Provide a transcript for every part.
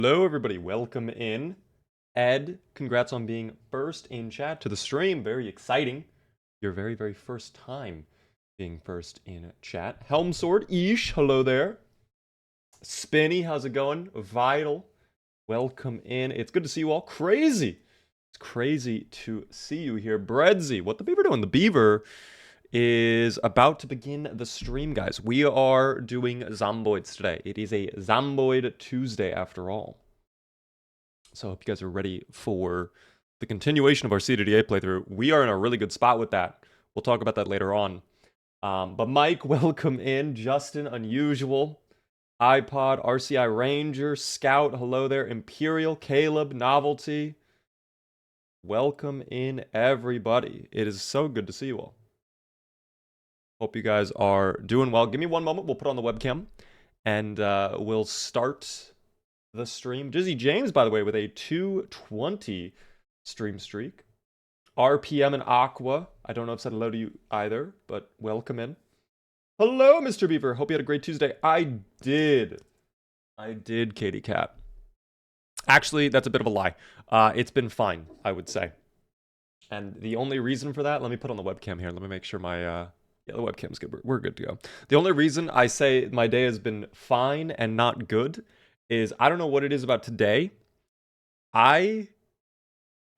Hello, everybody. Welcome in. Ed, congrats on being first in chat to the stream. Very exciting. Your very, very first time being first in chat. Helmsword, Ish, hello there. Spinny, how's it going? Vital, welcome in. It's good to see you all. Crazy. It's crazy to see you here. Breadsy, what the Beaver doing? The Beaver is about to begin the stream, guys. We are doing Zomboids today. It is a Zomboid Tuesday after all. So I hope you guys are ready for the continuation of our CDDA playthrough. We are in a really good spot with that. We'll talk about that later on. But Mike, welcome in. Justin, Unusual. iPod, RCI Ranger, Scout, hello there. Imperial, Caleb, Novelty. Welcome in, everybody. It is so good to see you all. Hope you guys are doing well. Give me one moment. We'll put on the webcam. And we'll start the stream. Dizzy James, by the way, with a 220 stream streak. RPM and Aqua. I don't know if I said hello to you either, but welcome in. Hello, Mr. Beaver. Hope you had a great Tuesday. I did, Katie Cat. Actually, that's a bit of a lie. It's been fine, I would say. And the only reason for that, let me put on the webcam here. Let me make sure my, yeah, the webcam's good. We're good to go. The only reason I say my day has been fine and not good is I don't know what it is about today. I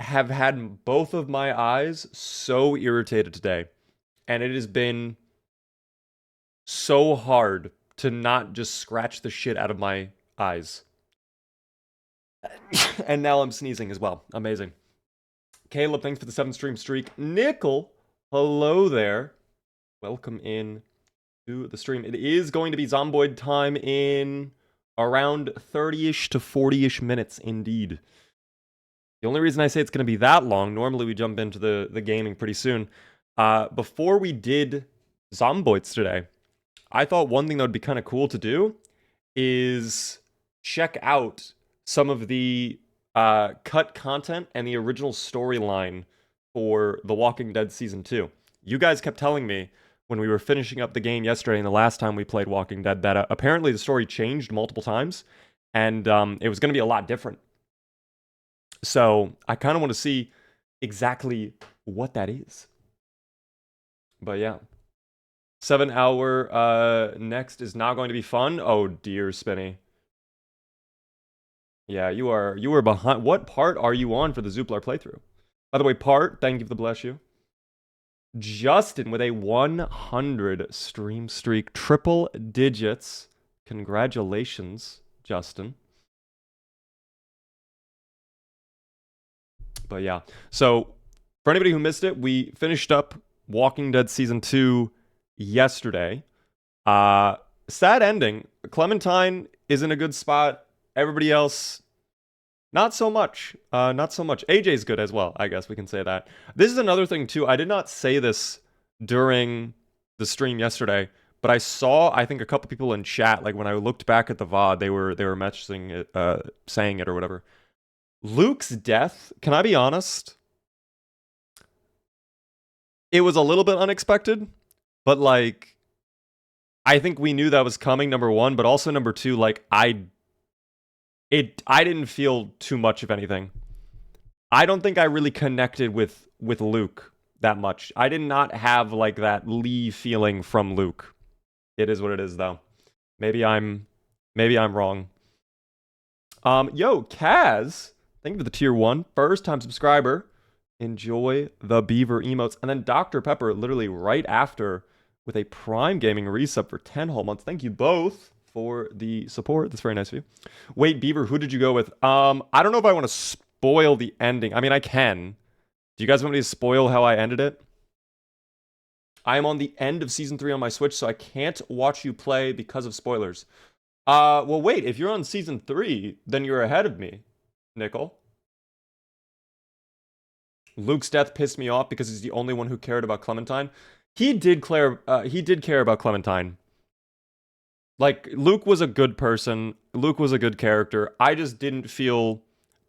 have had both of my eyes so irritated today. And it has been so hard to not just scratch the shit out of my eyes. And now I'm sneezing as well. Amazing. Caleb, thanks for the 7 stream streak. Nickel, hello there. Welcome in to the stream. It is going to be Zomboid time in around 30-ish to 40-ish minutes, indeed. The only reason I say it's going to be that long, normally we jump into the gaming pretty soon. Before we did Zomboids today, I thought one thing that would be kind of cool to do is check out some of the cut content and the original storyline for The Walking Dead Season 2. You guys kept telling me when we were finishing up the game yesterday and the last time we played Walking Dead that apparently the story changed multiple times and it was going to be a lot different. So I kind of want to see exactly what that is. But yeah. 7 hour next is not going to be fun. Oh dear, Spinny. Yeah, you are behind. What part are you on for the Zooplar playthrough? By the way, part, thank you for the bless you. Justin with a 100 stream streak, triple digits. Congratulations, Justin. But yeah, so for anybody who missed it, we finished up Walking Dead Season 2 yesterday. Sad ending. Clementine is in a good spot. Everybody else, not so much. Not so much. AJ's good as well, I guess we can say that. This is another thing, too. I did not say this during the stream yesterday, but I saw, I think, a couple people in chat, like when I looked back at the VOD, they were messaging it, saying it or whatever. Luke's death, can I be honest? It was a little bit unexpected, but like, I think we knew that was coming, number one, but also number two, like, I didn't feel too much of anything. I don't think I really connected with Luke that much. I did not have like that Lee feeling from Luke. It is what it is, though. Maybe I'm wrong. Yo, Kaz, thank you for the tier 1 first time subscriber. Enjoy the Beaver emotes, and then Dr. Pepper literally right after with a Prime Gaming resub for 10 whole months. Thank you both for the support. That's very nice of you. Wait, Beaver, who did you go with? I don't know if I want to spoil the ending. I mean, I can. Do you guys want me to spoil how I ended it? I am on the end of Season 3 on my Switch, so I can't watch you play because of spoilers. Well, wait, if you're on Season 3, then you're ahead of me, Nickel. Luke's death pissed me off because he's the only one who cared about Clementine. He did care about Clementine. Like, Luke was a good person. Luke was a good character. I just didn't feel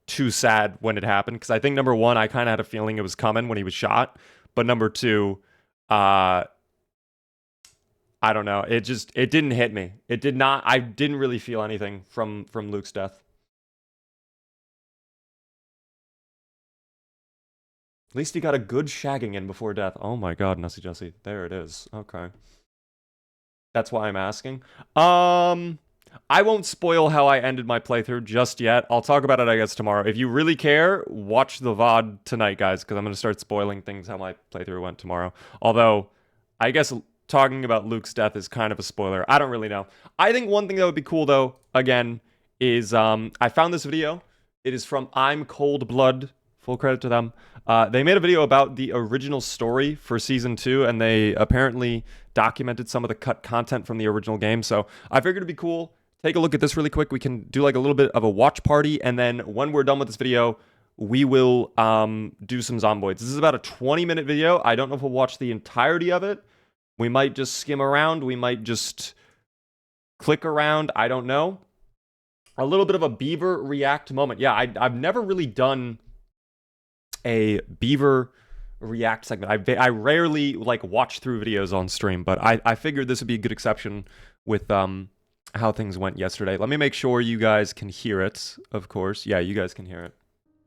too sad when it happened, because I think, number one, I kind of had a feeling it was coming when he was shot. But number two, I don't know. It didn't hit me. It did not. I didn't really feel anything from Luke's death. At least he got a good shagging in before death. Oh my god, Nessie Jessie. There it is. Okay. That's why I'm asking. I won't spoil how I ended my playthrough just yet. I'll talk about it, I guess, tomorrow. If you really care, watch the VOD tonight, guys, because I'm going to start spoiling things how my playthrough went tomorrow. Although, I guess talking about Luke's death is kind of a spoiler. I don't really know. I think one thing that would be cool, though, again, is I found this video. It is from I'm Cold Blood. Full credit to them. They made a video about the original story for Season 2, and they apparently documented some of the cut content from the original game. So I figured it'd be cool. Take a look at this really quick. We can do like a little bit of a watch party, and then when we're done with this video, we will do some Zomboids. This is about a 20-minute video. I don't know if we'll watch the entirety of it. We might just skim around. We might just click around. I don't know. A little bit of a Beaver react moment. Yeah, I've never really done a Beaver react segment. I rarely like watch through videos on stream, but I figured this would be a good exception with how things went yesterday. Let me make sure you guys can hear it, of course. Yeah, you guys can hear it.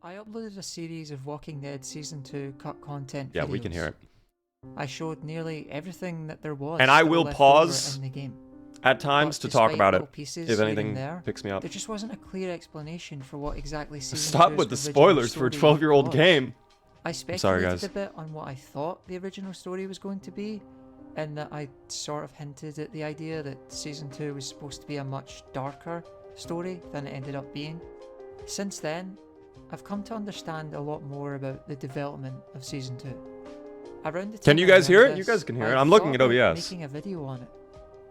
I uploaded a series of Walking Dead Season 2 cut content Yeah, videos. we can hear it. I showed nearly everything that there was. And I will pause in the game. At times to talk about it, if anything there, picks me up. There just wasn't a clear explanation for what exactly Season Stop 2's with the spoilers for a 12-year-old game. I speculated a bit on what I thought the original story was going to be, and that I sort of hinted at the idea that Season 2 was supposed to be a much darker story than it ended up being. Since then, I've come to understand a lot more about the development of Season 2. Around the time Can you guys hear it? You guys can hear it. I'm looking at OBS. Making a video on it,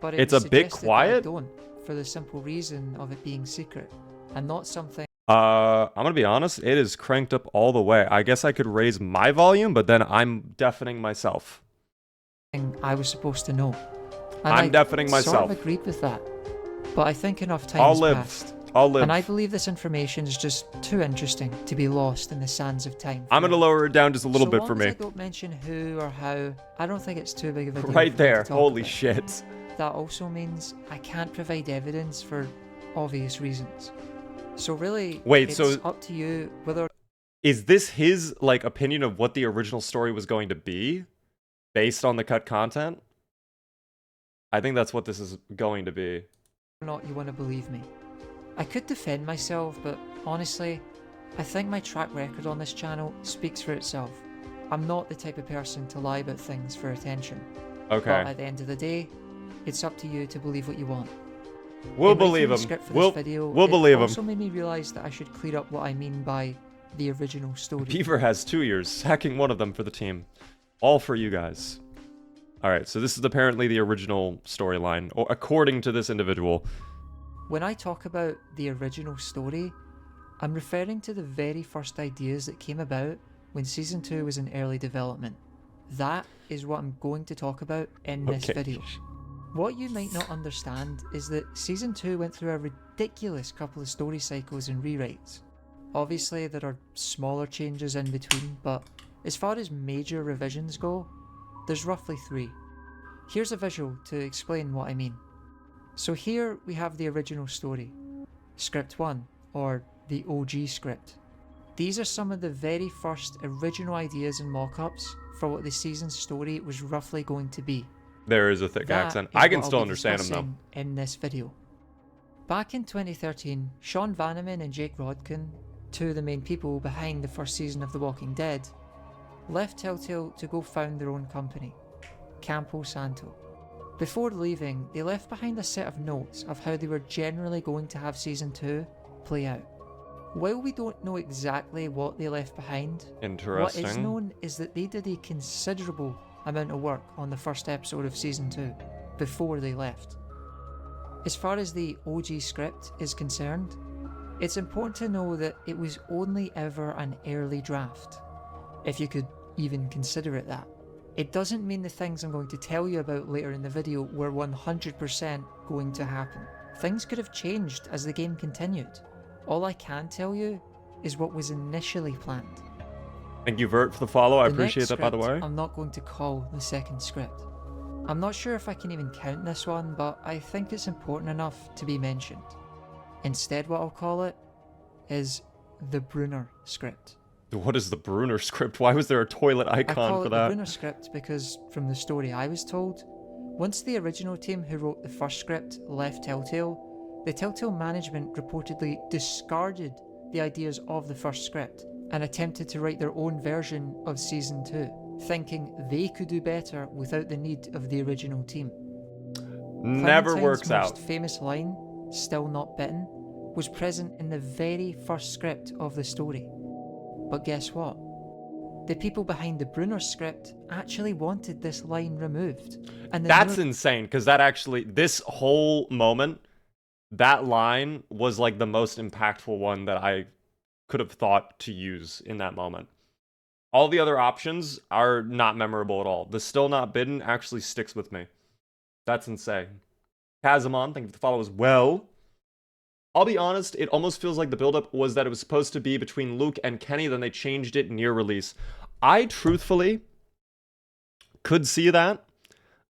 but it's a bit quiet. I don't, for the simple reason of it being secret and not something. I'm gonna be honest, it is cranked up all the way. I guess I could raise my volume, but then I'm deafening myself. I was supposed to know. And I'm deafening myself. I sort of agreed with that. But I think enough time has passed. I'll live. And I believe this information is just too interesting to be lost in the sands of time. I'm gonna lower it down just a little bit for me. I don't mention who or how. I don't think it's too big of a deal. Right there. Holy shit. That also means I can't provide evidence for obvious reasons. So really, it's up to you whether... Is this his, like, opinion of what the original story was going to be? Based on the cut content? I think that's what this is going to be. Or not you want to believe me. I could defend myself, but honestly, I think my track record on this channel speaks for itself. I'm not the type of person to lie about things for attention. Okay. But at the end of the day, it's up to you to believe what you want. We'll believe him. We'll believe him. It also made me realize that I should clear up what I mean by the original story. Beaver has 2 years, sacking one of them for the team. All for you guys. Alright, so this is apparently the original storyline, or according to this individual. When I talk about the original story, I'm referring to the very first ideas that came about when Season 2 was in early development. That is what I'm going to talk about in this video. What you might not understand is that Season 2 went through a ridiculous couple of story cycles and rewrites. Obviously there are smaller changes in between, but as far as major revisions go, there's roughly 3. Here's a visual to explain what I mean. So here we have the original story, Script 1, or the OG script. These are some of the very first original ideas and mock-ups for what the season's story was roughly going to be. There is a thick accent. I can still understand him though. In this video. Back in 2013, Sean Vanneman and Jake Rodkin, 2 of the main people behind the first season of The Walking Dead, left Telltale to go found their own company, Campo Santo. Before leaving, they left behind a set of notes of how they were generally going to have Season 2 play out. While we don't know exactly what they left behind, what is known is that they did a considerable amount of work on the first episode of Season 2 before they left. As far as the OG script is concerned, it's important to know that it was only ever an early draft, if you could even consider it that. It doesn't mean the things I'm going to tell you about later in the video were 100% going to happen. Things could have changed as the game continued. All I can tell you is what was initially planned. Thank you, Vert, for the follow. I appreciate that, by the way. I'm not going to call the second script. I'm not sure if I can even count this one, but I think it's important enough to be mentioned. Instead, what I'll call it is the Brunner script. What is the Bruner script? Why was there a toilet I icon call for it the that? Brunner script because, from the story I was told, once the original team who wrote the first script left Telltale, the Telltale management reportedly discarded the ideas of the first script and attempted to write their own version of Season 2, thinking they could do better without the need of the original team. Never Clementine's works most out. famous line, "Still not bitten," was present in the very first script of the story. But guess what? The people behind the Brunner script actually wanted this line removed. And That's insane, because that actually, this whole moment, that line was like the most impactful one that I could have thought to use in that moment. All the other options are not memorable at all. The still not bidden actually sticks with me. That's insane. Kazamon, thank you for the follow as well. I'll be honest, it almost feels like the buildup was that it was supposed to be between Luke and Kenny, then they changed it near release. I truthfully could see that.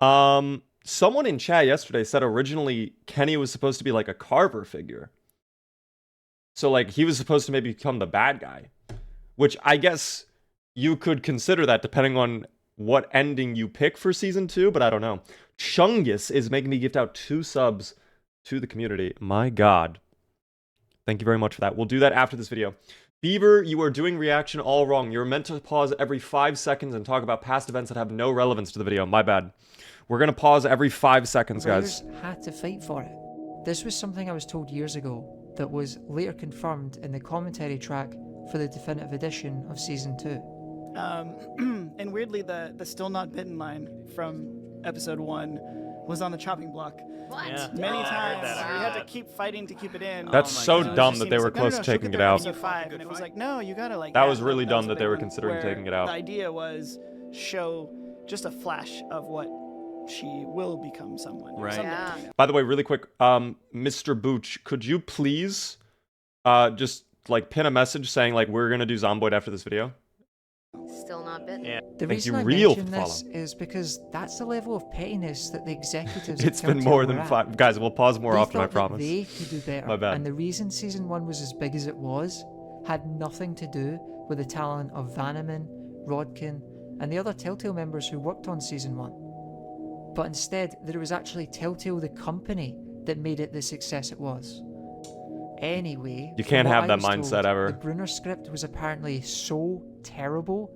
Someone in chat yesterday said originally Kenny was supposed to be like a Carver figure. So like he was supposed to maybe become the bad guy, which I guess you could consider that depending on what ending you pick for season 2, but I don't know. Chungus is making me gift out 2 subs to the community. My God. Thank you very much for that. We'll do that after this video. Beaver, you are doing reaction all wrong. You're meant to pause every 5 seconds and talk about past events that have no relevance to the video. My bad. We're going to pause every 5 seconds, guys. writers had to fight for it. This was something I was told years ago that was later confirmed in the commentary track for the definitive edition of Season 2. And weirdly, the still not bitten line from episode 1 was on the chopping block. What? Yeah. Many I heard times. that, I We heard had to that. keep fighting to keep it in. That's my so God. dumb that they were close to she'll taking get it there out. in 5, and it was like, no, you gotta like. That yeah, was really that dumb was that the they were big one, considering where taking it out. The idea was show just a flash of what she will become someone. or Right. something. Yeah. By the way, really quick, Mr. Booch, could you please just like pin a message saying like we're gonna do Zomboid after this video? Still not bitten. Yeah. The Thank reason you, I Real, mention for this is because that's the level of pettiness that the executives. It's at been Telltale more were than at. 5. Guys, we'll pause more They often, I thought that promise. They could do better. My bad. And the reason Season 1 was as big as it was had nothing to do with the talent of Vanneman, Rodkin, and the other Telltale members who worked on Season 1. But instead, that it was actually Telltale, the company, that made it the success it was. Anyway, You from can't what have I that was mindset told, ever. The Brunner script was apparently so terrible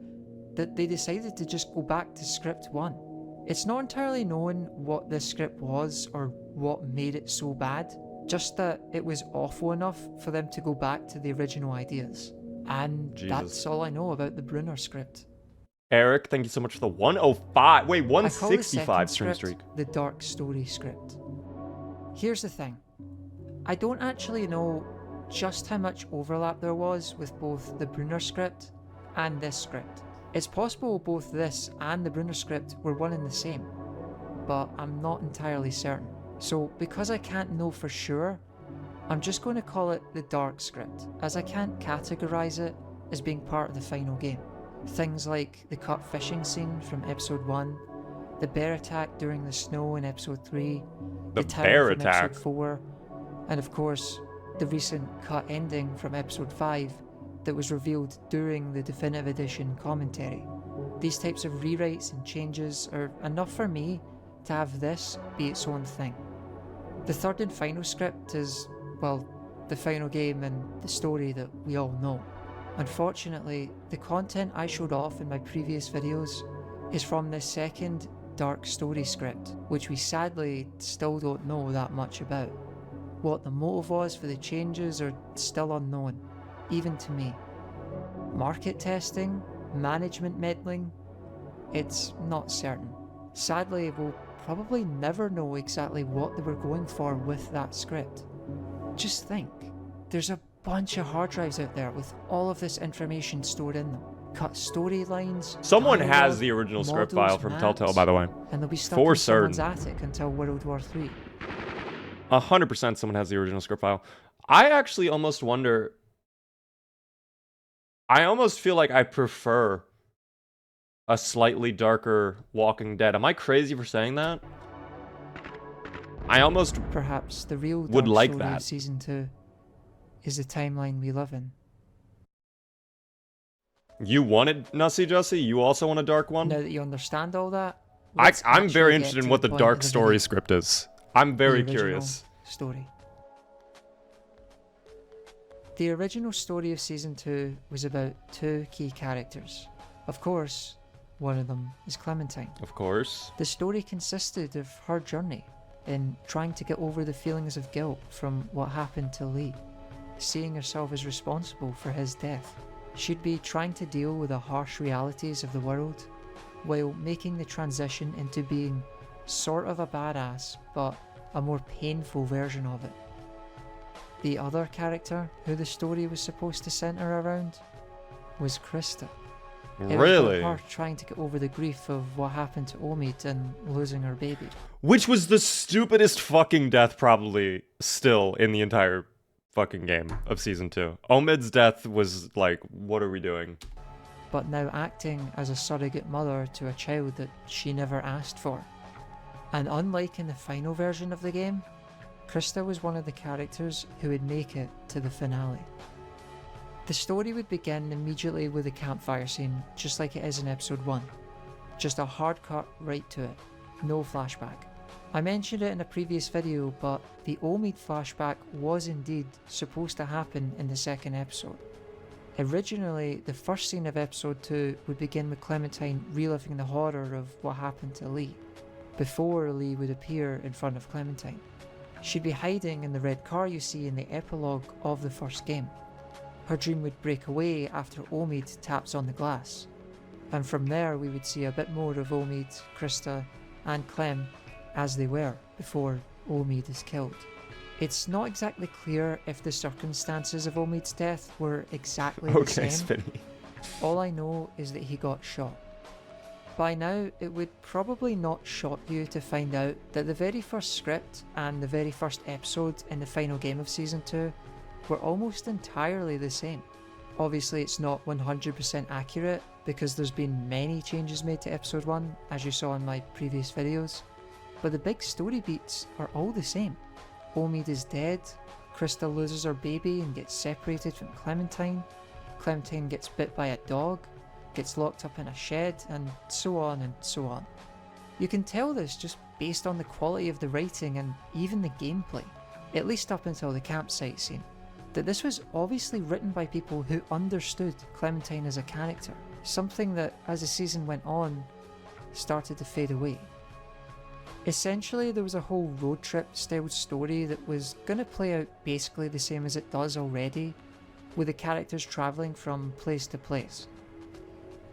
that they decided to just go back to script 1. It's not entirely known what this script was or what made it so bad, just that it was awful enough for them to go back to the original ideas. And Jesus. that's all I know about the Brunner script. Eric, thank you so much for the 105. Wait, I call the 165 second stream script streak. the Dark Story script. Here's the thing. I don't actually know just how much overlap there was with both the Brunner script and this script. It's possible both this and the Brunner script were one and the same, but I'm not entirely certain. So because I can't know for sure, I'm just going to call it the Dark script, as I can't categorize it as being part of the final game. Things like the cut fishing scene from episode 1, the bear attack during the snow in episode 3, The town bear from attack? episode 4, and of course, the recent cut ending from episode 5 that was revealed during the definitive edition commentary. These types of rewrites and changes are enough for me to have this be its own thing. The third and final script is, well, the final game and the story that we all know. Unfortunately, the content I showed off in my previous videos is from the second Dark Story script, which we sadly still don't know that much about. What the motive was for the changes are still unknown, even to me. Market testing, management meddling, it's not certain. Sadly, we'll probably never know exactly what they were going for with that script. Just think, there's a bunch of hard drives out there with all of this information stored in them. Cut storylines. Someone has dialogue, the original script models, file from maps, Telltale, by the way. and they'll be stuck For in someone's certain. attic until World War III. 100% someone has the original script file. I actually almost wonder... I almost feel like I prefer a slightly darker Walking Dead. Am I crazy for saying that? I almost... Perhaps the real Would dark like story that. of Season 2 is the timeline we live in. You wanted Nussie Jussie? You also want a dark one? Now that you understand all that, I'm actually very get interested to in what the point dark of the story video, script is. I'm very the original curious. story. The original story of Season 2 was about two key characters. Of course, one of them is Clementine. Of course. The story consisted of her journey in trying to get over the feelings of guilt from what happened to Lee, seeing herself as responsible for his death. She'd be trying to deal with the harsh realities of the world, while making the transition into being sort of a badass, but a more painful version of it. The other character who the story was supposed to centre around was Krista. It was Really? about her trying to get over the grief of what happened to Omid and losing her baby. Which was the stupidest fucking death probably still in the entire fucking game of Season 2. Omid's death was like, what are we doing? But now acting as a surrogate mother to a child that she never asked for. And unlike in the final version of the game, Krista was one of the characters who would make it to the finale. The story would begin immediately with a campfire scene, just like it is in episode 1. Just a hard cut right to it, no flashback. I mentioned it in a previous video, but the Omid flashback was indeed supposed to happen in the second episode. Originally, the first scene of episode 2 would begin with Clementine reliving the horror of what happened to Lee, before Lee would appear in front of Clementine. She'd be hiding in the red car you see in the epilogue of the first game. Her dream would break away after Omid taps on the glass, and from there we would see a bit more of Omid, Krista and Clem as they were before Omid is killed. It's not exactly clear if the circumstances of Omid's death were exactly the same. Spinny. All I know is that he got shot. By now, it would probably not shock you to find out that the very first script and the very first episode in the final game of Season 2 were almost entirely the same. Obviously, it's not 100% accurate because there's been many changes made to episode 1, as you saw in my previous videos, but the big story beats are all the same. Omid is dead, Krista loses her baby and gets separated from Clementine, Clementine gets bit by a dog, gets locked up in a shed, and so on and so on. You can tell this just based on the quality of the writing and even the gameplay, at least up until the campsite scene, that this was obviously written by people who understood Clementine as a character, something that, as the season went on, started to fade away. Essentially, there was a whole road trip style story that was going to play out basically the same as it does already, with the characters travelling from place to place,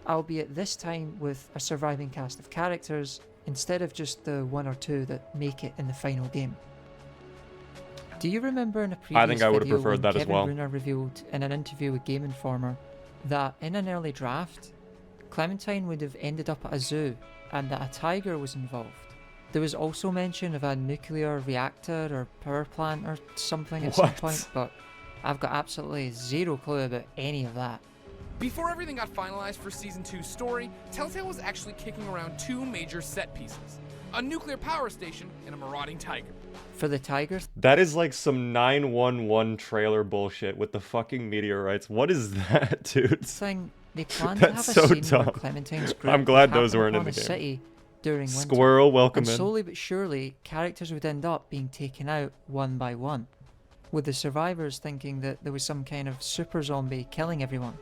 albeit this time with a surviving cast of characters instead of just the one or two that make it in the final game. Do you remember in a previous I think I would have video preferred when that as Kevin well. Brunner revealed in an interview with Game Informer that in an early draft, Clementine would have ended up at a zoo and that a tiger was involved? There was also mention of a nuclear reactor or power plant or something at some What? point, but I've got absolutely zero clue about any of that. Before everything got finalized for Season 2's story, Telltale was actually kicking around two major set pieces: a nuclear power station and a marauding tiger. For the tiger That is like some 911 trailer bullshit with the fucking meteorites. What is that, dude? thing, they planned to have That's a so scene where dumb. Clementine's group I'm glad would those happen weren't in upon the a game. city during winter. Squirrel, welcome And in. slowly but surely, characters would end up being taken out one by one, with the survivors thinking that there was some kind of super zombie killing everyone.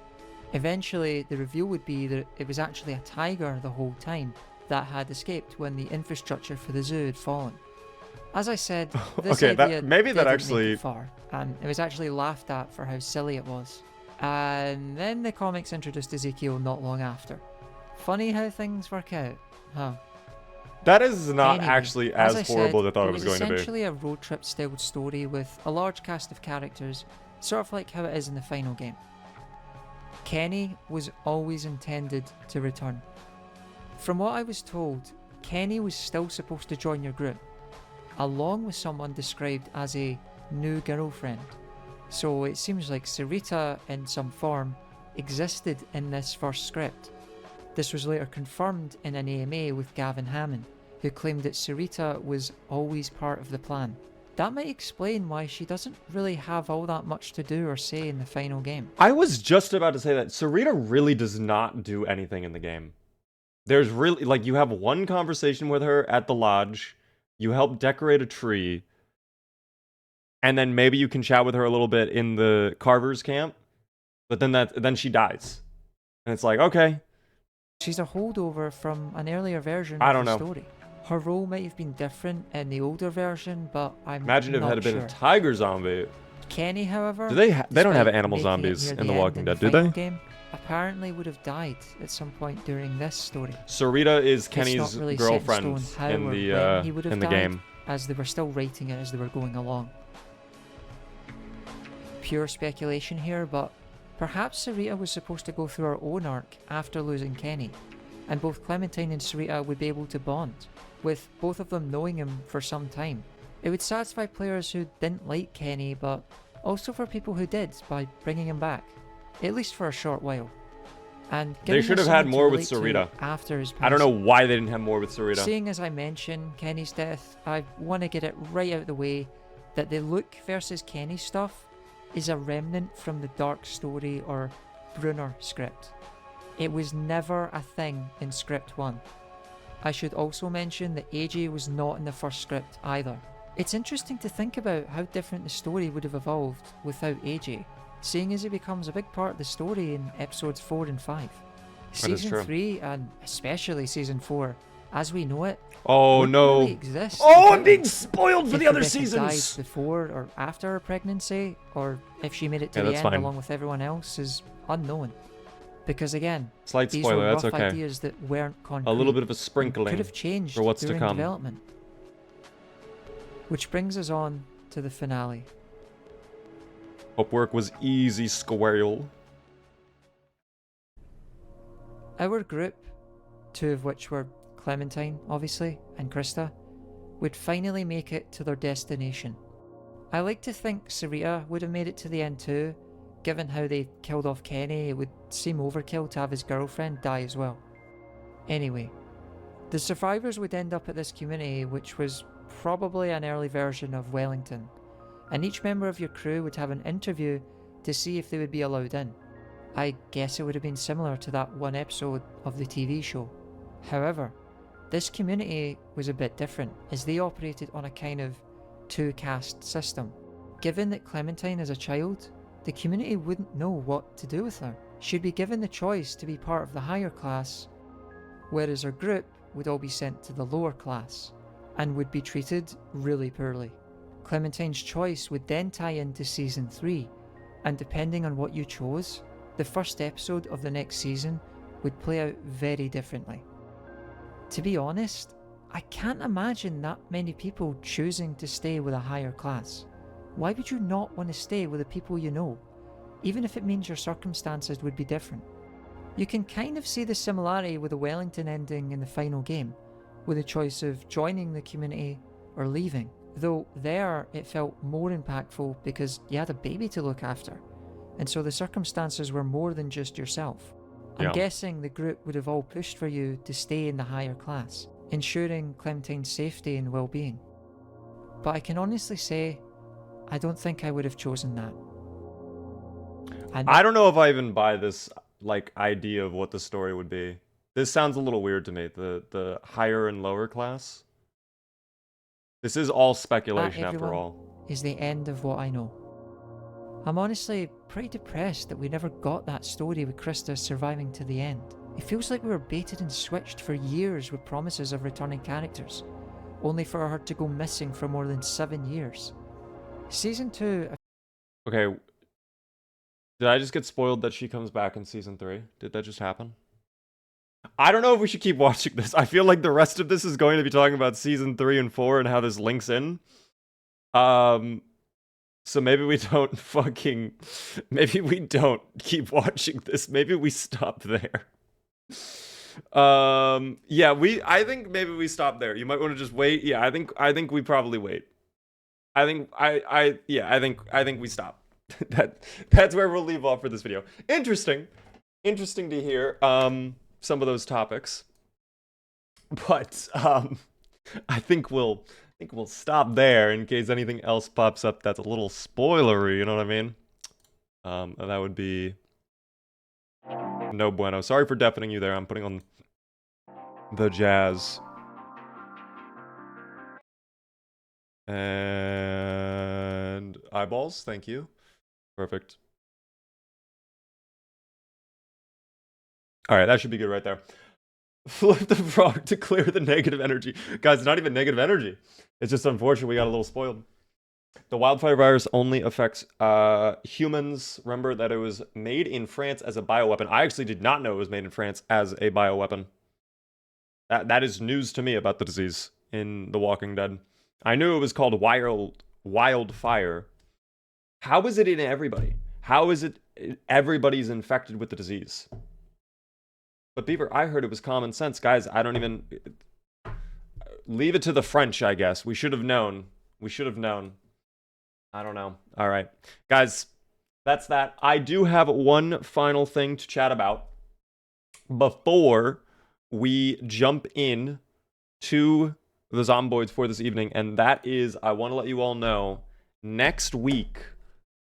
Eventually, the reveal would be that it was actually a tiger the whole time that had escaped when the infrastructure for the zoo had fallen. As I said, this Okay, that- idea maybe that didn't make actually- it far, and it was actually laughed at for how silly it was. And then the comics introduced Ezekiel not long after. Funny how things work out, huh? That is not Anyway, actually as I horrible as I said, thought it was going to be. essentially a road trip style story with a large cast of characters, sort of like how it is in the final game. Kenny was always intended to return. From what I was told, Kenny was still supposed to join your group, along with someone described as a new girlfriend. So it seems like Sarita, in some form, existed in this first script. This was later confirmed in an AMA with Gavin Hammond, who claimed that Sarita was always part of the plan. that might explain why she doesn't really have all that much to do or say in the final game. I was just about to say that Sarita really does not do anything in the game. There's really, like, you have one conversation with her at the lodge, you help decorate a tree, and then maybe you can chat with her a little bit in the Carver's camp, but then she dies. And it's like, okay. She's a holdover from an earlier version I of don't the know. story. Her role might have been different in the older version, but I'm Imagine if it not had been sure. a tiger zombie. Kenny, however, Do they don't have despite animal making it zombies near in The end Walking in Dead, the do final they? Game, apparently would have died at some point during this story. Sarita is It's Kenny's not really set in girlfriend stone how in or the when he would have died, game. as they were still writing it as they were going along. Pure speculation here, but perhaps Sarita was supposed to go through her own arc after losing Kenny, and both Clementine and Sarita would be able to bond, with both of them knowing him for some time. It would satisfy players who didn't like Kenny, but also for people who did, by bringing him back, at least for a short while. And They giving should us have had someone to more with relate to Sarita. after his I don't know passing. why they didn't have more with Sarita. Seeing as I mentioned Kenny's death, I want to get it right out of the way that the Luke versus Kenny stuff is a remnant from the Dark Story or Brunner script. It was never a thing in script 1. I should also mention that AJ was not in the first script either. It's interesting to think about how different the story would have evolved without AJ, seeing as he becomes a big part of the story in episodes 4 and 5. is Season true. 3, and especially season 4, as we know it, Oh wouldn't no. really exist Oh, without I'm being him. spoiled for If the other Rebecca died seasons. before or after her pregnancy, or if she made it to Yeah, the that's end fine. along with everyone else, is unknown. Because again, Slight these spoiler, were that's rough okay. ideas that weren't concrete. A little bit of a and sprinkling could have changed for what's to during come. development. Which brings us on to the finale. Hope work was easy, squirrel. Our group, two of which were Clementine, obviously, and Krista, would finally make it to their destination. I like to think Sarita would have made it to the end too. Given how they killed off Kenny, it would seem overkill to have his girlfriend die as well. Anyway, the survivors would end up at this community, which was probably an early version of Wellington, and each member of your crew would have an interview to see if they would be allowed in. I guess it would have been similar to that one episode of the TV show. However, this community was a bit different, as they operated on a kind of two-caste system. Given that Clementine is a child, the community wouldn't know what to do with her. She'd be given the choice to be part of the higher class, whereas her group would all be sent to the lower class, and would be treated really poorly. Clementine's choice would then tie into Season 3, and depending on what you chose, the first episode of the next season would play out very differently. To be honest, I can't imagine that many people choosing to stay with a higher class. Why would you not want to stay with the people you know, even if it means your circumstances would be different? You can kind of see the similarity with the Wellington ending in the final game, with the choice of joining the community or leaving, though there it felt more impactful because you had a baby to look after, and so the circumstances were more than just yourself. I'm Yeah. guessing the group would have all pushed for you to stay in the higher class, ensuring Clementine's safety and well-being. But I can honestly say, I don't think I would have chosen that. And I don't know if I even buy this like idea of what the story would be. This sounds a little weird to me. The higher and lower class. This is all speculation after everyone all. is the end of what I know. I'm honestly pretty depressed that we never got that story with Krista surviving to the end. It feels like we were baited and switched for years with promises of returning characters, only for her to go missing for more than 7 years. Season 2... Okay. Did I just get spoiled that she comes back in Season 3? Did that just happen? I don't know if we should keep watching this. I feel like the rest of this is going to be talking about Season 3 and 4 and how this links in. So maybe we don't maybe we don't keep watching this. Maybe we stop there. Yeah, I think maybe we stop there. You might want to just wait. Yeah, I think we probably wait. I think we stop. That's where we'll leave off for this video. Interesting to hear some of those topics. But I think we'll think we'll stop there in case anything else pops up that's a little spoilery, you know what I mean? That would be no bueno. Sorry for deafening you there. I'm putting on the jazz. And eyeballs, thank you. Perfect. All right, that should be good right there. Flip the frog to clear the negative energy. Guys, it's not even negative energy. It's just unfortunate we got a little spoiled. The wildfire virus only affects humans. Remember that it was made in France as a bioweapon. I actually did not know it was made in France as a bioweapon. That is news to me about the disease in The Walking Dead. I knew it was called wildfire. How is it in everybody? How is it everybody's infected with the disease? But Beaver, I heard it was common sense. Guys, I don't even... Leave it to the French, I guess. We should have known. We should have known. I don't know. All right. Guys, that's that. I do have one final thing to chat about before we jump in to the Zomboids for this evening, and that is, I want to let you all know, next week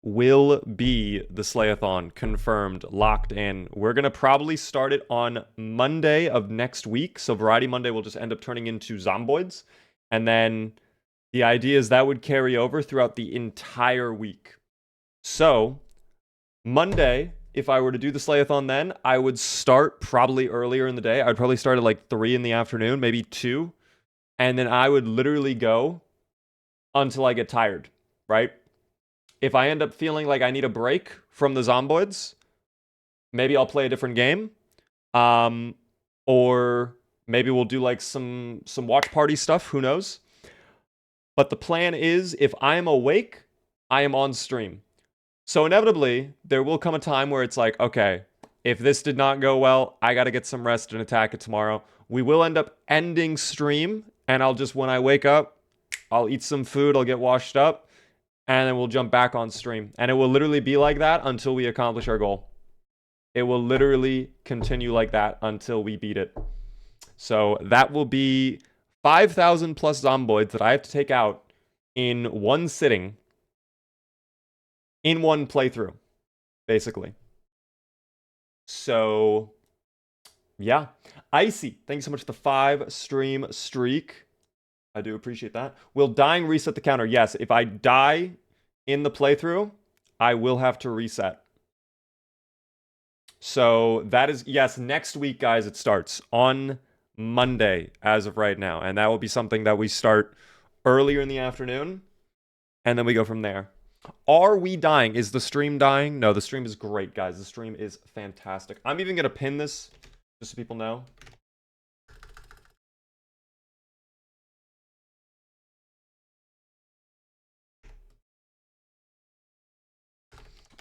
will be the Slayathon, confirmed, locked in. We're going to probably start it on Monday of next week, so Variety Monday will just end up turning into Zomboids, and then the idea is that would carry over throughout the entire week. So, Monday, if I were to do the Slayathon then, I would start probably earlier in the day. I'd probably start at like 3 in the afternoon, maybe 2, and then I would literally go until I get tired, right? If I end up feeling like I need a break from the Zomboids, maybe I'll play a different game. Or maybe we'll do like some watch party stuff, who knows? But the plan is, if I am awake, I am on stream. So inevitably, there will come a time where it's like, okay, if this did not go well, I gotta get some rest and attack it tomorrow. We will end up ending stream, and I'll just, when I wake up, I'll eat some food, I'll get washed up, and then we'll jump back on stream. And it will literally be like that until we accomplish our goal. It will literally continue like that until we beat it. So that will be 5,000 plus Zomboids that I have to take out in one sitting, in one playthrough, basically. So, yeah. Icy, thank you so much for the 5-stream streak. I do appreciate that. Will dying reset the counter? Yes, if I die in the playthrough, I will have to reset. So that is, yes, next week, guys, it starts on Monday as of right now. And that will be something that we start earlier in the afternoon, and then we go from there. Are we dying? Is the stream dying? No, the stream is great, guys. The stream is fantastic. I'm even going to pin this just so people know.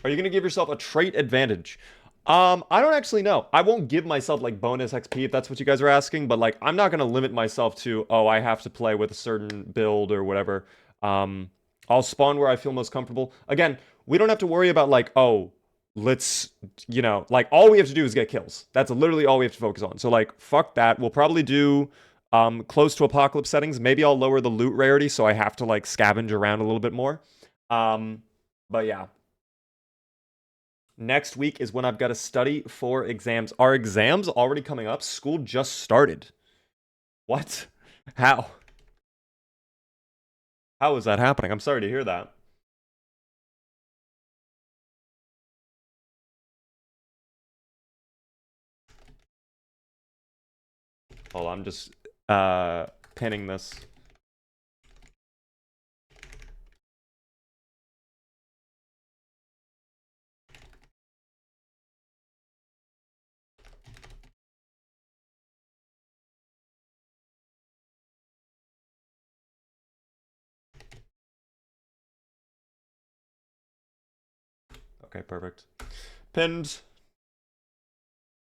Are you going to give yourself a trait advantage? I don't actually know. I won't give myself like bonus XP if that's what you guys are asking, but like I'm not going to limit myself to, oh, I have to play with a certain build or whatever. I'll spawn where I feel most comfortable. Again, we don't have to worry about like, oh, let's, you know, like all we have to do is get kills. That's literally all we have to focus on. So like, fuck that. We'll probably do close to apocalypse settings. Maybe I'll lower the loot rarity so I have to like scavenge around a little bit more. But yeah. Next week is when I've got to study for exams. Are exams already coming up? School just started. What? How? How is that happening? I'm sorry to hear that. Hold on, I'm just pinning this. Okay, perfect. Pinned.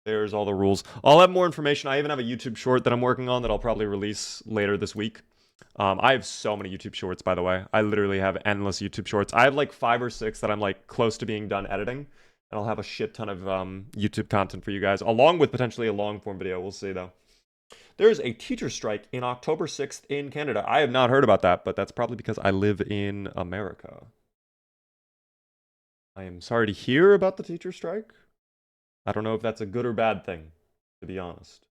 There's all the rules. I'll have more information. I even have a YouTube short that I'm working on that I'll probably release later this week. I have so many YouTube shorts, by the way. I literally have endless YouTube shorts. I have like 5 or 6 that I'm like close to being done editing. And I'll have a shit ton of YouTube content for you guys, along with potentially a long form video. We'll see though. There's a teacher strike in October 6th in Canada. I have not heard about that, but that's probably because I live in America. I am sorry to hear about the teacher strike. I don't know if that's a good or bad thing, to be honest.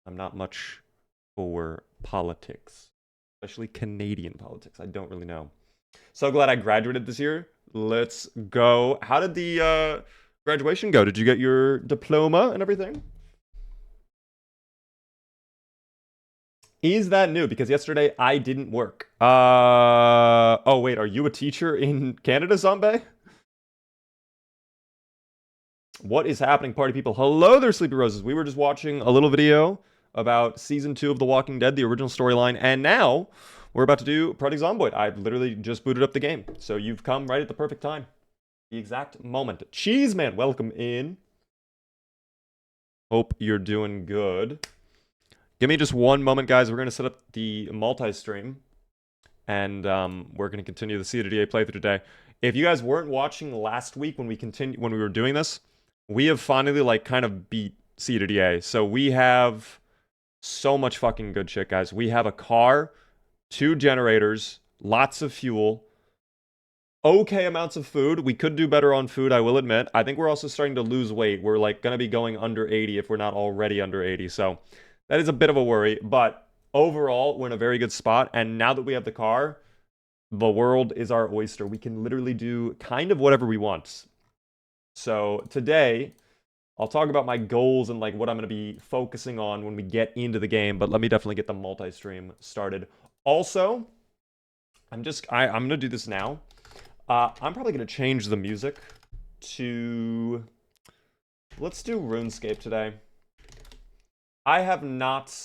I'm not much for politics, especially Canadian politics. I don't really know. So glad I graduated this year. Let's go. How did the graduation go? Did you get your diploma and everything? Is that new? Because yesterday I didn't work. Oh wait, are you a teacher in Canada, Zombie? What is happening, party people? Hello there, Sleepy Roses. We were just watching a little video about Season 2 of The Walking Dead, the original storyline, and now we're about to do Project Zomboid. I've literally just booted up the game, so you've come right at the perfect time. The exact moment. Cheeseman, welcome in. Hope you're doing good. Give me just one moment, guys. We're going to set up the multi-stream, and we're going to continue the CDDA playthrough today. If you guys weren't watching last week when we were doing this, we have finally, like, kind of beat CDDA. So we have so much fucking good shit, guys. We have a car, 2 generators, lots of fuel, okay amounts of food. We could do better on food, I will admit. I think we're also starting to lose weight. We're, like, going to be going under 80 if we're not already under 80. So that is a bit of a worry. But overall, we're in a very good spot. And now that we have the car, the world is our oyster. We can literally do kind of whatever we want. So today, I'll talk about my goals and like what I'm going to be focusing on when we get into the game, but let me definitely get the multi-stream started. Also, I'm going to do this now. I'm probably going to change the music to, let's do RuneScape today. I have not,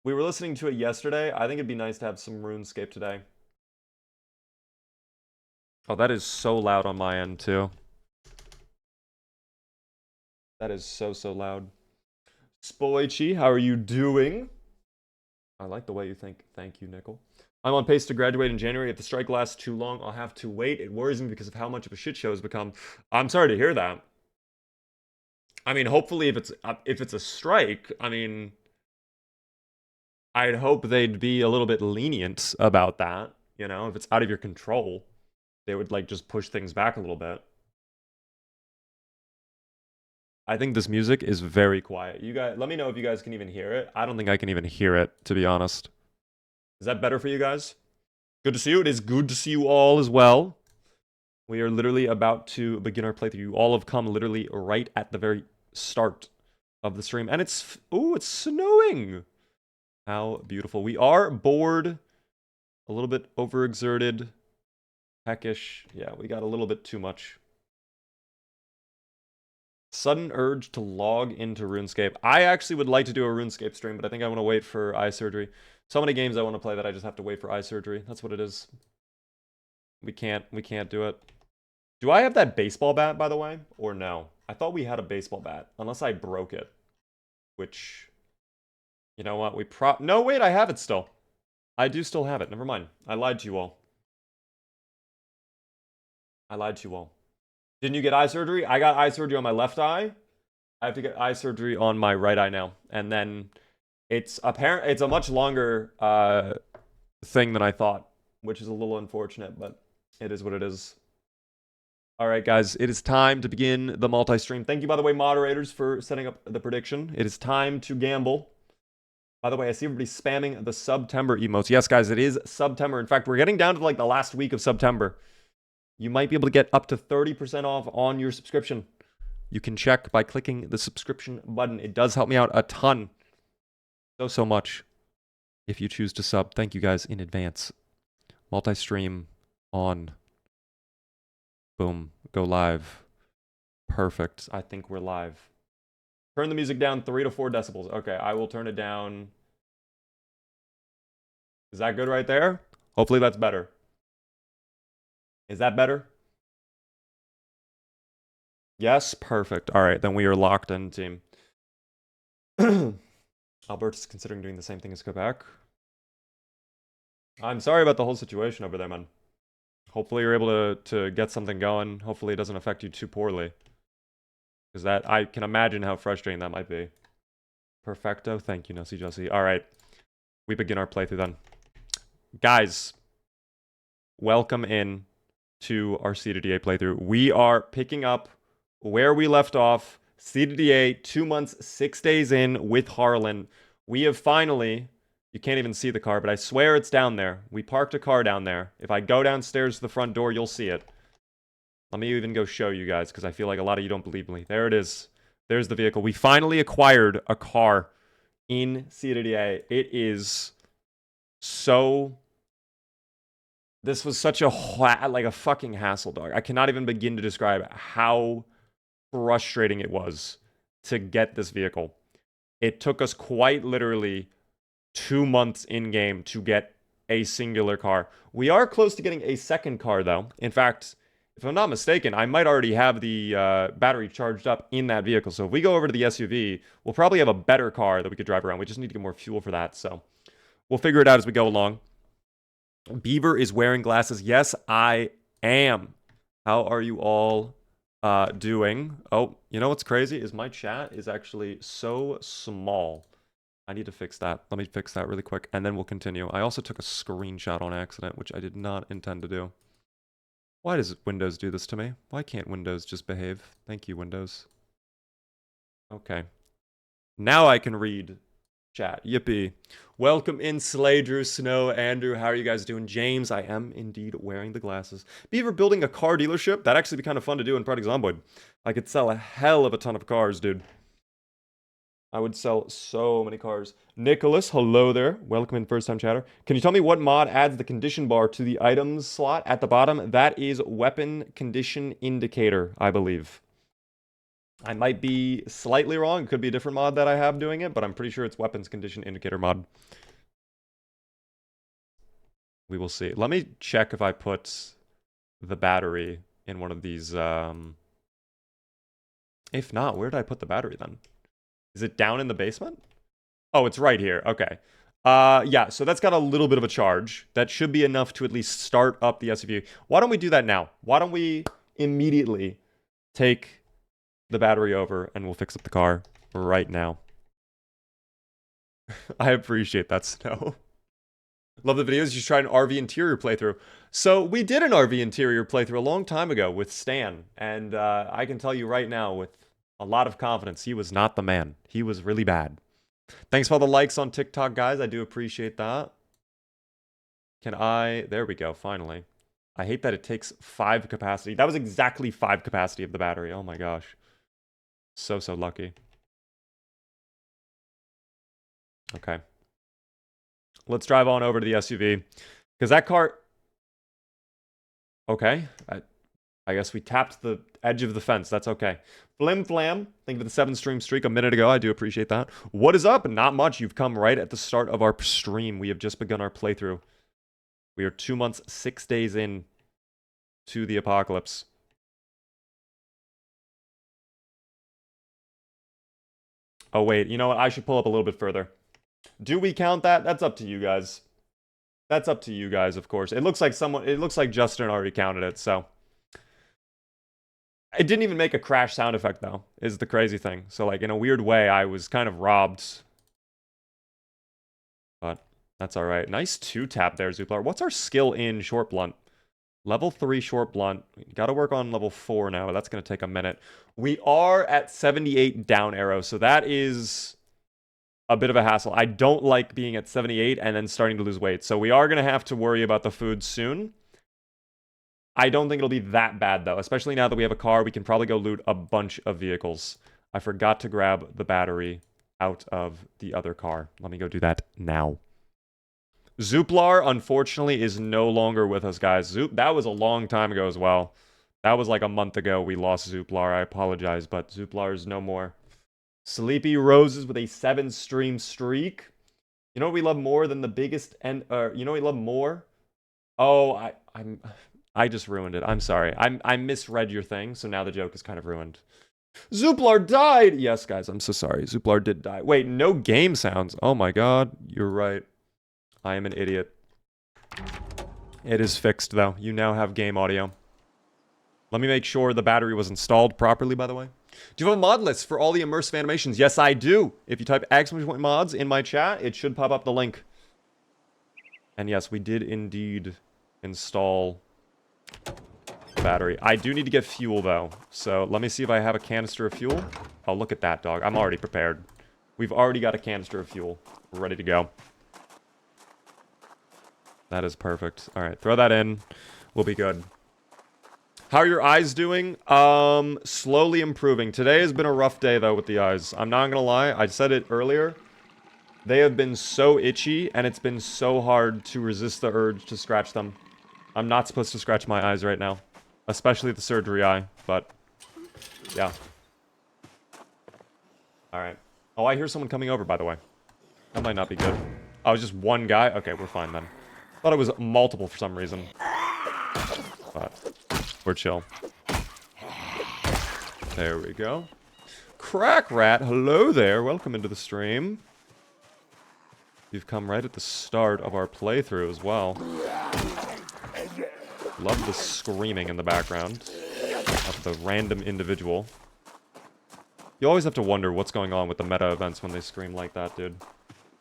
we were listening to it yesterday. I think it'd be nice to have some RuneScape today. Oh, that is so loud on my end, too. That is so loud. Spoichi, how are you doing? I like the way you think. Thank you, Nickel. I'm on pace to graduate in January. If the strike lasts too long, I'll have to wait. It worries me because of how much of a shit show has become. I'm sorry to hear that. I mean, hopefully if it's a strike, I mean, I'd hope they'd be a little bit lenient about that. You know, if it's out of your control, they would like just push things back a little bit. I think this music is very quiet. You guys, let me know if you guys can even hear it. I don't think I can even hear it, to be honest. Is that better for you guys? Good to see you. It is good to see you all as well. We are literally about to begin our playthrough. You all have come literally right at the very start of the stream. And it's, ooh, it's snowing. How beautiful. We are bored, a little bit overexerted, peckish. Yeah, we got a little bit too much. Sudden urge to log into RuneScape. I actually would like to do a RuneScape stream, but I think I want to wait for eye surgery. So many games I want to play that I just have to wait for eye surgery. That's what it is. We can't do it. Do I have that baseball bat, by the way? Or no? I thought we had a baseball bat, unless I broke it. Which, you know what, no, wait, I have it still. I do still have it. Never mind. I lied to you all. I lied to you all. Didn't you get eye surgery? I got eye surgery on my left eye. I have to get eye surgery on my right eye now. And then it's a much longer thing than I thought, which is a little unfortunate, but it is what it is. All right, guys, it is time to begin the multi-stream. Thank you, by the way, moderators, for setting up the prediction. It is time to gamble. By the way, I see everybody spamming the September emotes. Yes, guys, it is September. In fact, we're getting down to like the last week of September. You might be able to get up to 30% off on your subscription. You can check by clicking the subscription button. It does help me out a ton. So much. If you choose to sub. Thank you guys in advance. Multi-stream on. Boom. Go live. Perfect. I think we're live. Turn the music down 3 to 4 decibels. Okay, I will turn it down. Is that good right there? Hopefully that's better. Is that better? Yes, perfect. All right, then we are locked in, team. Alberta's considering doing the same thing as Quebec. I'm sorry about the whole situation over there, man. Hopefully you're able to get something going. Hopefully it doesn't affect you too poorly. Because that, I can imagine how frustrating that might be. Perfecto. Thank you, Nussie Jussie. All right. We begin our playthrough then. Guys, welcome in to our CDDA playthrough. We are picking up where we left off. CDDA 2 months, 6 days in with Harlan. We have finally, you can't even see the car, but I swear it's down there. We parked a car down there. If I go downstairs to the front door, you'll see it. Let me even go show you guys, because I feel like a lot of you don't believe me. There it is. There's the vehicle. We finally acquired a car in CDDA. It is so... This was such a fucking hassle, dog. I cannot even begin to describe how frustrating it was to get this vehicle. It took us quite literally 2 months in-game to get a singular car. We are close to getting a second car, though. In fact, if I'm not mistaken, I might already have the battery charged up in that vehicle. So if we go over to the SUV, we'll probably have a better car that we could drive around. We just need to get more fuel for that, so we'll figure it out as we go along. Beaver is wearing glasses. Yes, I am. How are you all doing? Oh, you know what's crazy is my chat is actually so small. I need to fix that. Let me fix that really quick, and then we'll continue. I also took a screenshot on accident, which I did not intend to do. Why does Windows do this to me? Why can't Windows just behave? Thank you, Windows. Okay. Now I can read chat. Yippee. Welcome in, Slay, Drew, Snow, Andrew. How are you guys doing? James, I am indeed wearing the glasses. Beaver building a car dealership? That'd actually be kind of fun to do in Project Zomboid. I could sell a hell of a ton of cars, dude. I would sell so many cars. Nicholas, hello there. Welcome in, first-time chatter. Can you tell me what mod adds the condition bar to the items slot at the bottom? That is weapon condition indicator, I believe. I might be slightly wrong. It could be a different mod that I have doing it, but I'm pretty sure it's weapons condition indicator mod. We will see. Let me check if I put the battery in one of these. If not, where did I put the battery then? Is it down in the basement? Oh, it's right here. Okay. Yeah, so that's got a little bit of a charge. That should be enough to at least start up the SUV. Why don't we do that now? Why don't we immediately take the battery over and we'll fix up the car right now. I appreciate that, Snow. Love the videos. You just tried an RV interior playthrough. So we did an RV interior playthrough a long time ago with Stan, and I can tell you right now with a lot of confidence, he was not the man. He was really bad. Thanks for all the likes on TikTok, guys. I do appreciate that. Can I... There we go, finally. I hate that it takes 5 capacity. That was exactly 5 capacity of the battery. Oh my gosh. So lucky. Okay. Let's drive on over to the SUV. Because that car... Okay. I guess we tapped the edge of the fence. That's okay. Flim Flam, thank you for the 7-stream streak a minute ago. I do appreciate that. What is up? Not much. You've come right at the start of our stream. We have just begun our playthrough. We are 2 months, 6 days in to the apocalypse. Oh, wait. You know what? I should pull up a little bit further. Do we count that? That's up to you guys. That's up to you guys, of course. It looks like Justin already counted it, so. It didn't even make a crash sound effect, though, is the crazy thing. So, like, in a weird way, I was kind of robbed. But that's all right. Nice 2-tap there, Zooplar. What's our skill in short blunt? Level 3 short blunt. Got to work on level 4 now. That's going to take a minute. We are at 78 down arrow, so that is a bit of a hassle. I don't like being at 78 and then starting to lose weight. So we are going to have to worry about the food soon. I don't think it'll be that bad, though. Especially now that we have a car, we can probably go loot a bunch of vehicles. I forgot to grab the battery out of the other car. Let me go do that now. Zooplar, unfortunately, is no longer with us, guys. That was a long time ago as well. That was like a month ago we lost Zooplar. I apologize, but Zooplar is no more. Sleepy Roses with a 7-stream streak. You know what we love more than the biggest... you know what we love more? Oh, I just ruined it. I'm sorry. I misread your thing, so now the joke is kind of ruined. Zooplar died! Yes, guys, I'm so sorry. Zooplar did die. Wait, no game sounds. Oh my god, you're right. I am an idiot. It is fixed, though. You now have game audio. Let me make sure the battery was installed properly, by the way. Do you have a mod list for all the immersive animations? Yes, I do. If you type !mods in my chat, it should pop up the link. And yes, we did indeed install battery. I do need to get fuel, though. So let me see if I have a canister of fuel. Oh, look at that, dog. I'm already prepared. We've already got a canister of fuel. We're ready to go. That is perfect. All right, throw that in. We'll be good. How are your eyes doing? Slowly improving. Today has been a rough day, though, with the eyes. I'm not gonna lie. I said it earlier. They have been so itchy, and it's been so hard to resist the urge to scratch them. I'm not supposed to scratch my eyes right now. Especially the surgery eye, but... yeah. Alright. Oh, I hear someone coming over, by the way. That might not be good. Oh, it was just one guy? Okay, we're fine then. Thought it was multiple for some reason. But we're chill. There we go. Crack Rat, hello there. Welcome into the stream. You've come right at the start of our playthrough as well. Love the screaming in the background of the random individual. You always have to wonder what's going on with the meta events when they scream like that, dude.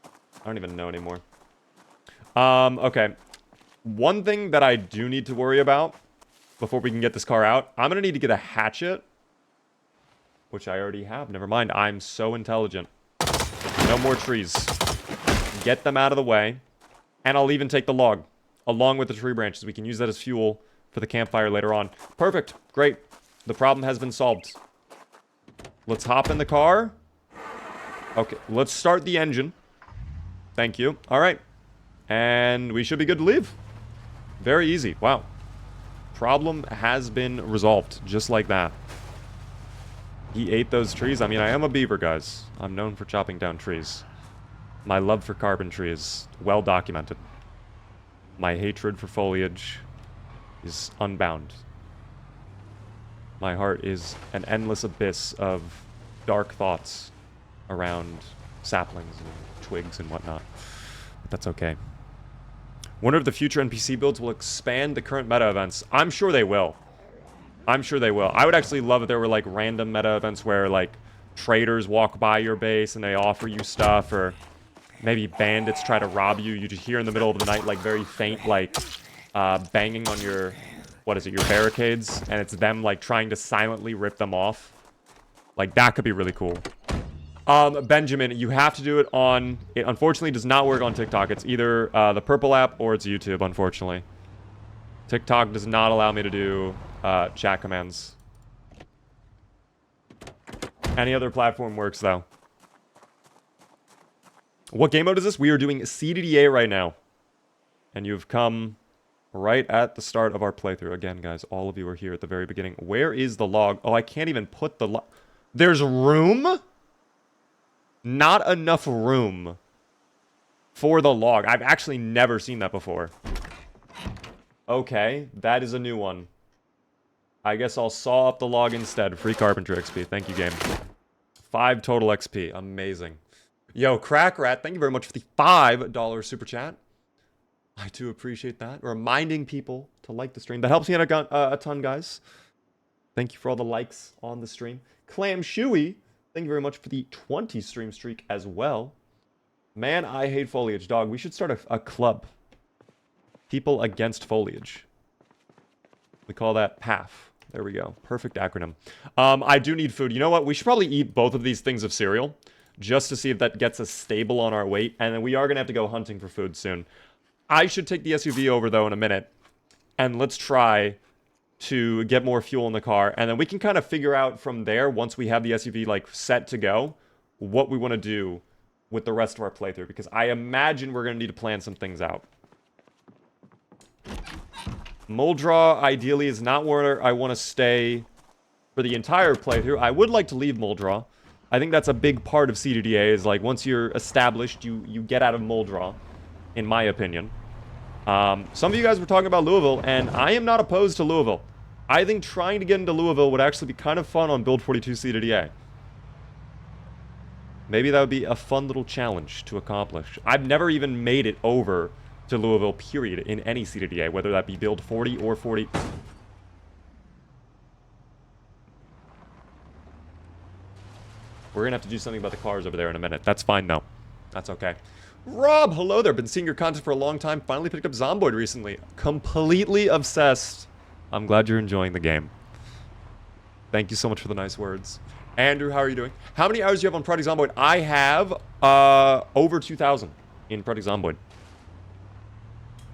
I don't even know anymore. Okay. One thing that I do need to worry about before we can get this car out, I'm gonna need to get a hatchet. Which I already have. Never mind. I'm so intelligent. No more trees. Get them out of the way. And I'll even take the log. Along with the tree branches. We can use that as fuel for the campfire later on. Perfect. Great. The problem has been solved. Let's hop in the car. Okay. Let's start the engine. Thank you. Alright. And we should be good to leave. Very easy. Wow. Problem has been resolved. Just like that. He ate those trees. I mean, I am a beaver, guys. I'm known for chopping down trees. My love for carpentry is well documented. My hatred for foliage is unbound. My heart is an endless abyss of dark thoughts around saplings and twigs and whatnot. But that's okay. Wonder if the future NPC builds will expand the current meta events. I'm sure they will. I'm sure they will. I would actually love if there were, like, random meta events where, like, traders walk by your base and they offer you stuff, or maybe bandits try to rob you. You just hear in the middle of the night, like, very faint, like, banging on your, what is it, your barricades, and it's them, like, trying to silently rip them off. Like, that could be really cool. Benjamin, you have to do it on... It unfortunately does not work on TikTok. It's either the Purple app or it's YouTube, unfortunately. TikTok does not allow me to do chat commands. Any other platform works, though. What game mode is this? We are doing CDDA right now. And you've come right at the start of our playthrough. Again, guys, all of you are here at the very beginning. Where is the log? Oh, I can't even put the log... There's room? Not enough room for the log. I've actually never seen that before. Okay, that is a new one. I guess I'll saw up the log instead. Free carpentry XP. Thank you, game. 5 total XP. Amazing. Yo, Crack Rat, thank you very much for the $5 super chat. I do appreciate that. Reminding people to like the stream. That helps me out a ton, guys. Thank you for all the likes on the stream. Clam Shuey, thank you very much for the 20 stream streak as well. Man, I hate foliage, dog. We should start a club. People Against Foliage. We call that PAF. There we go. Perfect acronym. I do need food. You know what? We should probably eat both of these things of cereal just to see if that gets us stable on our weight. And then we are going to have to go hunting for food soon. I should take the SUV over, though, in a minute. And let's try to get more fuel in the car. And then we can kind of figure out from there, once we have the SUV, like, set to go, what we want to do with the rest of our playthrough. Because I imagine we're going to need to plan some things out. Muldraugh, ideally, is not where I want to stay for the entire playthrough. I would like to leave Muldraugh. I think that's a big part of CDDA, is, like, once you're established, you get out of Muldraugh, in my opinion. Some of you guys were talking about Louisville, and I am not opposed to Louisville. I think trying to get into Louisville would actually be kind of fun on B42 CDDA. Maybe that would be a fun little challenge to accomplish. I've never even made it over to Louisville, period, in any CDDA, whether that be build 40 or 40. We're gonna have to do something about the cars over there in a minute. That's fine, though. That's okay. Rob, hello there. Been seeing your content for a long time. Finally picked up Zomboid recently. Completely obsessed. I'm glad you're enjoying the game. Thank you so much for the nice words. Andrew, how are you doing? How many hours do you have on Project Zomboid? I have over 2,000 in Project Zomboid.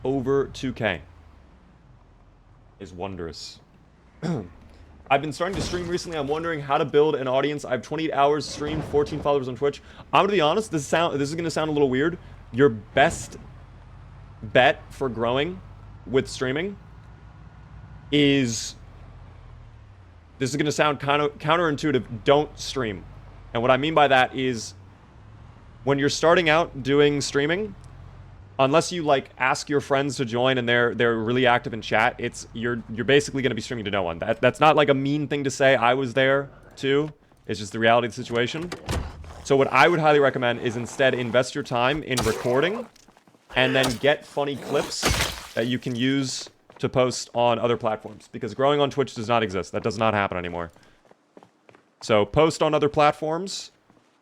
Over 2K. Is wondrous. I've been starting to stream recently. I'm wondering how to build an audience. I have 28 hours streamed, 14 followers on Twitch. I'm gonna be honest, this is gonna sound a little weird. Your best bet for growing with streaming is, this is gonna sound kind of counterintuitive, don't stream. And what I mean by that is, when you're starting out doing streaming, unless you like ask your friends to join and they're really active in chat, you're basically going to be streaming to no one. That's not like a mean thing to say. I was there too. It's just the reality of the situation. So what I would highly recommend is instead invest your time in recording and then get funny clips that you can use to post on other platforms, because growing on Twitch does not exist. That does not happen anymore. So post on other platforms,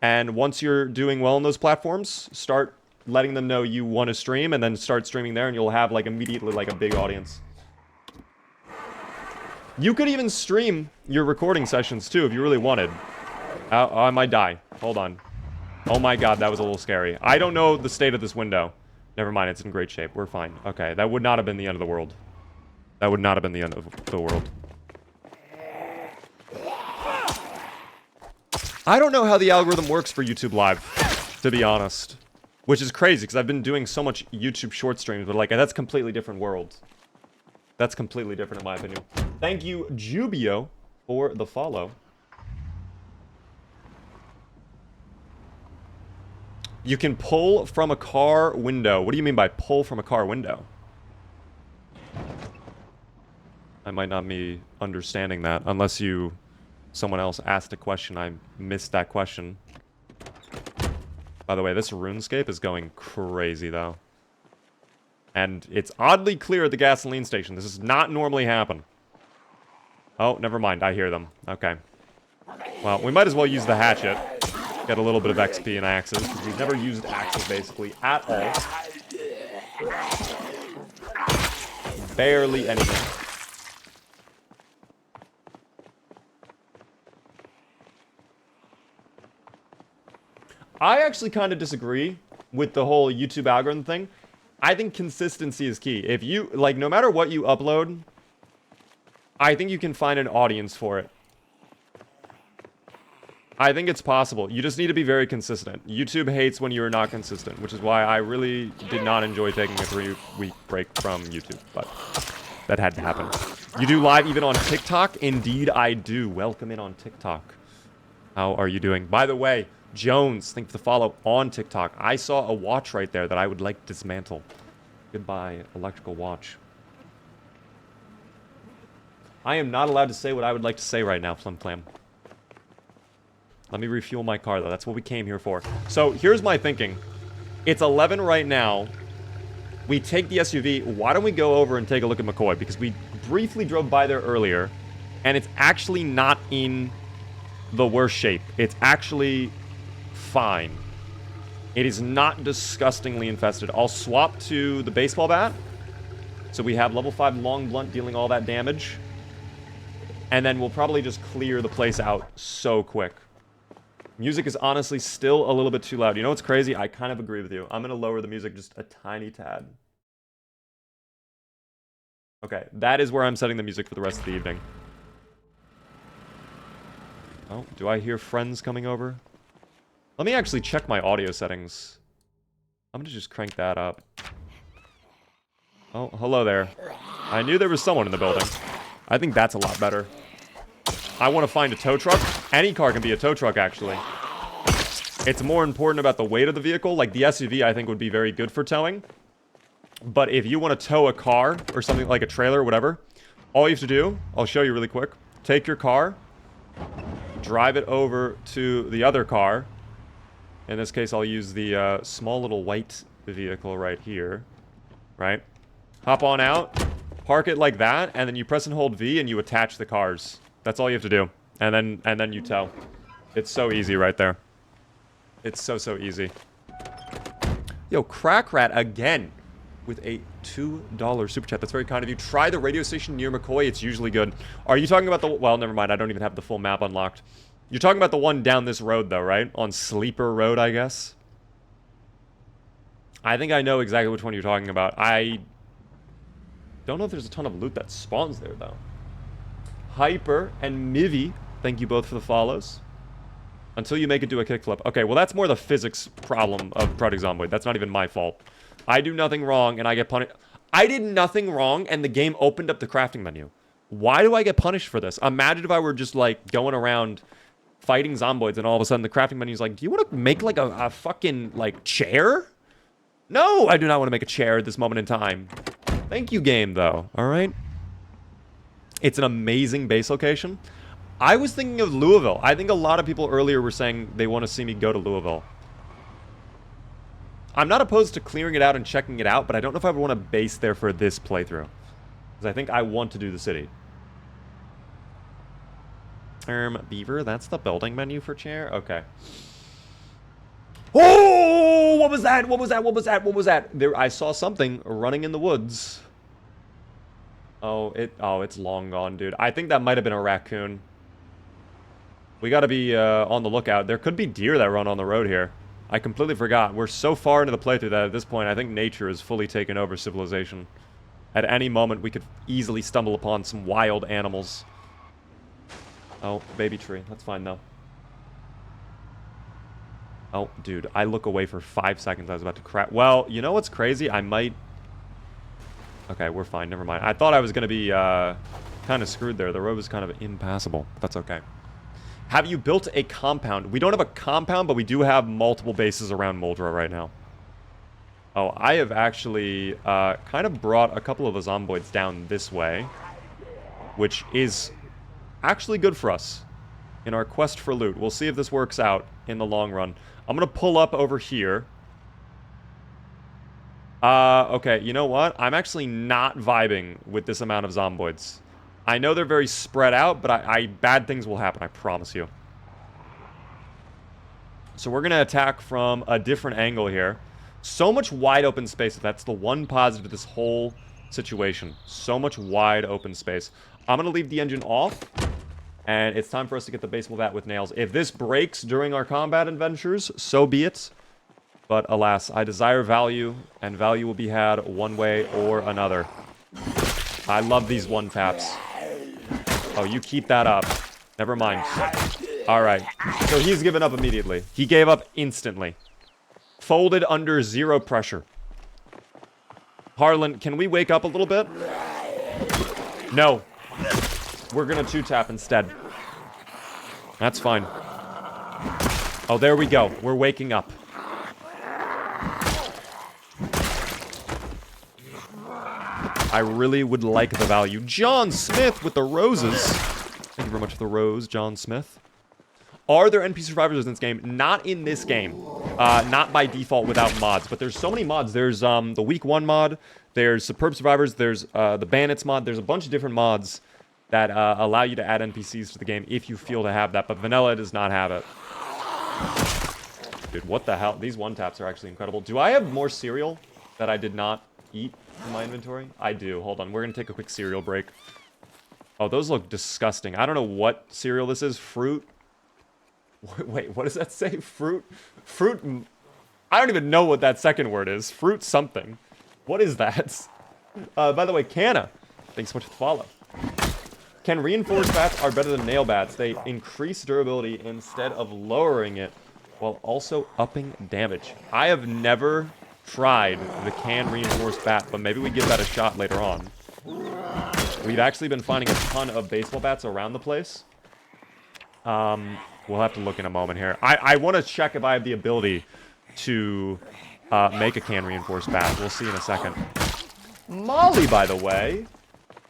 and once you're doing well on those platforms, start letting them know you want to stream, and then start streaming there, and you'll have like immediately like a big audience. You could even stream your recording sessions too if you really wanted. I might die. Hold on. Oh my god, that was a little scary. I don't know the state of this window. Never mind, it's in great shape. We're fine. Okay, that would not have been the end of the world. That would not have been the end of the world. I don't know how the algorithm works for YouTube Live, to be honest. Which is crazy, because I've been doing so much YouTube short streams, but like, that's completely different world. That's completely different in my opinion. Thank you, Jubio, for the follow. You can pull from a car window. What do you mean by pull from a car window? I might not be understanding that, unless someone else asked a question. I missed that question. By the way, this RuneScape is going crazy, though. And it's oddly clear at the gasoline station. This does not normally happen. Oh, never mind. I hear them. Okay. Well, we might as well use the hatchet. Get a little bit of XP and axes, because we've never used axes, basically, at all. Barely anything. I actually kind of disagree with the whole YouTube algorithm thing. I think consistency is key. If you, like, no matter what you upload, I think you can find an audience for it. I think it's possible. You just need to be very consistent. YouTube hates when you're not consistent, which is why I really did not enjoy taking a 3-week break from YouTube, but that had to happen. You do live even on TikTok? Indeed, I do. Welcome in on TikTok. How are you doing? By the way, Jones, thank you for the follow on TikTok. I saw a watch right there that I would like to dismantle. Goodbye, electrical watch. I am not allowed to say what I would like to say right now, Flim Flam. Let me refuel my car, though. That's what we came here for. So, here's my thinking. It's 11 right now. We take the SUV. Why don't we go over and take a look at McCoy? Because we briefly drove by there earlier, and it's actually not in the worst shape. It's actually fine. It is not disgustingly infested. I'll swap to the baseball bat. So we have level 5 long blunt dealing all that damage. And then we'll probably just clear the place out so quick. Music is honestly still a little bit too loud. You know what's crazy? I kind of agree with you. I'm going to lower the music just a tiny tad. Okay, that is where I'm setting the music for the rest of the evening. Oh, do I hear friends coming over? Let me actually check my audio settings. I'm gonna just crank that up. Oh, hello there. I knew there was someone in the building. I think that's a lot better. I want to find a tow truck. Any car can be a tow truck, actually. It's more important about the weight of the vehicle. Like, the SUV, I think, would be very good for towing. But if you want to tow a car or something like a trailer or whatever, all you have to do, I'll show you really quick. Take your car, drive it over to the other car. In this case, I'll use the small little white vehicle right here. Right? Hop on out, park it like that, and then you press and hold V and you attach the cars. That's all you have to do. And then you tow. It's so easy right there. It's so easy. Yo, Crack Rat again with a $2 super chat. That's very kind of you. Try the radio station near McCoy. It's usually good. Are you talking about the... Well, never mind. I don't even have the full map unlocked. You're talking about the one down this road, though, right? On Sleeper Road, I guess. I think I know exactly which one you're talking about. I don't know if there's a ton of loot that spawns there, though. Hyper and Mivy, thank you both for the follows. Until you make it do a kickflip. Okay, well, that's more the physics problem of Project Zomboid. That's not even my fault. I do nothing wrong, and I get punished. I did nothing wrong, and the game opened up the crafting menu. Why do I get punished for this? Imagine if I were just, like, going around fighting zomboids, and all of a sudden the crafting menu is like, do you want to make, like, a fucking, like, chair? No, I do not want to make a chair at this moment in time. Thank you, game, though. All right? It's an amazing base location. I was thinking of Louisville. I think a lot of people earlier were saying they want to see me go to Louisville. I'm not opposed to clearing it out and checking it out, but I don't know if I would want to base there for this playthrough. Because I think I want to do the city. Beaver, that's the building menu for chair? Okay. Oh! What was that? What was that? What was that? What was that? There, I saw something running in the woods. Oh, it's long gone, dude. I think that might have been a raccoon. We gotta be on the lookout. There could be deer that run on the road here. I completely forgot. We're so far into the playthrough that at this point, I think nature has fully taken over civilization. At any moment, we could easily stumble upon some wild animals. Oh, baby tree. That's fine, though. Oh, dude. I look away for 5 seconds. I was about to crack. Well, you know what's crazy? I might... Okay, we're fine. Never mind. I thought I was going to be kind of screwed there. The road was kind of impassable. That's okay. Have you built a compound? We don't have a compound, but we do have multiple bases around Muldraugh right now. Oh, I have actually kind of brought a couple of the zomboids down this way, which is actually good for us in our quest for loot. We'll see if this works out in the long run. I'm going to pull up over here. Okay, you know what? I'm actually not vibing with this amount of zomboids. I know they're very spread out, but bad things will happen, I promise you. So we're going to attack from a different angle here. So much wide open space. That's the one positive of this whole situation. So much wide open space. I'm going to leave the engine off, and it's time for us to get the baseball bat with nails. If this breaks during our combat adventures, so be it. But alas, I desire value, and value will be had one way or another. I love these one taps. Oh, you keep that up. Never mind. Alright. So he's given up immediately. He gave up instantly. Folded under zero pressure. Harlan, can we wake up a little bit? No. We're gonna two-tap instead. That's fine. Oh, there we go. We're waking up. I really would like the value. John Smith with the roses. Thank you very much for the rose, John Smith. Are there NPC survivors in this game? Not in this game. Not by default without mods. But there's so many mods. There's the Week 1 mod. There's Superb Survivors. There's the Bandits mod. There's a bunch of different mods that allow you to add NPCs to the game if you feel to have that. But vanilla does not have it. Dude, what the hell? These one-taps are actually incredible. Do I have more cereal that I did not eat in my inventory? I do. Hold on. We're going to take a quick cereal break. Oh, those look disgusting. I don't know what cereal this is. Fruit. Wait, what does that say? Fruit? I don't even know what that second word is. Fruit something. What is that? By the way, Canna, thanks so much for the follow. Can reinforced bats are better than nail bats? They increase durability instead of lowering it while also upping damage. I have never tried the can reinforced bat, but maybe we give that a shot later on. We've actually been finding a ton of baseball bats around the place. We'll have to look in a moment here. I want to check if I have the ability to make a can reinforced bat. We'll see in a second. Molly, by the way,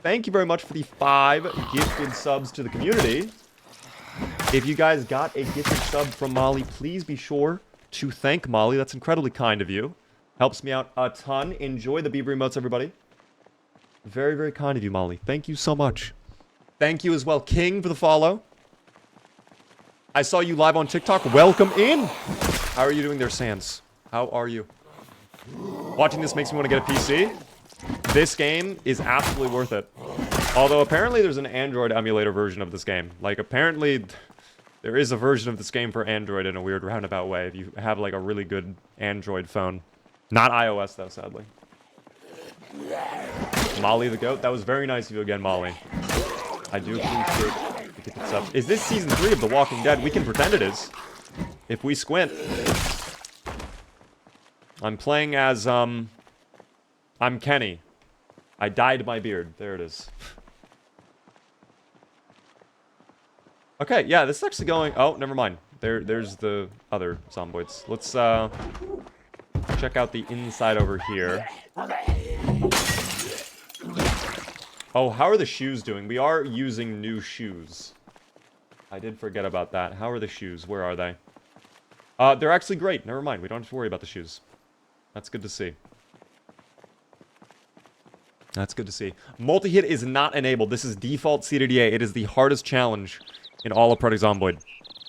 thank you very much for the 5 gifted subs to the community. If you guys got a gifted sub from Molly, please be sure to thank Molly. That's incredibly kind of you. Helps me out a ton. Enjoy the Bieber emotes, everybody. Very, very kind of you, Molly. Thank you so much. Thank you as well, King, for the follow. I saw you live on TikTok. Welcome in. How are you doing there, Sans? How are you? Watching this makes me want to get a PC. This game is absolutely worth it. Although apparently there's an Android emulator version of this game. Like apparently there is a version of this game for Android in a weird roundabout way if you have like a really good Android phone. Not iOS though, sadly. Molly the Goat. That was very nice of you again, Molly. I do appreciate the tickets up. Is this season 3 of The Walking Dead? We can pretend it is. If we squint. I'm playing as, I'm Kenny. I dyed my beard. There it is. Okay, yeah, this is actually going... Oh, never mind. There's the other zomboids. Let's, check out the inside over here. Oh, how are the shoes doing? We are using new shoes. I did forget about that. How are the shoes? Where are they? They're actually great. Never mind. We don't have to worry about the shoes. That's good to see. That's good to see. Multi-hit is not enabled. This is default CDDA. It is the hardest challenge in all of Project Zomboid.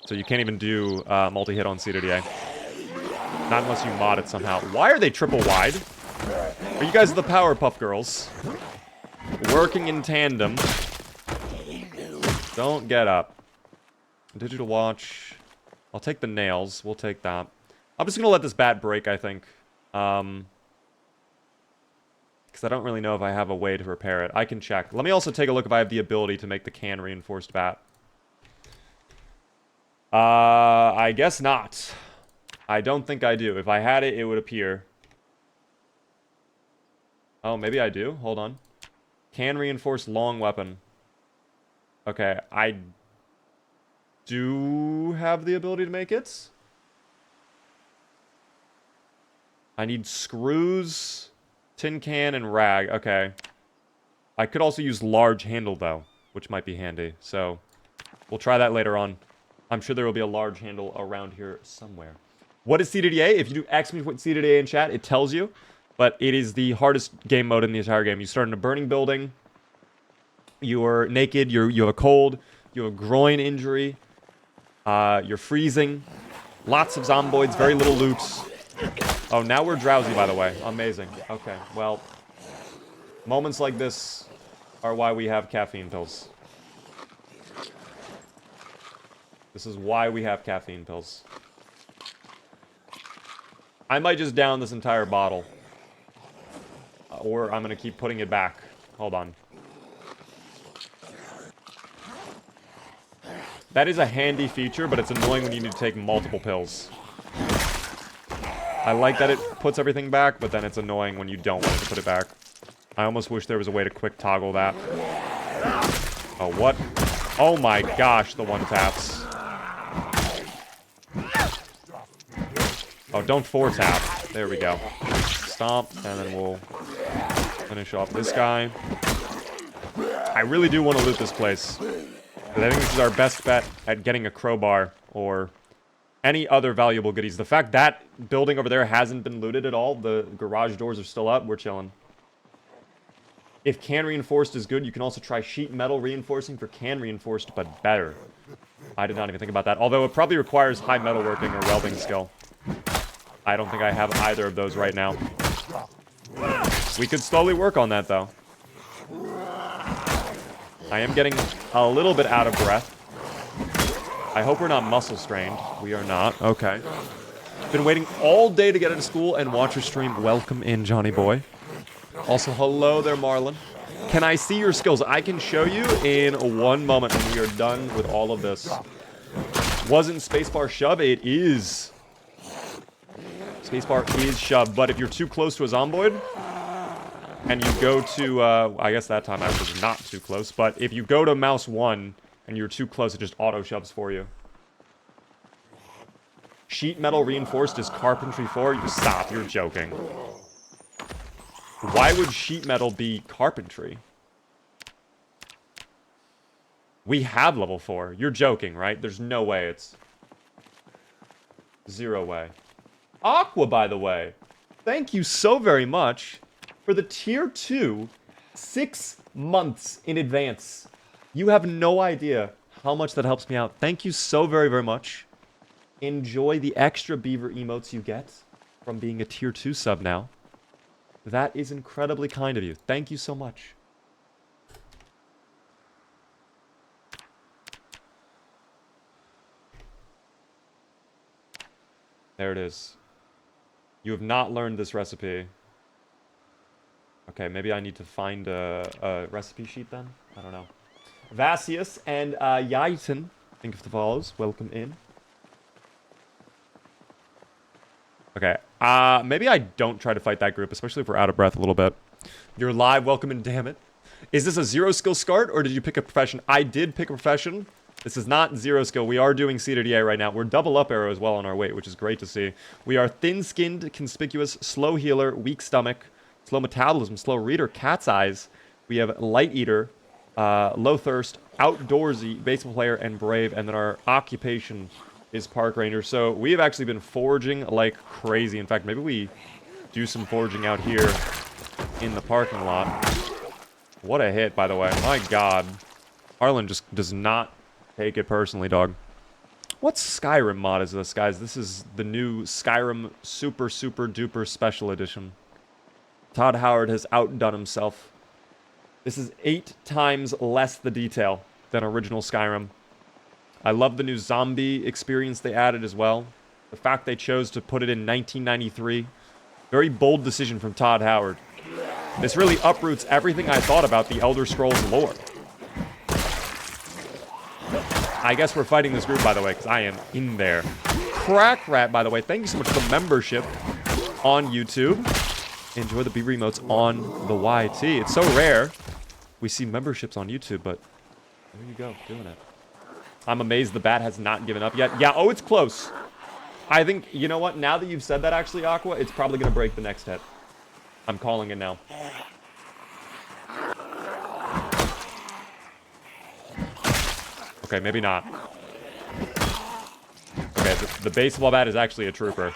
So you can't even do multi-hit on CDDA. Not unless you mod it somehow. Why are they triple wide? Are you guys the Powerpuff Girls? Working in tandem. Don't get up. Digital watch. I'll take the nails. We'll take that. I'm just gonna let this bat break, I think. Because I don't really know if I have a way to repair it. I can check. Let me also take a look if I have the ability to make the can reinforced bat. I guess not. I don't think I do. If I had it, it would appear. Oh, maybe I do. Hold on. Can reinforce long weapon. Okay, I do have the ability to make it. I need screws, tin can, and rag. Okay. I could also use large handle, though, which might be handy. So, we'll try that later on. I'm sure there will be a large handle around here somewhere. What is CDDA? If you do X me with CDDA in chat, it tells you. But it is the hardest game mode in the entire game. You start in a burning building. You're naked. You have a cold. You have a groin injury. You're freezing. Lots of zomboids. Very little loot. Oh, now we're drowsy, by the way. Amazing. Okay, well. Moments like this are why we have caffeine pills. This is why we have caffeine pills. I might just down this entire bottle. Or I'm going to keep putting it back. Hold on. That is a handy feature, but it's annoying when you need to take multiple pills. I like that it puts everything back, but then it's annoying when you don't want it to put it back. I almost wish there was a way to quick toggle that. Oh, what? Oh my gosh, the one taps. Oh, don't 4-tap. There we go. Stomp, and then we'll finish off this guy. I really do want to loot this place. But I think this is our best bet at getting a crowbar or any other valuable goodies. The fact that building over there hasn't been looted at all, the garage doors are still up, we're chilling. If can reinforced is good, you can also try sheet metal reinforcing for can reinforced, but better. I did not even think about that. Although it probably requires high metalworking or welding skill. I don't think I have either of those right now. We could slowly work on that, though. I am getting a little bit out of breath. I hope we're not muscle strained. We are not. Okay. Been waiting all day to get into school and watch your stream. Welcome in, Johnny boy. Also, hello there, Marlon. Can I see your skills? I can show you in one moment when we are done with all of this. Wasn't spacebar shove? It is. Spacebar is shove, but if you're too close to a zomboid, and you go to, I guess that time I was not too close, but if you go to mouse 1 and you're too close, it just auto-shoves for you. Sheet metal reinforced is carpentry 4? You stop, you're joking. Why would sheet metal be carpentry? We have level 4. You're joking, right? There's no way it's... Zero way. Aqua, by the way. Thank you so very much for the tier 2 6 months in advance. You have no idea how much that helps me out. Thank you so very, very much. Enjoy the extra beaver emotes you get from being a tier 2 sub now. That is incredibly kind of you. Thank you so much. There it is. You have not learned this recipe. Okay, maybe I need to find a recipe sheet then? I don't know. Vasius and Yaiten, think of the follows. Welcome in. Okay, maybe I don't try to fight that group, especially if we're out of breath a little bit. You're live, welcome in, damn it. Is this a 0 skill SCART, or did you pick a profession? I did pick a profession. This is not 0 skill. We are doing CDDA right now. We're double up arrow as well on our weight, which is great to see. We are thin-skinned, conspicuous, slow healer, weak stomach, slow metabolism, slow reader, cat's eyes. We have light eater, low thirst, outdoorsy, baseball player, and brave. And then our occupation is park ranger. So we have actually been foraging like crazy. In fact, maybe we do some foraging out here in the parking lot. What a hit, by the way. My God. Harlan just does not take it personally, dog. What Skyrim mod is this, guys? This is the new Skyrim super duper special edition. Todd Howard has outdone himself. This is 8 times less the detail than original Skyrim. I love the new zombie experience they added as well. The fact they chose to put it in 1993. Very bold decision from Todd Howard. This really uproots everything I thought about the Elder Scrolls lore. I guess we're fighting this group, by the way, because I am in there. Crack Rat, by the way, thank you so much for the membership on YouTube. Enjoy the beaver emotes on the YT. It's so rare we see memberships on YouTube, but there you go, doing it. I'm amazed the bat has not given up yet. Yeah, oh, it's close. I think, you know what? Now that you've said that, actually, Aqua, it's probably going to break the next hit. I'm calling it now. Okay, maybe not. Okay, the baseball bat is actually a trooper.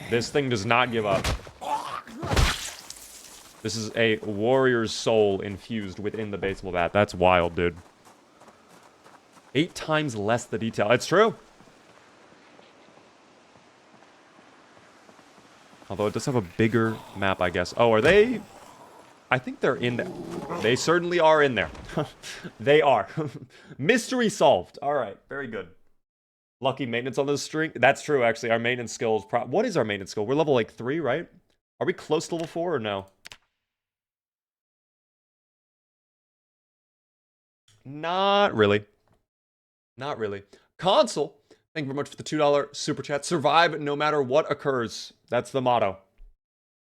This thing does not give up. This is a warrior's soul infused within the baseball bat. That's wild, dude. 8 times less the detail. It's true. Although it does have a bigger map, I guess. Oh, are they... I think they're in there. They certainly are in there. They are. Mystery solved. All right. Very good. Lucky maintenance on this string. That's true, actually. Our maintenance skill is... What is our maintenance skill? We're level, like, 3, right? Are we close to level 4 or no? Not really. Not really. Console. Thank you very much for the $2 super chat. Survive no matter what occurs. That's the motto.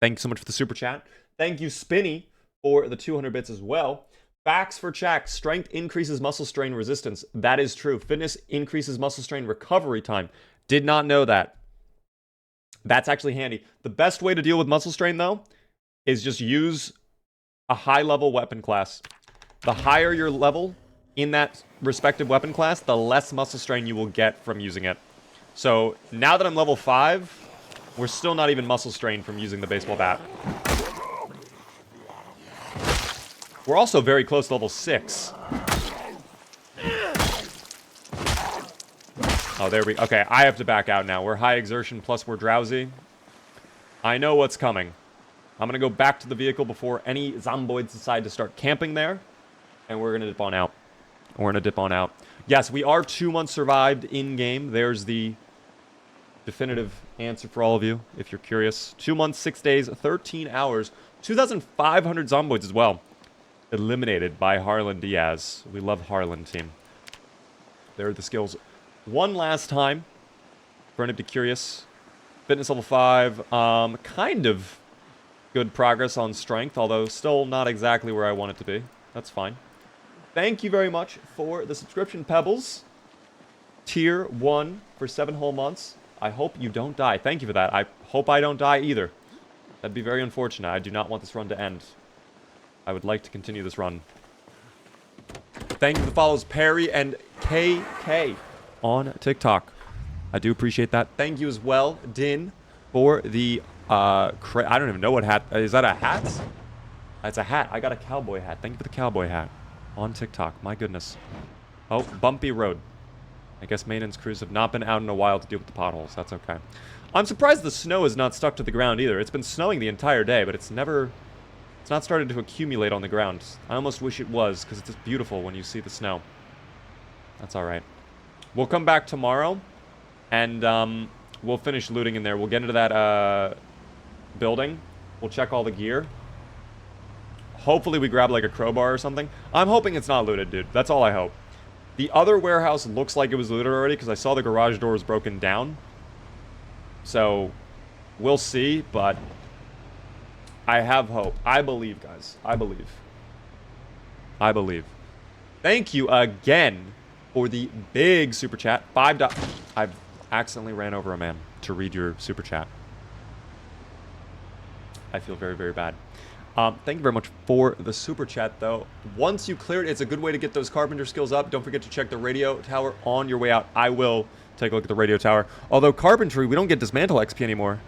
Thank you so much for the super chat. Thank you, Spinny, for the 200 bits as well. Facts for Chak. Strength increases muscle strain resistance. That is true. Fitness increases muscle strain recovery time. Did not know that. That's actually handy. The best way to deal with muscle strain, though, is just use a high-level weapon class. The higher your level in that respective weapon class, the less muscle strain you will get from using it. So now that I'm level 5, we're still not even muscle strained from using the baseball bat. We're also very close to level 6. Oh, there we... Okay, I have to back out now. We're high exertion, plus we're drowsy. I know what's coming. I'm going to go back to the vehicle before any zomboids decide to start camping there. And we're going to dip on out. We're going to dip on out. Yes, we are 2 months survived in-game. There's the definitive answer for all of you, if you're curious. 2 months, 6 days, 13 hours. 2,500 zomboids as well. Eliminated by Harlan Diaz. We love Harlan, team. There are the skills. One last time. For anybody curious. Fitness level 5. Kind of good progress on strength, although still not exactly where I want it to be. That's fine. Thank you very much for the subscription, Pebbles. Tier 1 for 7 whole months. I hope you don't die. Thank you for that. I hope I don't die either. That'd be very unfortunate. I do not want this run to end. I would like to continue this run. Thank you for the follows, Perry and KK on TikTok. I do appreciate that. Thank you as well, Din, for the... I don't even know what hat... Is that a hat? That's a hat. I got a cowboy hat. Thank you for the cowboy hat. On TikTok. My goodness. Oh, bumpy road. I guess maintenance crews have not been out in a while to deal with the potholes. That's okay. I'm surprised the snow is not stuck to the ground either. It's been snowing the entire day, but it's not started to accumulate on the ground. I almost wish it was, because it's just beautiful when you see the snow. That's alright. We'll come back tomorrow, and we'll finish looting in there. We'll get into that building. We'll check all the gear. Hopefully we grab like a crowbar or something. I'm hoping it's not looted, dude. That's all I hope. The other warehouse looks like it was looted already because I saw the garage door was broken down. So, we'll see, but I have hope. I believe, guys. I believe. I believe. Thank you again for the big super chat. I've accidentally ran over a man to read your super chat. I feel very, very bad. Thank you very much for the super chat, though. Once you clear it, it's a good way to get those carpenter skills up. Don't forget to check the radio tower on your way out. I will take a look at the radio tower. Although carpentry, we don't get dismantle XP anymore.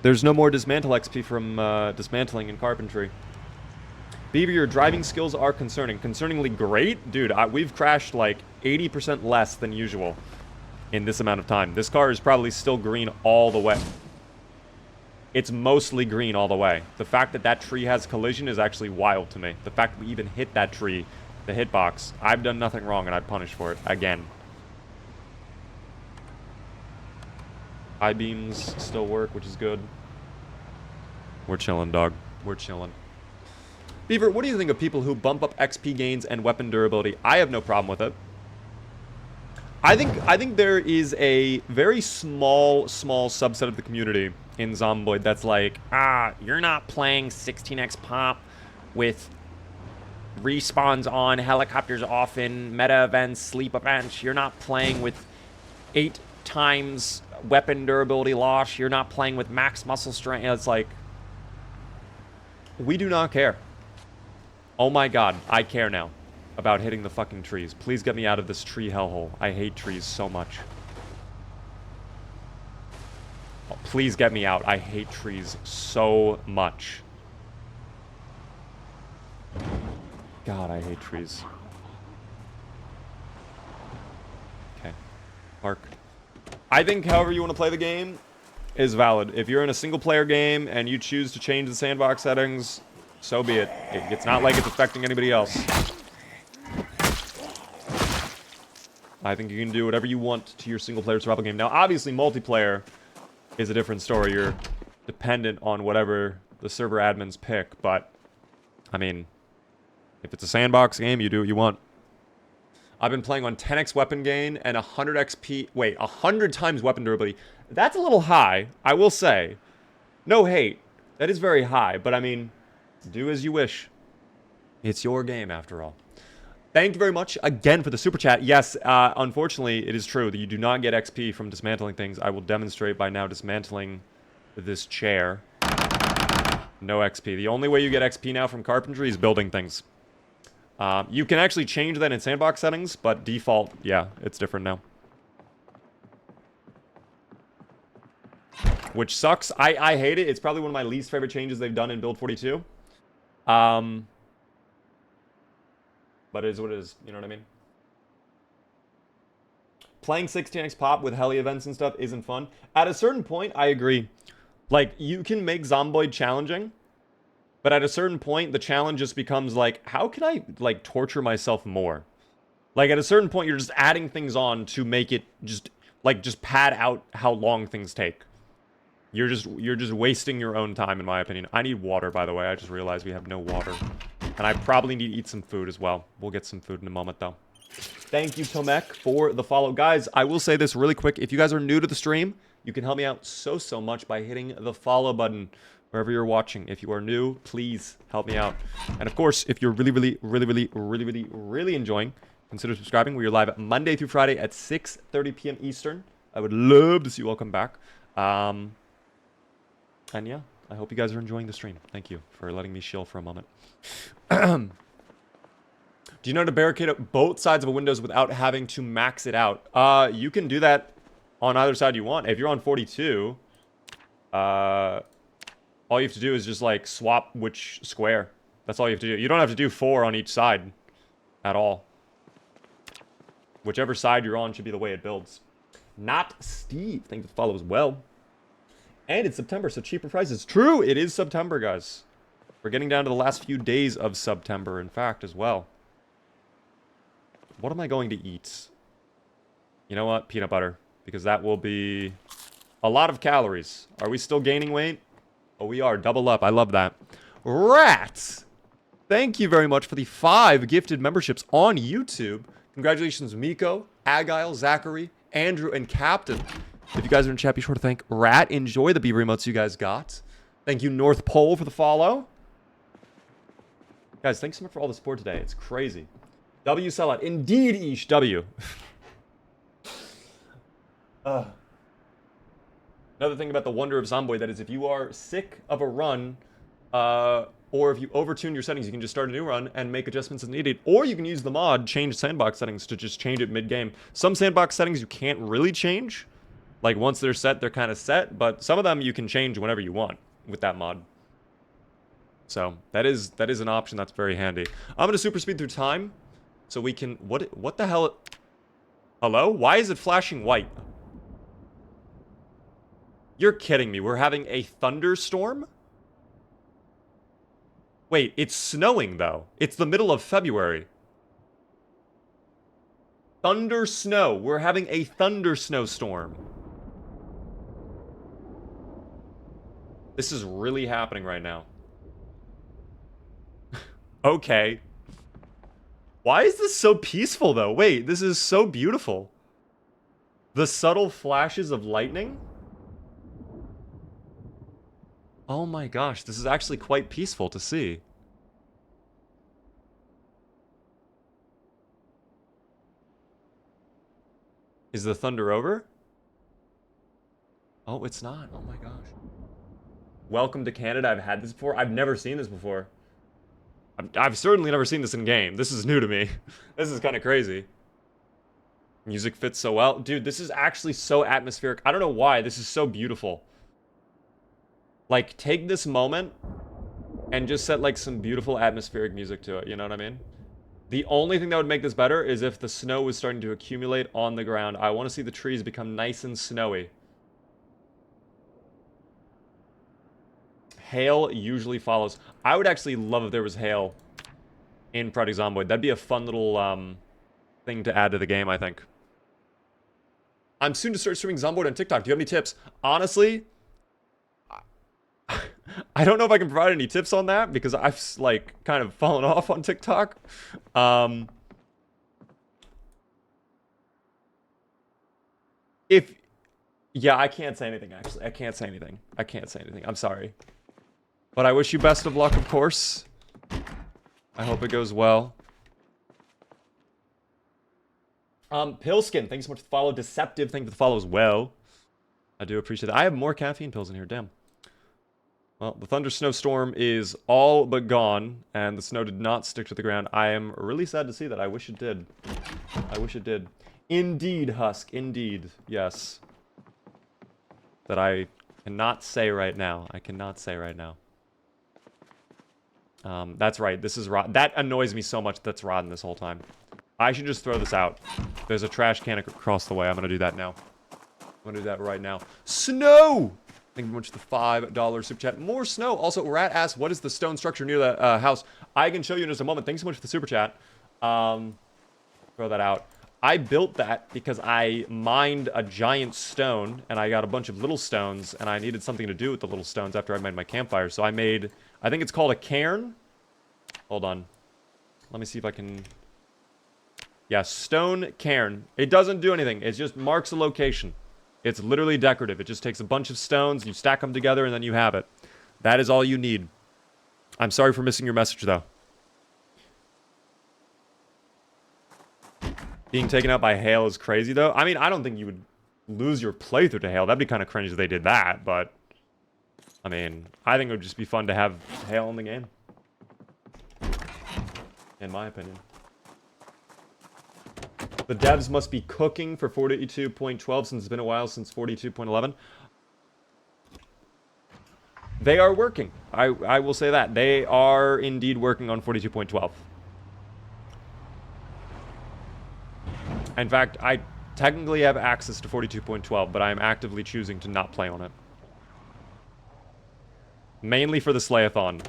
There's no more dismantle XP from dismantling in carpentry. Beaver, your driving skills are concerningly great. Dude, we've crashed like 80% less than usual in this amount of time. This car is probably still green all the way. It's mostly green all the way. The fact that that tree has collision is actually wild to me. The fact that we even hit that tree, the hitbox, I've done nothing wrong and I'd punish for it again. High beams still work, which is good. We're chilling, dog. We're chilling. Beaver, what do you think of people who bump up XP gains and weapon durability? I have no problem with it. I think there is a very small subset of the community in Zomboid that's like, you're not playing 16x pop with respawns on, helicopters often, meta events, sleep events. You're not playing with 8 times weapon durability loss. You're not playing with max muscle strength. It's like, we do not care. Oh my god, I care now about hitting the fucking trees. Please get me out of this tree hellhole. I hate trees so much. Oh, please get me out. I hate trees so much. God, I hate trees. Okay. Park. I think however you want to play the game is valid. If you're in a single player game and you choose to change the sandbox settings, so be it. It's not like it's affecting anybody else. I think you can do whatever you want to your single-player survival game. Now, obviously, multiplayer is a different story. You're dependent on whatever the server admins pick, but, I mean, if it's a sandbox game, you do what you want. I've been playing on 10x weapon gain and 100 XP... Wait, 100 times weapon durability. That's a little high, I will say. No hate. That is very high, but, I mean, do as you wish. It's your game, after all. Thank you very much again for the super chat. Yes, unfortunately, it is true that you do not get XP from dismantling things. I will demonstrate by now dismantling this chair. No XP. The only way you get XP now from carpentry is building things. You can actually change that in sandbox settings, but default, yeah, it's different now. Which sucks. I hate it. It's probably one of my least favorite changes they've done in Build 42. But it is what it is, you know what I mean? Playing 16x pop with heli events and stuff isn't fun. At a certain point, I agree. Like, you can make Zomboid challenging, but at a certain point, the challenge just becomes like, how can I, like, torture myself more? Like, at a certain point, you're just adding things on to make it just pad out how long things take. You're just wasting your own time, in my opinion. I need water, by the way. I just realized we have no water. And I probably need to eat some food as well. We'll get some food in a moment, though. Thank you, Tomek, for the follow. Guys, I will say this really quick. If you guys are new to the stream, you can help me out so much by hitting the follow button wherever you're watching. If you are new, please help me out. And of course, if you're really enjoying, consider subscribing. We are live Monday through Friday at 6:30 p.m. Eastern. I would love to see you all come back. And yeah, I hope you guys are enjoying the stream. Thank you for letting me chill for a moment. Do you know how to barricade up both sides of a windows without having to max it out? You can do that on either side you want. If you're on 42, all you have to do is just like swap which square. That's all you have to do. You don't have to do 4 on each side at all. Whichever side you're on should be the way it builds. Not Steve. Thank you for the follow as well. And it's September, so cheaper prices. True, it is September, guys. We're getting down to the last few days of September, in fact, as well. What am I going to eat? You know what? Peanut butter. Because that will be a lot of calories. Are we still gaining weight? Oh, we are. Double up. I love that. Rats! Thank you very much for the 5 gifted memberships on YouTube. Congratulations, Miko, Agile, Zachary, Andrew, and Captain. If you guys are in chat, be sure to thank Rat. Enjoy the Beaver emotes you guys got. Thank you, North Pole, for the follow. Guys, thanks so much for all the support today. It's crazy. W sellout. Indeed, Ish. W. Another thing about the wonder of Zomboid, that is, if you are sick of a run, or if you overtune your settings, you can just start a new run and make adjustments as needed. Or you can use the mod, change sandbox settings, to just change it mid-game. Some sandbox settings you can't really change. Like, once they're set, they're kind of set. But some of them you can change whenever you want with that mod. So, that is an option that's very handy. I'm going to super speed through time. So we can... What the hell... Hello? Why is it flashing white? You're kidding me. We're having a thunderstorm? Wait, it's snowing, though. It's the middle of February. Thunder snow. We're having a thunder snowstorm. This is really happening right now. Okay. Why is this so peaceful, though? Wait, this is so beautiful. The subtle flashes of lightning? Oh my gosh, this is actually quite peaceful to see. Is the thunder over? Oh, it's not. Oh my gosh. Welcome to Canada. I've had this before. I've never seen this before. I've certainly never seen this in game. This is new to me. This is kind of crazy. Music fits so well. Dude, this is actually so atmospheric. I don't know why. This is so beautiful. Like, take this moment and just set, like, some beautiful atmospheric music to it. You know what I mean? The only thing that would make this better is if the snow was starting to accumulate on the ground. I want to see the trees become nice and snowy. Hail usually follows. I would actually love if there was hail in Project Zomboid. That'd be a fun little thing to add to the game, I think. I'm soon to start streaming Zomboid on TikTok. Do you have any tips? Honestly, I don't know if I can provide any tips on that because I've, like, kind of fallen off on TikTok. Yeah, I can't say anything, actually. I can't say anything. I'm sorry. But I wish you best of luck, of course. I hope it goes well. Pillskin, thanks so much for the follow. Deceptive, thank you for the follow as well. I do appreciate that. I have more caffeine pills in here, damn. Well, the thunder snowstorm is all but gone, and the snow did not stick to the ground. I am really sad to see that. I wish it did. I wish it did. Indeed, Husk, indeed. Yes. That I cannot say right now. I cannot say right now. That's right. This is rotten. That annoys me so much. That's rotten this whole time. I should just throw this out. There's a trash can across the way. I'm going to do that now. I'm going to do that right now. Snow! Thank you very much for the $5 super chat. More snow. Also, Rat asks, what is the stone structure near the house? I can show you in just a moment. Thanks so much for the super chat. Throw that out. I built that because I mined a giant stone, and I got a bunch of little stones, and I needed something to do with the little stones after I made my campfire. So I made, I think it's called a cairn. Hold on. Let me see if I can... Yeah, stone cairn. It doesn't do anything. It just marks a location. It's literally decorative. It just takes a bunch of stones, you stack them together, and then you have it. That is all you need. I'm sorry for missing your message, though. Being taken out by hail is crazy, though. I mean, I don't think you would lose your playthrough to hail. That'd be kind of cringe if they did that, but... I mean, I think it would just be fun to have hail in the game. In my opinion. The devs must be cooking for 42.12 since it's been a while since 42.11. They are working. I will say that. They are indeed working on 42.12. In fact, I technically have access to 42.12, but I am actively choosing to not play on it. Mainly for the Slayathon.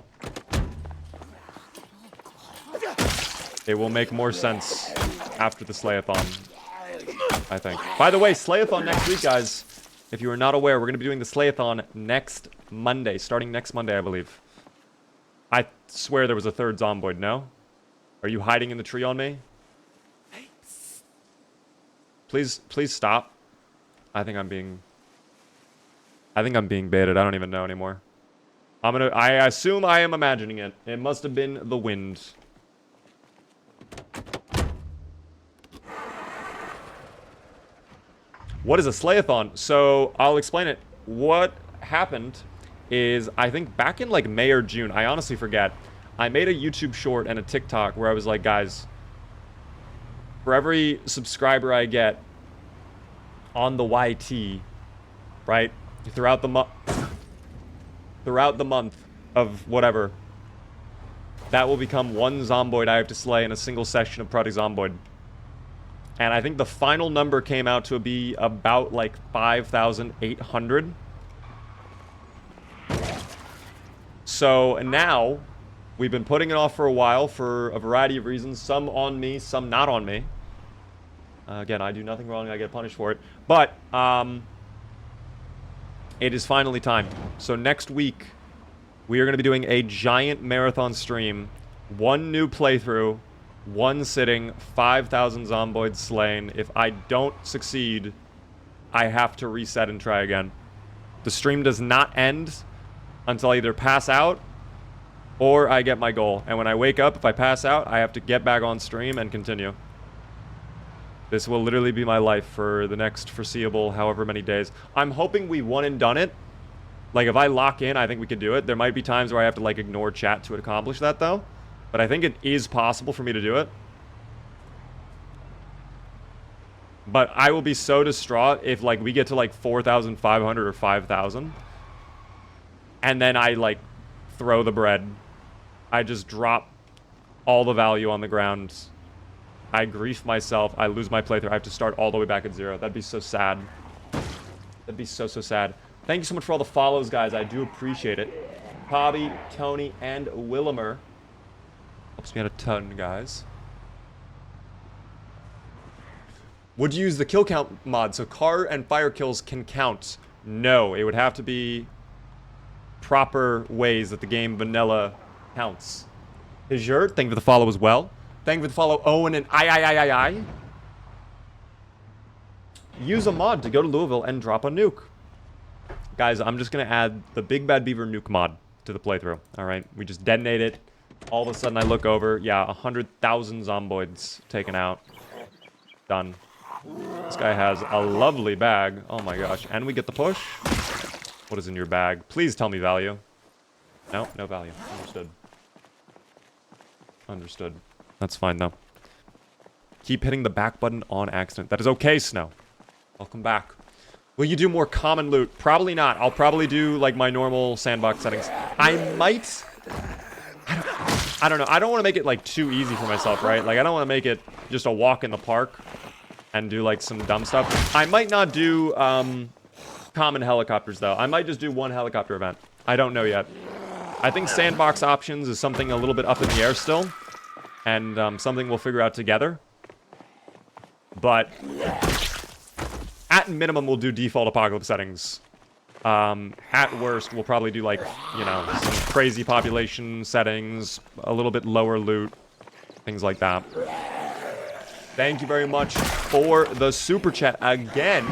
It will make more sense after the Slayathon, I think. By the way, Slayathon next week, guys. If you are not aware, we're going to be doing the Slayathon next Monday. Starting next Monday, I believe. I swear there was a third Zomboid, no? Are you hiding in the tree on me? Please stop. I think I'm being baited. I don't even know anymore. I assume I am imagining it. It must have been the wind. What is a Slayathon? So, I'll explain it. What happened is, I think back in like May or June, I honestly forget, I made a YouTube short and a TikTok where I was like, guys, for every subscriber I get on the YT, right, throughout the month of whatever, that will become one Zomboid I have to slay in a single session of Project Zomboid. And I think the final number came out to be about like 5,800. So now, we've been putting it off for a while for a variety of reasons. Some on me, some not on me. Again, I do nothing wrong, I get punished for it. But, it is finally time. So next week, we are going to be doing a giant marathon stream. One new playthrough, one sitting, 5,000 Zomboids slain. If I don't succeed, I have to reset and try again. The stream does not end until I either pass out or I get my goal. And when I wake up, if I pass out, I have to get back on stream and continue. This will literally be my life for the next foreseeable however many days. I'm hoping we one and done it. Like, if I lock in, I think we could do it. There might be times where I have to, like, ignore chat to accomplish that, though. But I think it is possible for me to do it. But I will be so distraught if, like, we get to, like, 4,500 or 5,000. And then I, like, throw the bread. I just drop all the value on the ground. I grief myself. I lose my playthrough. I have to start all the way back at 0. That'd be so sad. That'd be so, so sad. Thank you so much for all the follows, guys. I do appreciate it. Bobby, Tony, and Willimer. Helps me out a ton, guys. Would you use the kill count mod so car and fire kills can count? No, it would have to be proper ways that the game vanilla counts. Azure, thank you for the follow as well. Thank you for the follow, Owen and I. Use a mod to go to Louisville and drop a nuke. Guys, I'm just going to add the Big Bad Beaver nuke mod to the playthrough. Alright, we just detonate it. All of a sudden I look over. Yeah, 100,000 Zomboids taken out. Done. This guy has a lovely bag. Oh my gosh. And we get the push. What is in your bag? Please tell me value. No, no value. Understood. Understood. That's fine, though. Keep hitting the back button on accident. That is okay, Snow. Welcome back. Will you do more common loot? Probably not. I'll probably do, like, my normal sandbox settings. I might... I don't know. I don't want to make it, like, too easy for myself, right? Like, I don't want to make it just a walk in the park and do, like, some dumb stuff. I might not do, common helicopters, though. I might just do one helicopter event. I don't know yet. I think sandbox options is something a little bit up in the air still. And something we'll figure out together. But at minimum, we'll do default apocalypse settings. At worst, we'll probably do, like, you know, some crazy population settings, a little bit lower loot, things like that. Thank you very much for the super chat again.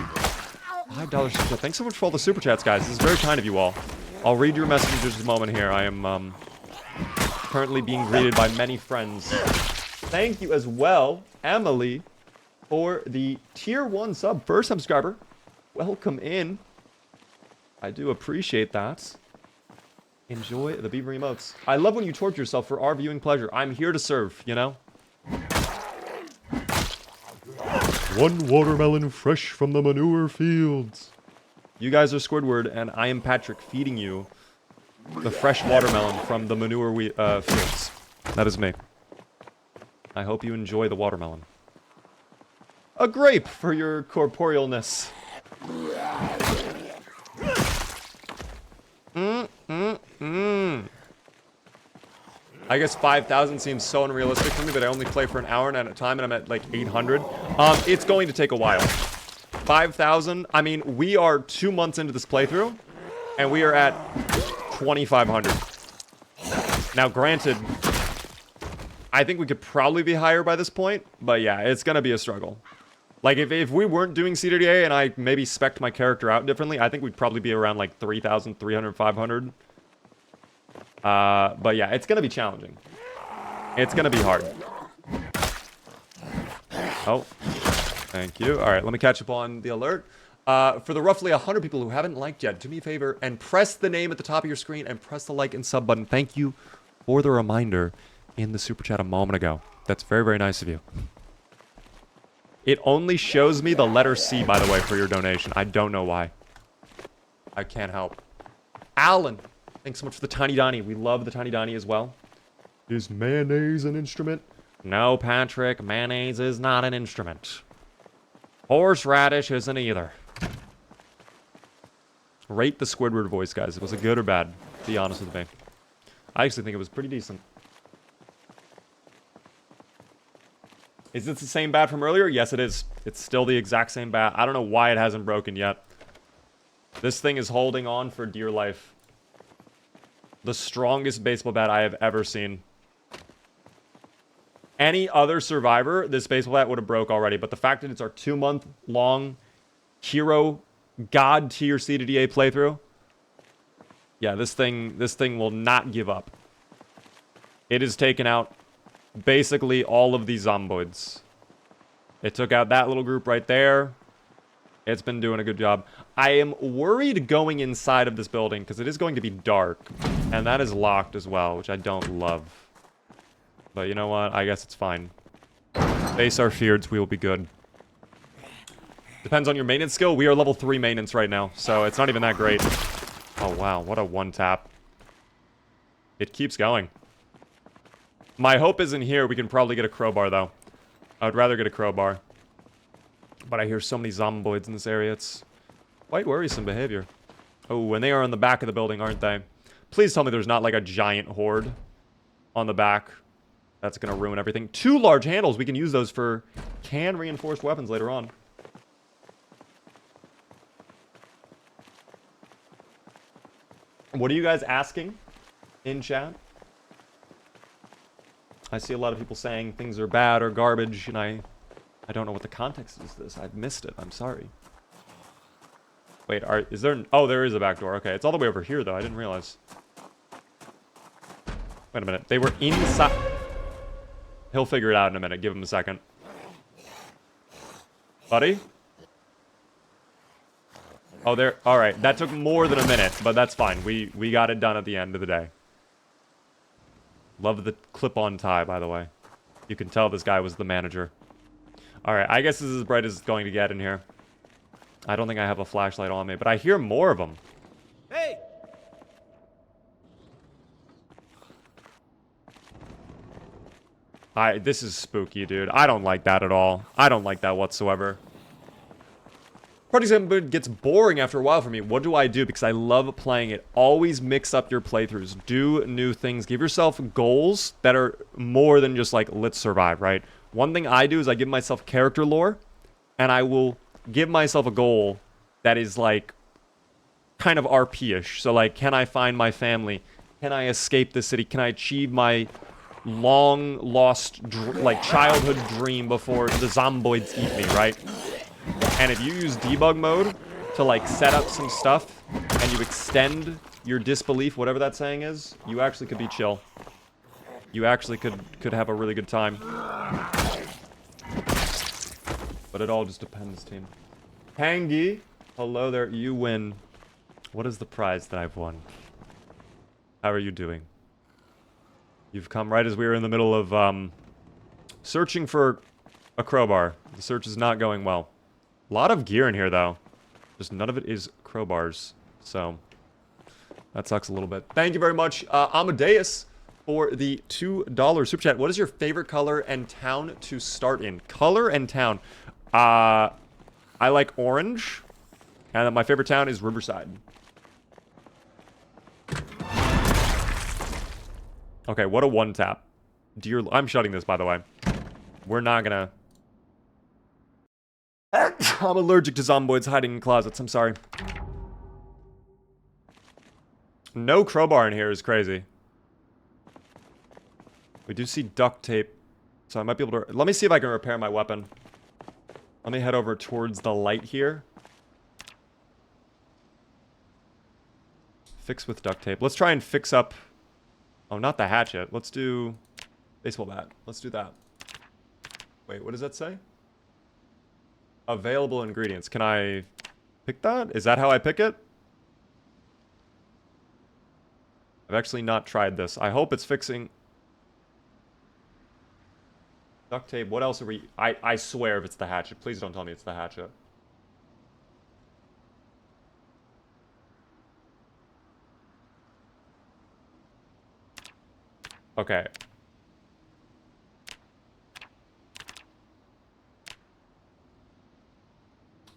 $5 super chat. Thanks so much for all the super chats, guys. This is very kind of you all. I'll read your message in just a moment here. I am currently being greeted by many friends. Thank you as well, Emily, for the tier 1 sub. First subscriber. Welcome in. I do appreciate that. Enjoy the Beaver emotes. I love when you torture yourself for our viewing pleasure. I'm here to serve, you know? One watermelon fresh from the manure fields. You guys are Squidward, and I am Patrick, feeding you The fresh watermelon from the manure fields. That is me. I hope you enjoy the watermelon. A grape for your corporealness. I guess 5,000 seems so unrealistic for me, but I only play for an hour at a time, and I'm at like 800. It's going to take a while. 5,000. I mean, we are 2 months into this playthrough, and we are at 2,500. Now, granted, I think we could probably be higher by this point, but yeah, it's gonna be a struggle. Like, if we weren't doing CDDA and I maybe spec'd my character out differently, I think we'd probably be around like 3,300, 500. But yeah, it's gonna be challenging. It's gonna be hard. Oh, thank you. All right, let me catch up on the alert. For the roughly 100 people who haven't liked yet, do me a favor and press the name at the top of your screen and press the like and sub button. Thank you for the reminder in the super chat a moment ago. That's very, very nice of you. It only shows me the letter C, by the way, for your donation. I don't know why. I can't help. Alan, thanks so much for the Tiny Donnie. We love the Tiny Donnie as well. Is mayonnaise an instrument? No, Patrick. Mayonnaise is not an instrument. Horseradish isn't either. Rate the Squidward voice, guys. Was it good or bad? Be honest with me. I actually think it was pretty decent. Is this the same bat from earlier? Yes, it is. It's still the exact same bat. I don't know why it hasn't broken yet. This thing is holding on for dear life. The strongest baseball bat I have ever seen. Any other survivor, this baseball bat would have broke already. But the fact that it's our 2-month-long hero god tier CDDA playthrough. Yeah, this thing will not give up. It has taken out basically all of these zomboids. It took out that little group right there. It's been doing a good job. I am worried going inside of this building because it is going to be dark. And that is locked as well, which I don't love. But you know what? I guess it's fine. Face our fears, we will be good. Depends on your maintenance skill. We are level 3 maintenance right now, so it's not even that great. Oh wow, what a one tap. It keeps going. My hope isn't here. We can probably get a crowbar, though. I would rather get a crowbar. But I hear so many zomboids in this area. It's quite worrisome behavior. Oh, and they are on the back of the building, aren't they? Please tell me there's not, like, a giant horde on the back. That's going to ruin everything. 2 large handles. We can use those for can-reinforced weapons later on. What are you guys asking in chat? I see a lot of people saying things are bad or garbage, and I don't know what the context is to this. I've missed it. I'm sorry. Wait, is there... Oh, there is a back door. Okay, it's all the way over here, though. I didn't realize. Wait a minute. They were inside... He'll figure it out in a minute. Give him a second. Buddy? Oh, there... Alright, that took more than a minute, but that's fine. We got it done at the end of the day. Love the clip-on tie, by the way. You can tell this guy was the manager. Alright, I guess this is as bright as it's going to get in here. I don't think I have a flashlight on me, but I hear more of them. Hey! This is spooky, dude. I don't like that at all. I don't like that whatsoever. Project Zomboid gets boring after a while for me. What do I do? Because I love playing it. Always mix up your playthroughs. Do new things. Give yourself goals that are more than just like, let's survive, right? One thing I do is I give myself character lore, and I will give myself a goal that is like kind of RP-ish. So like, can I find my family? Can I escape the city? Can I achieve my long lost like childhood dream before the zomboids eat me, right? And if you use debug mode to like set up some stuff and you extend your disbelief, whatever that saying is, you actually could be chill. You actually could have a really good time. But it all just depends, team. Hangy, hello there, you win. What is the prize that I've won? How are you doing? You've come right as we were in the middle of searching for a crowbar. The search is not going well. A lot of gear in here, though. Just none of it is crowbars. So, That sucks a little bit. Thank you very much, Amadeus, for the $2 super chat. What is your favorite color and town to start in? Color and town. I like orange. And then my favorite town is Riverside. Okay, what a one tap. Dear, I'm shutting this, by the way. We're not gonna... I'm allergic to zomboids hiding in closets. I'm sorry. No crowbar in here is crazy. We do see duct tape. So I might be able to... Let me see if I can repair my weapon. Let me head over towards the light here. Fix with duct tape. Let's try and fix up... Oh, not the hatchet. Let's do... Baseball bat. Let's do that. Wait, what does that say? Available ingredients. Can I pick that? Is that how I pick it? I've actually not tried this. I hope it's fixing... Duct tape. What else are we... I swear if it's the hatchet. Please don't tell me it's the hatchet. Okay.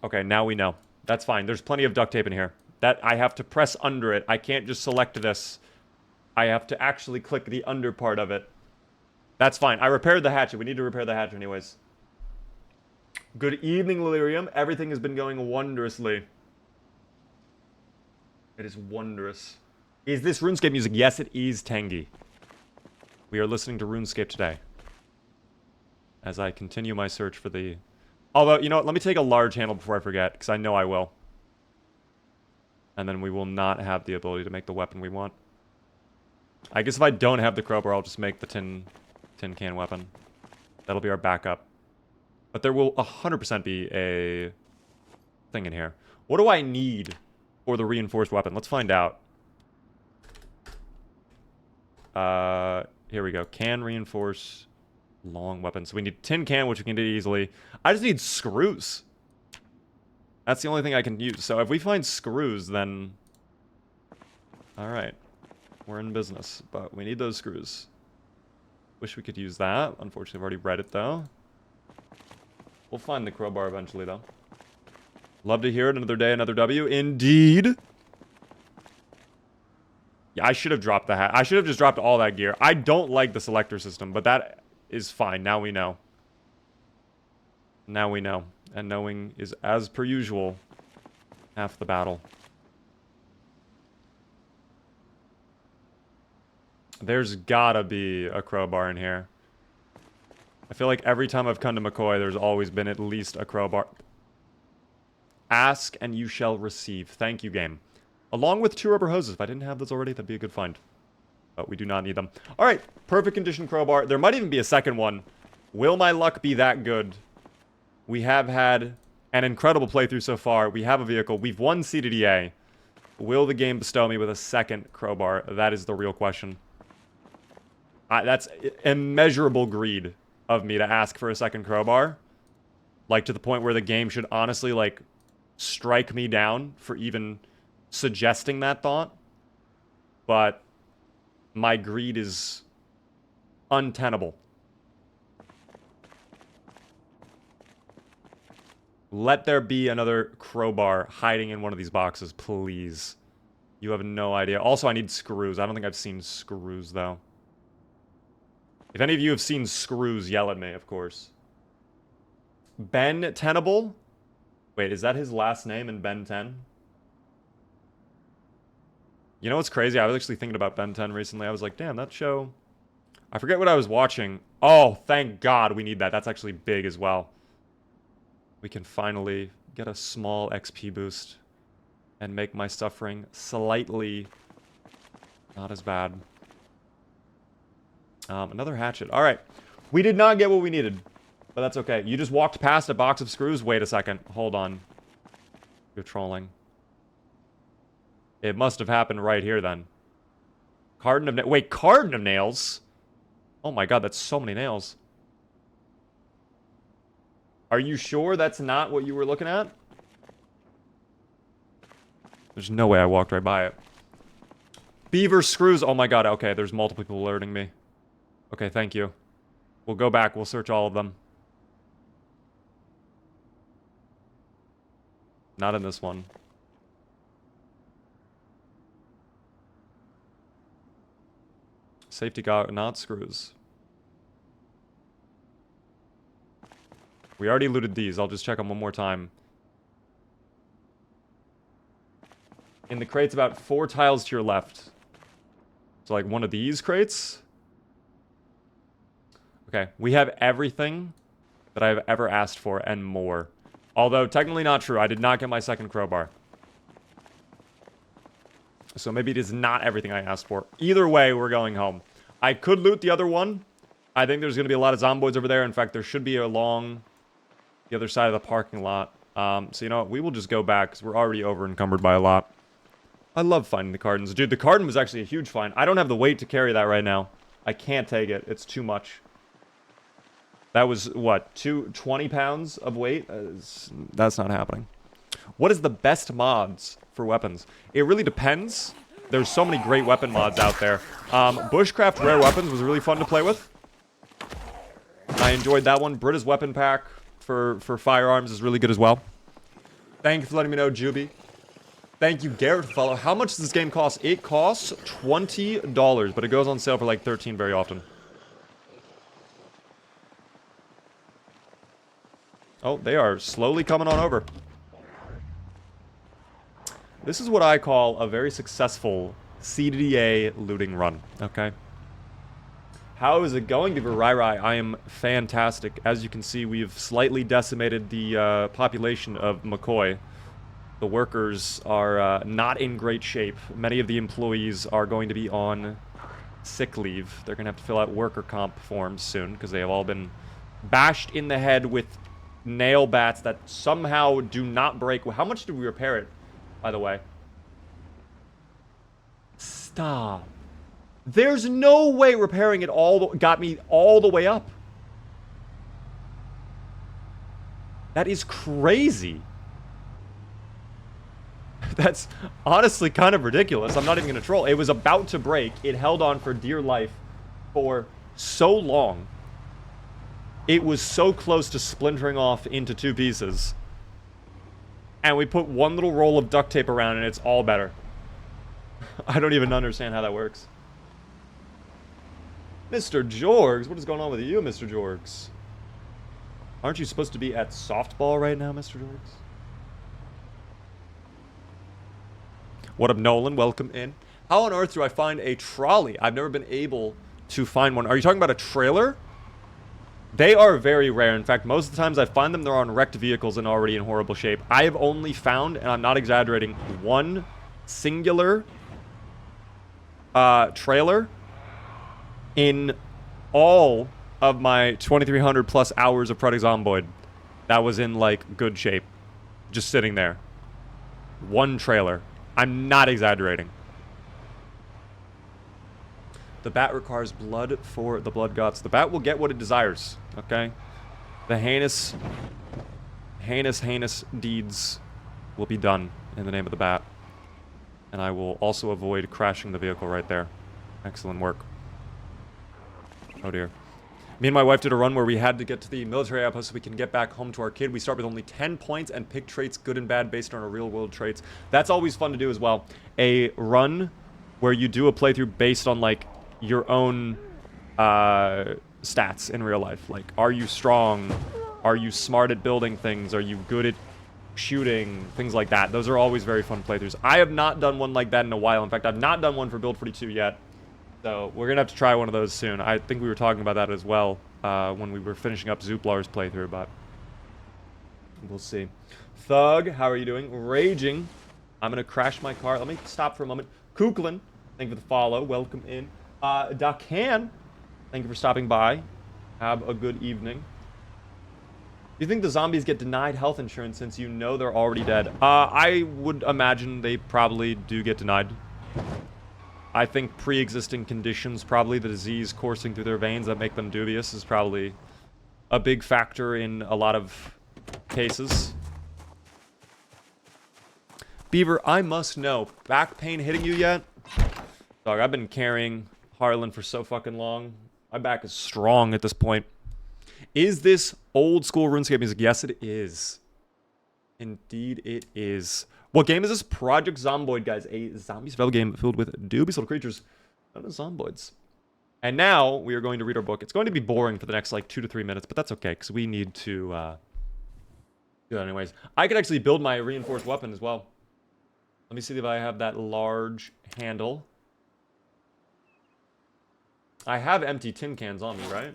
Okay, now we know. That's fine. There's plenty of duct tape in here. That I have to press under it. I can't just select this. I have to actually click the under part of it. That's fine. I repaired the hatchet. We need to repair the hatchet anyways. Good evening, Lilirium. Everything has been going wondrously. It is wondrous. Is this RuneScape music? Yes, it is, Tangy. We are listening to RuneScape today. As I continue my search for the... Although, you know what? Let me take a large handle before I forget, because I know I will. And then we will not have the ability to make the weapon we want. I guess if I don't have the crowbar, I'll just make the tin can weapon. That'll be our backup. But there will 100% be a thing in here. What do I need for the reinforced weapon? Let's find out. Here we go. Can reinforce long weapons. So we need tin can, which we can do easily. I just need screws. That's the only thing I can use. So if we find screws, then... Alright. We're in business. But we need those screws. Wish we could use that. Unfortunately, I've already read it, though. We'll find the crowbar eventually, though. Love to hear it. Another day, another W. Indeed. Yeah, I should have dropped the hat. I should have just dropped all that gear. I don't like the selector system, but that is fine. Now we know. Now we know. And knowing is, as per usual, half the battle. There's gotta be a crowbar in here. I feel like every time I've come to McCoy, there's always been at least a crowbar. Ask and you shall receive. Thank you, game. Along with 2 rubber hoses. If I didn't have those already, that'd be a good find. But we do not need them. Alright, perfect condition crowbar. There might even be a second one. Will my luck be that good? We have had an incredible playthrough so far. We have a vehicle. We've won CDDA. Will the game bestow me with a second crowbar? That is the real question. That's immeasurable greed of me to ask for a second crowbar. Like, to the point where the game should honestly, like, strike me down for even suggesting that thought. But my greed is untenable. Let there be another crowbar hiding in one of these boxes, please. You have no idea. Also, I need screws. I don't think I've seen screws, though. If any of you have seen screws, yell at me, of course. Ben Tenable? Wait, is that his last name in Ben 10? You know what's crazy? I was actually thinking about Ben 10 recently. I was like, damn, that show... I forget what I was watching. Oh, thank God we need that. That's actually big as well. We can finally get a small XP boost and make my suffering slightly not as bad. Another hatchet. All right. We did not get what we needed, but that's okay. You just walked past a box of screws? Wait a second. Hold on. You're trolling. It must have happened right here, then. Carton of... Wait, carton of nails? Oh my God, that's so many nails. Are you sure that's not what you were looking at? There's no way I walked right by it. Beaver screws. Oh my god. Okay, there's multiple people alerting me. Okay, thank you. We'll go back. We'll search all of them. Not in this one. Safety got not screws. We already looted these. I'll just check them one more time. In the crates about 4 tiles to your left. So like one of these crates. Okay, we have everything that I've ever asked for and more. Although technically not true. I did not get my second crowbar. So maybe it is not everything I asked for. Either way, we're going home. I could loot the other one. I think there's going to be a lot of zomboids over there. In fact, there should be along the other side of the parking lot. So you know what? We will just go back because we're already over encumbered by a lot. I love finding the cardons. Dude, the cardon was actually a huge find. I don't have the weight to carry that right now. I can't take it. It's too much. That was, what, 20 pounds of weight? That's not happening. What is the best mods for weapons? It really depends. There's so many great weapon mods out there. Bushcraft Rare Weapons was really fun to play with. I enjoyed that one. Brita's Weapon Pack for firearms is really good as well. Thank you for letting me know, Juby. Thank you, Garrett, for follow. How much does this game cost? It costs $20, but it goes on sale for like $13 very often. Oh, they are slowly coming on over. This is what I call a very successful CDDA looting run, okay? How is it going, Beaver Rai? I am fantastic. As you can see, we've slightly decimated the population of McCoy. The workers are not in great shape. Many of the employees are going to be on sick leave. They're going to have to fill out worker comp forms soon because they have all been bashed in the head with nail bats that somehow do not break. How much did we repair it, by the way? Stop. There's no way repairing it got me all the way up. That is crazy. That's honestly kind of ridiculous. I'm not even going to troll. It was about to break. It held on for dear life for so long. It was so close to splintering off into 2 pieces. And we put one little roll of duct tape around and it's all better. I don't even understand how that works. Mr. Jorgs, what is going on with you, Mr. Jorgs? Aren't you supposed to be at softball right now, Mr. Jorgs? What up, Nolan? Welcome in. How on earth do I find a trolley? I've never been able to find one. Are you talking about a trailer? They are very rare. In fact, most of the times I find them, they're on wrecked vehicles and already in horrible shape. I have only found, and I'm not exaggerating, one singular trailer in all of my 2,300 plus hours of Project Zomboid that was in, like, good shape. Just sitting there. One trailer. I'm not exaggerating. The bat requires blood for the blood gods. The bat will get what it desires, okay? The heinous deeds will be done in the name of the bat. And I will also avoid crashing the vehicle right there. Excellent work. Oh dear. Me and my wife did a run where we had to get to the military outpost so we can get back home to our kid. We start with only 10 points and pick traits, good and bad, based on our real-world traits. That's always fun to do as well. A run where you do a playthrough based on, like, your own stats in real life. Like, are you strong? Are you smart at building things? Are you good at shooting? Things like that. Those are always very fun playthroughs. I have not done one like that in a while. In fact, I've not done one for Build 42 yet. So we're going to have to try one of those soon. I think we were talking about that as well when we were finishing up Zooplar's playthrough, but we'll see. Thug, how are you doing? Raging. I'm going to crash my car. Let me stop for a moment. Kuklin, thank you for the follow. Welcome in. Dakan, thank you for stopping by. Have a good evening. Do you think the zombies get denied health insurance since you know they're already dead? I would imagine they probably do get denied. I think pre-existing conditions, probably the disease coursing through their veins that make them dubious, is probably a big factor in a lot of cases. Beaver, I must know, back pain hitting you yet? Dog, I've been carrying Harlan for so fucking long. My back is strong at this point. Is this old school RuneScape music? Yes, it is. Indeed, it is. What game is this? Project Zomboid, guys. A zombie survival game filled with dubious little creatures known as zomboids. And now we are going to read our book. It's going to be boring for the next like 2 to 3 minutes, but that's okay because we need to do that anyways. I could actually build my reinforced weapon as well. Let me see if I have that large handle. I have empty tin cans on me, right?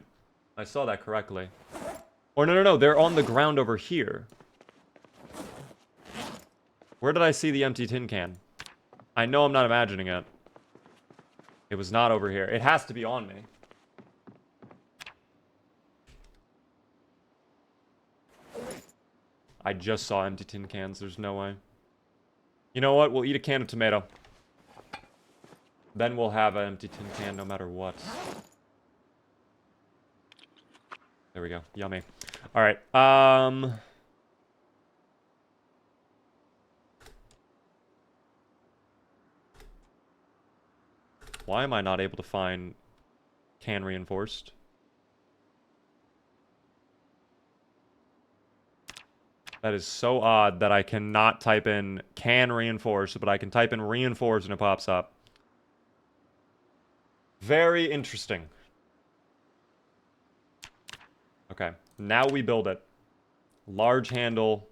I saw that correctly. Or no, they're on the ground over here. Where did I see the empty tin can? I know I'm not imagining it. It was not over here. It has to be on me. I just saw empty tin cans. There's no way. You know what? We'll eat a can of tomato. Then we'll have an empty tin can no matter what. There we go. Yummy. Alright. Why am I not able to find can reinforced? That is so odd that I cannot type in can reinforced, but I can type in reinforced and it pops up. Very interesting. Okay, now we build it. Large handle.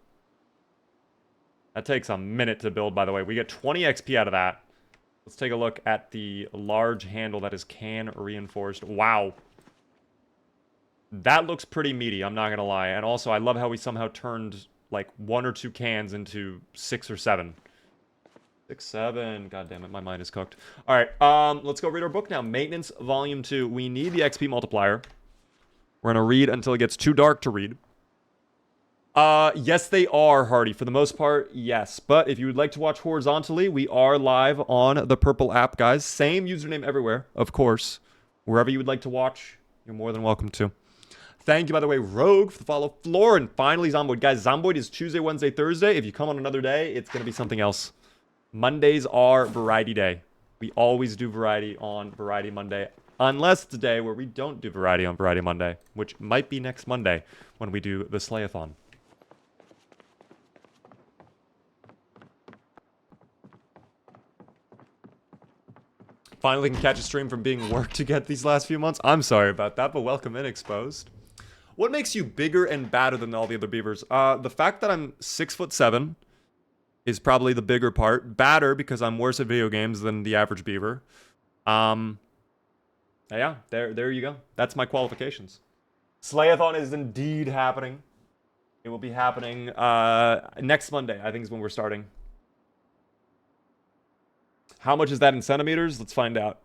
That takes a minute to build, by the way. We get 20 XP out of that. Let's take a look at the large handle that is can reinforced. Wow. That looks pretty meaty, I'm not gonna lie. And also, I love how we somehow turned like 1 or 2 cans into 6 or 7. 6, 7. God damn it, my mind is cooked. Alright, let's go read our book now. Maintenance Volume 2. We need the XP multiplier. We're gonna read until it gets too dark to read. Yes, they are, Hardy. For the most part, yes. But if you would like to watch horizontally, we are live on the Purple app, guys. Same username everywhere, of course. Wherever you would like to watch, you're more than welcome to. Thank you, by the way, Rogue, for the follow. Floor, and finally, Zomboid. Guys, Zomboid is Tuesday, Wednesday, Thursday. If you come on another day, it's going to be something else. Mondays are Variety Day. We always do Variety on Variety Monday. Unless it's a day where we don't do Variety on Variety Monday. Which might be next Monday when we do the Slayathon. Finally can catch a stream from being worked to get these last few months. I'm sorry about that, but welcome in, Exposed. What makes you bigger and badder than all the other beavers? The fact that I'm 6'7" is probably the bigger part. Badder because I'm worse at video games than the average beaver. Yeah, there you go. That's my qualifications. Slayathon is indeed happening. It will be happening next Monday, I think is when we're starting. How much is that in centimeters? Let's find out.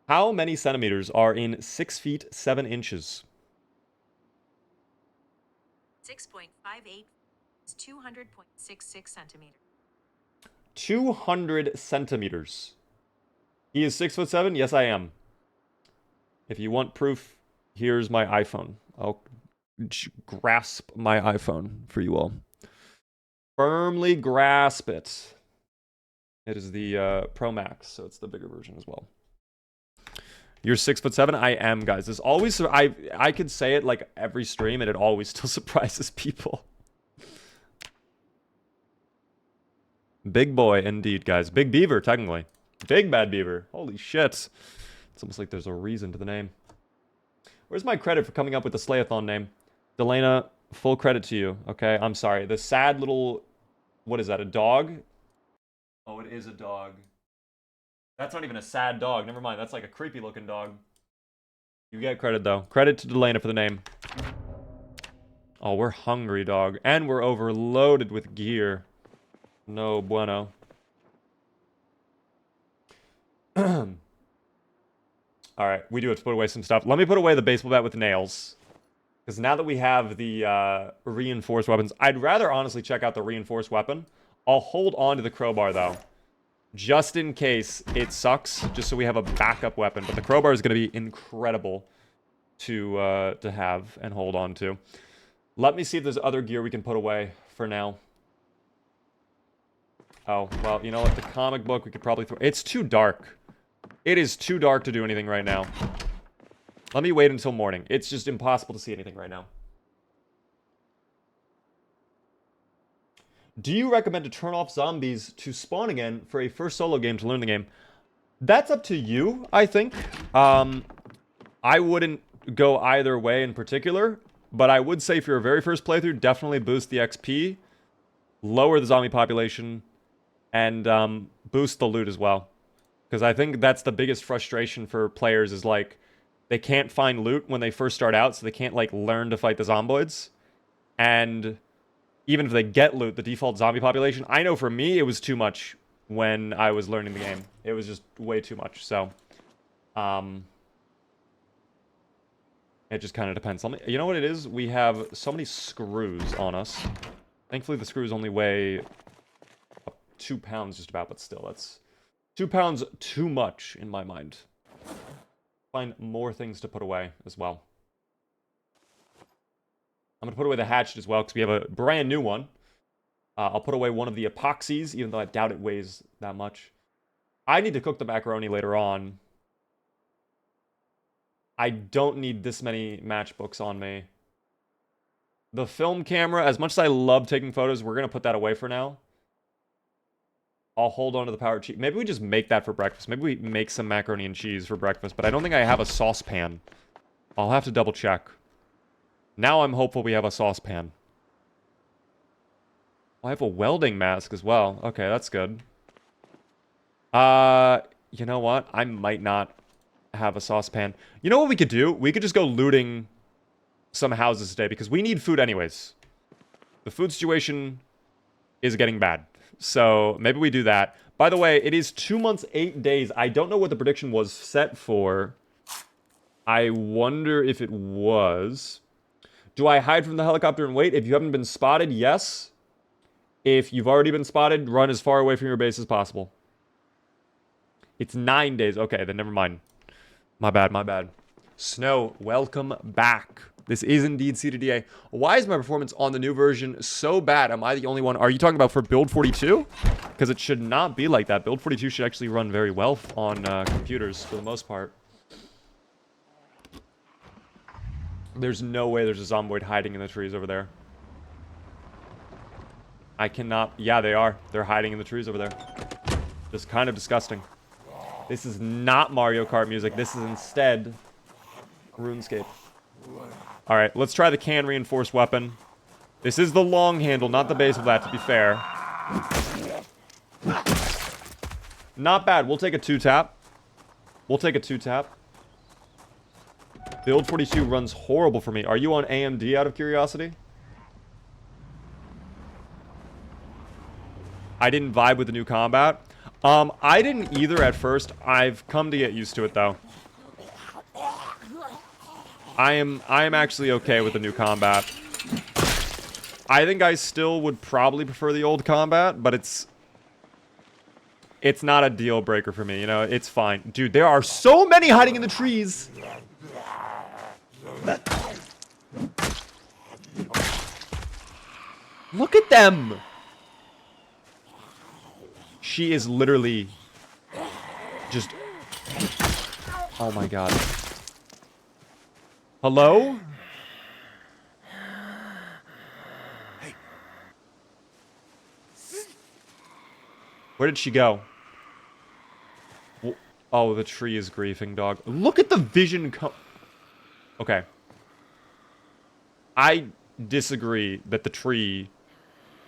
How many centimeters are in 6 feet 7 inches? 6.58 is 200.66 centimeters. 200 centimeters. He is 6'7"? Yes, I am. If you want proof, here's my iPhone. I'll grasp my iPhone for you all. Firmly grasp it. It is the Pro Max, so it's the bigger version as well. You're 6'7"? I am, guys. This always, I could say it like every stream, and it always still surprises people. Big boy, indeed, guys. Big beaver, technically. Big bad beaver. Holy shit. It's almost like there's a reason to the name. Where's my credit for coming up with the Slayathon name? Delana, full credit to you. Okay, I'm sorry. The sad little, what is that, a dog? Oh, it is a dog. That's not even a sad dog. Never mind. That's like a creepy looking dog. You get credit, though. Credit to Delana for the name. Oh, we're hungry, dog. And we're overloaded with gear. No bueno. Alright, we do have to put away some stuff. Let me put away the baseball bat with nails. Because now that we have the reinforced weapons, I'd rather honestly check out the reinforced weapon. I'll hold on to the crowbar, though. Just in case it sucks, just so we have a backup weapon. But the crowbar is going to be incredible to have and hold on to. Let me see if there's other gear we can put away for now. Oh, well, you know what? The comic book we could probably throw... It's too dark. It is too dark to do anything right now. Let me wait until morning. It's just impossible to see anything right now. Do you recommend to turn off zombies to spawn again for a first solo game to learn the game? That's up to you, I think. I wouldn't go either way in particular, but I would say for your very first playthrough, definitely boost the XP, lower the zombie population, and boost the loot as well. Because I think that's the biggest frustration for players is, like, they can't find loot when they first start out, so they can't, like, learn to fight the zomboids. And even if they get loot, the default zombie population, I know for me, it was too much when I was learning the game. It was just way too much, so... it just kind of depends. You know what it is? We have so many screws on us. Thankfully, the screws only weigh 2 pounds just about, but still, that's 2 pounds too much in my mind. Find more things to put away as well. I'm going to put away the hatchet as well, because we have a brand new one. I'll put away one of the epoxies, even though I doubt it weighs that much. I need to cook the macaroni later on. I don't need this many matchbooks on me. The film camera, as much as I love taking photos, we're going to put that away for now. I'll hold on to the powered cheese. Maybe we just make that for breakfast. Maybe we make some macaroni and cheese for breakfast, but I don't think I have a saucepan. I'll have to double check. Now I'm hopeful we have a saucepan. I have a welding mask as well. Okay, that's good. You know what? I might not have a saucepan. You know what we could do? We could just go looting some houses today, because we need food anyways. The food situation is getting bad. So maybe we do that. By the way, it is 2 months, 8 days. I don't know what the prediction was set for. I wonder if it was... Do I hide from the helicopter and wait? If you haven't been spotted, yes. If you've already been spotted, run as far away from your base as possible. It's 9 days. Okay, then never mind. My bad, my bad. Snow, welcome back. This is indeed CDDA. Why is my performance on the new version so bad? Am I the only one? Are you talking about for build 42? Because it should not be like that. Build 42 should actually run very well on computers for the most part. There's no way there's a zomboid hiding in the trees over there. I cannot... Yeah, they are. They're hiding in the trees over there. Just kind of disgusting. This is not Mario Kart music. This is instead RuneScape. Alright, let's try the can reinforced weapon. This is the long handle, not the base of that, to be fair. Not bad. We'll take a 2-tap. We'll take a 2-tap. Build 42 runs horrible for me. Are you on AMD out of curiosity? I didn't vibe with the new combat. I didn't either at first. I've come to get used to it though. I am actually okay with the new combat. I think I still would probably prefer the old combat, but it's not a deal breaker for me, you know, it's fine. Dude, there are so many hiding in the trees. Look at them. She is literally just... Oh my god. Hello? Where did she go? Oh, the tree is griefing, dog. Look at the vision Okay. I disagree that the tree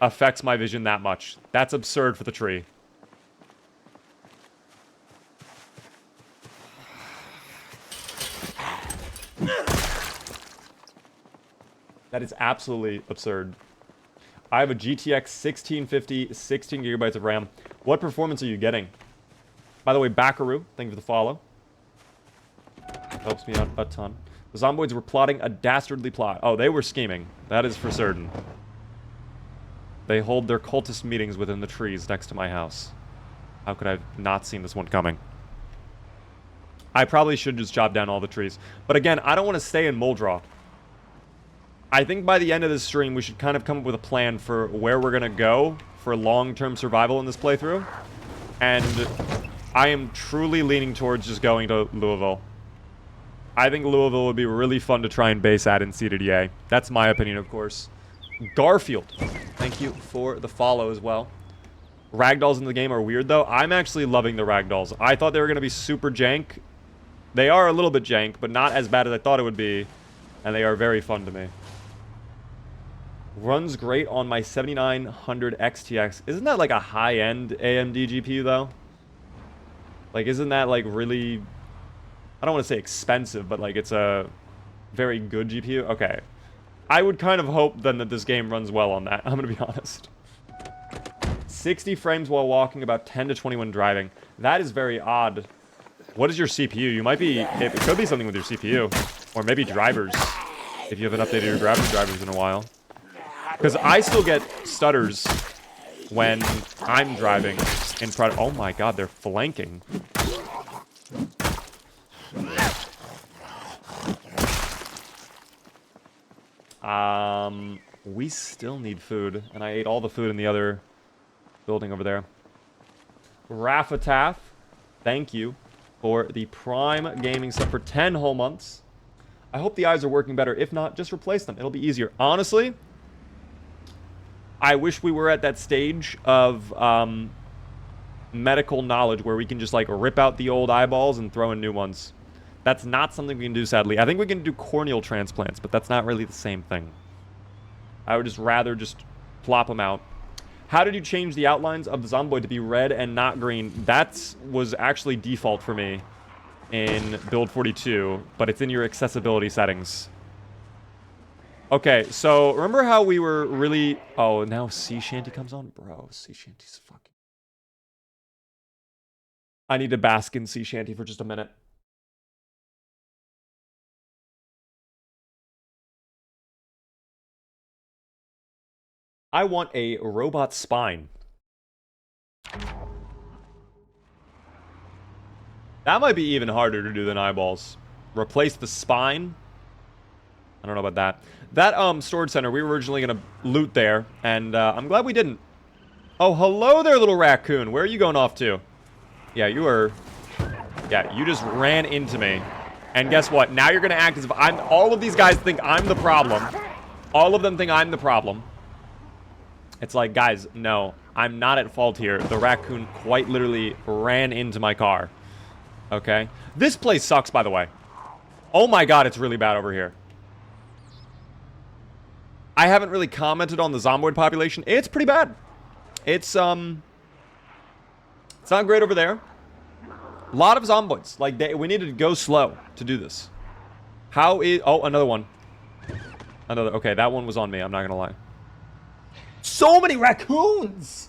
affects my vision that much. That's absurd for the tree. That is absolutely absurd. I have a GTX 1650, 16 gigabytes of RAM. What performance are you getting? By the way, Backaroo, thank you for the follow. Helps me out a ton. The zomboids were plotting a dastardly plot. Oh, they were scheming. That is for certain. They hold their cultist meetings within the trees next to my house. How could I have not seen this one coming? I probably should just chop down all the trees. But again, I don't want to stay in Muldraugh. I think by the end of this stream, we should kind of come up with a plan for where we're going to go for long-term survival in this playthrough. And I am truly leaning towards just going to Louisville. I think Louisville would be really fun to try and base at in CDDA. That's my opinion, of course. Garfield, thank you for the follow as well. Ragdolls in the game are weird, though. I'm actually loving the ragdolls. I thought they were going to be super jank. They are a little bit jank, but not as bad as I thought it would be. And they are very fun to me. Runs great on my 7900 XTX. Isn't that like a high-end AMD GPU, though? Like, isn't that like really... I don't want to say expensive, but like it's a very good GPU. Okay. I would kind of hope then that this game runs well on that. I'm going to be honest. 60 frames while walking, about 10 to 20 when driving. That is very odd. What is your CPU? You might be... It could be something with your CPU. Or maybe drivers. If you haven't updated your drivers in a while. Because I still get stutters when I'm driving in front. Oh my god, they're flanking. We still need food. And I ate all the food in the other building over there. Rafataf, thank you for the Prime Gaming sub for 10 whole months. I hope the eyes are working better. If not, just replace them. It'll be easier. Honestly, I wish we were at that stage of medical knowledge where we can just like rip out the old eyeballs and throw in new ones. That's not something we can do, sadly. I think we can do corneal transplants, but that's not really the same thing. I would just rather just plop them out. How did you change the outlines of the Zomboid to be red and not green? That was actually default for me in build 42, but it's in your accessibility settings. Okay, so remember how we were really... Oh, now Sea Shanty comes on? Bro, Sea Shanty's fucking... I need to bask in Sea Shanty for just a minute. I want a robot spine. That might be even harder to do than eyeballs. Replace the spine. I don't know about that. That storage center, we were originally going to loot there, and I'm glad we didn't. Oh, hello there, little raccoon. Where are you going off to? Yeah, you were... Yeah, you just ran into me. And guess what? Now you're going to act as if I'm... All of these guys think I'm the problem. All of them think I'm the problem. It's like, guys, no, I'm not at fault here. The raccoon quite literally ran into my car. Okay? This place sucks, by the way. Oh my god, it's really bad over here. I haven't really commented on the Zomboid population. It's pretty bad. It's not great over there. A lot of Zomboids. Like, we needed to go slow to do this. How is... Oh, another one. Another... Okay, that one was on me. I'm not gonna lie. So many raccoons!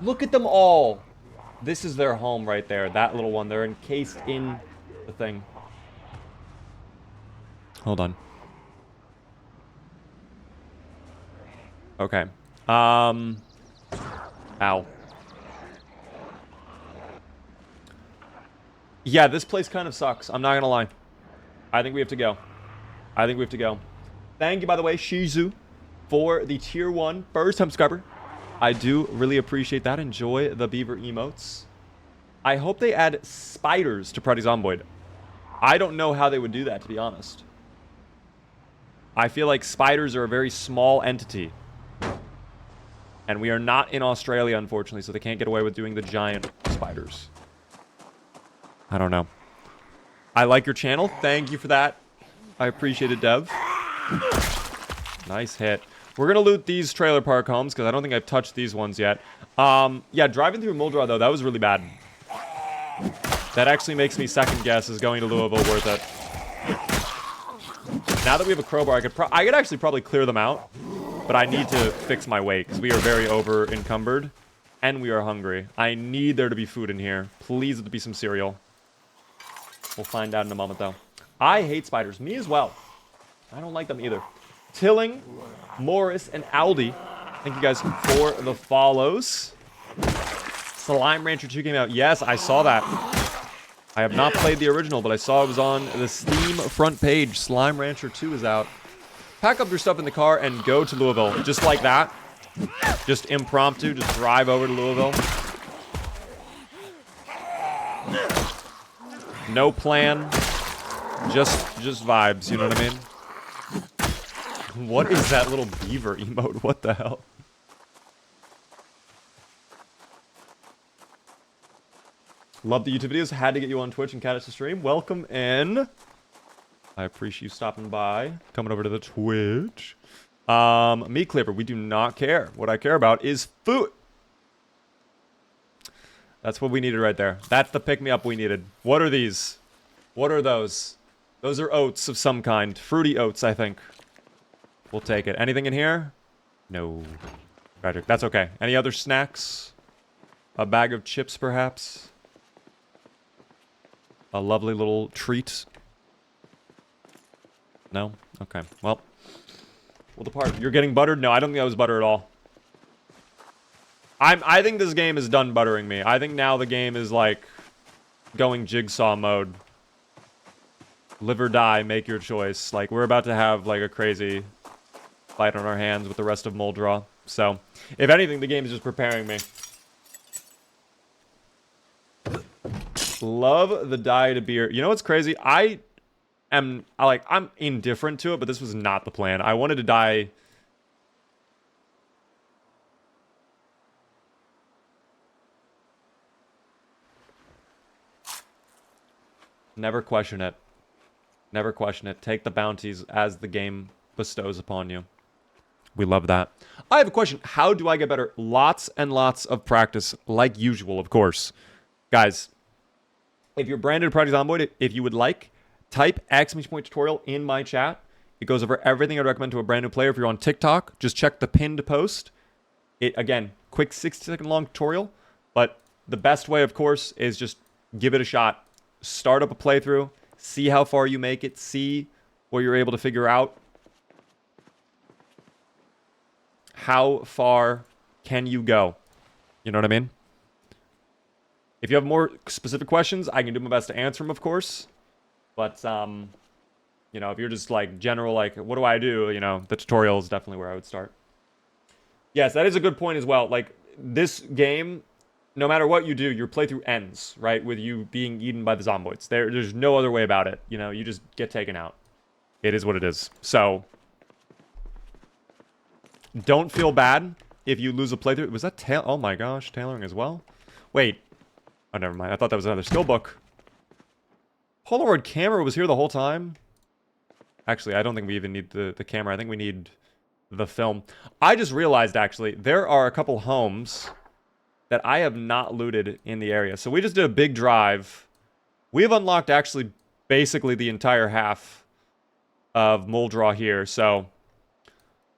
Look at them all. This is their home right there. That little one. They're encased in the thing. Hold on. Okay. Ow. Yeah, this place kind of sucks. I'm not gonna lie. I think we have to go. I think we have to go. Thank you, by the way, Shizu, for the tier 1 first-time subscriber. I do really appreciate that. Enjoy the beaver emotes. I hope they add spiders to Project Zomboid. I don't know how they would do that, to be honest. I feel like spiders are a very small entity. And we are not in Australia, unfortunately, so they can't get away with doing the giant spiders. I don't know. I like your channel. Thank you for that. I appreciate it, Dev. Nice hit. We're going to loot these trailer park homes, because I don't think I've touched these ones yet. Yeah, driving through Muldraugh, though, that was really bad. That actually makes me second guess, is going to Louisville worth it. Now that we have a crowbar, I could actually probably clear them out. But I need to fix my weight, because we are very over-encumbered. And we are hungry. I need there to be food in here. Please, let there be some cereal. We'll find out in a moment, though. I hate spiders. Me as well. I don't like them either. Tilling, Morris, and Aldi. Thank you guys for the follows. Slime Rancher 2 came out. Yes, I saw that. I have not played the original, but I saw it was on the Steam front page. Slime Rancher 2 is out. pack up your stuff in the car and go to Louisville. Just like that. Just impromptu. Just drive over to Louisville. No plan. Just vibes, you know what I mean? What is that little beaver emote? What the hell? Love the YouTube videos. Had to get you on Twitch and catch the stream. Welcome in. I appreciate you stopping by. Coming over to the Twitch. Meat Clipper, we do not care. What I care about is food. That's what we needed right there. That's the pick-me-up we needed. What are these? What are those? Those are oats of some kind. Fruity oats, I think. We'll take it. Anything in here? No. Tragic. That's okay. Any other snacks? A bag of chips, perhaps? A lovely little treat? No? Okay. Well, we'll depart. You're getting buttered? No, I don't think that was butter at all. I think this game is done buttering me. I think now the game is like going jigsaw mode. Live or die, make your choice. Like, we're about to have like a crazy fight on our hands with the rest of Muldraugh. So, if anything, the game is just preparing me. Love the diet beer. You know what's crazy? I'm indifferent to it, but this was not the plan. I wanted to die. Never question it. Never question it. Take the bounties as the game bestows upon you. We love that. I have a question. How do I get better? Lots and lots of practice, like usual, of course. Guys, if you're brand new to Project Zomboid, if you would like, type !tutorial in my chat. It goes over everything I'd recommend to a brand new player. If you're on TikTok, just check the pinned post. Again, quick 60-second long tutorial. But the best way, of course, is just give it a shot. Start up a playthrough. See how far you make it. See what you're able to figure out. How far can you go? You know what I mean? If you have more specific questions, I can do my best to answer them, of course. But, you know, if you're just, like, general, like, what do I do? You know, the tutorial is definitely where I would start. Yes, that is a good point as well. Like, this game, no matter what you do, your playthrough ends, right? With you being eaten by the zomboids. There's no other way about it. You know, you just get taken out. It is what it is. So, don't feel bad if you lose a playthrough. Was that oh my gosh, tailoring as well? Wait. Oh, never mind. I thought that was another skill book. Polaroid camera was here the whole time. Actually, I don't think we even need the camera. I think we need the film. I just realized, actually, there are a couple homes that I have not looted in the area. So we just did a big drive. We have unlocked, actually, basically the entire half of Muldraugh here. So,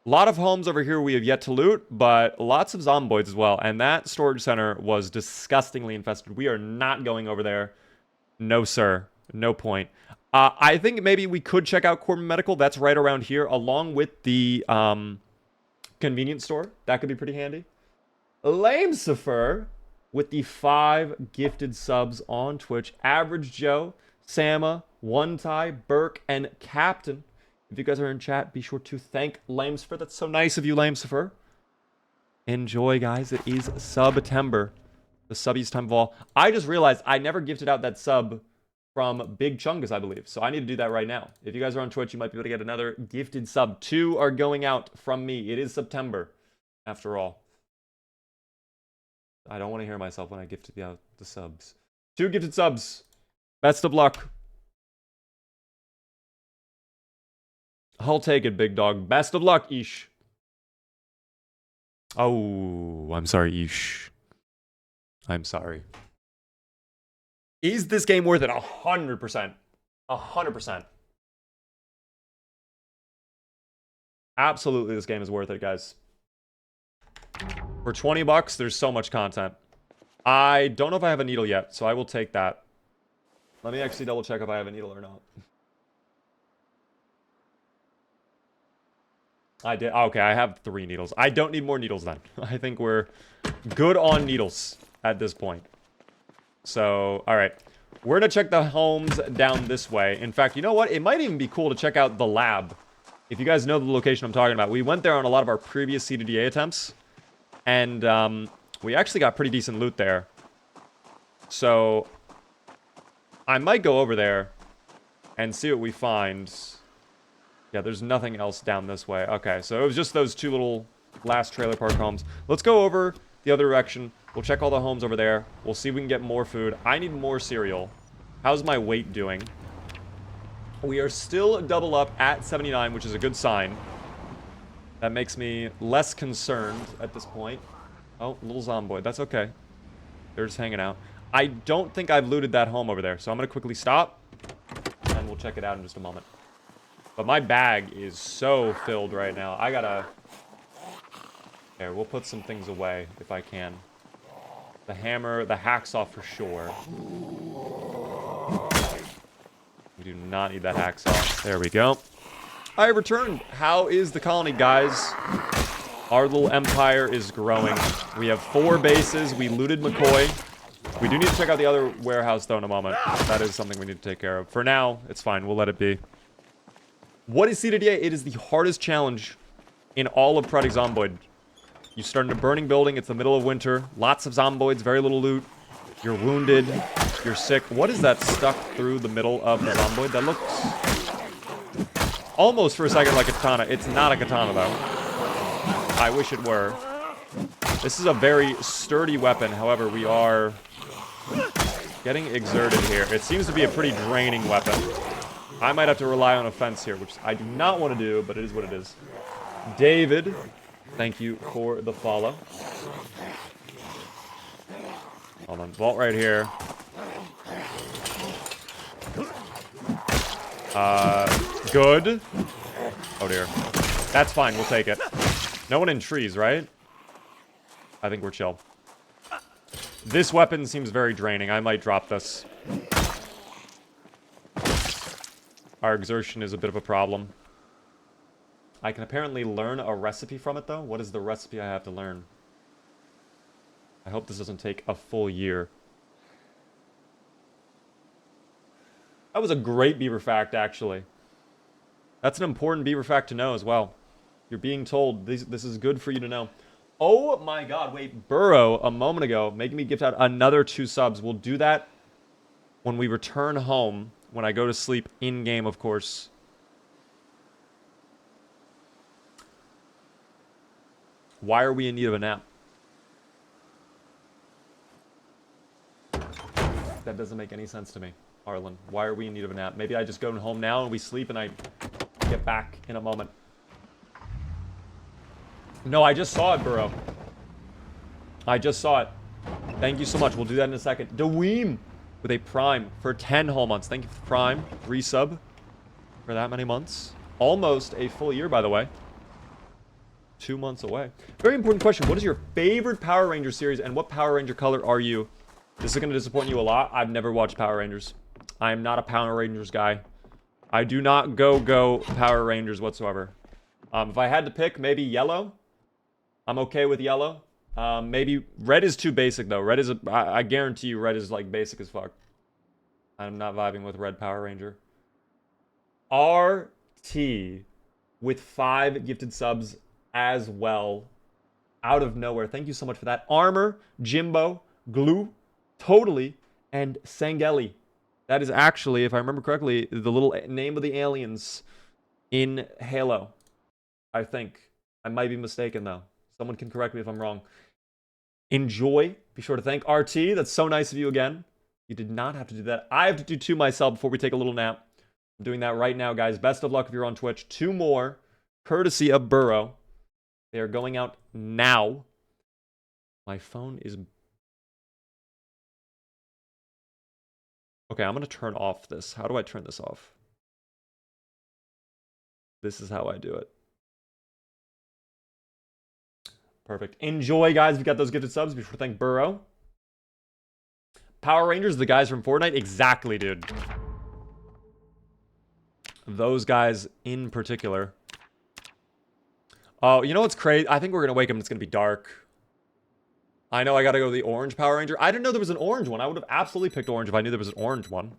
a lot of homes over here we have yet to loot, but lots of zomboids as well. And that storage center was disgustingly infested. We are not going over there. No, sir. No point. I think maybe we could check out Corbin Medical. That's right around here, along with the convenience store. That could be pretty handy. Lamesufer with the 5 gifted subs on Twitch. Average Joe, Sama, One Tie, Burke, and Captain. If you guys are in chat, be sure to thank Lamesufer. That's so nice of you, Lamesufer. Enjoy, guys. It is September. The subbies time of all. I just realized I never gifted out that sub from Big Chungus, I believe. So I need to do that right now. If you guys are on Twitch, you might be able to get another gifted sub. 2 are going out from me. It is September, after all. I don't want to hear myself when I gifted the subs. 2 gifted subs. Best of luck. I'll take it, big dog. Best of luck, Ish. Oh, I'm sorry, Ish. I'm sorry. Is this game worth it? 100%. 100%. Absolutely, this game is worth it, guys. For 20 bucks, there's so much content. I don't know if I have a needle yet, so I will take that. Let me actually double check if I have a needle or not. I did. Okay, I have 3 needles. I don't need more needles then. I think we're good on needles at this point. So, all right. We're going to check the homes down this way. In fact, you know what? It might even be cool to check out the lab If you guys know the location I'm talking about, we went there on a lot of our previous CDDA attempts. And we actually got pretty decent loot there. So I might go over there and see what we find. Yeah, there's nothing else down this way. Okay, so it was just those two little last trailer park homes. Let's go over the other direction. We'll check all the homes over there. We'll see if we can get more food. I need more cereal. How's my weight doing? We are still double up at 79, which is a good sign. That makes me less concerned at this point. Oh, little zomboid. That's okay. They're just hanging out. I don't think I've looted that home over there, so I'm going to quickly stop. And we'll check it out in just a moment. But my bag is so filled right now. I gotta... There, we'll put some things away if I can. The hammer, the hacksaw for sure. We do not need that hacksaw. There we go. I returned. How is the colony, guys? Our little empire is growing. We have 4 bases. We looted McCoy. We do need to check out the other warehouse, though, in a moment. That is something we need to take care of. For now, it's fine. We'll let it be. What is CDDA? It is the hardest challenge in all of Project Zomboid. You start in a burning building. It's the middle of winter. Lots of zomboids. Very little loot. You're wounded. You're sick. What is that stuck through the middle of the zomboid? That looks almost for a second like a katana. It's not a katana, though. I wish it were. This is a very sturdy weapon. However, we are getting exerted here. It seems to be a pretty draining weapon. I might have to rely on offense here, which I do not want to do, but it is what it is. David, thank you for the follow. Hold on, vault right here. Good. Oh dear. That's fine, we'll take it. No one in trees, right? I think we're chill. This weapon seems very draining. I might drop this. Our exertion is a bit of a problem. I can apparently learn a recipe from it, though. What is the recipe I have to learn? I hope this doesn't take a full year. That was a great beaver fact, actually. That's an important beaver fact to know as well. You're being told this is good for you to know. Oh my god, wait. Burrow, a moment ago, making me gift out another 2 subs. We'll do that when we return home. When I go to sleep in-game, of course. Why are we in need of a nap? That doesn't make any sense to me, Arlen. Why are we in need of a nap? Maybe I just go home now and we sleep and I get back in a moment. No, I just saw it, Burrow. I just saw it. Thank you so much. We'll do that in a second. Daweem with a prime for 10 whole months. Thank you for the prime. Resub for that many months. Almost a full year, by the way. 2 months away. Very important question. What is your favorite Power Ranger series and what Power Ranger color are you? This is going to disappoint you a lot. I've never watched Power Rangers. I am not a Power Rangers guy. I do not go Power Rangers whatsoever. If I had to pick, maybe yellow. I'm okay with yellow. Maybe red is too basic, though. Red is I guarantee you red is, like, basic as fuck. I'm not vibing with red Power Ranger. RT with 5 gifted subs as well. Out of nowhere. Thank you so much for that. Armor, Jimbo, Glue, Totally, and Sangeli. That is actually, if I remember correctly, the little name of the aliens in Halo. I think. I might be mistaken, though. Someone can correct me if I'm wrong. Enjoy. Be sure to thank RT. That's so nice of you again. You did not have to do that. I have to do 2 myself before we take a little nap. I'm doing that right now, guys. Best of luck if you're on Twitch. 2 more, courtesy of Burrow. They are going out now. My phone is... Okay, I'm going to turn off this. How do I turn this off? This is how I do it. Perfect. Enjoy, guys. If you got those gifted subs, be sure to thank Burrow. Power Rangers, the guys from Fortnite? Exactly, dude. Those guys in particular. Oh, you know what's crazy? I think we're going to wake up and it's going to be dark. I know I got to go to the orange Power Ranger. I didn't know there was an orange one. I would have absolutely picked orange if I knew there was an orange one.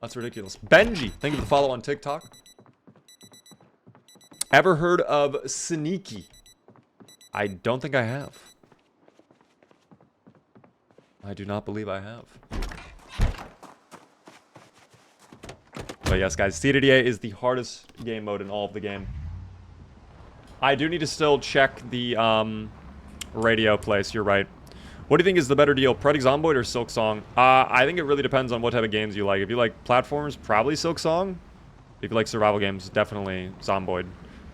That's ridiculous. Benji, thank you for the follow on TikTok. Ever heard of Sneaky? I don't think I have. I do not believe I have. But yes, guys, CDDA is the hardest game mode in all of the game. I do need to still check the radio place. You're right. What do you think is the better deal, Project Zomboid or Silk Song? I think it really depends on what type of games you like. If you like platforms, probably Silk Song. If you like survival games, definitely Zomboid.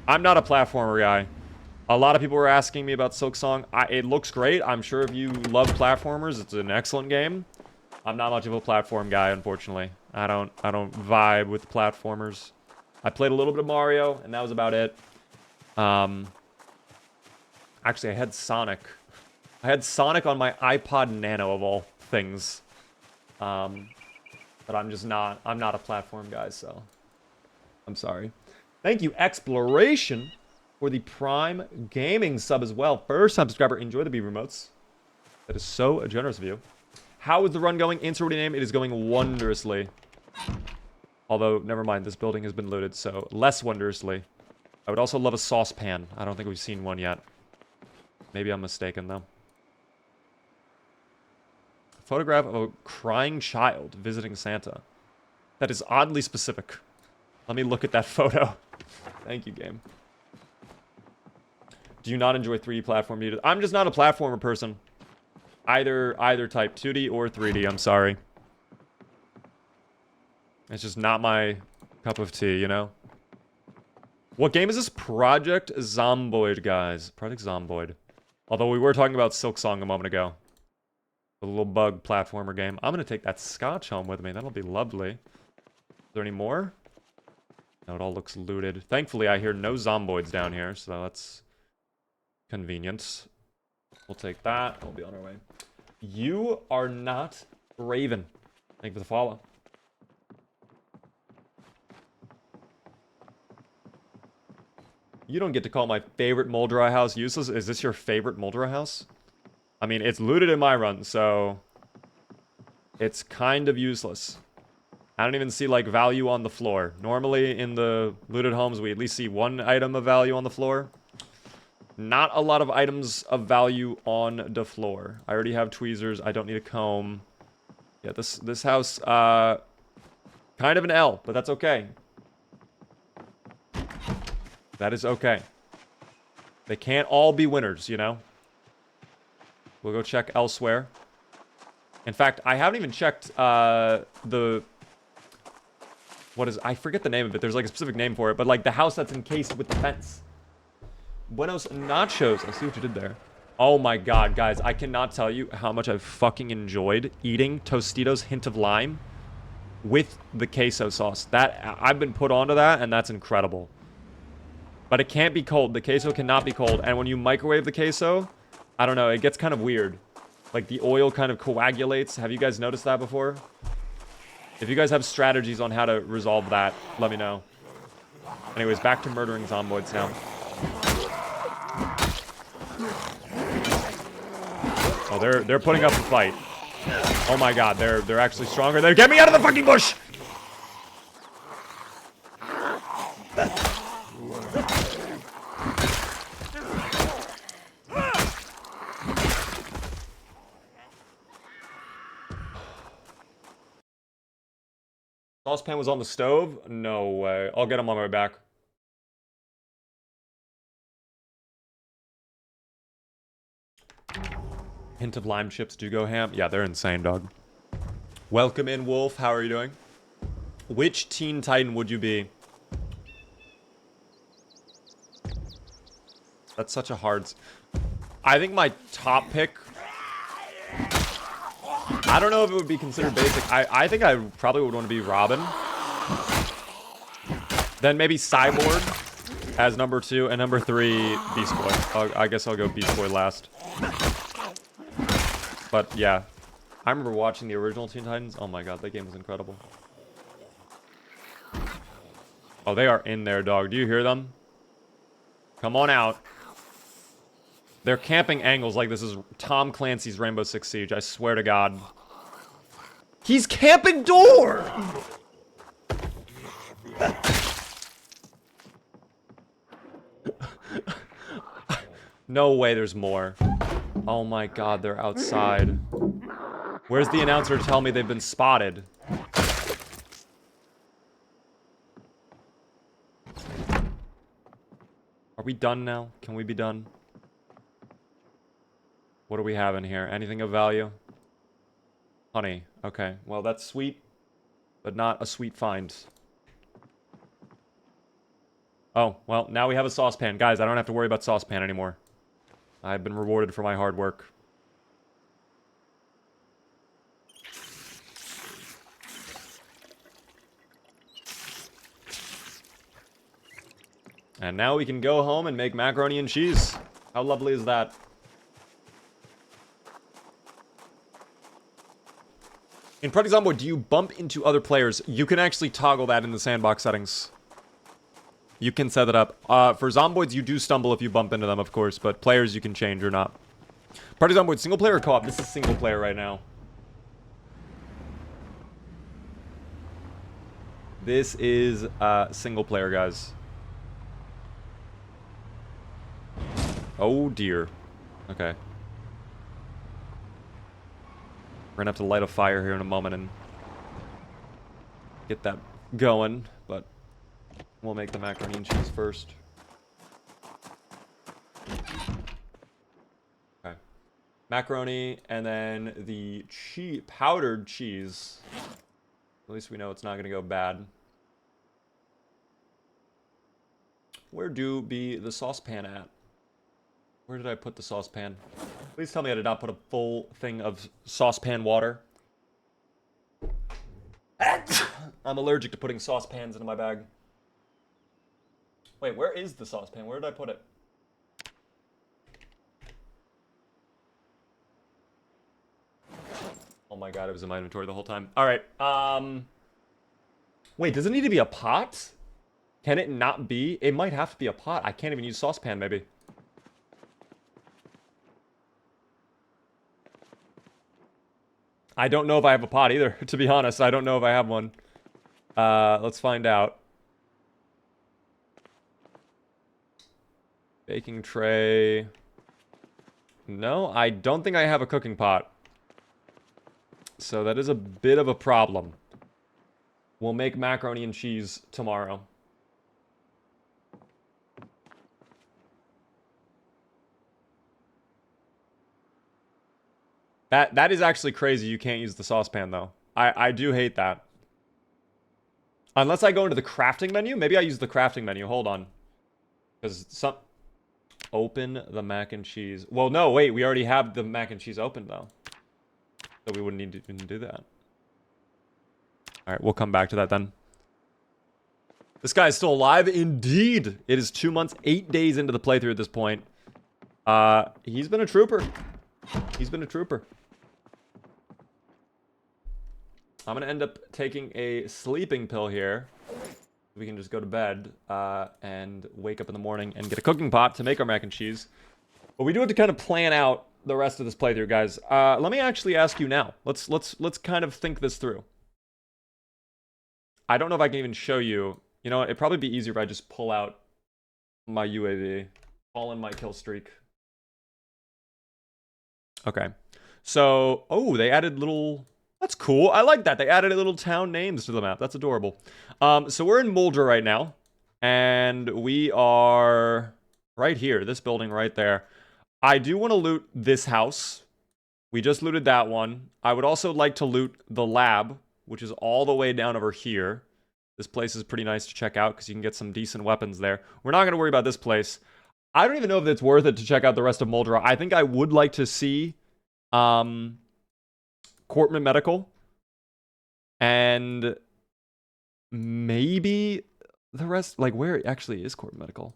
I'm not a platformer guy. A lot of people were asking me about Silk Song. It looks great. I'm sure if you love platformers, it's an excellent game. I'm not much of a platform guy, unfortunately. I don't vibe with platformers. I played a little bit of Mario, and that was about it. Actually, I had Sonic. I had Sonic on my iPod Nano of all things. But I'm not a platform guy, so I'm sorry. Thank you, Exploration, for the Prime Gaming sub as well. First time subscriber, enjoy the B remotes. That is so generous of you. How is the run going? Insert name. It is going wondrously. Although, never mind, this building has been looted, so less wondrously. I would also love a saucepan. I don't think we've seen one yet. Maybe I'm mistaken, though. Photograph of a crying child visiting Santa. That is oddly specific. Let me look at that photo. Thank you, game. Do you not enjoy 3D platform either? I'm just not a platformer person. Either type, 2D or 3D, I'm sorry. It's just not my cup of tea, you know? What game is this? Project Zomboid, guys. Project Zomboid. Although we were talking about Silk Song a moment ago. A little bug platformer game. I'm going to take that scotch home with me. That'll be lovely. Is there any more? No, it all looks looted. Thankfully, I hear no Zomboids down here, so that's convenient. We'll take that. We'll be on our way. You are not Raven. Thank you for the follow. You don't get to call my favorite Muldraugh house useless. Is this your favorite Muldraugh house? I mean, it's looted in my run, so it's kind of useless. I don't even see, like, value on the floor. Normally, in the looted homes, we at least see one item of value on the floor. Not a lot of items of value on the floor. I already have tweezers. I don't need a comb. Yeah, this house, kind of an L, but that's okay. That is okay. They can't all be winners, you know? We'll go check elsewhere. In fact, I haven't even checked, I forget the name of it. There's, like, a specific name for it, but, like, the house that's encased with the fence. Buenos Nachos. I see what you did there. Oh my god, guys. I cannot tell you how much I've fucking enjoyed eating Tostitos Hint of Lime with the queso sauce. I've been put onto that, and that's incredible. But it can't be cold. The queso cannot be cold. And when you microwave the queso, I don't know, it gets kind of weird. Like, the oil kind of coagulates. Have you guys noticed that before? If you guys have strategies on how to resolve that, let me know. Anyways, back to murdering zomboids now. Oh, they're putting up a fight. Oh my god, they're actually stronger. Get me out of the fucking bush! Saucepan was on the stove? No way. I'll get him on my back. Hint of lime chips do go ham. Yeah, they're insane, dog. Welcome in, Wolf. How are you doing? Which Teen Titan would you be? That's such a hard... I think my top pick... I don't know if it would be considered basic. I think I probably would want to be Robin. Then maybe Cyborg as number 2. And number 3, Beast Boy. I guess I'll go Beast Boy last. But yeah. I remember watching the original Teen Titans. Oh my god, that game was incredible. Oh, they are in there, dog. Do you hear them? Come on out. They're camping angles like this is Tom Clancy's Rainbow Six Siege. I swear to God. He's camping door! No way there's more. Oh my god, they're outside. Where's the announcer to tell me they've been spotted? Are we done now? Can we be done? What do we have in here? Anything of value? Honey. Okay. Well, that's sweet, but not a sweet find. Oh, well, now we have a saucepan. Guys, I don't have to worry about saucepan anymore. I've been rewarded for my hard work. And now we can go home and make macaroni and cheese. How lovely is that? In Project Zomboid, do you bump into other players? You can actually toggle that in the sandbox settings. You can set it up. For Zomboids, you do stumble if you bump into them, of course, but players you can change or not. Project Zomboid, single player or co-op? This is single player right now. This is single player, guys. Oh dear. Okay. We're gonna have to light a fire here in a moment and get that going, but we'll make the macaroni and cheese first. Okay. Macaroni and then the powdered cheese. At least we know it's not gonna go bad. Where do be the saucepan at? Where did I put the saucepan? Please tell me I did not put a full thing of saucepan water. I'm allergic to putting saucepans into my bag. Wait, where is the saucepan? Where did I put it? Oh my god, it was in my inventory the whole time. Alright, wait, does it need to be a pot? Can it not be? It might have to be a pot. I can't even use saucepan, maybe. I don't know if I have a pot either, to be honest. I don't know if I have one. Let's find out. Baking tray. No, I don't think I have a cooking pot. So that is a bit of a problem. We'll make macaroni and cheese tomorrow. That is actually crazy you can't use the saucepan, though. I do hate that. Unless I go into the crafting menu. Maybe I use the crafting menu. Hold on. Because some... Open the mac and cheese. Well, no, wait. We already have the mac and cheese open, though. So we wouldn't need to even do that. Alright, we'll come back to that then. This guy is still alive? Indeed! It is 2 months, 8 days into the playthrough at this point. He's been a trooper. He's been a trooper. I'm gonna end up taking a sleeping pill here. We can just go to bed and wake up in the morning and get a cooking pot to make our mac and cheese. But we do have to kind of plan out the rest of this playthrough, guys. Let me actually ask you now. Let's kind of think this through. I don't know if I can even show you. You know what? It'd probably be easier if I just pull out my UAV, fall in my kill streak. Okay. So, oh, they added little... That's cool. I like that. They added little town names to the map. That's adorable. So we're in Muldraugh right now. And we are right here. This building right there. I do want to loot this house. We just looted that one. I would also like to loot the lab, which is all the way down over here. This place is pretty nice to check out because you can get some decent weapons there. We're not going to worry about this place. I don't even know if it's worth it to check out the rest of Muldraugh. I think I would like to see Cortman Medical and maybe the rest. Like, where actually is Cortman Medical?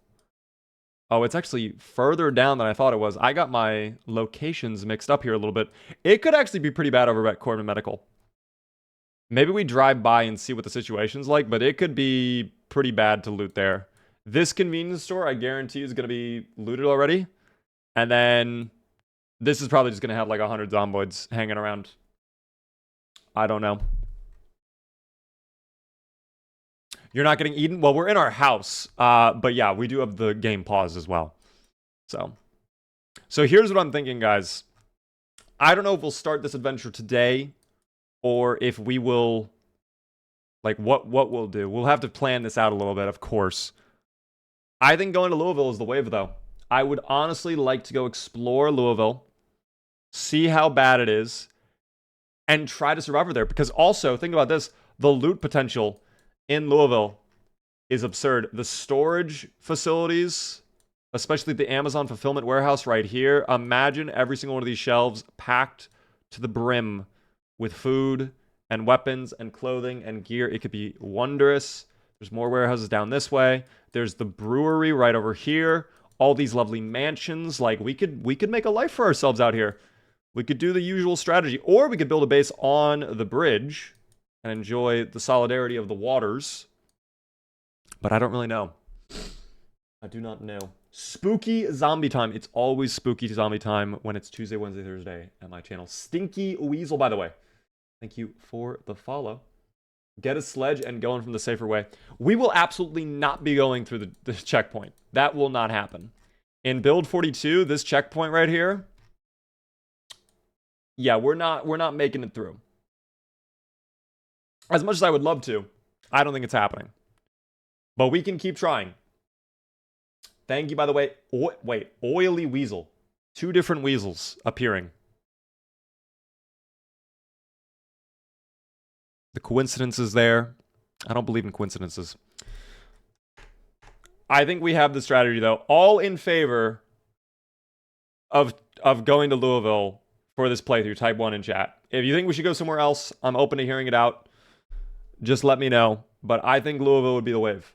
Oh, it's actually further down than I thought it was. I got my locations mixed up here a little bit. It could actually be pretty bad over at Cortman Medical. Maybe we drive by and see what the situation's like, but it could be pretty bad to loot there. This convenience store, I guarantee, is going to be looted already. And then this is probably just going to have like 100 zomboids hanging around. I don't know. You're not getting eaten? Well, we're in our house. But yeah, we do have the game paused as well. So So here's what I'm thinking, guys. I don't know if we'll start this adventure today or if we will, like, what we'll do. We'll have to plan this out a little bit, of course. I think going to Louisville is the wave, though. I would honestly like to go explore Louisville, see how bad it is, and try to survive there. Because also, think about this, the loot potential in Louisville is absurd. The storage facilities, especially the Amazon fulfillment warehouse right here, imagine every single one of these shelves packed to the brim with food and weapons and clothing and gear. It could be wondrous. There's more warehouses down this way. There's the brewery right over here. All these lovely mansions. Like, we could make a life for ourselves out here. We could do the usual strategy, or we could build a base on the bridge and enjoy the solidarity of the waters. But I don't really know. I do not know. Spooky zombie time. It's always spooky zombie time when it's Tuesday, Wednesday, Thursday at my channel. Stinky Weasel, by the way. Thank you for the follow. Get a sledge and going from the safer way. We will absolutely not be going through the checkpoint. That will not happen. In build 42, this checkpoint right here, yeah, we're not making it through. As much as I would love to, I don't think it's happening. But we can keep trying. Thank you, by the way. Wait, Oily Weasel. 2 different weasels appearing. The coincidences there. I don't believe in coincidences. I think we have the strategy, though. All in favor of going to Louisville for this playthrough. Type 1 in chat. If you think we should go somewhere else, I'm open to hearing it out. Just let me know. But I think Louisville would be the wave.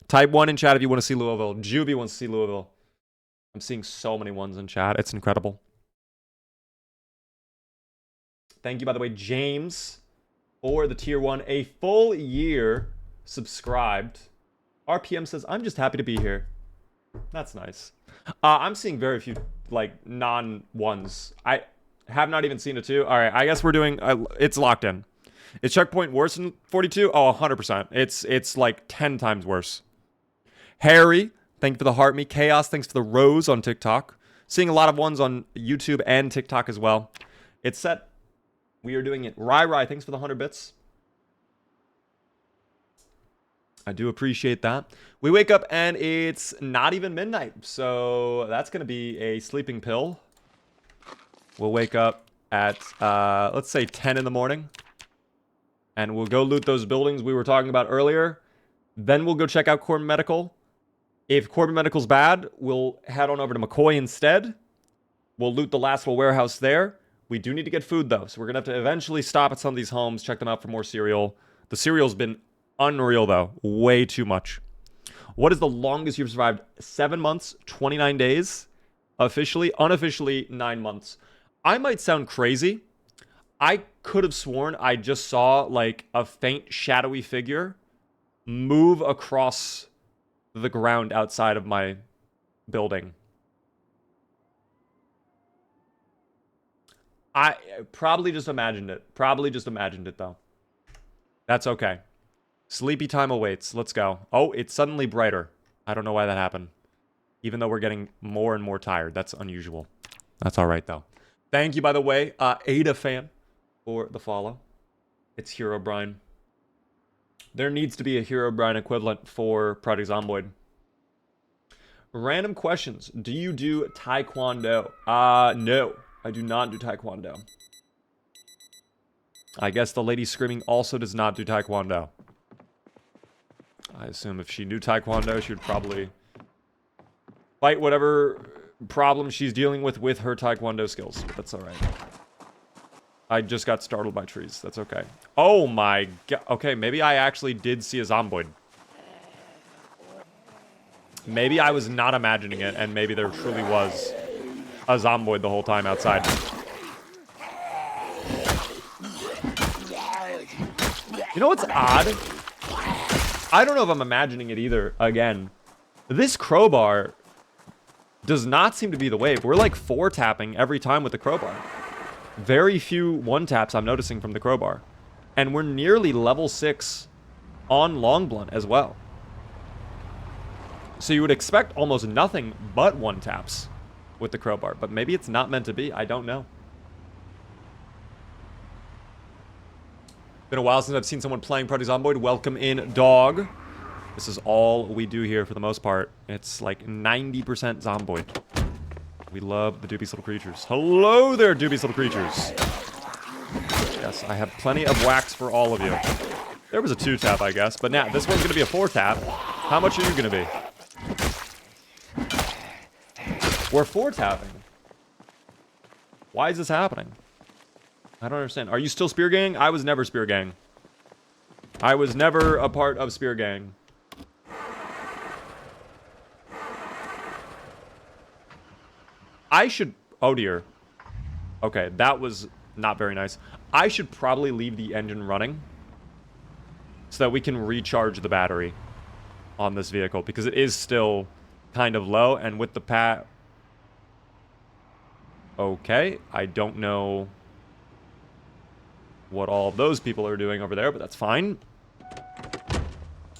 Type 1 in chat if you want to see Louisville. Juvie wants to see Louisville. I'm seeing so many ones in chat. It's incredible. Thank you, by the way, James, for the tier 1. A full year subscribed. RPM says, I'm just happy to be here. That's nice. I'm seeing very few, like, non-ones. I have not even seen a 2. All right, I guess we're doing... it's locked in. Is checkpoint worse than 42? Oh, 100%. It's like 10 times worse. Harry, thank you for the heart me. Chaos, thanks for the rose on TikTok. Seeing a lot of ones on YouTube and TikTok as well. It's set. We are doing it. Rai, thanks for the 100 bits. I do appreciate that. We wake up and it's not even midnight. So that's going to be a sleeping pill. We'll wake up at, let's say 10 in the morning. And we'll go loot those buildings we were talking about earlier. Then we'll go check out Corbin Medical. If Corbin Medical's bad, we'll head on over to McCoy instead. We'll loot the last little warehouse there. We do need to get food, though. So we're going to have to eventually stop at some of these homes, check them out for more cereal. The cereal's been unreal, though. Way too much. What is the longest you've survived? 7 months, 29 days. Officially, unofficially, 9 months. I might sound crazy. I could have sworn I just saw, like, a faint, shadowy figure move across the ground outside of my building. I probably just imagined it. Though. That's okay. Sleepy time awaits. Let's go. Oh, it's suddenly brighter. I don't know why that happened. Even though we're getting more and more tired. That's unusual. That's all right, though. Thank you, by the way, Ada fan, for the follow. It's Herobrine. There needs to be a Herobrine equivalent for Project Zomboid. Random questions. Do you do Taekwondo? No. I do not do Taekwondo. I guess the lady screaming also does not do Taekwondo. I assume if she knew Taekwondo, she would probably fight whatever problem she's dealing with her Taekwondo skills. But that's alright. I just got startled by trees. That's okay. Oh my god. Okay, maybe I actually did see a Zomboid. Maybe I was not imagining it, and maybe there truly was a Zomboid the whole time outside. You know what's odd? I don't know if I'm imagining it either, again. This crowbar does not seem to be the wave. We're like 4-tapping every time with the crowbar. Very few 1-taps I'm noticing from the crowbar. And we're nearly level 6 on Long Blunt as well. So you would expect almost nothing but 1-taps. with the crowbar. But maybe it's not meant to be. I don't know. Been a while since I've seen someone playing Project Zomboid. Welcome in, dog. This is all we do here for the most part. It's like 90% Zomboid. We love the dubious little creatures. Hello there, dubious little creatures. Yes, I have plenty of wax for all of you. There was a 2-tap, I guess. But now, this one's going to be a 4-tap. How much are you going to be? We're 4-tapping. Why is this happening? I don't understand. Are you still Spear Gang? I was never Spear Gang. I was never a part of Spear Gang. I should... Oh, dear. Okay, that was not very nice. I should probably leave the engine running so that we can recharge the battery on this vehicle, because it is still kind of low, and with the pat... Okay, I don't know what all of those people are doing over there, but that's fine.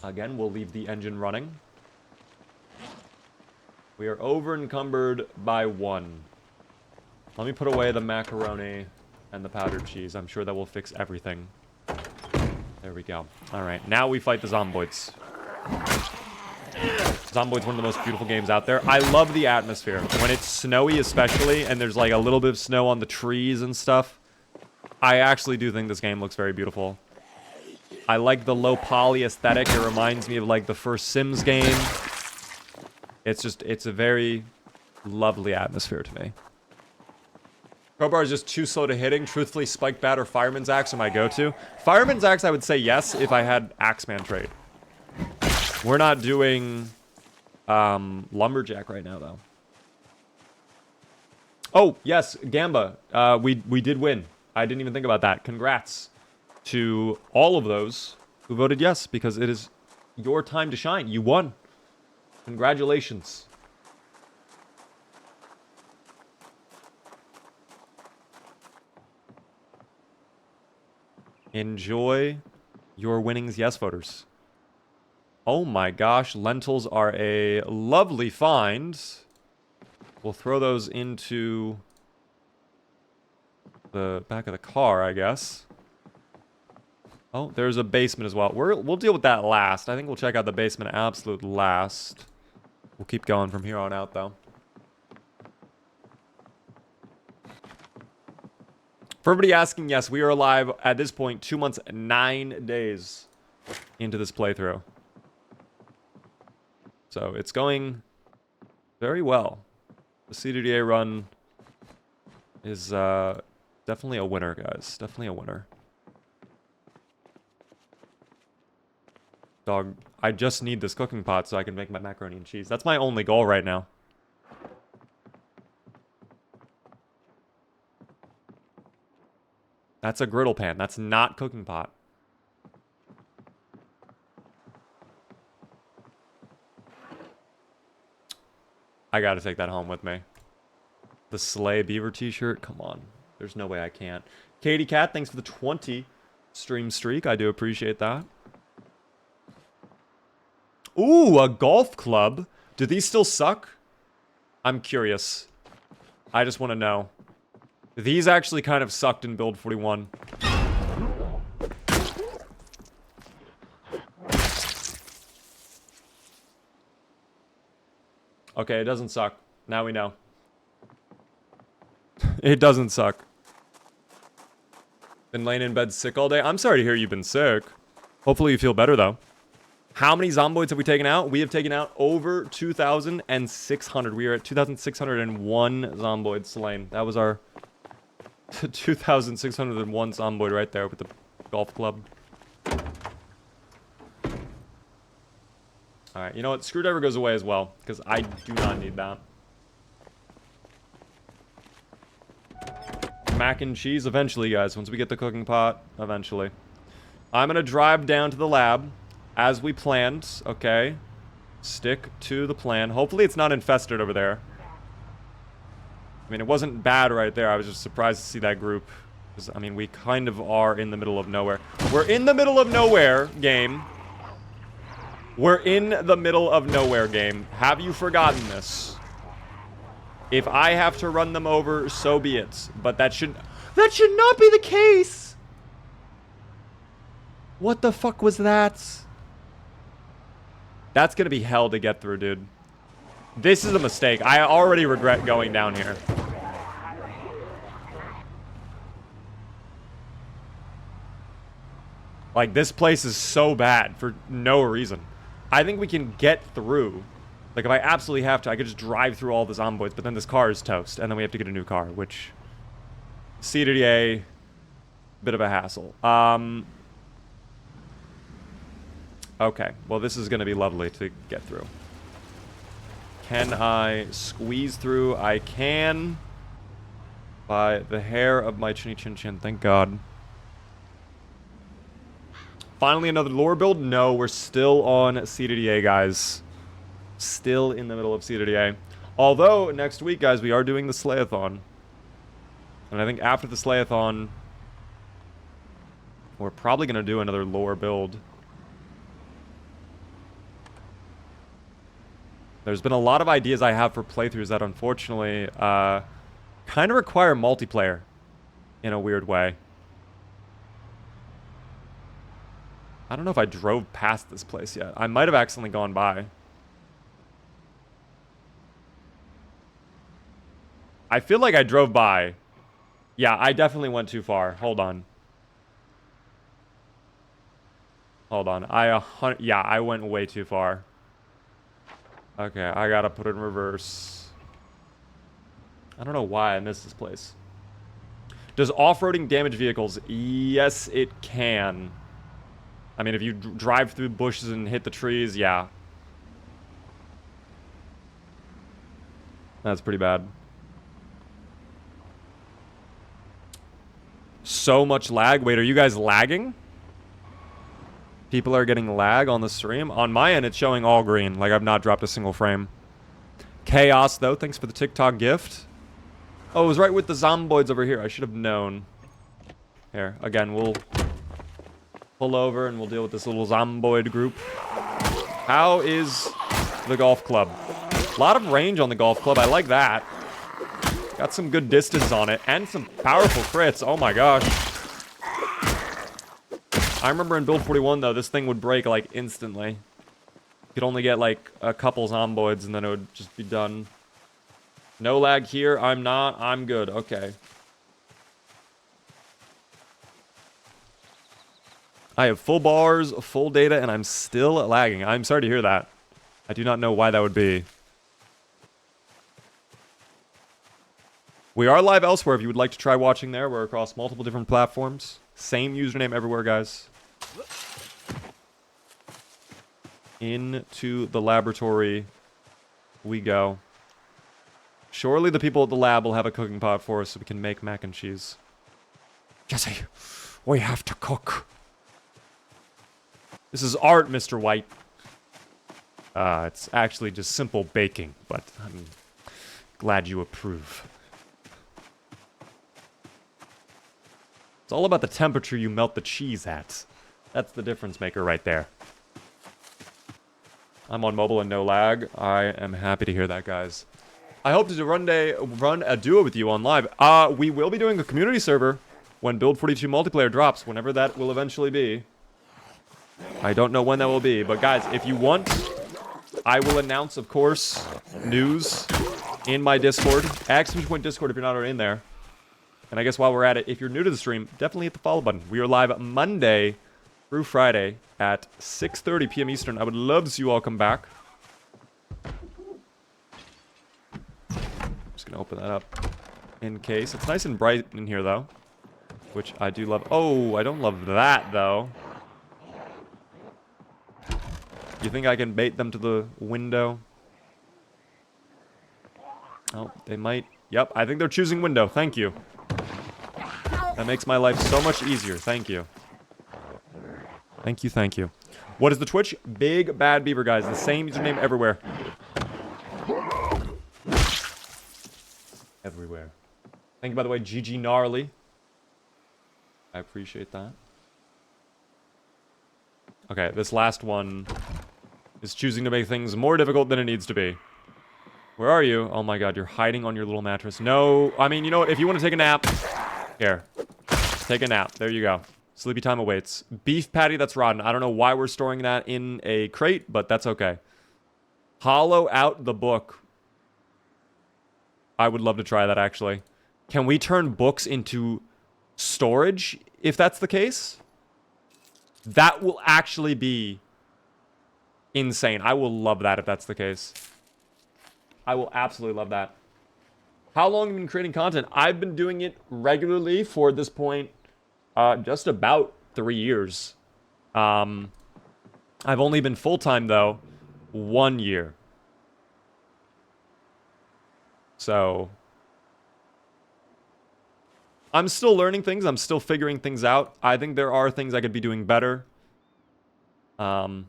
Again, we'll leave the engine running. We are over encumbered by 1. Let me put away the macaroni and the powdered cheese. I'm sure that will fix everything. There we go. Alright, now we fight the Zomboids. Zomboid's one of the most beautiful games out there. I love the atmosphere. When it's snowy especially, and there's like a little bit of snow on the trees and stuff, I actually do think this game looks very beautiful. I like the low poly aesthetic. It reminds me of like the first Sims game. It's a very lovely atmosphere to me. Crowbar is just too slow to hitting. Truthfully, Spike Bat or Fireman's Axe are my go-to. Fireman's Axe, I would say yes if I had Axeman trade. We're not doing Lumberjack right now, though. Oh, yes, Gamba. We did win. I didn't even think about that. Congrats to all of those who voted yes, because it is your time to shine. You won. Congratulations. Enjoy your winnings, yes voters. Oh my gosh, lentils are a lovely find. We'll throw those into the back of the car, I guess. Oh, there's a basement as well. We'll deal with that last. I think we'll check out the basement absolute last. We'll keep going from here on out, though. For everybody asking, yes, we are alive at this point 2 months, 9 days into this playthrough. So it's going very well. The CDDA run is definitely a winner, guys. Definitely a winner. Dog, I just need this cooking pot so I can make my macaroni and cheese. That's my only goal right now. That's a griddle pan. That's not cooking pot. I gotta take that home with me. The Slay Beaver t-shirt? Come on. There's no way I can't. Katie Cat, thanks for the 20 stream streak. I do appreciate that. Ooh, a golf club. Do these still suck? I'm curious. I just want to know. These actually kind of sucked in Build 41. Okay, it doesn't suck. Now we know. It doesn't suck. Been laying in bed sick all day? I'm sorry to hear you've been sick. Hopefully you feel better, though. How many Zomboids have we taken out? We have taken out over 2,600. We are at 2,601 Zomboids slain. That was our 2,601 Zomboid right there with the golf club. Alright, you know what? Screwdriver goes away as well, because I do not need that. Mac and cheese eventually, guys. Once we get the cooking pot, eventually. I'm going to drive down to the lab. As we planned, okay. Stick to the plan. Hopefully it's not infested over there. I mean, it wasn't bad right there. I was just surprised to see that group. Because, I mean, we kind of are in the middle of nowhere. We're in the middle of nowhere, game. We're in the middle of nowhere, game. Have you forgotten this? If I have to run them over, so be it. But that should not be the case. What the fuck was that? That's gonna be hell to get through, dude. This is a mistake. I already regret going down here. Like, this place is so bad for no reason. I think we can get through. Like, if I absolutely have to, I could just drive through all the zomboids, but then this car is toast, and then we have to get a new car, which... CDDA, bit of a hassle. Okay, well, this is going to be lovely to get through. Can I squeeze through? I can. By the hair of my chinny chin chin, thank God. Finally, another lore build? No, we're still on CDDA, guys. Still in the middle of CDDA. Although, next week, guys, we are doing the Slayathon. And I think after the Slayathon, we're probably going to do another lore build. There's been a lot of ideas I have for playthroughs that, unfortunately, kind of require multiplayer in a weird way. I don't know if I drove past this place yet. I might have accidentally gone by. I feel like I drove by. Yeah, I definitely went too far. Hold on. Hold on. Yeah, I went way too far. Okay, I gotta put it in reverse. I don't know why I missed this place. Does off-roading damage vehicles? Yes, it can. I mean, if you drive through bushes and hit the trees, yeah. That's pretty bad. So much lag. Wait, are you guys lagging? People are getting lag on the stream. On my end, it's showing all green. Like, I've not dropped a single frame. Chaos, though. Thanks for the TikTok gift. Oh, it was right with the zomboids over here. I should have known. Here, again, we'll pull over and we'll deal with this little zomboid group. How is the golf club? A lot of range on the golf club. I like that. Got some good distance on it and some powerful crits. Oh my gosh. I remember in build 41 though, this thing would break like instantly. You could only get like a couple zomboids and then it would just be done. No lag here. I'm good. Okay. I have full bars, full data, and I'm still lagging. I'm sorry to hear that. I do not know why that would be. We are live elsewhere if you would like to try watching there. We're across multiple different platforms. Same username everywhere, guys. Into the laboratory we go. Surely the people at the lab will have a cooking pot for us so we can make mac and cheese. Jesse, we have to cook. This is art, Mr. White. It's actually just simple baking, but I'm glad you approve. It's all about the temperature you melt the cheese at. That's the difference maker right there. I'm on mobile and no lag. I am happy to hear that, guys. I hope to run a duo with you on live. We will be doing a community server when Build 42 multiplayer drops, whenever that will eventually be. I don't know when that will be, but guys, if you want, I will announce, of course, news in my Discord. !Discord if you're not already in there. And I guess while we're at it, if you're new to the stream, definitely hit the follow button. We are live Monday through Friday at 6:30 p.m. Eastern. I would love to see you all come back. Just gonna open that up in case. It's nice and bright in here, though, which I do love. Oh, I don't love that, though. You think I can bait them to the window? Oh, they might. Yep, I think they're choosing window. Thank you. That makes my life so much easier. Thank you. Thank you, thank you. What is the Twitch? Big Bad Beaver, guys. The same username everywhere. Everywhere. Thank you, by the way, GG Gnarly. I appreciate that. Okay, this last one is choosing to make things more difficult than it needs to be. Where are you? Oh my god, you're hiding on your little mattress. No, I mean, you know what? If you want to take a nap, here. Take a nap. There you go. Sleepy time awaits. Beef patty that's rotten. I don't know why we're storing that in a crate, but that's okay. Hollow out the book. I would love to try that, actually. Can we turn books into storage, if that's the case? That will actually be insane. I will love that if that's the case. I will absolutely love that. How long have you been creating content? I've been doing it regularly for, at this point, just about 3 years. I've only been full-time, though, 1 year. So I'm still learning things. I'm still figuring things out. I think there are things I could be doing better. But,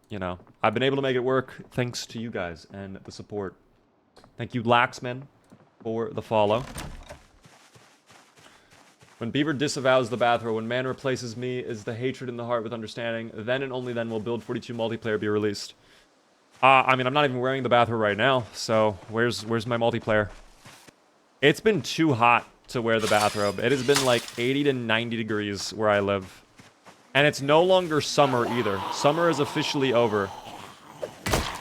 you know, I've been able to make it work thanks to you guys and the support. Thank you, Laxman, for the follow. When Beaver disavows the bathrobe, when man replaces me, is the hatred in the heart with understanding. Then and only then will Build 42 multiplayer be released. I mean, I'm not even wearing the bathrobe right now, so where's my multiplayer? It's been too hot to wear the bathrobe. It has been like 80 to 90 degrees where I live. And it's no longer summer either. Summer is officially over.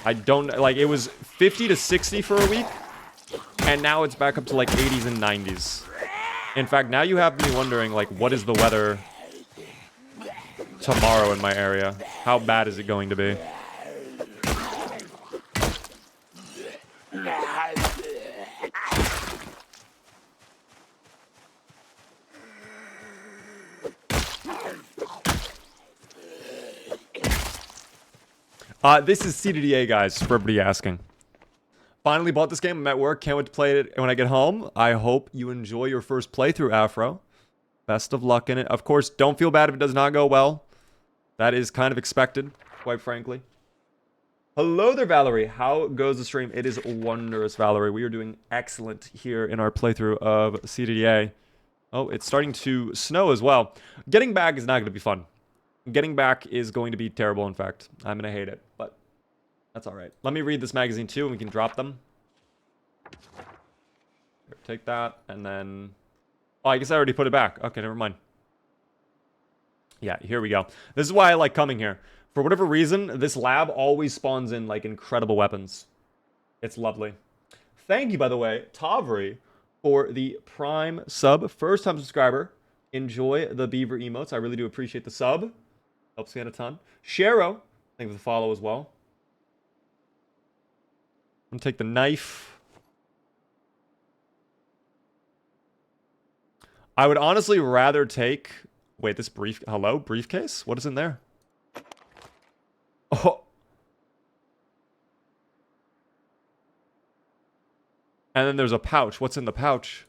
I don't, like, it was 50 to 60 for a week, and now it's back up to like 80s and 90s. In fact, now you have me wondering, like, what is the weather tomorrow in my area? How bad is it going to be? This is CDDA, guys, for everybody asking. Finally bought this game. I'm at work. Can't wait to play it when I get home. I hope you enjoy your first playthrough, Afro. Best of luck in it. Of course, don't feel bad if it does not go well. That is kind of expected, quite frankly. Hello there, Valerie. How goes the stream? It is wondrous, Valerie. We are doing excellent here in our playthrough of CDDA. Oh, it's starting to snow as well. Getting back is not going to be fun. Getting back is going to be terrible, in fact. I'm going to hate it, but that's all right. Let me read this magazine, too, and we can drop them. Here, take that, and then... Oh, I guess I already put it back. Okay, never mind. Yeah, here we go. This is why I like coming here. For whatever reason, this lab always spawns in, like, incredible weapons. It's lovely. Thank you, by the way, Tavri, for the Prime sub. First-time subscriber. Enjoy the beaver emotes. I really do appreciate the sub. Helps me out a ton. Shero, thank you for the follow as well. I'm gonna take the knife. I would honestly rather take... Wait, this Hello? Briefcase? What is in there? Oh. And then there's a pouch. What's in the pouch?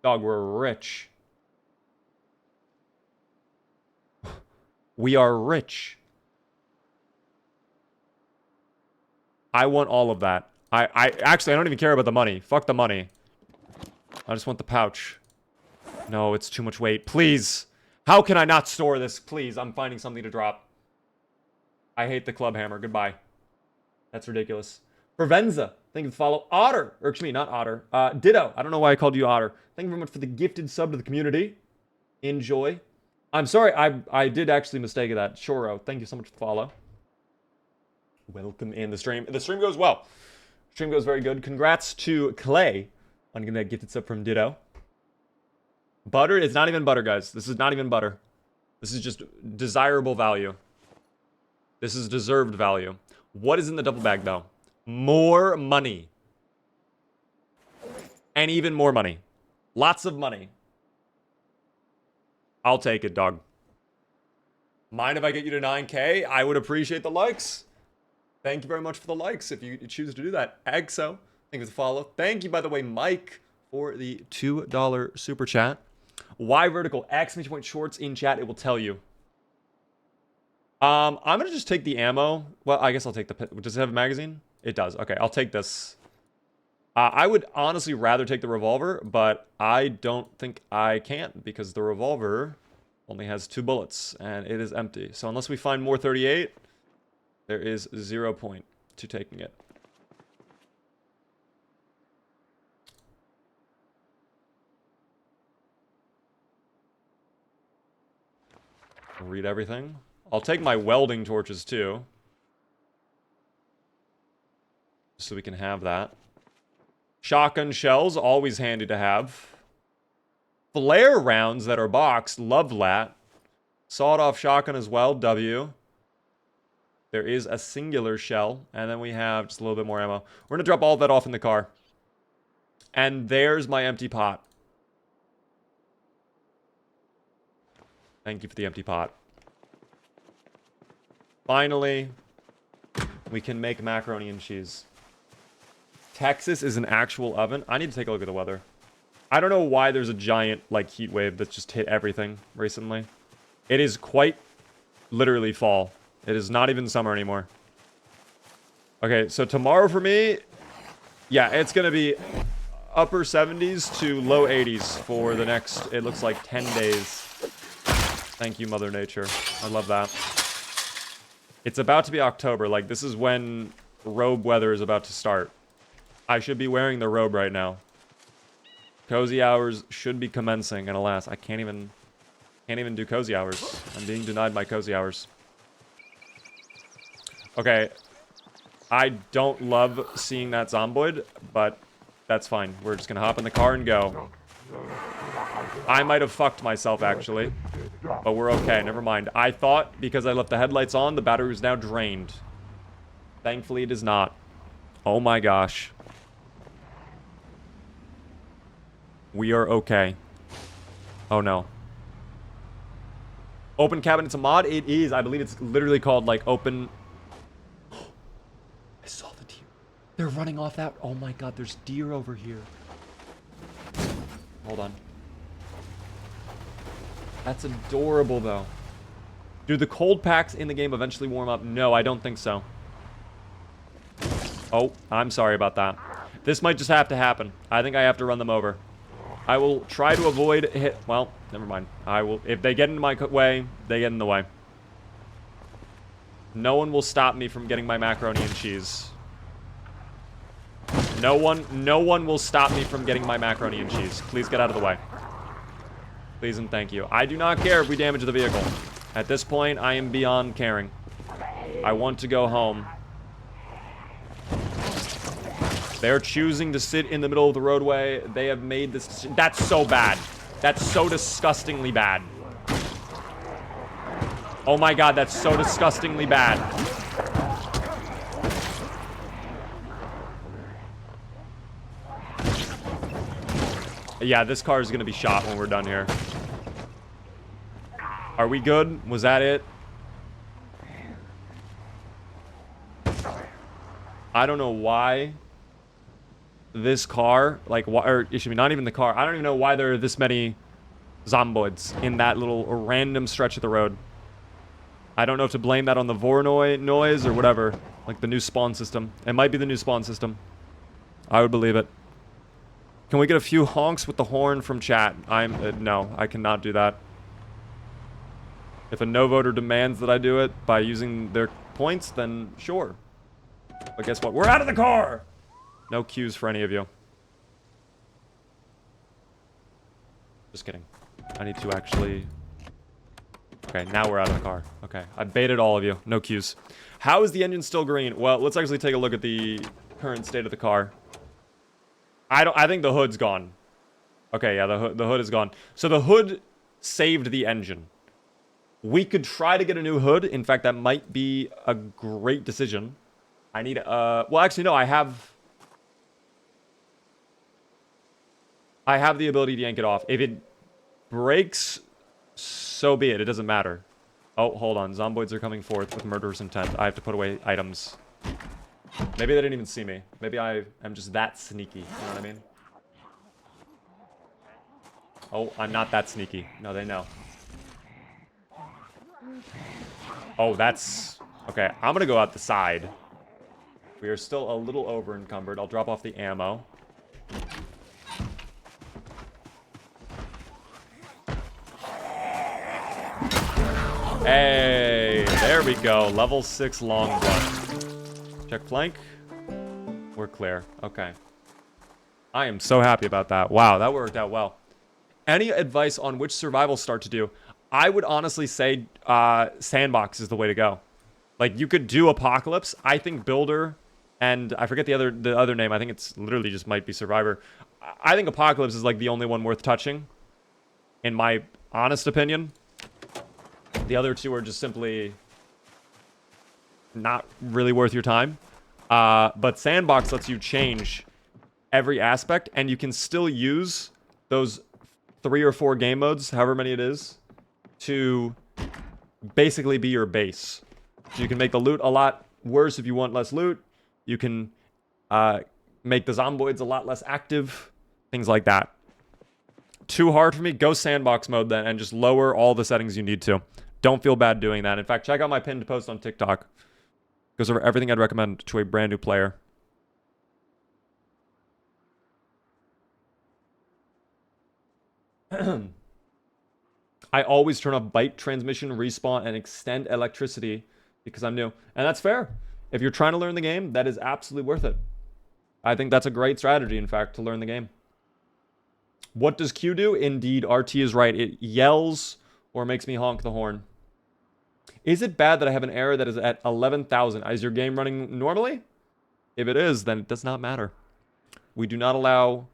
Dog, we're rich. We are rich. I want all of that. Actually, I don't even care about the money. Fuck the money. I just want the pouch. No, it's too much weight. Please. How can I not store this? Please, I'm finding something to drop. I hate the club hammer. Goodbye. That's ridiculous. Provenza, thank you for the follow. Otter, or excuse me, not Otter. Ditto. I don't know why I called you Otter. Thank you very much for the gifted sub to the community. Enjoy. I'm sorry, I did actually mistake that. Shoro, thank you so much for the follow. Welcome in the stream. The stream goes well. Stream goes very good. Congrats to Clay on getting that gifted sub from Ditto. Butter? It's not even butter, guys. This is not even butter. This is just desirable value. This is deserved value. What is in the double bag, though? More money. And even more money. Lots of money. I'll take it, dog. Mind if I get you to 9K? I would appreciate the likes. Thank you very much for the likes if you choose to do that. Exo, thank you for the follow. Thank you, by the way, Mike, for the $2 super chat. Y vertical, exclamation point shorts in chat. It will tell you. I'm going to just take the ammo. Well, I guess I'll take the... Does it have a magazine? It does. Okay, I'll take this. I would honestly rather take the revolver, but I don't think I can because the revolver only has 2 bullets and it is empty. So unless we find more 38, there is 0 point to taking it. Read everything. I'll take my welding torches too. So we can have that. Shotgun shells, always handy to have. Flare rounds that are boxed, love that. Sawed-off shotgun as well, W. There is a singular shell, and then we have just a little bit more ammo. We're going to drop all of that off in the car. And there's my empty pot. Thank you for the empty pot. Finally, we can make macaroni and cheese. Texas is an actual oven. I need to take a look at the weather. I don't know why there's a giant, like, heat wave that's just hit everything recently. It is quite literally fall. It is not even summer anymore. Okay, so tomorrow for me, yeah, it's going to be upper 70s to low 80s for the next, it looks like 10 days. Thank you, Mother Nature. I love that. It's about to be October. Like, this is when robe weather is about to start. I should be wearing the robe right now. Cozy hours should be commencing, and alas, I can't even do cozy hours. I'm being denied my cozy hours. Okay. I don't love seeing that zomboid, but that's fine. We're just gonna hop in the car and go. I might have fucked myself, actually. But we're okay, never mind. I thought, because I left the headlights on, the battery was now drained. Thankfully, it is not. Oh my gosh. We are okay. Oh no. Open cabinet's a mod? It is. I believe it's literally called, like, open... I saw the deer. They're running off that... Oh my god, there's deer over here. Hold on. That's adorable, though. Do the cold packs in the game eventually warm up? No, I don't think so. Oh, I'm sorry about that. This might just have to happen. I think I have to run them over. I will try to avoid hit... Well, never mind. I will... If they get in my way, they get in the way. No one will stop me from getting my macaroni and cheese. No one will stop me from getting my macaroni and cheese. Please get out of the way. Please and thank you. I do not care if we damage the vehicle. At this point, I am beyond caring. I want to go home. They're choosing to sit in the middle of the roadway. They have made this... That's so bad. That's so disgustingly bad. Oh my god, that's so disgustingly bad. Yeah, this car is going to be shot when we're done here. Are we good? Was that it? I don't know why this car, like, or it should be not even the car. I don't even know why there are this many zomboids in that little random stretch of the road. I don't know if to blame that on the Voronoi noise or whatever. Like the new spawn system. It might be the new spawn system. I would believe it. Can we get a few honks with the horn from chat? No, I cannot do that. If a no voter demands that I do it by using their points, then sure. But guess what? We're out of the car! No cues for any of you. Just kidding. I need to actually... Okay, now we're out of the car. Okay, I baited all of you. No cues. How is the engine still green? Well, let's actually take a look at the current state of the car. I think the hood's gone. Okay, yeah, the hood is gone. So the hood saved the engine. We could try to get a new hood. In fact, that might be a great decision. I need well, actually, no, I have the ability to yank it off. If it breaks, so be it. It doesn't matter. Oh, hold on. Zomboids are coming forth with murderous intent. I have to put away items. Maybe they didn't even see me. Maybe I am just that sneaky. You know what I mean? Oh, I'm not that sneaky. No, they know. Oh, that's... Okay, I'm gonna go out the side. We are still a little over encumbered. I'll drop off the ammo. Hey, there we go. Level 6 long butt. Check flank. We're clear. Okay. I am so happy about that. Wow, that worked out well. Any advice on which survival start to do? I would honestly say sandbox is the way to go. Like, you could do apocalypse. I think builder, and I forget the other name. I think it's literally just might be survivor. I think apocalypse is like the only one worth touching, in my honest opinion. The other two are just simply not really worth your time. But sandbox lets you change every aspect, and you can still use those 3 or 4 game modes, however many it is, to basically be your base. So you can make the loot a lot worse if you want less loot. You can make the zomboids a lot less active. Things like that. Too hard for me? Go sandbox mode then and just lower all the settings you need to. Don't feel bad doing that. In fact, check out my pinned post on TikTok. Goes over everything I'd recommend to a brand new player. I always turn off bite, transmission, respawn, and extend electricity because I'm new. And that's fair. If you're trying to learn the game, that is absolutely worth it. I think that's a great strategy, in fact, to learn the game. What does Q do? Indeed, RT is right. It yells or makes me honk the horn. Is it bad that I have an error that is at 11,000? Is your game running normally? If it is, then it does not matter. We do not allow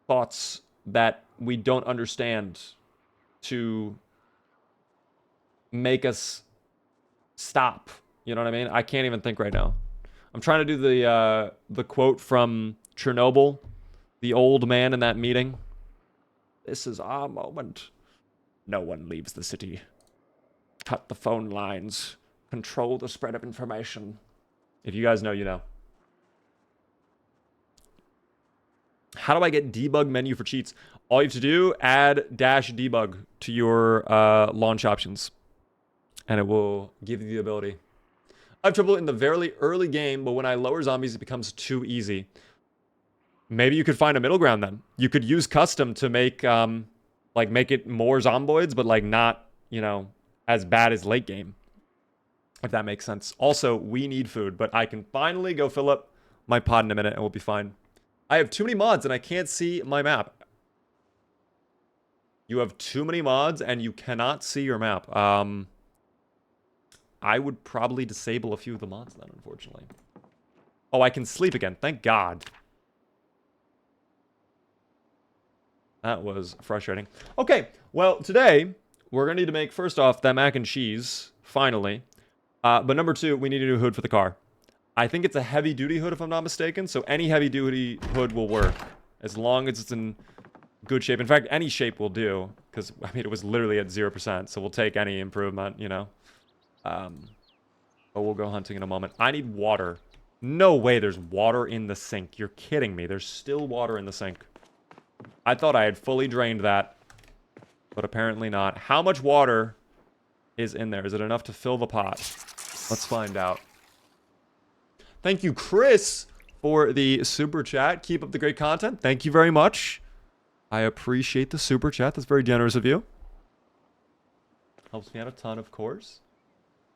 thoughts that we don't understand to make us stop. You know what I mean? I can't even think right now. I'm trying to do the quote from Chernobyl, the old man in that meeting. This is our moment. No one leaves the city. Cut the phone lines. Control the spread of information. If you guys know, you know. How do I get debug menu for cheats? All you have to do, add -debug to your launch options. And it will give you the ability. I have trouble in the very early game, but when I lower zombies, it becomes too easy. Maybe you could find a middle ground then. You could use custom to make, make it more zomboids, but, like, not, you know, as bad as late game. If that makes sense. Also, we need food, but I can finally go fill up my pod in a minute and we'll be fine. I have too many mods and I can't see my map. You have too many mods and you cannot see your map. I would probably disable a few of the mods then, unfortunately. Oh, I can sleep again. Thank God. That was frustrating. Okay, well, today, we're going to need to make, first off, that mac and cheese, finally. But number 2, we need a new hood for the car. I think it's a heavy-duty hood, if I'm not mistaken, so any heavy-duty hood will work, as long as it's in good shape. In fact, any shape will do, because, I mean, it was literally at 0%, so we'll take any improvement, you know. But we'll go hunting in a moment. I need water. No way there's water in the sink. You're kidding me. There's still water in the sink. I thought I had fully drained that, but apparently not. How much water is in there? Is it enough to fill the pot? Let's find out. Thank you, Chris, for the super chat. Keep up the great content. Thank you very much. I appreciate the super chat. That's very generous of you. Helps me out a ton, of course.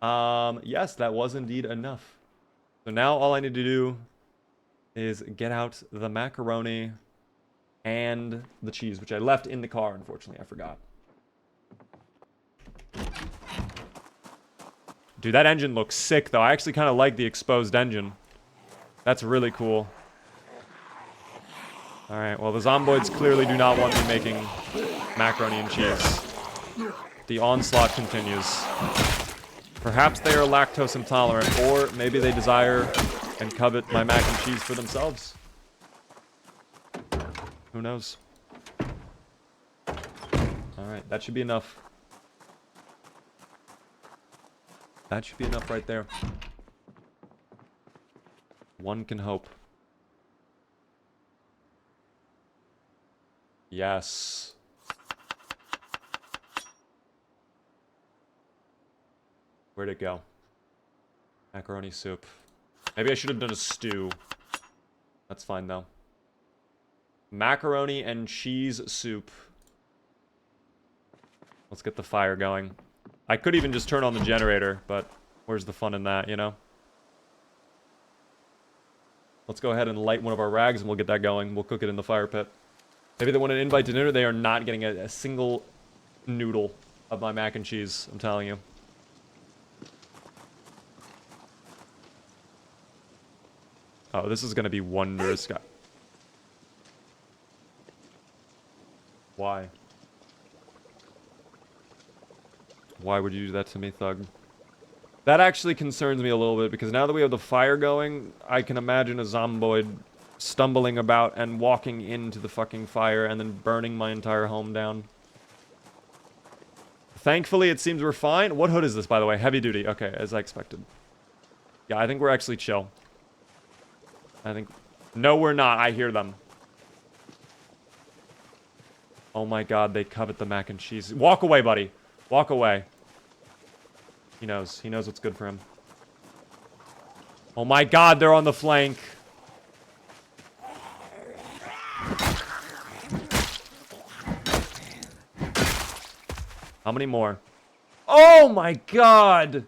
Yes, that was indeed enough. So now all I need to do is get out the macaroni and the cheese, which I left in the car, unfortunately. I forgot. Dude, that engine looks sick, though. I actually kind of like the exposed engine. That's really cool. Alright, well, the zomboids clearly do not want me making macaroni and cheese. The onslaught continues. Perhaps they are lactose intolerant, or maybe they desire and covet my mac and cheese for themselves. Who knows? Alright, that should be enough. That should be enough right there. One can hope. Yes. Where'd it go? Macaroni soup. Maybe I should have done a stew. That's fine, though. Macaroni and cheese soup. Let's get the fire going. I could even just turn on the generator, but where's the fun in that, you know? Let's go ahead and light one of our rags and we'll get that going. We'll cook it in the fire pit. Maybe they want an invite to dinner. They are not getting a single noodle of my mac and cheese, I'm telling you. Oh, this is going to be wondrous, guy. Why? Why would you do that to me, Thug? That actually concerns me a little bit, because now that we have the fire going, I can imagine a zomboid stumbling about and walking into the fucking fire and then burning my entire home down. Thankfully, it seems we're fine. What hood is this, by the way? Heavy duty. Okay, as I expected. Yeah, I think we're actually chill. I think... No, we're not. I hear them. Oh my god, they covet the mac and cheese. Walk away, buddy. Walk away. He knows. He knows what's good for him. Oh my god, they're on the flank. How many more? Oh my god!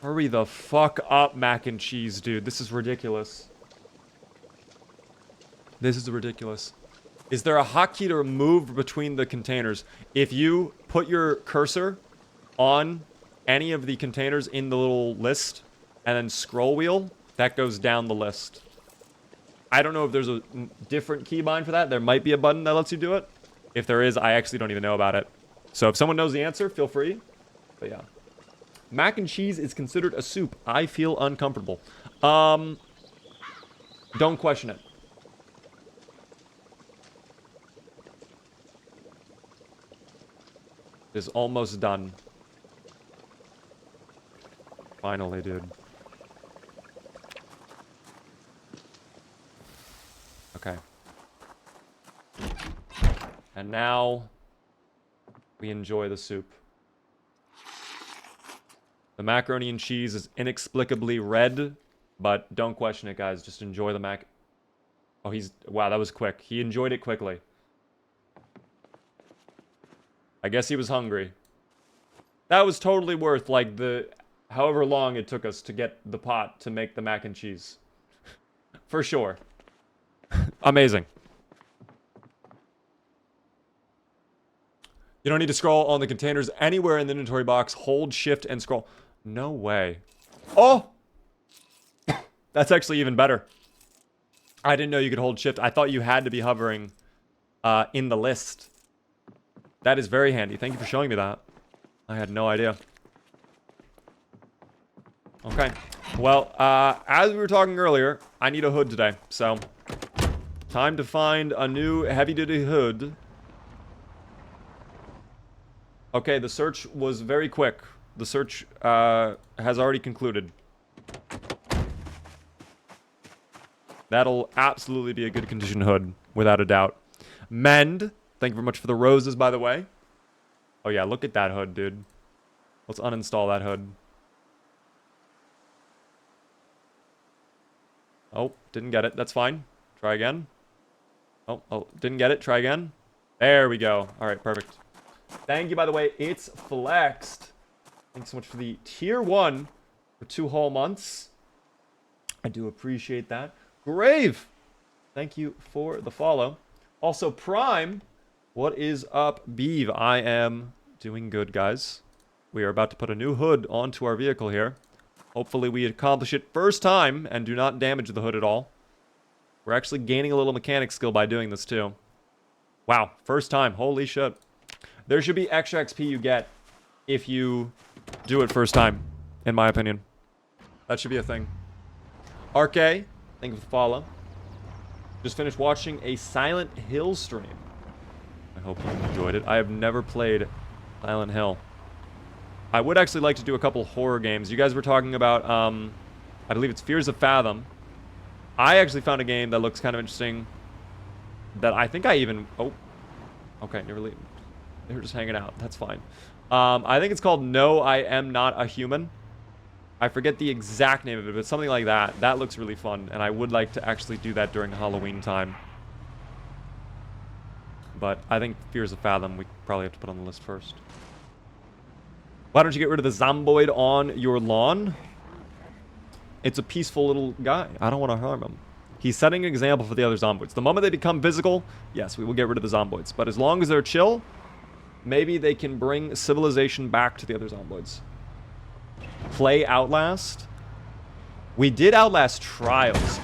Hurry the fuck up, mac and cheese, dude. This is ridiculous. This is ridiculous. Is there a hotkey to move between the containers? If you put your cursor on any of the containers in the little list and then scroll wheel, that goes down the list. I don't know if there's a different keybind for that. There might be a button that lets you do it. If there is, I actually don't even know about it. So if someone knows the answer, feel free. But yeah. Mac and cheese is considered a soup. I feel uncomfortable. Don't question it. It is almost done. Finally, dude. Okay. And now we enjoy the soup. The macaroni and cheese is inexplicably red, but don't question it, guys. Just enjoy the mac. Oh, he's... Wow, that was quick. He enjoyed it quickly. I guess he was hungry. That was totally worth, like, the... However long it took us to get the pot to make the mac and cheese. For sure. Amazing. You don't need to scroll on the containers anywhere in the inventory box. Hold shift and scroll. No way. Oh! That's actually even better. I didn't know you could hold shift. I thought you had to be hovering in the list. That is very handy. Thank you for showing me that. I had no idea. Okay. Well, as we were talking earlier, I need a hood today. So, time to find a new heavy-duty hood. Okay, the search was very quick. The search has already concluded. That'll absolutely be a good condition hood, without a doubt. Mend. Thank you very much for the roses, by the way. Oh yeah, look at that hood, dude. Let's uninstall that hood. Oh, didn't get it. That's fine. Try again. Oh, didn't get it. Try again. There we go. All right, perfect. Thank you, by the way. It's flexed. Thanks so much for the tier 1 for 2 whole months. I do appreciate that. Grave. Thank you for the follow. Also, Prime. What is up, Beeve? I am doing good, guys. We are about to put a new hood onto our vehicle here. Hopefully we accomplish it first time and do not damage the hood at all. We're actually gaining a little mechanic skill by doing this too. Wow, first time. Holy shit. There should be extra XP you get if you do it first time, in my opinion. That should be a thing. RK, thank you for the follow. Just finished watching a Silent Hill stream. I hope you enjoyed it. I have never played Silent Hill. I would actually like to do a couple horror games. You guys were talking about, I believe it's Fears of Fathom. I actually found a game that looks kind of interesting that I think I even... Oh. Okay, they were just hanging out. That's fine. I think it's called No, I Am Not a Human. I forget the exact name of it, but something like that. That looks really fun, and I would like to actually do that during Halloween time. But I think Fears of Fathom we probably have to put on the list first. Why don't you get rid of the Zomboid on your lawn? It's a peaceful little guy. I don't want to harm him. He's setting an example for the other Zomboids. The moment they become physical, yes, we will get rid of the Zomboids. But as long as they're chill, maybe they can bring civilization back to the other Zomboids. Play Outlast. We did Outlast Trials.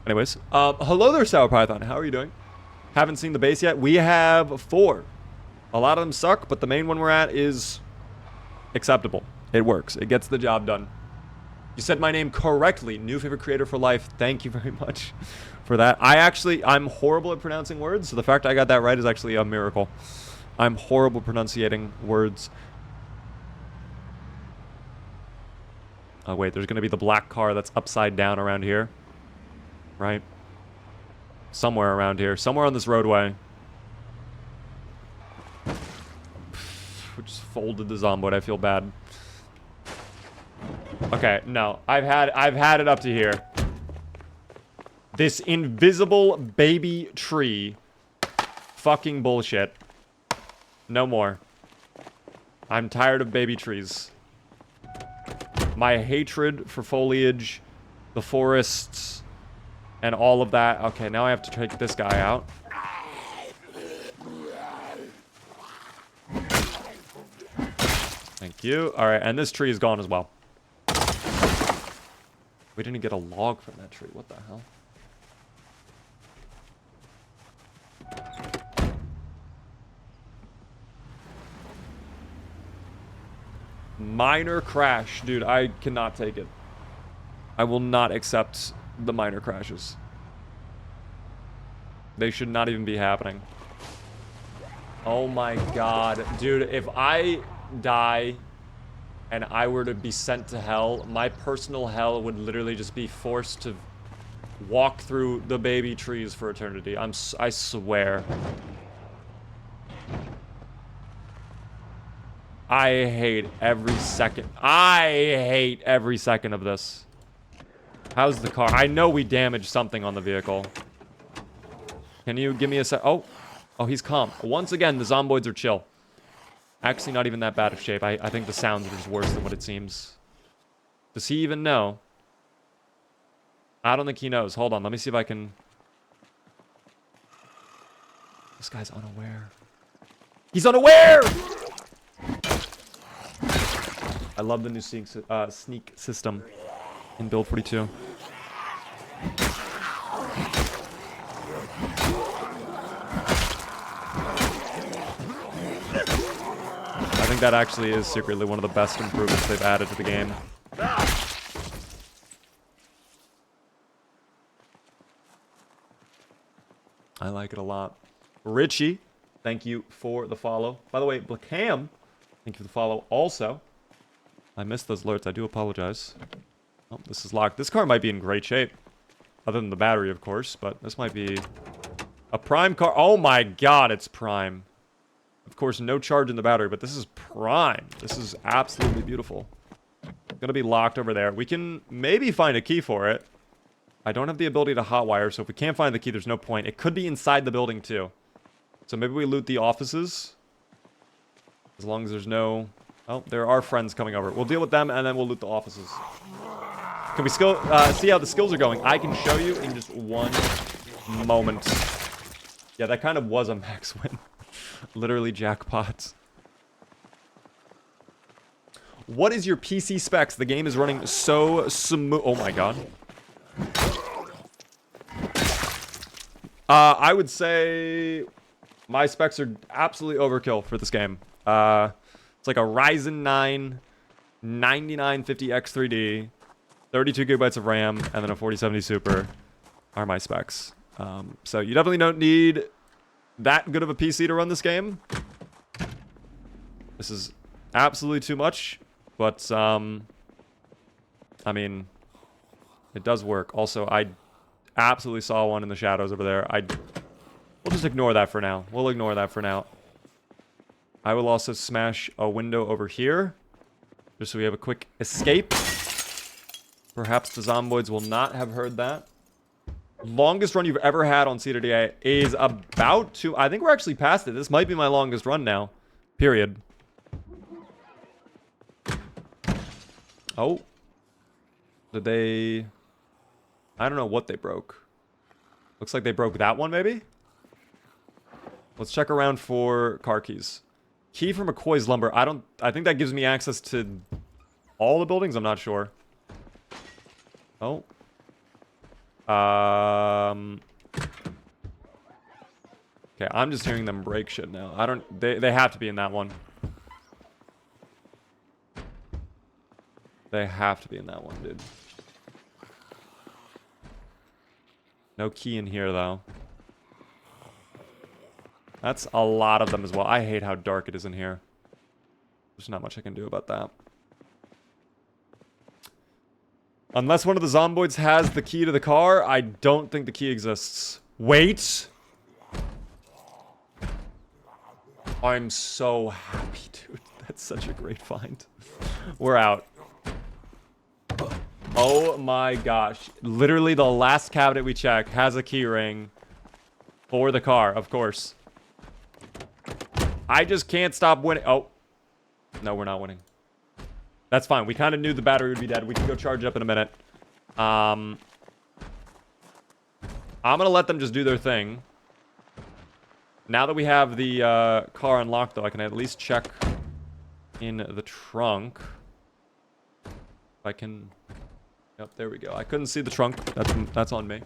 Anyways, hello there, Sour Python. How are you doing? Haven't seen the base yet. We have 4. A lot of them suck, but the main one we're at is acceptable. It works. It gets the job done. You said my name correctly. New favorite creator for life. Thank you very much for that. I'm horrible at pronouncing words, so the fact I got that right is actually a miracle. I'm horrible at pronunciating words. Oh, wait. There's going to be the black car that's upside down around here. Right? Somewhere around here. Somewhere on this roadway. We just folded the Zomboid. I feel bad. Okay, no. I've had it up to here. This invisible baby tree. Fucking bullshit. No more. I'm tired of baby trees. My hatred for foliage, the forests, and all of that. Okay, now I have to take this guy out. Thank you. Alright, and this tree is gone as well. We didn't get a log from that tree. What the hell? Minor crash. Dude, I cannot take it. I will not accept the minor crashes. They should not even be happening. Oh my god. Dude, if I die and I were to be sent to hell, my personal hell would literally just be forced to walk through the baby trees for eternity. I swear. I hate every second. I hate every second of this. How's the car? I know we damaged something on the vehicle. Can you give me a sec? Oh, he's calm. Once again, the Zomboids are chill. Actually, not even that bad of shape. I think the sounds are just worse than what it seems. Does he even know? I don't think he knows. Hold on. Let me see if I can... This guy's unaware. He's unaware! I love the new sneak system in Build 42. I think that actually is secretly one of the best improvements they've added to the game. I like it a lot. Richie, thank you for the follow. By the way, Blackham, thank you for the follow also. I missed those alerts. I do apologize. Oh, this is locked. This car might be in great shape. Other than the battery, of course. But this might be a prime car. Oh my god, it's prime. Of course, no charge in the battery, but this is prime. This is absolutely beautiful. Gonna be locked over there. We can maybe find a key for it. I don't have the ability to hotwire, so if we can't find the key, there's no point. It could be inside the building, too. So maybe we loot the offices. As long as there's no... Oh, there are friends coming over. We'll deal with them, and then we'll loot the offices. Can we see how the skills are going? I can show you in just one moment. Yeah, that kind of was a max win. Literally jackpot. What is your PC specs? The game is running so smooth. Oh my god. I would say my specs are absolutely overkill for this game. It's like a Ryzen 9 9950X3D, 32 gigabytes of RAM, and then a 4070 Super are my specs. So you definitely don't need that good of a PC to run this game. This is absolutely too much, but I mean, it does work. Also, I absolutely saw one in the shadows over there. We'll just ignore that for now. We'll ignore that for now. I will also smash a window over here, just so we have a quick escape. Perhaps the Zomboids will not have heard that. Longest run you've ever had on CDDA is about to... I think we're actually past it. This might be my longest run now. Period. Oh. Did they... I don't know what they broke. Looks like they broke that one, maybe? Let's check around for car keys. Key from McCoy's Lumber. I think that gives me access to all the buildings. I'm not sure. Oh. Okay, I'm just hearing them break shit now. They have to be in that one. They have to be in that one, dude. No key in here, though. That's a lot of them as well. I hate how dark it is in here. There's not much I can do about that. Unless one of the Zomboids has the key to the car, I don't think the key exists. Wait! I'm so happy, dude. That's such a great find. We're out. Oh my gosh. Literally the last cabinet we check has a key ring for the car, of course. I just can't stop winning. Oh. No, we're not winning. That's fine. We kind of knew the battery would be dead. We can go charge it up in a minute. I'm going to let them just do their thing. Now that we have the car unlocked, though, I can at least check in the trunk. If I can... Yep, there we go. I couldn't see the trunk. That's on me.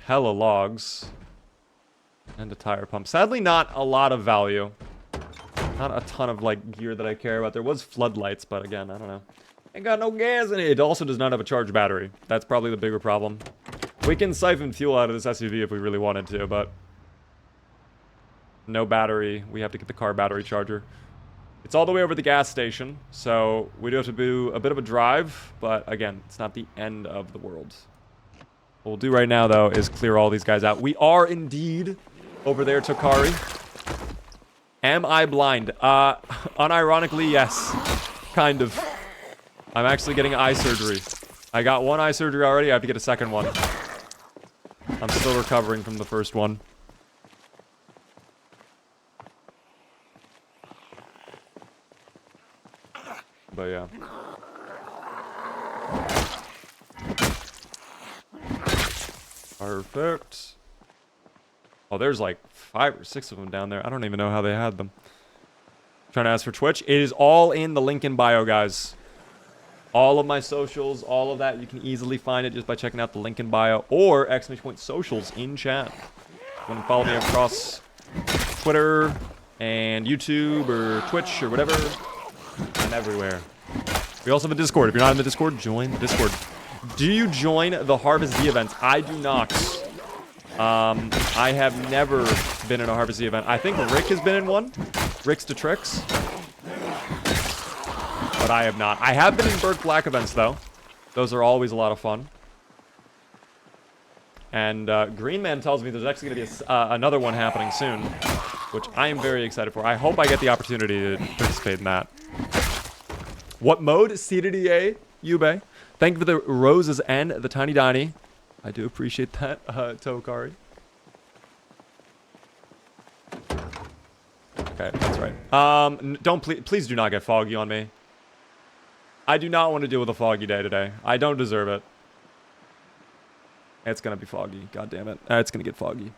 Hella logs. And a tire pump. Sadly, not a lot of value. Not a ton of, like, gear that I care about. There was floodlights, but again, I don't know. Ain't got no gas in it. It also does not have a charged battery. That's probably the bigger problem. We can siphon fuel out of this SUV if we really wanted to, but... no battery. We have to get the car battery charger. It's all the way over the gas station, so we do have to do a bit of a drive, but again, it's not the end of the world. What we'll do right now, though, is clear all these guys out. We are indeed over there, Tokari. Am I blind? Unironically, yes. Kind of. I'm actually getting eye surgery. I got one eye surgery already. I have to get a second one. I'm still recovering from the first one. But yeah. Perfect. Oh, there's like 5 or 6 of them down there. I don't even know how they had them. Trying to ask for Twitch. It is all in the link in bio, guys. All of my socials, all of that, you can easily find it just by checking out the link in bio or ! Socials in chat. You want to follow me across Twitter and YouTube or Twitch or whatever. I'm everywhere. We also have a Discord. If you're not in the Discord, join the Discord. Do you join the Harvest D events? I do not. I have never been in a Harvest D event. I think Rick has been in one. Rick's to Tricks. But I have not. I have been in Berg Black events, though. Those are always a lot of fun. And Green Man tells me there's actually going to be another one happening soon, which I am very excited for. I hope I get the opportunity to participate in that. What mode? CDDA, Yube. Thank you for the roses and the tiny Donnie. I do appreciate that, Tokari. Okay, that's right. Please do not get foggy on me. I do not want to deal with a foggy day today. I don't deserve it. It's gonna be foggy. God damn it. It's gonna get foggy.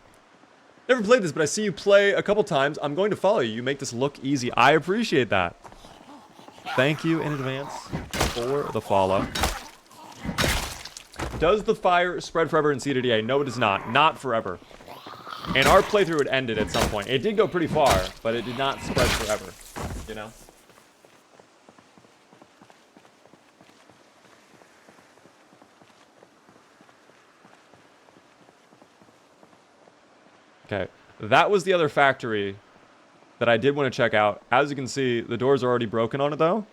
Never played this, but I see you play a couple times. I'm going to follow you. You make this look easy. I appreciate that. Thank you in advance for the follow. Does the fire spread forever in CDDA? No, it does not. Not forever. And our playthrough had ended at some point. It did go pretty far, but it did not spread forever. You know? Okay. That was the other factory that I did want to check out. As you can see, the doors are already broken on it, though.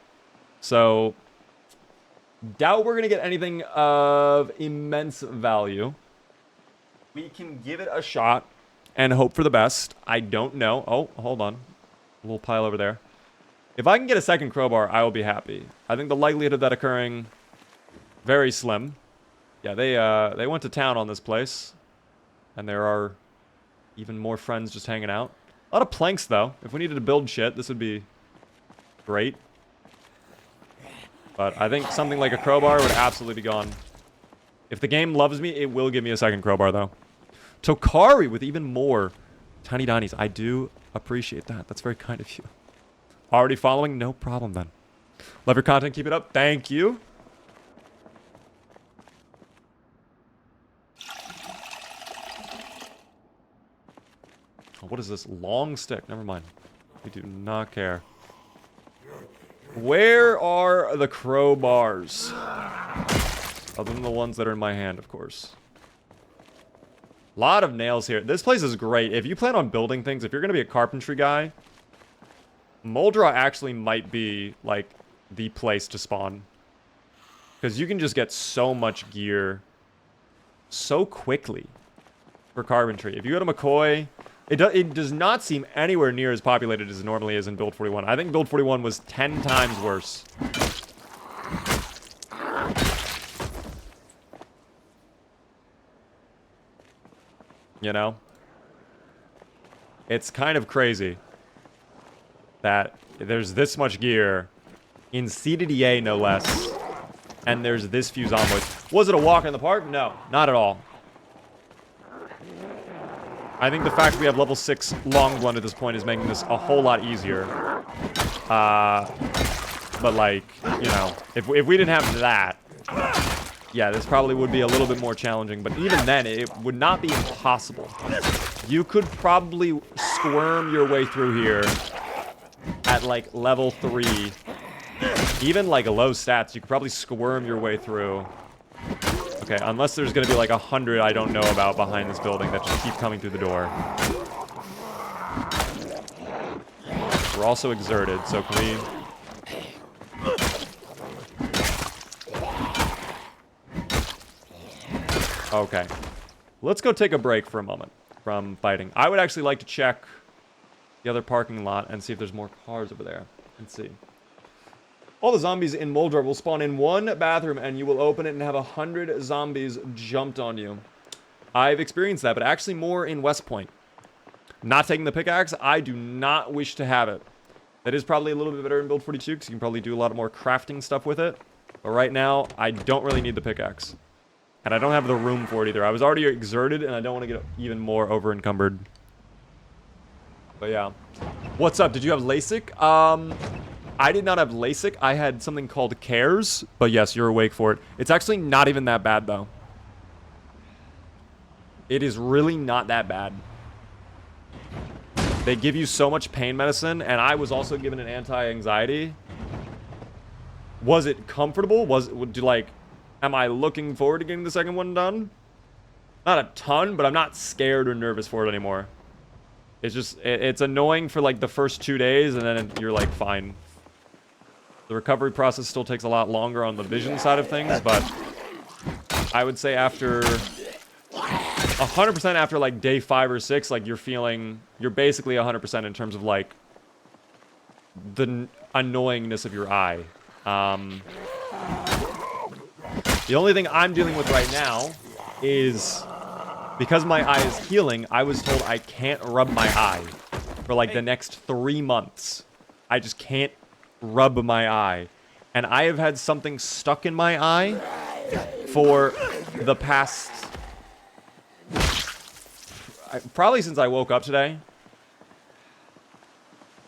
So, Doubt we're going to get anything of immense value. We can give it a shot and hope for the best. I don't know. Oh, hold on. A little pile over there. If I can get a second crowbar, I will be happy. I think the likelihood of that occurring, very slim. Yeah, they went to town on this place. And there are even more friends just hanging out. A lot of planks, though. If we needed to build shit, this would be great. But I think something like a crowbar would absolutely be gone. If the game loves me, it will give me a second crowbar, though. Tokari with even more tiny dinies. I do appreciate that. That's very kind of you. Already following? No problem, then. Love your content. Keep it up. Thank you. Oh, what is this? Long stick. Never mind. We do not care. Where are the crowbars? Other than the ones that are in my hand, of course. A lot of nails here. This place is great. If you plan on building things, if you're going to be a carpentry guy, Muldraugh actually might be, like, the place to spawn. Because you can just get so much gear so quickly for carpentry. If you go to McCoy, it does not seem anywhere near as populated as it normally is in Build 41. I think Build 41 was 10 times worse. You know? It's kind of crazy that there's this much gear in CDDA, no less, and there's this few zomboids. Was it a walk in the park? No, not at all. I think the fact we have level 6 long blend at this point is making this a whole lot easier. But like, you know, if we didn't have that, yeah, this probably would be a little bit more challenging. But even then, it would not be impossible. You could probably squirm your way through here at like level 3. Even like low stats, you could probably squirm your way through. Okay, unless there's going to be like 100 I don't know about behind this building that just keep coming through the door. We're also exerted, so can we... Okay. Let's go take a break for a moment from fighting. I would actually like to check the other parking lot and see if there's more cars over there. Let's see. All the zombies in Muldraugh will spawn in one bathroom and you will open it and have 100 zombies jumped on you. I've experienced that, but actually more in West Point. Not taking the pickaxe, I do not wish to have it. That is probably a little bit better in Build 42 because you can probably do a lot more crafting stuff with it. But right now, I don't really need the pickaxe. And I don't have the room for it either. I was already exerted and I don't want to get even more over encumbered. But yeah. What's up? Did you have LASIK? I did not have LASIK. I had something called CARES. But yes, you're awake for it. It's actually not even that bad, though. It is really not that bad. They give you so much pain medicine, and I was also given an anti-anxiety. Was it comfortable? Am I looking forward to getting the second one done? Not a ton, but I'm not scared or nervous for it anymore. It's just, it's annoying for like the first 2 days, and then you're like, fine. The recovery process still takes a lot longer on the vision side of things, but I would say after 100% after like day 5 or 6, like you're basically 100% in terms of like the annoyingness of your eye. The only thing I'm dealing with right now is because my eye is healing, I was told I can't rub my eye for like the next 3 months. I just can't rub my eye. And I have had something stuck in my eye for the past... probably since I woke up today.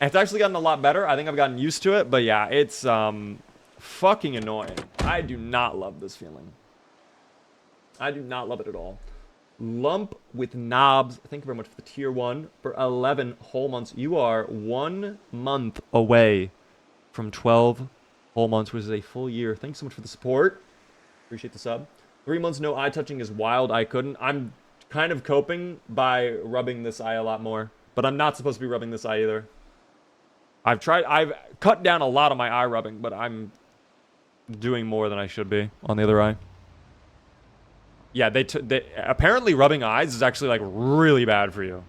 And it's actually gotten a lot better. I think I've gotten used to it. But yeah, it's fucking annoying. I do not love this feeling. I do not love it at all. Lump with knobs. Thank you very much for the tier 1 for 11 whole months. You are 1 month away from 12 whole months, which is a full year. Thanks so much for the support. Appreciate the sub. 3 months no eye touching is wild. I couldn't. I'm kind of coping by rubbing this eye a lot more, but I'm not supposed to be rubbing this eye either. I've cut down a lot of my eye rubbing, but I'm doing more than I should be on the other eye. Yeah, they apparently rubbing eyes is actually like really bad for you.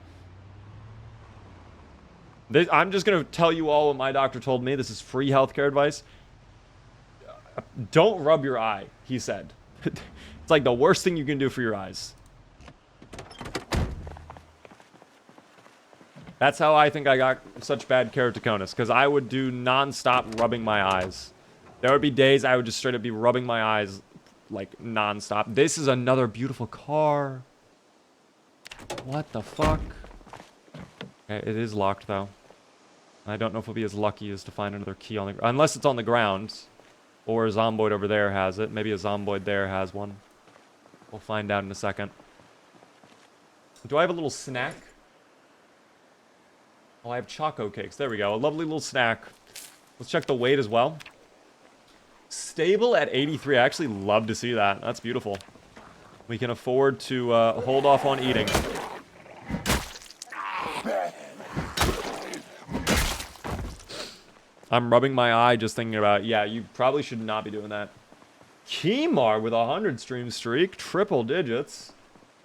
I'm just gonna tell you all what my doctor told me. This is free healthcare advice. Don't rub your eye, he said. It's like the worst thing you can do for your eyes. That's how I think I got such bad keratoconus, because I would do non-stop rubbing my eyes. There would be days I would just straight up be rubbing my eyes like non-stop. This is another beautiful car. What the fuck? Okay, it is locked though. I don't know if we'll be as lucky as to find another key on the ground. Unless it's on the ground. Or a Zomboid over there has it. Maybe a Zomboid there has one. We'll find out in a second. Do I have a little snack? Oh, I have Choco Cakes. There we go. A lovely little snack. Let's check the weight as well. Stable at 83. I actually love to see that. That's beautiful. We can afford to hold off on eating. I'm rubbing my eye just thinking about, yeah, you probably should not be doing that. Keymar with a 100 stream streak, triple digits.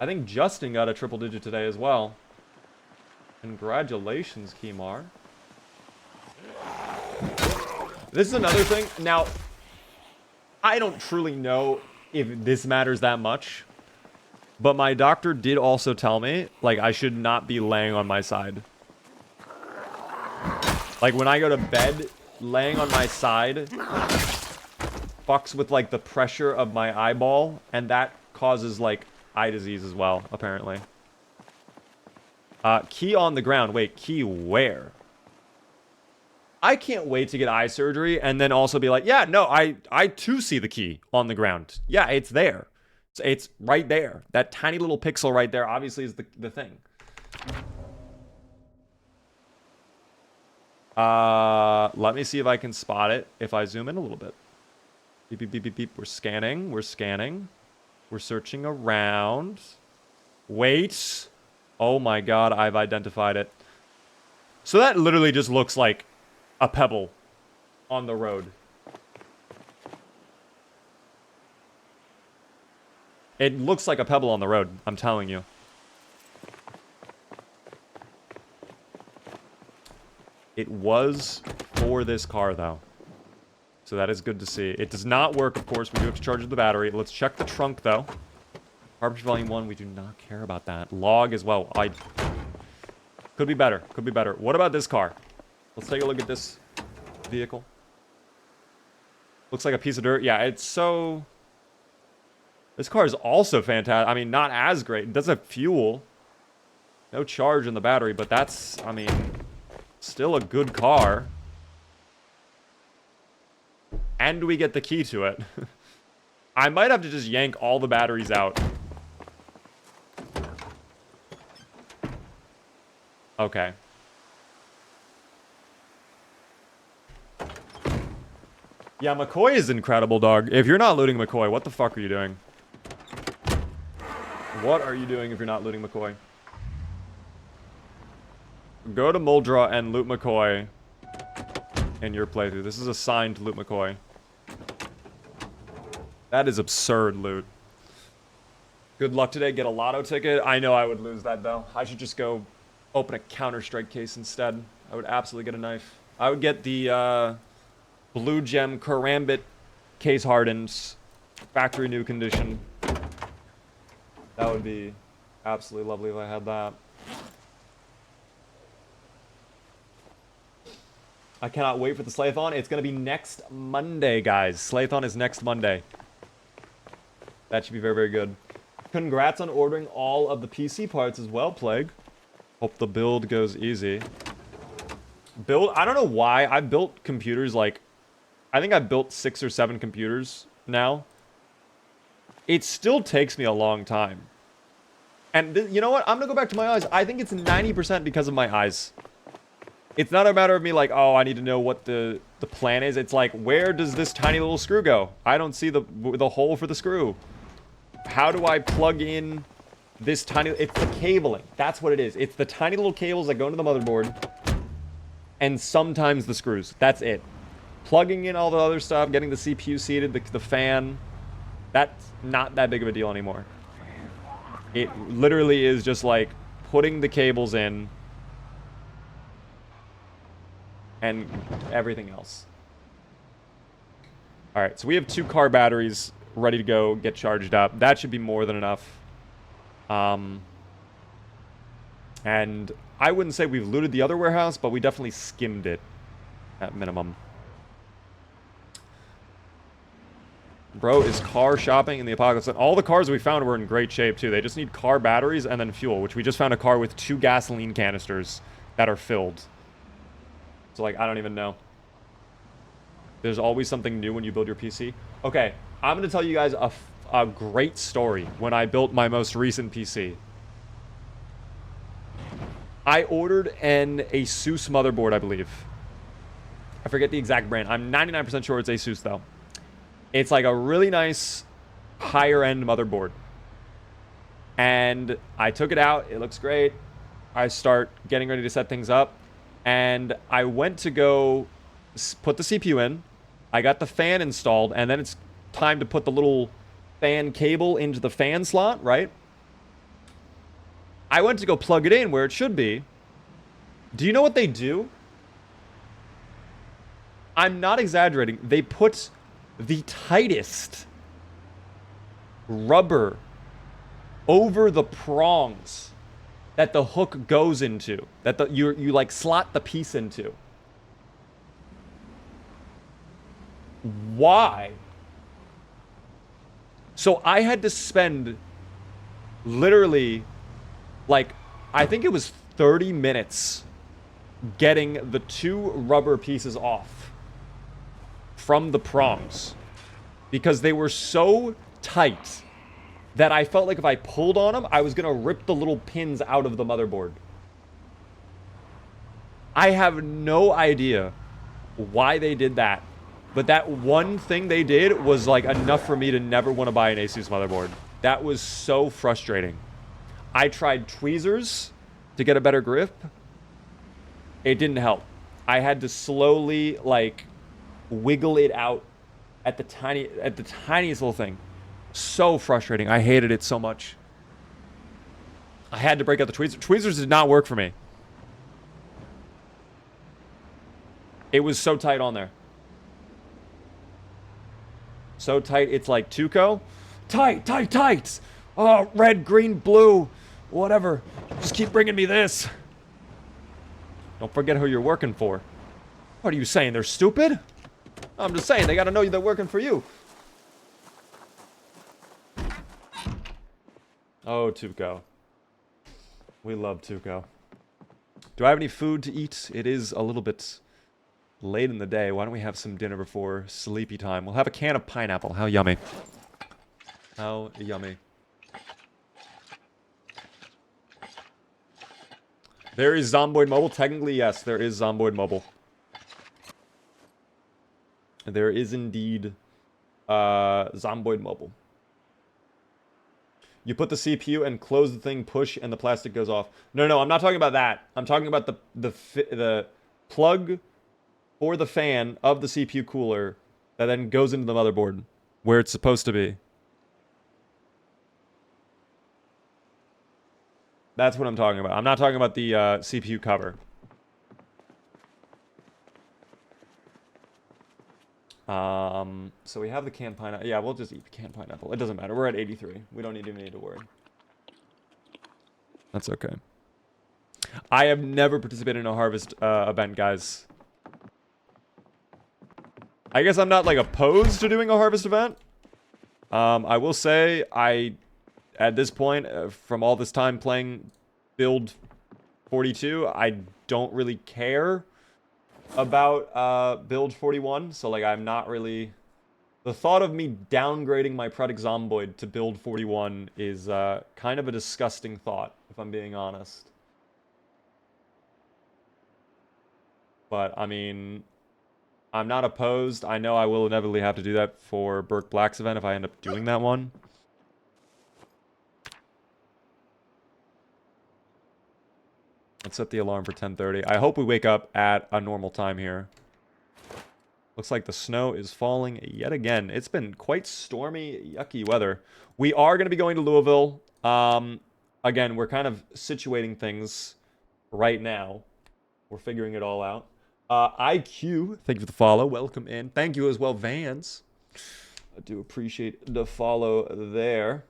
I think Justin got a triple digit today as well. Congratulations, Keymar. This is another thing. Now, I don't truly know if this matters that much, but my doctor did also tell me, like, I should not be laying on my side. Like, when I go to bed, laying on my side fucks with, like, the pressure of my eyeball, and that causes, like, eye disease as well, apparently. Key on the ground. Wait, key where? I can't wait to get eye surgery and then also be like, yeah, no, I too see the key on the ground. Yeah, it's there. It's right there. That tiny little pixel right there obviously is the thing. Let me see if I can spot it if I zoom in a little bit. Beep, beep, beep, beep, beep. We're scanning. We're scanning. We're searching around. Wait. Oh my god, I've identified it. So that literally just looks like a pebble on the road. It looks like a pebble on the road, I'm telling you. It was for this car, though. So that is good to see. It does not work, of course. We do have to charge the battery. Let's check the trunk, though. Cartridge Volume 1, we do not care about that. Log as well. Could be better. Could be better. What about this car? Let's take a look at this vehicle. Looks like a piece of dirt. Yeah, it's so... This car is also fantastic. I mean, not as great. It does have fuel. No charge in the battery, but that's, I mean, still a good car. And we get the key to it. I might have to just yank all the batteries out. Okay. Yeah, McCoy is incredible, dog. If you're not looting McCoy, what the fuck are you doing? What are you doing if you're not looting McCoy? Go to Muldraugh and loot McCoy in your playthrough. This is assigned to loot McCoy. That is absurd loot. Good luck today. Get a lotto ticket. I know I would lose that, though. I should just go open a Counter-Strike case instead. I would absolutely get a knife. I would get the Blue Gem Karambit case hardened, factory new condition. That would be absolutely lovely if I had that. I cannot wait for the Slayathon. It's going to be next Monday, guys. Slayathon is next Monday. That should be very, very good. Congrats on ordering all of the PC parts as well, Plague. Hope the build goes easy. I don't know why. I've built computers like... I think I've built 6 or 7 computers now. It still takes me a long time. And you know what? I'm going to go back to my eyes. I think it's 90% because of my eyes. It's not a matter of me like, oh, I need to know what the plan is. It's like, where does this tiny little screw go? I don't see the hole for the screw. How do I plug in this tiny... It's the cabling. That's what it is. It's the tiny little cables that go into the motherboard. And sometimes the screws. That's it. plugging in all the other stuff, getting the CPU seated, the fan, that's not that big of a deal anymore. It literally is just like putting the cables in and everything else. All right, so we have 2 car batteries ready to go, get charged up. That should be more than enough. And I wouldn't say we've looted the other warehouse, but we definitely skimmed it at minimum. Bro is car shopping in the apocalypse. And all the cars we found were in great shape, too. They just need car batteries and then fuel, which we just found a car with 2 gasoline canisters that are filled. So, like, I don't even know. There's always something new when you build your PC. Okay, I'm going to tell you guys a great story when I built my most recent PC. I ordered an Asus motherboard, I believe. I forget the exact brand. I'm 99% sure it's Asus, though. It's like a really nice higher-end motherboard. And I took it out. It looks great. I start getting ready to set things up. And I went to go put the CPU in. I got the fan installed. And then it's time to put the little fan cable into the fan slot, right? I went to go plug it in where it should be. Do you know what they do? I'm not exaggerating. They put the tightest rubber over the prongs that the hook goes into, that you like slot the piece into. Why? So I had to spend literally, like, I think it was 30 minutes getting the 2 rubber pieces off from the prongs because they were so tight that I felt like if I pulled on them, I was going to rip the little pins out of the motherboard. I have no idea why they did that, but that one thing they did was like enough for me to never want to buy an Asus motherboard. That was so frustrating. I tried tweezers to get a better grip. It didn't help. I had to slowly, like, wiggle it out at the tiniest little thing. So frustrating. I hated it so much. I had to break out the tweezers. Tweezers did not work for me. It was so tight on there. So tight, it's like Tuco. Tight, tight, tight. Oh, red, green, blue, whatever. Just keep bringing me this. Don't forget who you're working for. What are you saying? They're stupid? I'm just saying, they gotta know they're working for you. Oh, Tuco. We love Tuco. Do I have any food to eat? It is a little bit late in the day. Why don't we have some dinner before sleepy time? We'll have a can of pineapple. How yummy. How yummy. There is Zomboid Mobile. Technically, yes, there is Zomboid Mobile. There is indeed Zomboid Mobile. You put the CPU and close the thing, push, and the plastic goes off. No, I'm not talking about that. I'm talking about the plug for the fan of the CPU cooler that then goes into the motherboard where it's supposed to be. That's what I'm talking about. I'm not talking about the CPU cover. So we have the canned pineapple. Yeah, we'll just eat the canned pineapple. It doesn't matter. We're at 83. We don't even need to worry. That's okay. I have never participated in a harvest event, guys. I guess I'm not, like, opposed to doing a harvest event. I will say, at this point, from all this time playing Build 42, I don't really care about Build 41. So, like, I'm not really... The thought of me downgrading my Project Zomboid to Build 41 is kind of a disgusting thought, if I'm being honest. But, I mean... I'm not opposed. I know I will inevitably have to do that for Burke Black's event if I end up doing that one. Let's set the alarm for 10:30. I hope we wake up at a normal time here. Looks like the snow is falling yet again. It's been quite stormy, yucky weather. We are going to be going to Louisville. Again, we're kind of situating things right now. We're figuring it all out. IQ, thank you for the follow. Welcome in. Thank you as well, Vans. I do appreciate the follow there.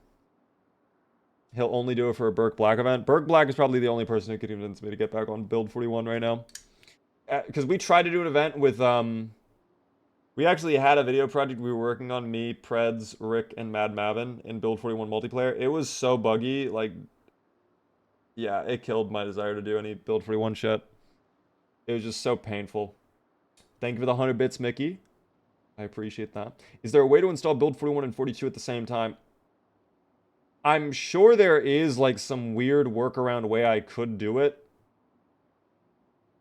He'll only do it for a Burke Black event. Burke Black is probably the only person who could convince me to get back on Build 41 right now. Because we tried to do an event with... We actually had a video project we were working on, me, Preds, Rick, and Mad Mavin in Build 41 multiplayer. It was so buggy, like... Yeah, it killed my desire to do any Build 41 shit. It was just so painful. Thank you for the 100 bits, Mickey. I appreciate that. Is there a way to install Build 41 and 42 at the same time? I'm sure there is, like, some weird workaround way I could do it.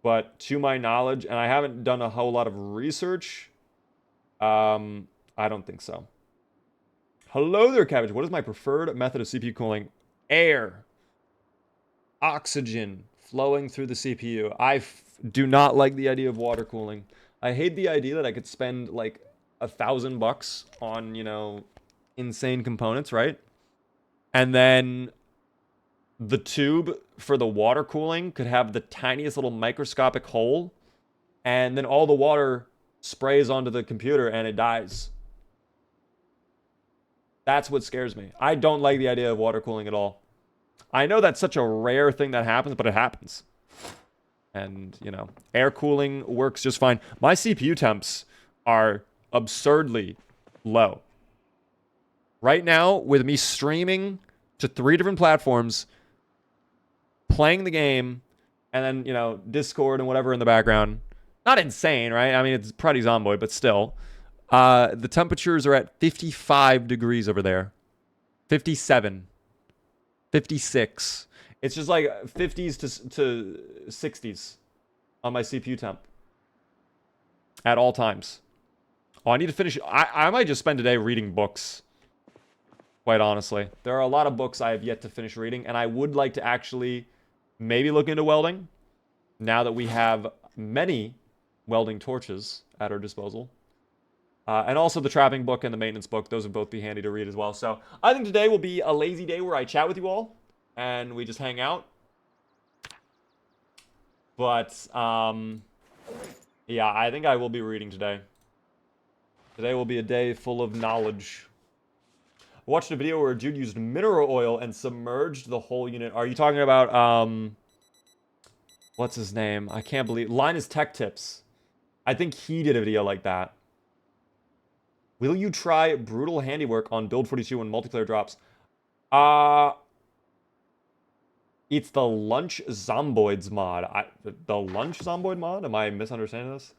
But to my knowledge, and I haven't done a whole lot of research, I don't think so. Hello there, Cabbage. What is my preferred method of CPU cooling? Air. Oxygen flowing through the CPU. I do not like the idea of water cooling. I hate the idea that I could spend, like, $1,000 on, you know, insane components, right? And then the tube for the water cooling could have the tiniest little microscopic hole, and then all the water sprays onto the computer and it dies. That's what scares me. I don't like the idea of water cooling at all. I know that's such a rare thing that happens, but it happens. And, you know, air cooling works just fine. My CPU temps are absurdly low. Right now, with me streaming to 3 different platforms, playing the game, and then, you know, Discord and whatever in the background. Not insane, right? I mean, it's Project Zomboid, but still. The temperatures are at 55 degrees over there. 57. 56. It's just like 50s to 60s on my CPU temp. At all times. Oh, I need to finish. I might just spend today reading books. Quite honestly. There are a lot of books I have yet to finish reading, and I would like to actually maybe look into welding. Now that we have many welding torches at our disposal. And also the trapping book and the maintenance book. Those would both be handy to read as well. So I think today will be a lazy day where I chat with you all. And we just hang out. But, yeah, I think I will be reading today. Today will be a day full of knowledge. I watched a video where a dude used mineral oil and submerged the whole unit. Are you talking about, what's his name? I can't believe... Linus Tech Tips. I think he did a video like that. Will you try brutal handiwork on Build 42 when multiplayer drops? It's the Lunch Zomboids mod. The Lunch Zomboid mod? Am I misunderstanding this?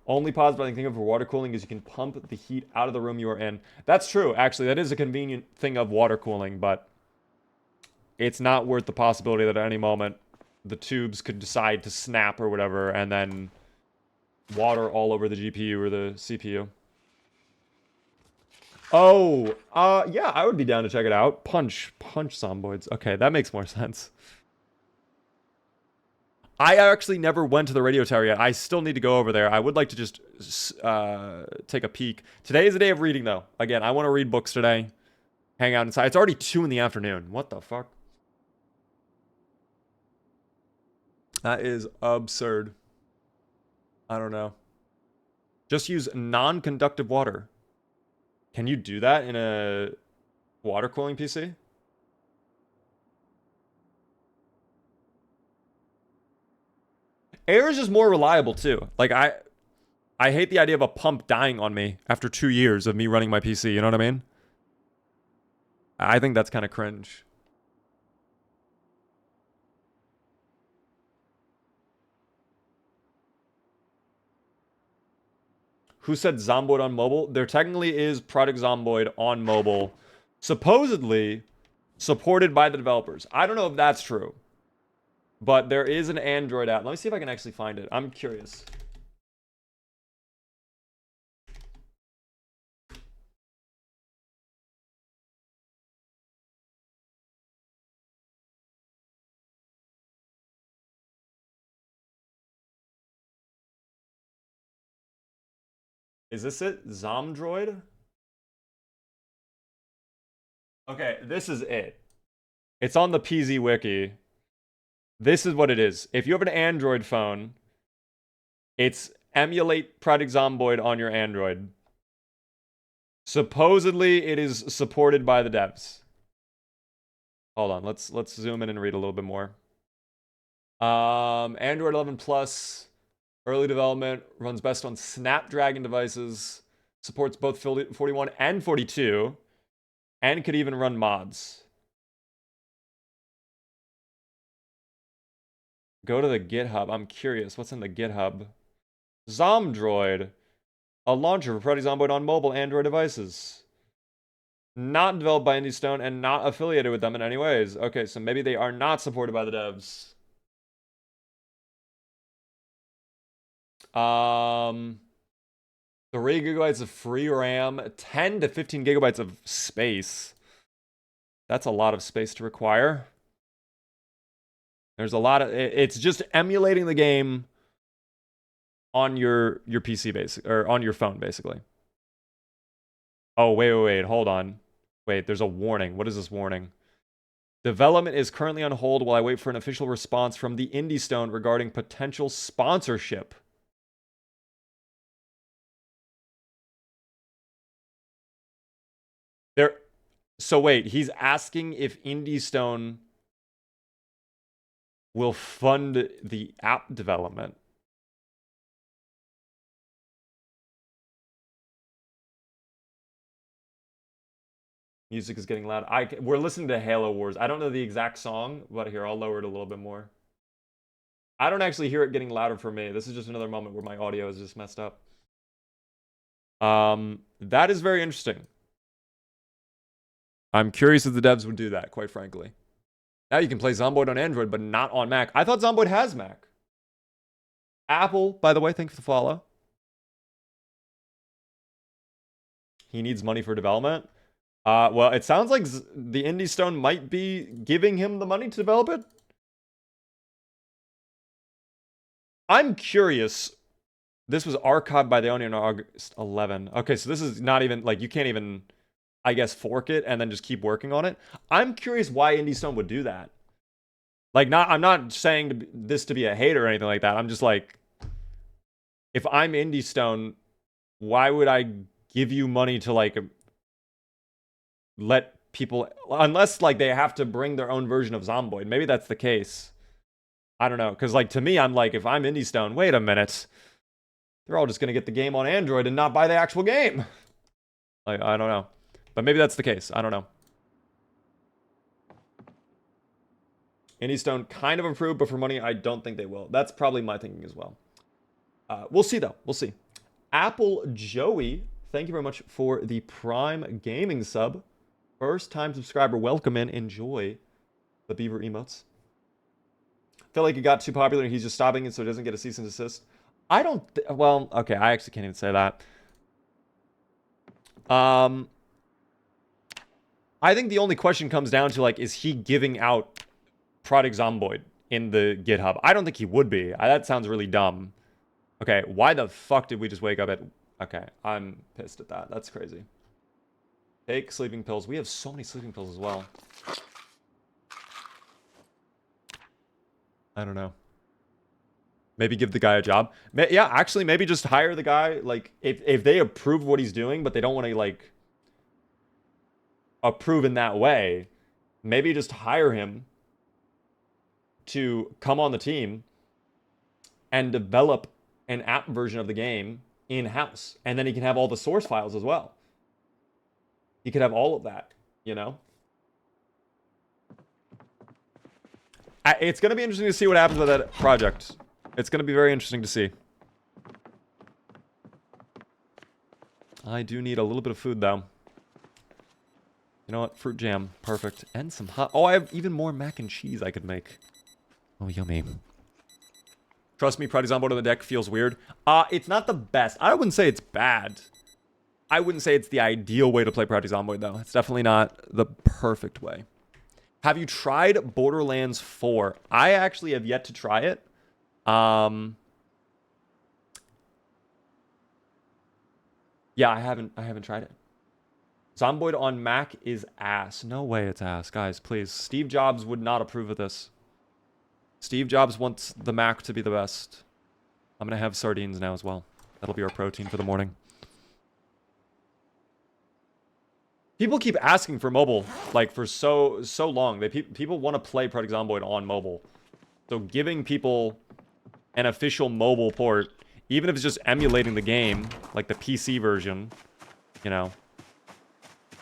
Only positive thing for water cooling is you can pump the heat out of the room you are in. That's true, actually. That is a convenient thing of water cooling, but it's not worth the possibility that at any moment the tubes could decide to snap or whatever, and then water all over the GPU or the CPU. Oh, yeah, I would be down to check it out. Punch Zomboids. Okay, that makes more sense. I actually never went to the radio tower yet. I still need to go over there. I would like to just take a peek. Today is a day of reading, though. Again, I want to read books today. Hang out inside. It's already 2 in the afternoon. What the fuck? That is absurd. I don't know. Just use non-conductive water. Can you do that in a water cooling PC? Air is just more reliable too. Like I hate the idea of a pump dying on me after 2 years of me running my PC, you know what I mean? I think that's kind of cringe. Who said Zomboid on mobile? There technically is Project Zomboid on mobile, supposedly supported by the developers. I don't know if that's true, but there is an Android app. Let me see if I can actually find it. I'm curious. Is this it? Zomdroid? Okay, this is it. It's on the PZ Wiki. This is what it is. If you have an Android phone, it's emulate Project Zomboid on your Android. Supposedly, it is supported by the devs. Hold on, let's zoom in and read a little bit more. Android 11 Plus, early development, runs best on Snapdragon devices, supports both 41 and 42, and could even run mods. Go to the GitHub. I'm curious. What's in the GitHub? Zomdroid. A launcher for Project Zomboid on mobile Android devices. Not developed by IndieStone and not affiliated with them in any ways. Okay, so maybe they are not supported by the devs. 3 gigabytes of free RAM, 10 to 15 gigabytes of space. That's a lot of space to require. There's a lot of... It's just emulating the game on your PC, basically, or on your phone, basically. Oh, wait, hold on. Wait, there's a warning. What is this warning? Development is currently on hold while I wait for an official response from the IndieStone regarding potential sponsorship. So wait, he's asking if IndieStone will fund the app development. Music is getting loud. We're listening to Halo Wars. I don't know the exact song, but here, I'll lower it a little bit more. I don't actually hear it getting louder for me. This is just another moment where my audio is just messed up. That is very interesting. I'm curious if the devs would do that, quite frankly. Now you can play Zomboid on Android, but not on Mac. I thought Zomboid has Mac. Apple, by the way, thank you for the follow. He needs money for development. Well, it sounds like the IndieStone might be giving him the money to develop it. I'm curious. This was archived by the owner on August 11. Okay, so this is not even, like, you can't even, I guess, fork it and then just keep working on it. I'm curious why IndieStone would do that. Like, I'm not saying this to be a hater or anything like that. I'm just like, if I'm IndieStone, why would I give you money to, like, let people, unless, like, they have to bring their own version of Zomboid. Maybe that's the case. I don't know, because, like, to me, I'm like, if I'm IndieStone, wait a minute. They're all just going to get the game on Android and not buy the actual game. Like, I don't know. But maybe that's the case. I don't know. IndieStone kind of approved, but for money, I don't think they will. That's probably my thinking as well. We'll see, though. We'll see. Apple Joey, thank you very much for the Prime Gaming sub. First-time subscriber, welcome in. Enjoy the beaver emotes. Feel like it got too popular and he's just stopping it so it doesn't get a cease and desist. I don't... well, okay, I actually can't even say that. I think the only question comes down to, like, is he giving out Project Zomboid in the GitHub? I don't think he would be. That sounds really dumb. Okay, why the fuck did we just wake up at... Okay, I'm pissed at that. That's crazy. Take sleeping pills. We have so many sleeping pills as well. I don't know. Maybe give the guy a job. Yeah, actually, maybe just hire the guy. Like, if they approve what he's doing, but they don't want to, like, approve in that way, maybe just hire him to come on the team and develop an app version of the game in-house. And then he can have all the source files as well. He could have all of that, you know? It's going to be interesting to see what happens with that project. It's going to be very interesting to see. I do need a little bit of food, though. You know what? Fruit jam. Perfect. And some hot... Oh, I have even more mac and cheese I could make. Oh, yummy. Trust me, Project Zomboid on the deck feels weird. It's not the best. I wouldn't say it's bad. I wouldn't say it's the ideal way to play Project Zomboid, though. It's definitely not the perfect way. Have you tried Borderlands 4? I actually have yet to try it. Yeah, I haven't tried it. Zomboid on Mac is ass. No way it's ass. Guys, please. Steve Jobs would not approve of this. Steve Jobs wants the Mac to be the best. I'm going to have sardines now as well. That'll be our protein for the morning. People keep asking for mobile, like, for so long. People want to play Project Zomboid on mobile. So giving people an official mobile port, even if it's just emulating the game, like the PC version, you know.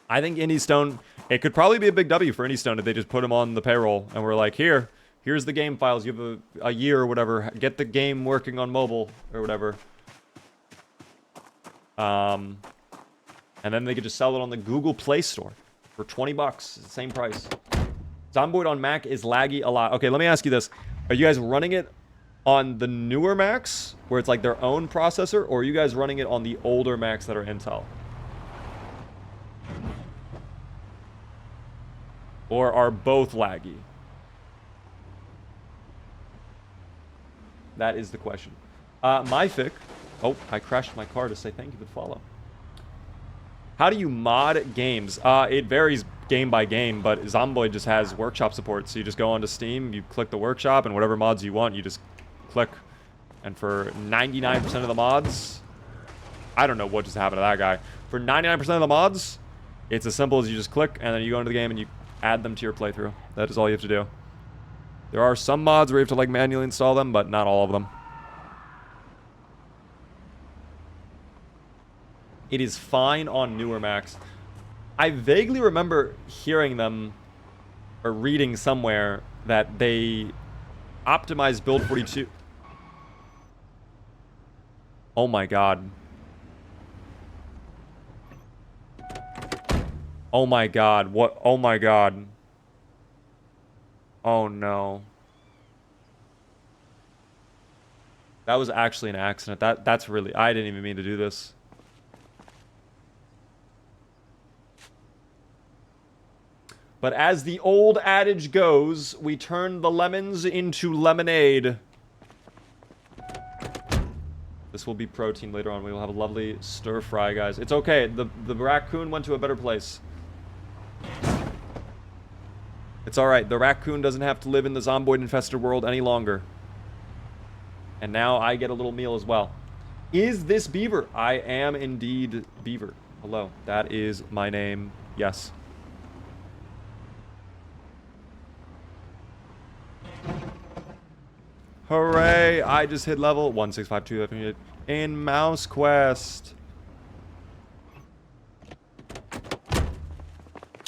I think Indie Stone, it could probably be a big W for Indie Stone if they just put them on the payroll and we're like, here's the game files. You have a year or whatever. Get the game working on mobile or whatever. And then they could just sell it on the Google Play Store for 20 bucks. Same price. Zomboid on Mac is laggy a lot. Okay, let me ask you this. Are you guys running it on the newer Macs, where it's like their own processor, or are you guys running it on the older Macs that are Intel? Or are both laggy? That is the question. MyFic. Oh, I crashed my car to say thank you for the follow. How do you mod games? It varies game by game, but Zomboid just has workshop support. So you just go onto Steam, you click the workshop, and whatever mods you want, you just click. And for 99% of the mods, I don't know what just happened to that guy. For 99% of the mods, it's as simple as you just click, and then you go into the game and you add them to your playthrough. That is all you have to do. There are some mods where you have to like manually install them, but not all of them. It is fine on newer Macs. I vaguely remember hearing them or reading somewhere that they optimized Build 42. Oh my god. Oh my god. What? Oh my god. Oh no. That was actually an accident. That's really... I didn't even mean to do this. But as the old adage goes, we turn the lemons into lemonade. This will be protein later on. We will have a lovely stir fry, guys. It's okay. The raccoon went to a better place. It's alright. The raccoon doesn't have to live in the zomboid-infested world any longer. And now I get a little meal as well. Is this Beaver? I am indeed Beaver. Hello. That is my name. Yes. Hooray! I just hit level 1652 in Mouse Quest.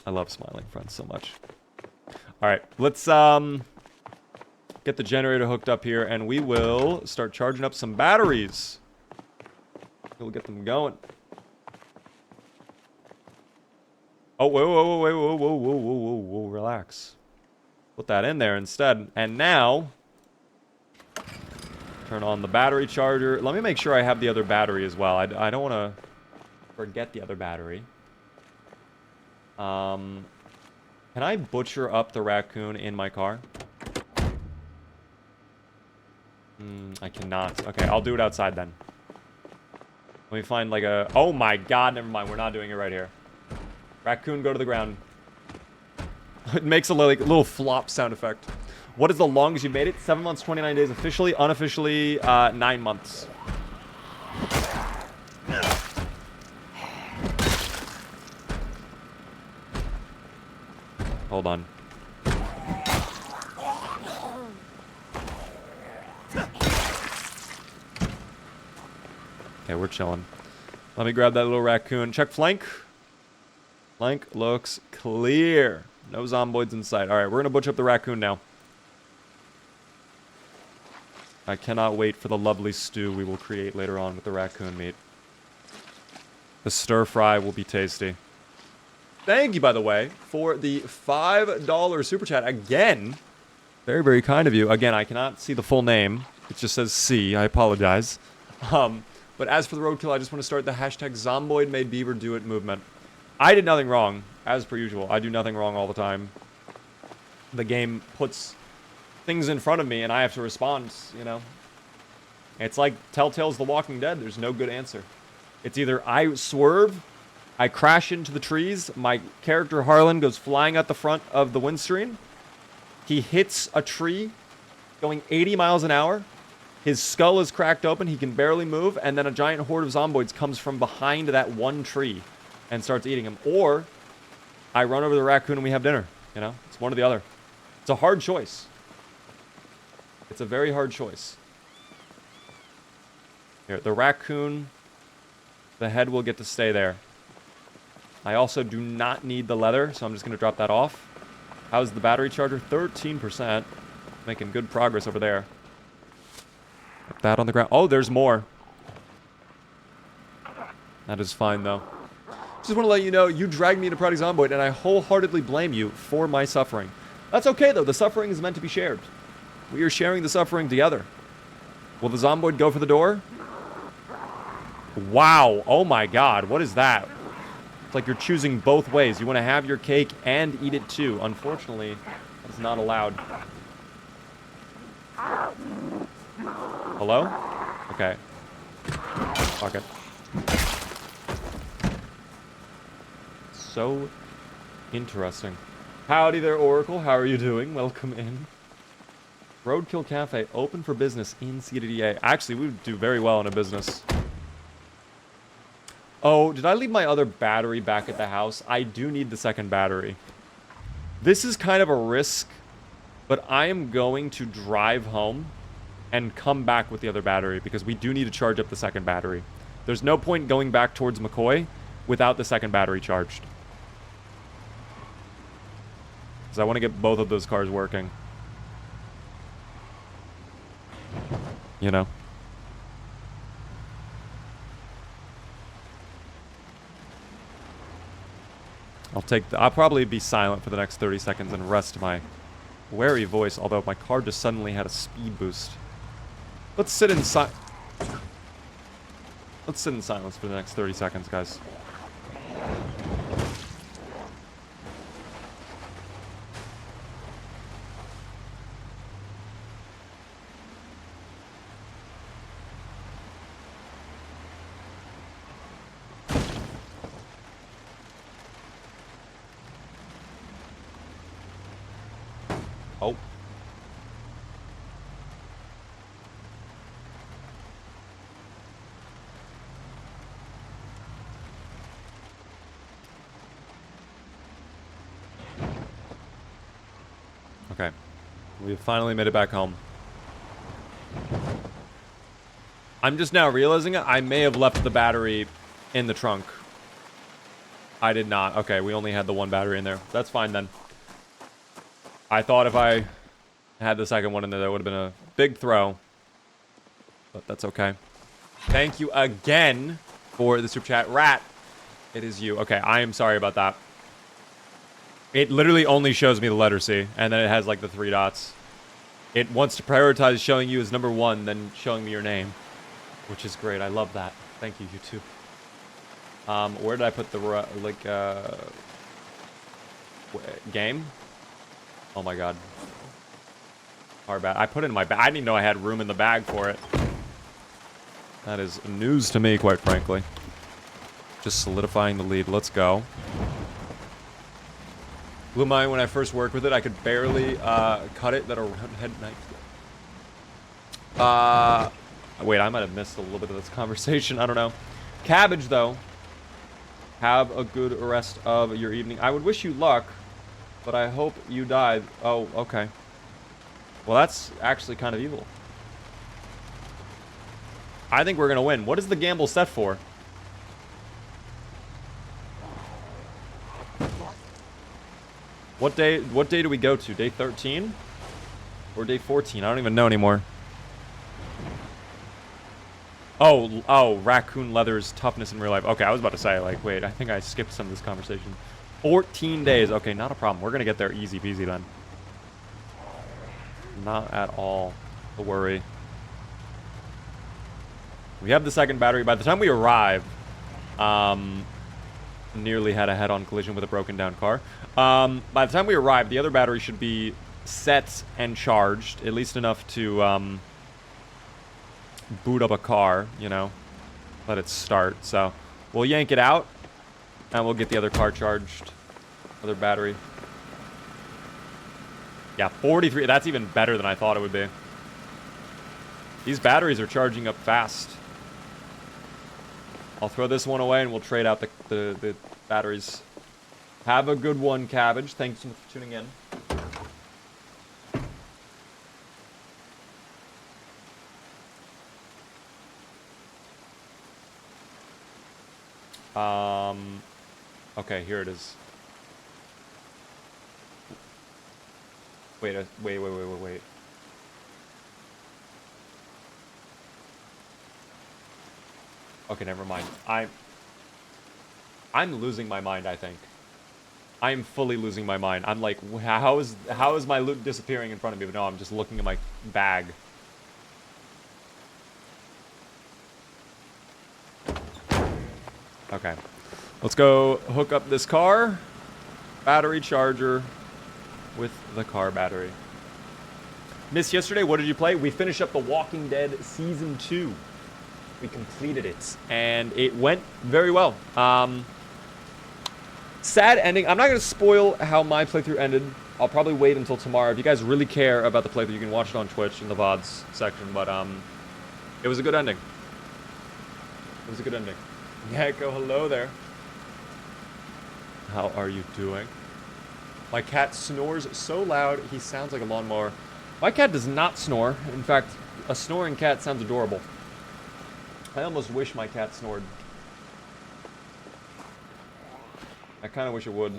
I love smiling friends so much. Alright, let's get the generator hooked up here and we will start charging up some batteries. We'll get them going. Oh, whoa, relax. Put that in there instead. And now, turn on the battery charger. Let me make sure I have the other battery as well. I don't want to forget the other battery. Can I butcher up the raccoon in my car? I cannot. Okay, I'll do it outside then. Let me find like a... Oh my god, never mind. We're not doing it right here. Raccoon, go to the ground. It makes a little flop sound effect. What is the longest you made it? 7 months, 29 days officially. Unofficially, 9 months. Hold on. Okay, we're chilling. Let me grab that little raccoon. Check flank. Flank looks clear. No zomboids in sight. Alright, we're going to butcher up the raccoon now. I cannot wait for the lovely stew we will create later on with the raccoon meat. The stir fry will be tasty. Thank you, by the way, for the $5 super chat again. Very, very kind of you. Again, I cannot see the full name. It just says C. I apologize. But as for the roadkill, I just want to start the hashtag Zomboid made Beaver do it movement. I did nothing wrong, as per usual. I do nothing wrong all the time. The game puts things in front of me and I have to respond, you know. It's like Telltale's The Walking Dead. There's no good answer. It's either I swerve, I crash into the trees, my character Harlan goes flying out the front of the windscreen, he hits a tree going 80 miles an hour, his skull is cracked open, he can barely move, and then a giant horde of zomboids comes from behind that one tree and starts eating him. Or I run over the raccoon and we have dinner. You know, it's one or the other. It's a hard choice. It's a very hard choice. Here, the raccoon, the head will get to stay there. I also do not need the leather, so I'm just going to drop that off. How's the battery charger? 13%. Making good progress over there. Put that on the ground. Oh, there's more. That is fine, though. Just want to let you know, you dragged me into Project Zomboid, and I wholeheartedly blame you for my suffering. That's okay, though. The suffering is meant to be shared. We are sharing the suffering together. Will the Zomboid go for the door? Wow. Oh, my God. What is that? It's like you're choosing both ways. You want to have your cake and eat it, too. Unfortunately, that's not allowed. Hello? Okay. Fuck it. So interesting. Howdy there, Oracle. How are you doing? Welcome in. Roadkill Cafe, open for business in CDDA. Actually, we would do very well in a business. Oh, did I leave my other battery back at the house? I do need the second battery. This is kind of a risk, but I am going to drive home and come back with the other battery because we do need to charge up the second battery. There's no point going back towards McCoy without the second battery charged. Because I want to get both of those cars working. You know? I'll probably be silent for the next 30 seconds and rest my wary voice, although my car just suddenly had a speed boost. Let's sit in silence for the next 30 seconds, guys. Oh. Okay. We've finally made it back home. I'm just now realizing it. I may have left the battery in the trunk. I did not. Okay, we only had the one battery in there. That's fine then. I thought if I had the second one in there, that would have been a big throw. But that's okay. Thank you again for the super chat. Rat, it is you. Okay, I am sorry about that. It literally only shows me the letter C, and then it has like the 3 dots. It wants to prioritize showing you as number 1, then showing me your name, which is great. I love that. Thank you, YouTube. Where did I put the game? Oh my god. Hard bag. I put it in my bag. I didn't even know I had room in the bag for it. That is news to me, quite frankly. Just solidifying the lead. Let's go. Blue Mine, when I first worked with it, I could barely cut it that a head knife. Wait, I might have missed a little bit of this conversation. I don't know. Cabbage, though. Have a good rest of your evening. I would wish you luck, but I hope you died. Oh, okay. Well, that's actually kind of evil. I think we're going to win. What is the gamble set for? What day do we go to? Day 13? Or day 14? I don't even know anymore. Oh, raccoon leather's toughness in real life. Okay, I was about to say, like, wait, I think I skipped some of this conversation. 14 days. Okay, not a problem. We're going to get there easy peasy then. Not at all a worry. We have the second battery. By the time we arrive, nearly had a head-on collision with a broken down car. By the time we arrive, the other battery should be set and charged, at least enough to boot up a car, you know. let it start. So we'll yank it out, and we'll get the other car charged. Other battery. Yeah, 43. That's even better than I thought it would be. These batteries are charging up fast. I'll throw this one away, and we'll trade out the batteries. Have a good one, Cabbage. Thanks so much for tuning in. Okay, here it is. Wait. Okay, never mind. I'm losing my mind, I think. I'm fully losing my mind. I'm like, how is my loot disappearing in front of me? But no, I'm just looking at my bag. Okay. Let's go hook up this car. Battery charger with the car battery. Missed yesterday. What did you play? We finished up The Walking Dead Season 2. We completed it, and it went very well. Sad ending. I'm not going to spoil how my playthrough ended. I'll probably wait until tomorrow. If you guys really care about the playthrough, you can watch it on Twitch in the VODs section. But it was a good ending. It was a good ending. Gecko, hello there. How are you doing? My cat snores so loud, he sounds like a lawnmower. My cat does not snore. In fact, a snoring cat sounds adorable. I almost wish my cat snored. I kind of wish it would.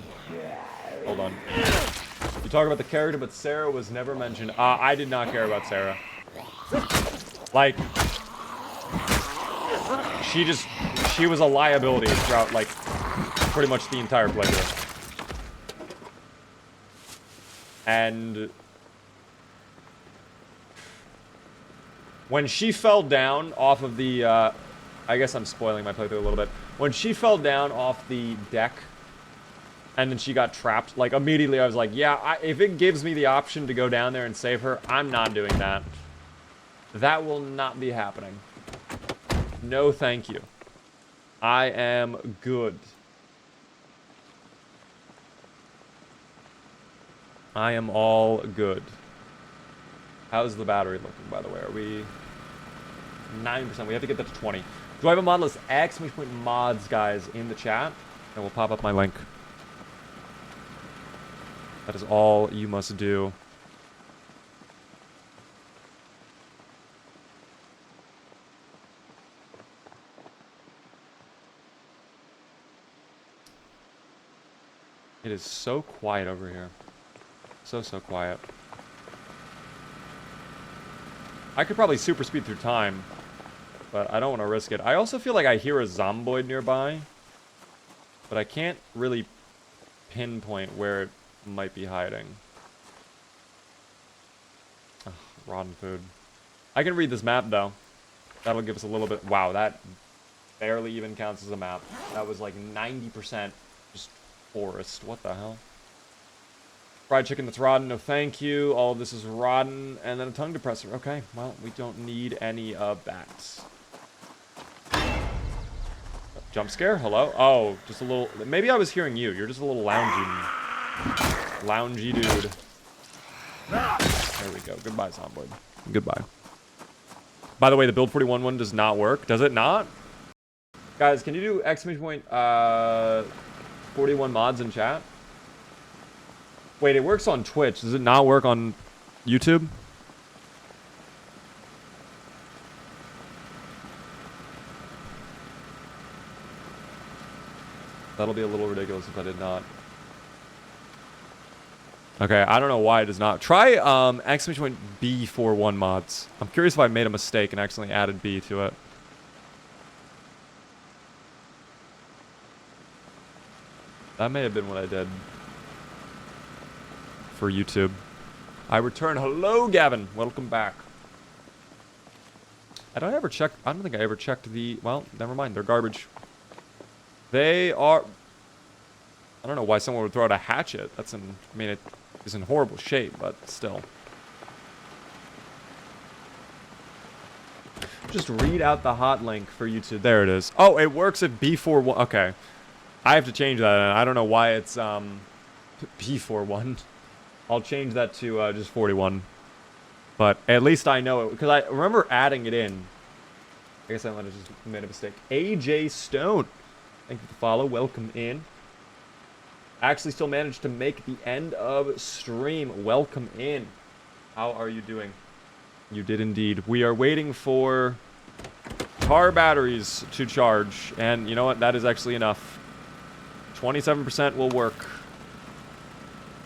Hold on. You talk about the character, but Sarah was never mentioned. I did not care about Sarah. Like, she was a liability throughout, like, pretty much the entire playthrough. And when she fell down off of the, I guess I'm spoiling my playthrough a little bit. When she fell down off the deck, and then she got trapped, like, immediately I was like, yeah, if it gives me the option to go down there and save her, I'm not doing that. That will not be happening. No, thank you. I am good. I am all good. How's the battery looking, by the way? Are we 9%? We have to get that to 20. Do I have a mod list? Exclamation point mods, guys, in the chat. And we'll pop up my link. That is all you must do. It is so quiet over here. So quiet. I could probably super speed through time, but I don't want to risk it. I also feel like I hear a zomboid nearby, but I can't really pinpoint where it might be hiding. Ugh, rotten food. I can read this map, though. That'll give us a little bit... Wow, that barely even counts as a map. That was like 90% just forest. What the hell? Fried chicken that's rotten, no thank you. All of this is rotten. And then a tongue depressor. Okay, well, we don't need any of that. Jump scare? Hello? Oh, just a little... Maybe I was hearing you. You're just a little loungy dude. There we go. Goodbye, Zomboid. Goodbye. By the way, the Build 41 one does not work. Does it not? Guys, can you do exclamation point 41 mods in chat? Wait, it works on Twitch. Does it not work on YouTube? That'll be a little ridiculous if I did not. Okay, I don't know why it does not. Try exclamation point B41 mods. I'm curious if I made a mistake and accidentally added B to it. That may have been what I did. For YouTube. I return. Hello, Gavin. Welcome back. I don't think I ever checked the... Well, never mind. They're garbage. They are... I don't know why someone would throw out a hatchet. That's in... I mean, it is in horrible shape, but still. just read out the hot link for YouTube. There it is. Oh, it works at B41. Okay. I have to change that. I don't know why it's B41. I'll change that to just 41. But at least I know it, because I remember adding it in. I guess I might have just made a mistake. AJ Stone. Thank you for the follow. Welcome in. Actually still managed to make the end of stream. Welcome in. How are you doing? You did indeed. We are waiting for car batteries to charge. And you know what? That is actually enough. 27% will work.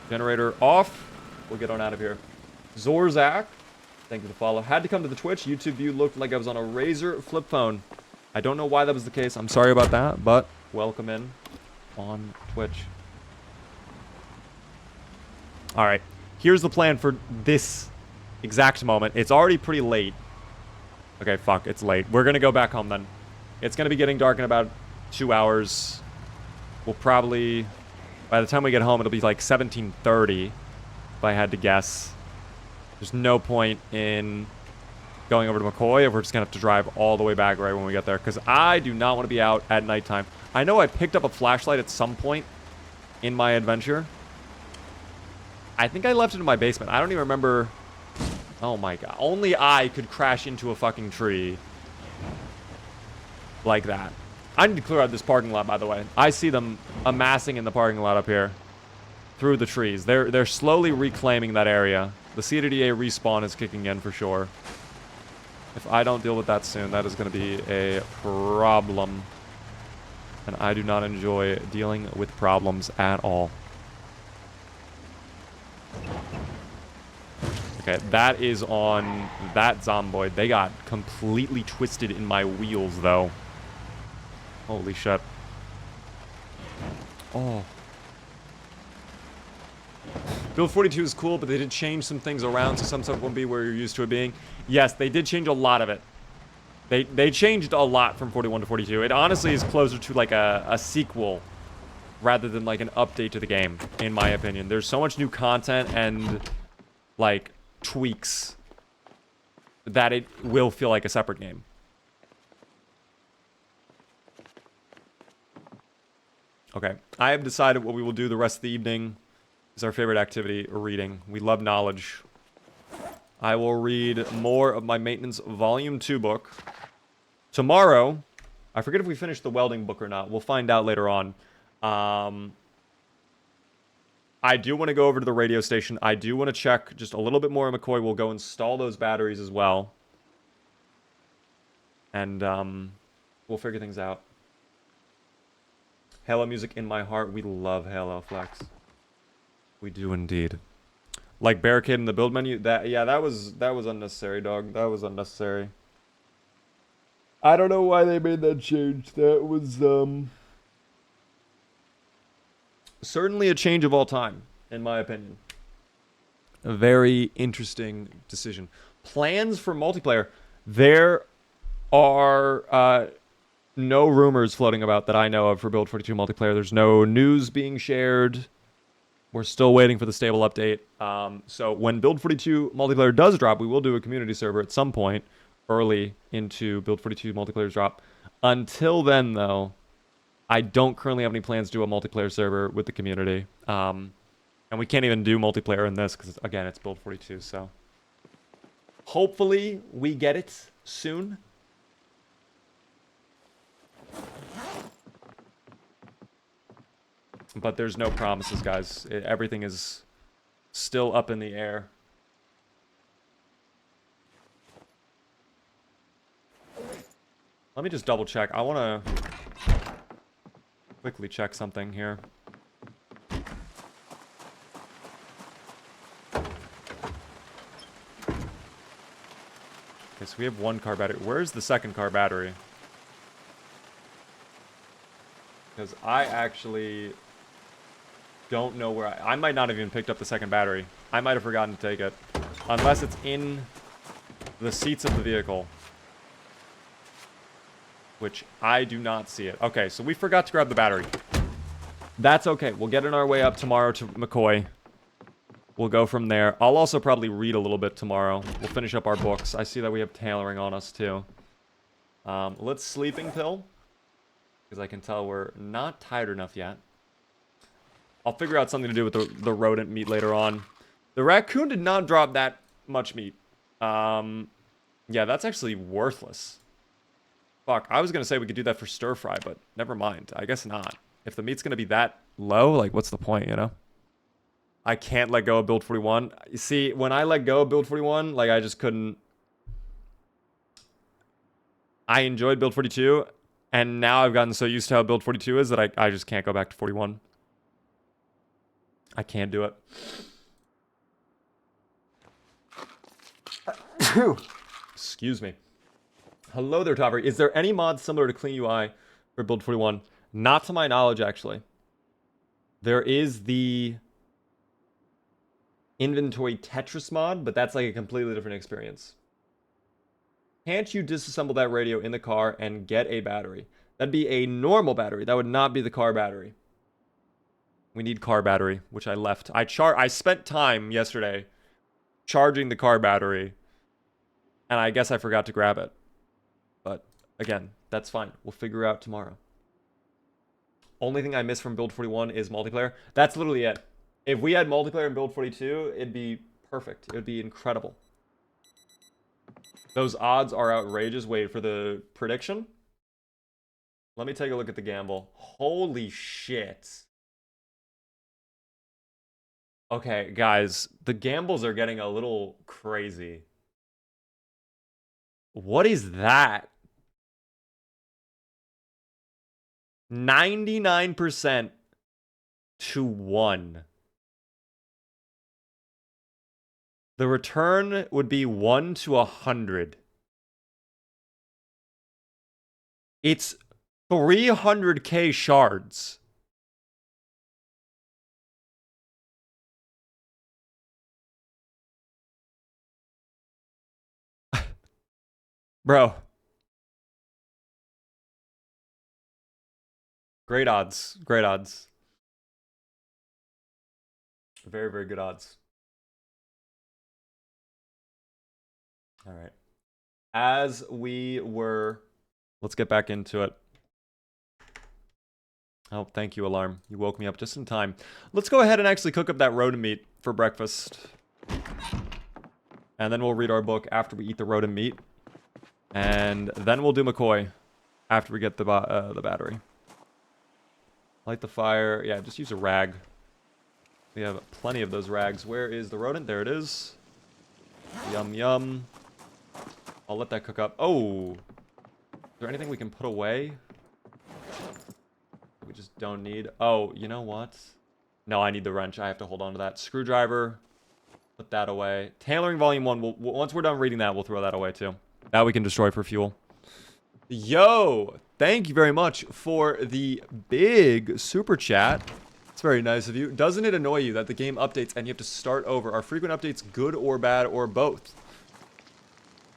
Generator off. We'll get on out of here. Zorzak. Thank you for the follow. Had to come to the Twitch. YouTube view looked like I was on a Razer flip phone. I don't know why that was the case. I'm sorry about that. But welcome in on Twitch. Alright. Here's the plan for this exact moment. It's already pretty late. Okay, fuck. It's late. We're going to go back home then. It's going to be getting dark in about 2 hours. We'll probably... By the time we get home, it'll be like 17:30, if I had to guess. There's no point in going over to McCoy if we're just going to have to drive all the way back right when we get there. Because I do not want to be out at nighttime. I know I picked up a flashlight at some point in my adventure. I think I left it in my basement. I don't even remember... Oh my god. Only I could crash into a fucking tree. Like that. I need to clear out this parking lot, by the way. I see them amassing in the parking lot up here. Through the trees. They're slowly reclaiming that area. The CDDA respawn is kicking in for sure. If I don't deal with that soon, that is going to be a problem. And I do not enjoy dealing with problems at all. Okay, that is on that Zomboid. They got completely twisted in my wheels, though. Holy shit. Oh. Build 42 is cool, but they did change some things around, so some stuff won't be where you're used to it being. Yes, they did change a lot of it. They changed a lot from 41 to 42. It honestly is closer to like a sequel rather than like an update to the game, in my opinion. There's so much new content and like tweaks that it will feel like a separate game. Okay, I have decided what we will do the rest of the evening is our favorite activity, reading. We love knowledge. I will read more of my Maintenance Volume 2 book. Tomorrow, I forget if we finished the welding book or not. We'll find out later on. I do want to go over to the radio station. I do want to check just a little bit more. McCoy will go install those batteries as well. And we'll figure things out. Halo music in my heart. We love Halo, Flex. We do indeed. Like barricade in the build menu. That was unnecessary, dog. That was unnecessary. I don't know why they made that change. That was certainly a change of all time, in my opinion. A very interesting decision. Plans for multiplayer. There are no rumors floating about that I know of for Build 42 multiplayer. There's no news being shared. We're still waiting for the stable update. So when Build 42 multiplayer does drop, we will do a community server at some point early into Build 42 multiplayer drop. Until then, though, I don't currently have any plans to do a multiplayer server with the community. And we can't even do multiplayer in this because, again, it's Build 42. So hopefully we get it soon. But there's no promises, guys. Everything is still up in the air. Let me just double check. I want to quickly check something here. Okay, so we have one car battery. Where's the second car battery? Because I actually don't know where I might not have even picked up the second battery. I might have forgotten to take it. Unless it's in the seats of the vehicle. Which I do not see it. Okay, so we forgot to grab the battery. That's okay. We'll get on our way up tomorrow to McCoy. We'll go from there. I'll also probably read a little bit tomorrow. We'll finish up our books. I see that we have tailoring on us too. Let's sleeping pill. Because I can tell we're not tired enough yet. I'll figure out something to do with the rodent meat later on. The raccoon did not drop that much meat. Yeah, that's actually worthless. Fuck, I was going to say we could do that for stir fry, but never mind. I guess not. If the meat's going to be that low, like, what's the point, you know? I can't let go of build 41. You see, when I let go of build 41, like, I just couldn't... I enjoyed build 42, and now I've gotten so used to how build 42 is that I just can't go back to 41. I can't do it. Excuse me. Hello there, Topper. Is there any mod similar to Clean UI for build 41? Not to my knowledge, actually. There is the inventory Tetris mod, but that's like a completely different experience. Can't you disassemble that radio in the car and get a battery? That'd be a normal battery. That would not be the car battery. We need car battery, which I left. I spent time yesterday charging the car battery, and I guess I forgot to grab it. But again, that's fine. We'll figure out tomorrow. Only thing I miss from build 41 is multiplayer. That's literally it. If we had multiplayer in build 42, it'd be perfect. It would be incredible. Those odds are outrageous. Wait for the prediction. Let me take a look at the gamble. Holy shit. Okay, guys, the gambles are getting a little crazy. What is that? 99% to 1. The return would be 1 to 100. It's 300k shards. Bro. Great odds. Great odds. Very, very good odds. All right. As we were... Let's get back into it. Oh, thank you, Alarm. You woke me up just in time. Let's go ahead and actually cook up that rodent meat for breakfast. And then we'll read our book after we eat the rodent meat. And then we'll do McCoy after we get the battery. Light the fire. Yeah, just use a rag. We have plenty of those rags. Where is the rodent? There it is. Yum, yum. I'll let that cook up. Oh! Is there anything we can put away? We just don't need. Oh, you know what? No, I need the wrench. I have to hold on to that. Screwdriver. Put that away. Tailoring Volume 1. Once we're done reading that, we'll throw that away too. That we can destroy for fuel. Yo! Thank you very much for the big super chat. It's very nice of you. Doesn't it annoy you that the game updates and you have to start over? Are frequent updates good or bad or both?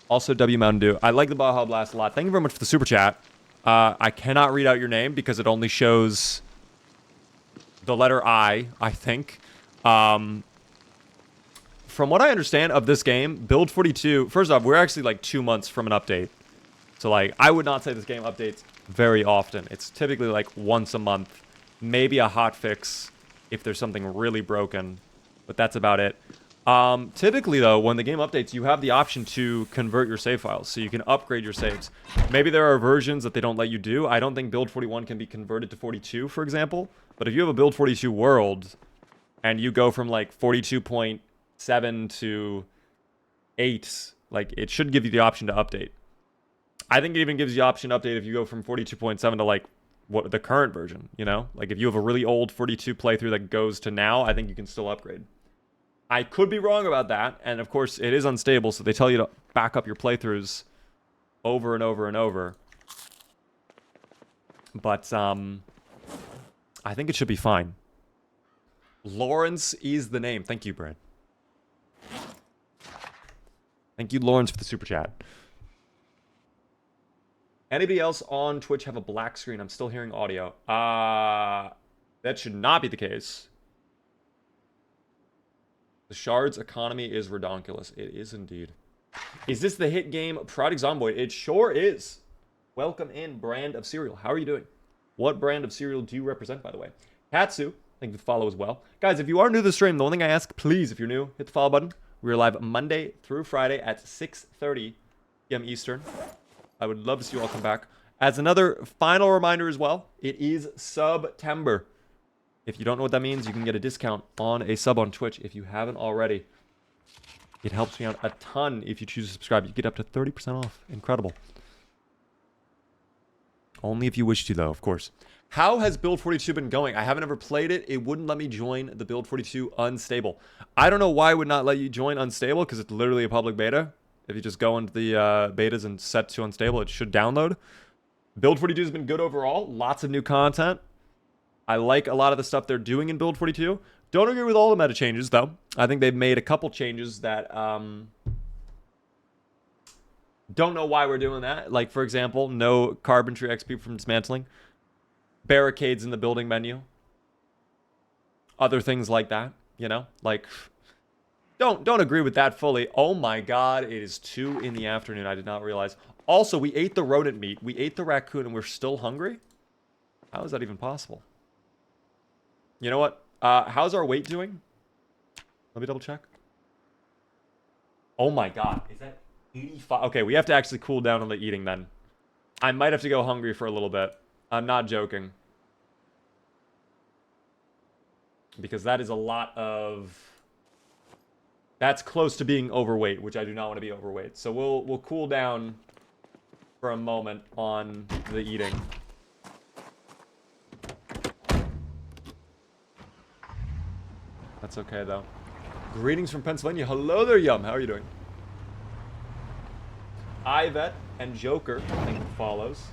Also, W Mountain Dew. I like the Baja Blast a lot. Thank you very much for the super chat. I cannot read out your name because it only shows the letter I think. From what I understand of this game, Build 42... First off, we're actually like 2 months from an update. So like, I would not say this game updates very often. It's typically like once a month. Maybe a hotfix if there's something really broken. But that's about it. Typically, though, when the game updates, you have the option to convert your save files, so you can upgrade your saves. Maybe there are versions that they don't let you do. I don't think Build 41 can be converted to 42, for example. But if you have a Build 42 world, and you go from, like, 42.7 to 8, like, it should give you the option to update. I think it even gives you the option to update if you go from 42.7 to, like, what the current version, you know? Like, if you have a really old 42 playthrough that goes to now, I think you can still upgrade. I could be wrong about that, and of course it is unstable, so they tell you to back up your playthroughs over and over and over. But I think it should be fine. Lawrence is the name. Thank you, Brad. Thank you, Lawrence, for the super chat. Anybody else on Twitch have a black screen? I'm still hearing audio. That should not be the case. The Shards economy is redonkulous. It is indeed. Is this the hit game Project Zomboid? It sure is. Welcome in, brand of cereal. How are you doing? What brand of cereal do you represent, by the way? Katsu, thank you for the follow as well. Guys, if you are new to the stream, the one thing I ask, please, if you're new, hit the follow button. We're live Monday through Friday at 6:30 p.m. Eastern. I would love to see you all come back. As another final reminder as well, it is September. If you don't know what that means, you can get a discount on a sub on Twitch if you haven't already. It helps me out a ton if you choose to subscribe. You get up to 30% off. Incredible. Only if you wish to, though, of course. How has Build 42 been going? I haven't ever played it. It wouldn't let me join the Build 42 Unstable. I don't know why it would not let you join Unstable, because it's literally a public beta. If you just go into the betas and set to Unstable, it should download. Build 42 has been good overall. Lots of new content. I like a lot of the stuff they're doing in Build 42. Don't agree with all the meta changes, though. I think they've made a couple changes that... don't know why we're doing that. Like, for example, no carpentry XP from dismantling. Barricades in the building menu. Other things like that, you know? Like, don't agree with that fully. Oh my god, it is 2 in the afternoon. I did not realize. Also, we ate the rodent meat. We ate the raccoon and we're still hungry? How is that even possible? You know what? How's our weight doing? Let me double check. Oh my god, is that... 85. Okay, we have to actually cool down on the eating then. I might have to go hungry for a little bit. I'm not joking. Because that is a lot of... That's close to being overweight, which I do not want to be overweight. So we'll cool down for a moment on the eating. That's okay, though. Greetings from Pennsylvania. Hello there, Yum. How are you doing? Ivet and Joker, thank you for follows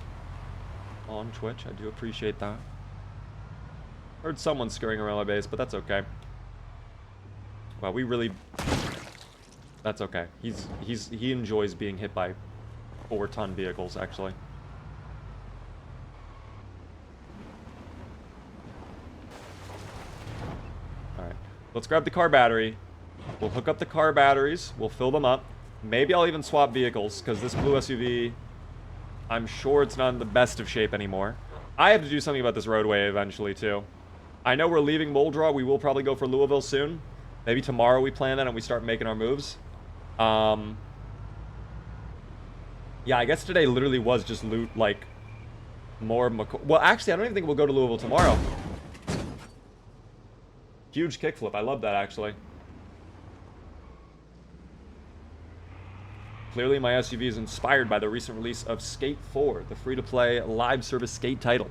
on Twitch. I do appreciate that. Heard someone scurrying around my base, but that's okay. Wow, we really... That's okay. He enjoys being hit by 4-ton vehicles, actually. Alright. Let's grab the car battery. We'll hook up the car batteries. We'll fill them up. Maybe I'll even swap vehicles, because this blue SUV, I'm sure it's not in the best of shape anymore. I have to do something about this roadway eventually, too. I know we're leaving Muldraugh. We will probably go for Louisville soon. Maybe tomorrow we plan that and we start making our moves. Yeah, I guess today literally was just loot, like, more... Well, actually, I don't even think we'll go to Louisville tomorrow. Huge kickflip. I love that, actually. Clearly, my SUV is inspired by the recent release of Skate 4, the free-to-play live service skate title.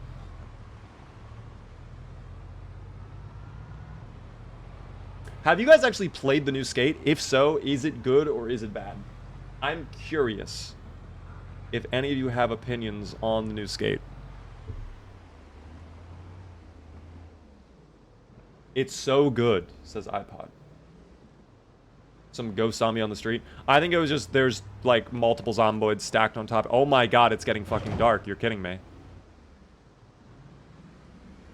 Have you guys actually played the new Skate? If so, is it good or is it bad? I'm curious if any of you have opinions on the new Skate. It's so good, says iPod. Some ghost zombie on the street. I think it was just there's like multiple zomboids stacked on top. Oh my god, it's getting fucking dark. You're kidding me.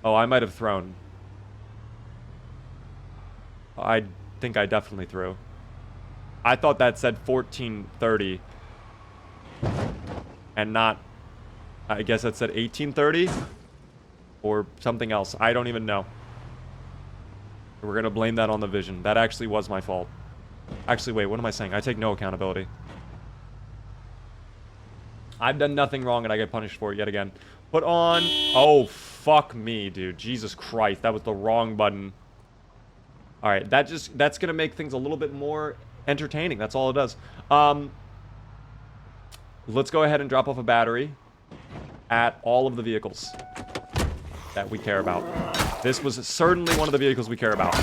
Oh, I might have thrown. I think I definitely threw. I thought that said 1430. And not... I guess that said 1830? Or something else. I don't even know. We're gonna blame that on the vision. That actually was my fault. Actually, wait, what am I saying? I take no accountability. I've done nothing wrong and I get punished for it yet again. Put on... Oh, fuck me, dude. Jesus Christ, that was the wrong button. Alright, that's gonna make things a little bit more entertaining. That's all it does. Let's go ahead and drop off a battery at all of the vehicles that we care about. This was certainly one of the vehicles we care about.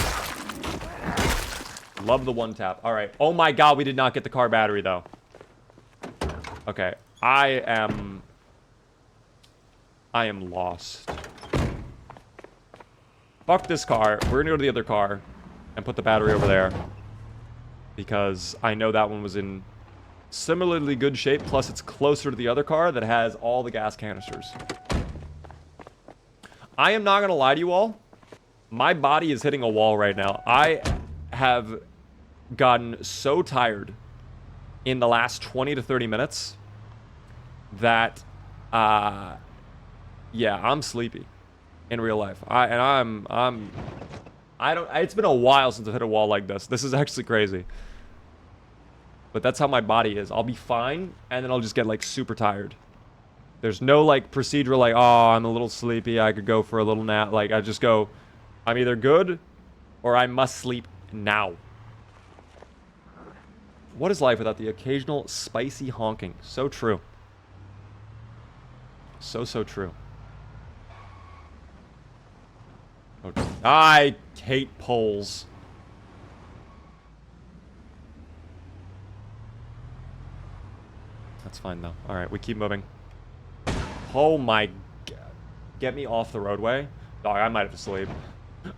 Love the one tap. Alright. Oh my god, we did not get the car battery, though. Okay. I am lost. Fuck this car. We're gonna go to the other car and put the battery over there. Because I know that one was in similarly good shape. Plus, it's closer to the other car that has all the gas canisters. I am not gonna lie to you all. My body is hitting a wall right now. I have gotten so tired in the last 20 to 30 minutes that Yeah, I'm sleepy in real life. It's been a while since I've hit a wall like this. This is actually crazy. But that's how my body is. I'll be fine, and then I'll just get, like, super tired. There's no, like, procedural, like, oh, I'm a little sleepy, I could go for a little nap. Like, I just go, I'm either good, or I must sleep now. What is life without the occasional spicy honking? So true. So true. Okay. I hate poles. That's fine, though. Alright, we keep moving. Oh my god. Get me off the roadway. Dog, I might have to sleep.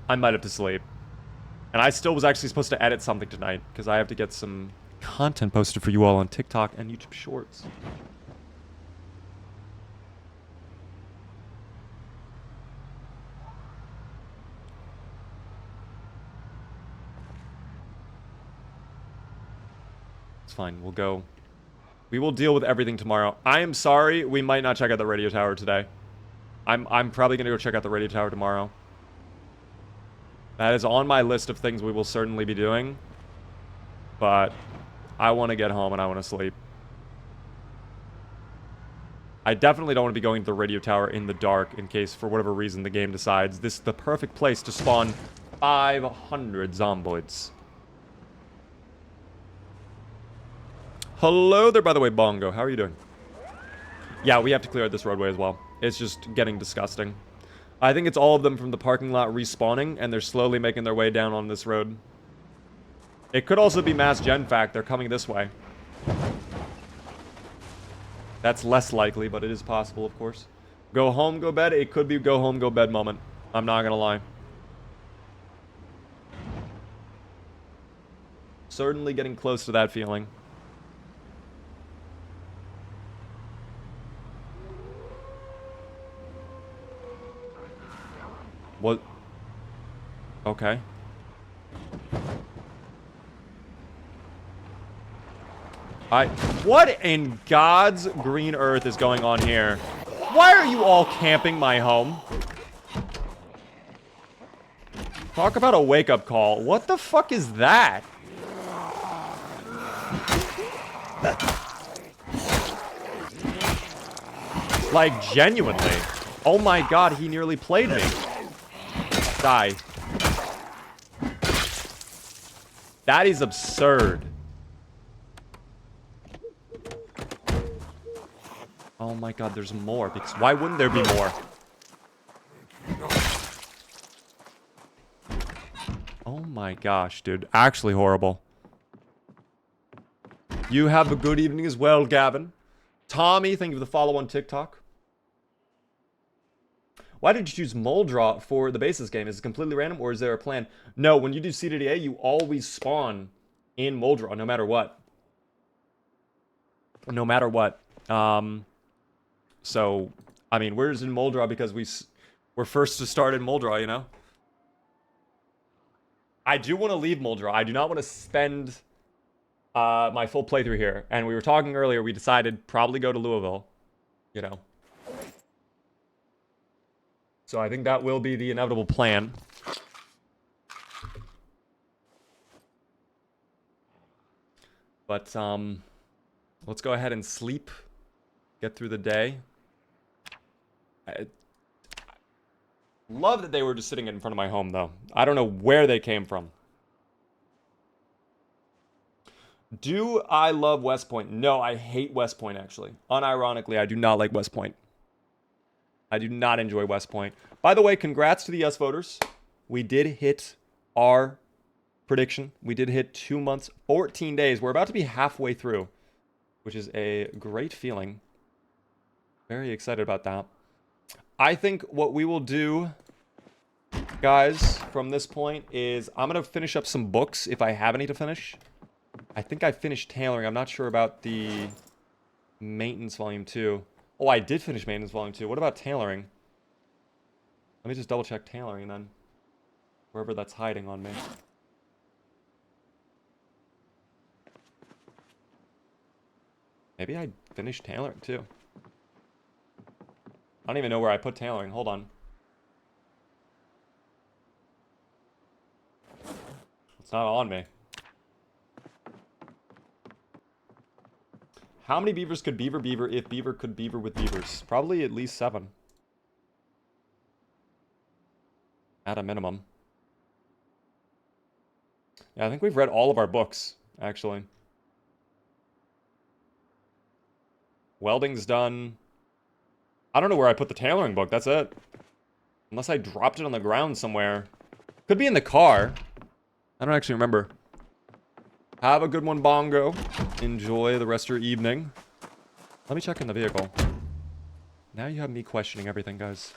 I might have to sleep. And I still was actually supposed to edit something tonight, because I have to get some content posted for you all on TikTok and YouTube Shorts. It's fine, we'll go. We will deal with everything tomorrow. I am sorry, we might not check out the radio tower today. I'm probably gonna go check out the radio tower tomorrow. That is on my list of things we will certainly be doing. But I want to get home and I want to sleep. I definitely don't want to be going to the radio tower in the dark in case, for whatever reason, the game decides this is the perfect place to spawn 500 zomboids. Hello there, by the way, Bongo. How are you doing? Yeah, we have to clear out this roadway as well. It's just getting disgusting. I think it's all of them from the parking lot respawning, and they're slowly making their way down on this road. It could also be mass gen fact. They're coming this way. That's less likely, but it is possible, of course. Go home, go bed. It could be go home, go bed moment. I'm not gonna lie. Certainly getting close to that feeling. What? Okay. What in God's green earth is going on here? Why are you all camping my home? Talk about a wake-up call. What the fuck is that? Like, genuinely. Oh my god, he nearly played me. Die. That is absurd. Oh my god, there's more. Because why wouldn't there be more? Oh my gosh, dude. Actually horrible. You have a good evening as well, Gavin. Tommy, thank you for the follow on TikTok. Why did you choose Muldraugh for the basis game? Is it completely random or is there a plan? No, when you do CDDA, you always spawn in Muldraugh, no matter what. No matter what. So, I mean, we're just in Muldraugh because we're first to start in Muldraugh, you know? I do want to leave Muldraugh. I do not want to spend my full playthrough here. And we were talking earlier, we decided probably go to Louisville, you know? So I think that will be the inevitable plan. But, let's go ahead and sleep. Get through the day. I love that they were just sitting in front of my home, though. I don't know where they came from. Do I love West Point? No, I hate West Point, actually. Unironically, I do not like West Point. I do not enjoy West Point. By the way, congrats to the yes voters. We did hit our prediction. We did hit 2 months, 14 days. We're about to be halfway through, which is a great feeling. Very excited about that. I think what we will do, guys, from this point is I'm going to finish up some books if I have any to finish. I think I finished tailoring. I'm not sure about the maintenance volume 2. Oh, I did finish maintenance volume 2. What about tailoring? Let me just double check tailoring then. Wherever that's hiding on me. Maybe I finished tailoring too. I don't even know where I put tailoring. Hold on. It's not on me. How many beavers could beaver if beaver could beaver with beavers? Probably at least 7. At a minimum. Yeah, I think we've read all of our books, actually. Welding's done. I don't know where I put the tailoring book. That's it. Unless I dropped it on the ground somewhere. Could be in the car. I don't actually remember. Have a good one, Bongo. Enjoy the rest of your evening. Let me check in the vehicle. Now you have me questioning everything, guys.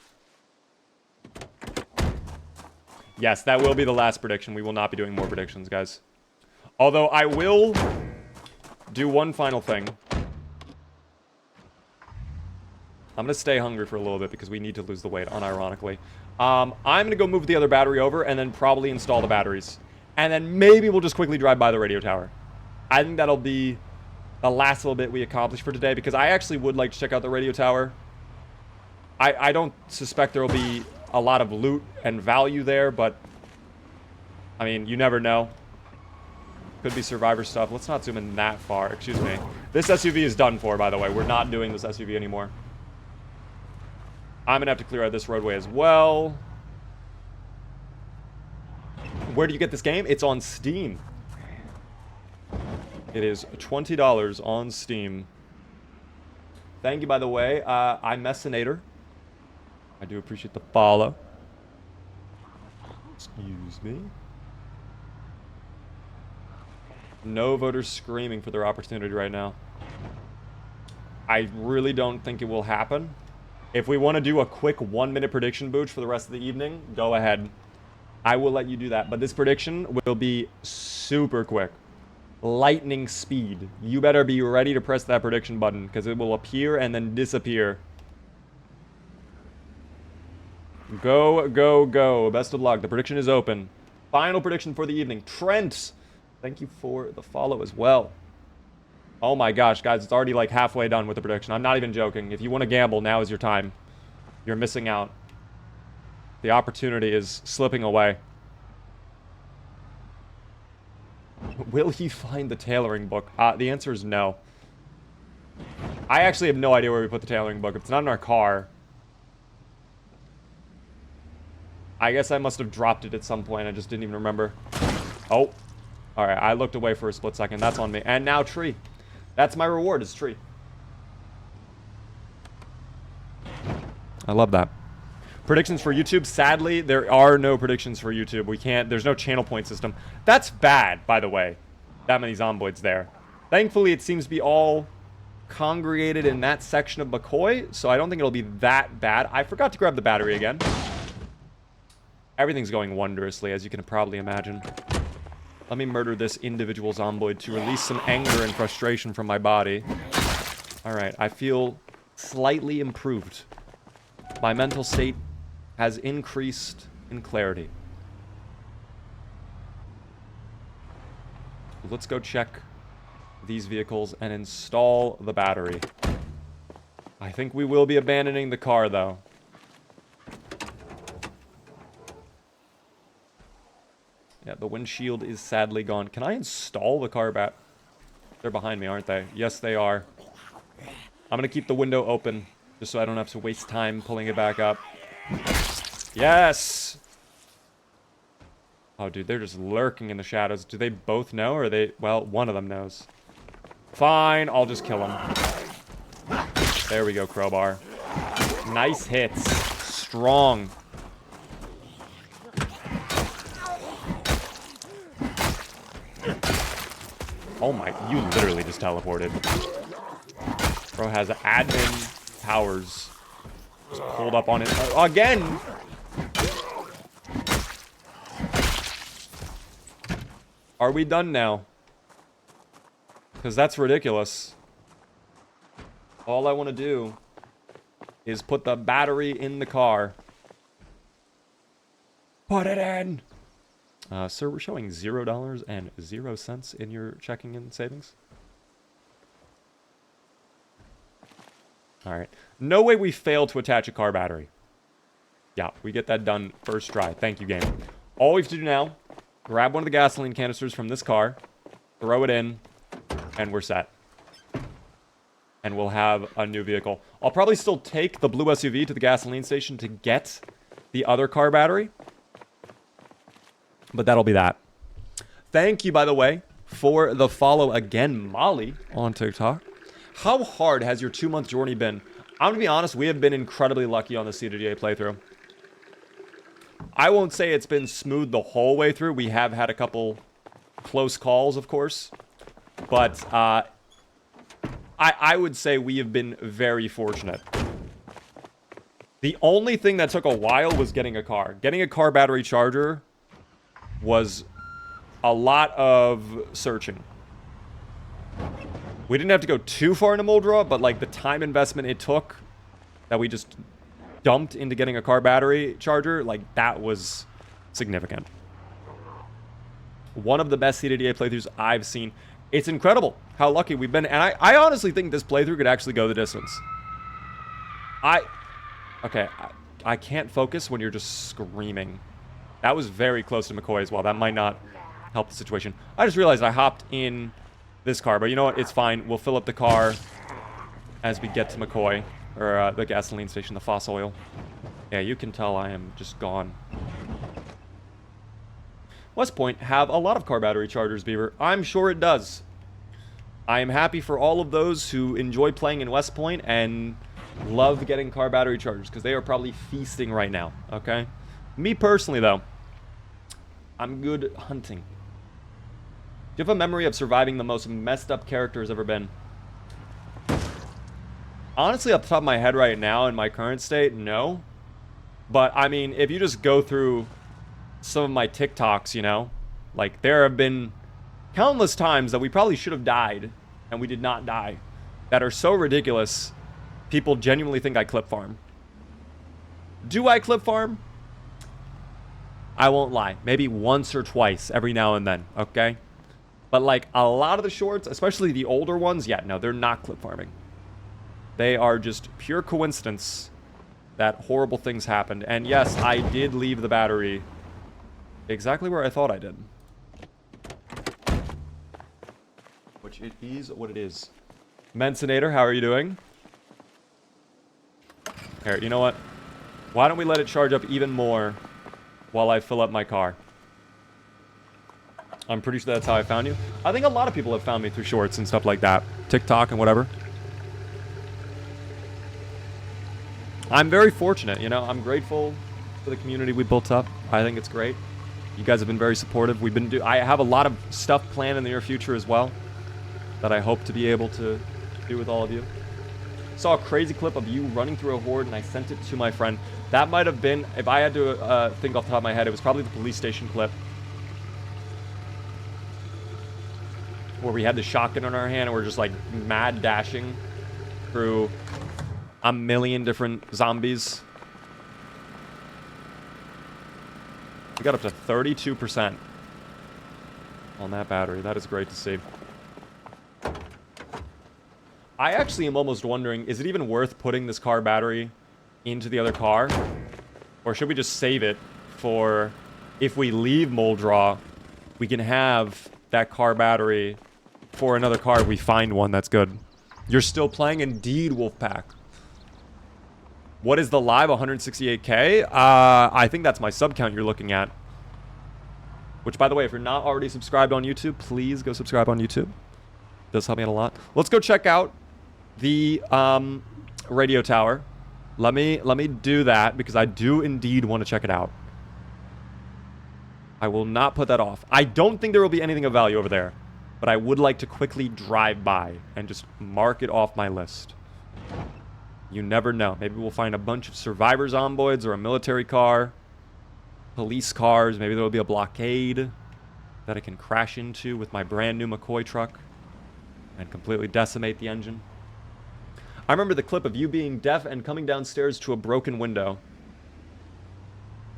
Yes, that will be the last prediction. We will not be doing more predictions, guys. Although I will do one final thing. I'm going to stay hungry for a little bit because we need to lose the weight, unironically. I'm going to go move the other battery over and then probably install the batteries. And then maybe we'll just quickly drive by the radio tower. I think that'll be the last little bit we accomplish for today because I actually would like to check out the radio tower. I don't suspect there will be a lot of loot and value there, but I mean, you never know. Could be survivor stuff. Let's not zoom in that far. Excuse me. This SUV is done for, by the way. We're not doing this SUV anymore. I'm going to have to clear out this roadway as well. Where do you get this game? It's on Steam. It is $20 on Steam. Thank you, by the way. I'm Messinator. I do appreciate the follow. Excuse me. No voters screaming for their opportunity right now. I really don't think it will happen. If we want to do a quick 1-minute prediction booch for the rest of the evening, go ahead. I will let you do that. But this prediction will be super quick. Lightning speed. You better be ready to press that prediction button because it will appear and then disappear. Go, go, go. Best of luck. The prediction is open. Final prediction for the evening. Trent, thank you for the follow as well. Oh my gosh, guys. It's already like halfway done with the prediction. I'm not even joking. If you want to gamble, now is your time. You're missing out. The opportunity is slipping away. Will he find the tailoring book? The answer is no. I actually have no idea where we put the tailoring book. If it's not in our car, I guess I must have dropped it at some point. I just didn't even remember. Oh. Alright, I looked away for a split second. That's on me. And now tree. That's my reward, is tree. I love that. Predictions for YouTube. Sadly, there are no predictions for YouTube. We can't. There's no channel point system. That's bad, by the way. That many zomboids there. Thankfully, it seems to be all congregated in that section of McCoy, so I don't think it'll be that bad. I forgot to grab the battery again. Everything's going wondrously, as you can probably imagine. Let me murder this individual zomboid to release some anger and frustration from my body. Alright, I feel slightly improved. My mental state has increased in clarity. Let's go check these vehicles and install the battery. I think we will be abandoning the car, though. Yeah, the windshield is sadly gone. Can I install the car back? They're behind me, aren't they? Yes, they are. I'm gonna keep the window open, just so I don't have to waste time pulling it back up. Yes! Oh, dude, they're just lurking in the shadows. Do they both know, or are they... Well, one of them knows. Fine, I'll just kill him. There we go, crowbar. Nice hits. Strong. Oh my... You literally just teleported. Bro has admin powers. Just pulled up on it. Again! Are we done now? Because that's ridiculous. All I want to do is put the battery in the car. Put it in! Sir, we're showing $0.00 in your checking and savings. All right. No way we fail to attach a car battery. Yeah, we get that done first try. Thank you, game. All we have to do now, grab one of the gasoline canisters from this car, throw it in, and we're set. And we'll have a new vehicle. I'll probably still take the blue SUV to the gasoline station to get the other car battery. But that'll be that. Thank you, by the way, for the follow again, Molly, on TikTok. How hard has your 2-month journey been? I'm going to be honest, we have been incredibly lucky on the CDDA playthrough. I won't say it's been smooth the whole way through. We have had a couple close calls, of course. But I would say we have been very fortunate. The only thing that took a while was getting a car. Getting a car battery charger was a lot of searching. We didn't have to go too far into Muldraugh, but like the time investment it took that we just dumped into getting a car battery charger, like that was significant. One of the best CDDA playthroughs I've seen. It's incredible how lucky we've been. And I honestly think this playthrough could actually go the distance. Okay, I can't focus when you're just screaming. That was very close to McCoy as well. That might not help the situation. I just realized I hopped in this car, but you know what? It's fine. We'll fill up the car as we get to McCoy, or the gasoline station, the fossil oil. Yeah, you can tell I am just gone. West Point have a lot of car battery chargers, Beaver. I'm sure it does. I am happy for all of those who enjoy playing in West Point and love getting car battery chargers, because they are probably feasting right now, okay? Me personally, though, I'm good hunting. Do you have a memory of surviving the most messed up character has ever been? Honestly, off the top of my head right now, in my current state, no. But, I mean, if you just go through some of my TikToks, you know, like, there have been countless times that we probably should have died, and we did not die, that are so ridiculous, people genuinely think I clip farm. Do I clip farm? I won't lie. Maybe once or twice every now and then, okay? But, like, a lot of the shorts, especially the older ones, yeah, no, they're not clip farming. They are just pure coincidence that horrible things happened. And yes, I did leave the battery exactly where I thought I did. Which it is what it is. Mensonator, how are you doing? Here, you know what? Why don't we let it charge up even more while I fill up my car? I'm pretty sure that's how I found you. I think a lot of people have found me through shorts and stuff like that. TikTok and whatever. I'm very fortunate, you know. I'm grateful for the community we built up. I think it's great. You guys have been very supportive. I have a lot of stuff planned in the near future as well that I hope to be able to do with all of you. Saw a crazy clip of you running through a horde, and I sent it to my friend. That might have been, if I had to think off the top of my head, it was probably the police station clip where we had the shotgun in our hand and we're just like mad dashing through a million different zombies. We got up to 32% on that battery. That is great to see. I actually am almost wondering, is it even worth putting this car battery into the other car? Or should we just save it for if we leave Muldraugh, we can have that car battery for another car if we find one that's good. You're still playing? Indeed, Wolfpack. What is the live? 168K? I think that's my sub count you're looking at. Which, by the way, if you're not already subscribed on YouTube, please go subscribe on YouTube. It does help me out a lot. Let's go check out the radio tower. Let me do that because I do indeed want to check it out. I will not put that off. I don't think there will be anything of value over there, but I would like to quickly drive by and just mark it off my list. You never know. Maybe we'll find a bunch of survivor zomboids or a military car, police cars. Maybe there will be a blockade that I can crash into with my brand new McCoy truck and completely decimate the engine. I remember the clip of you being deaf and coming downstairs to a broken window.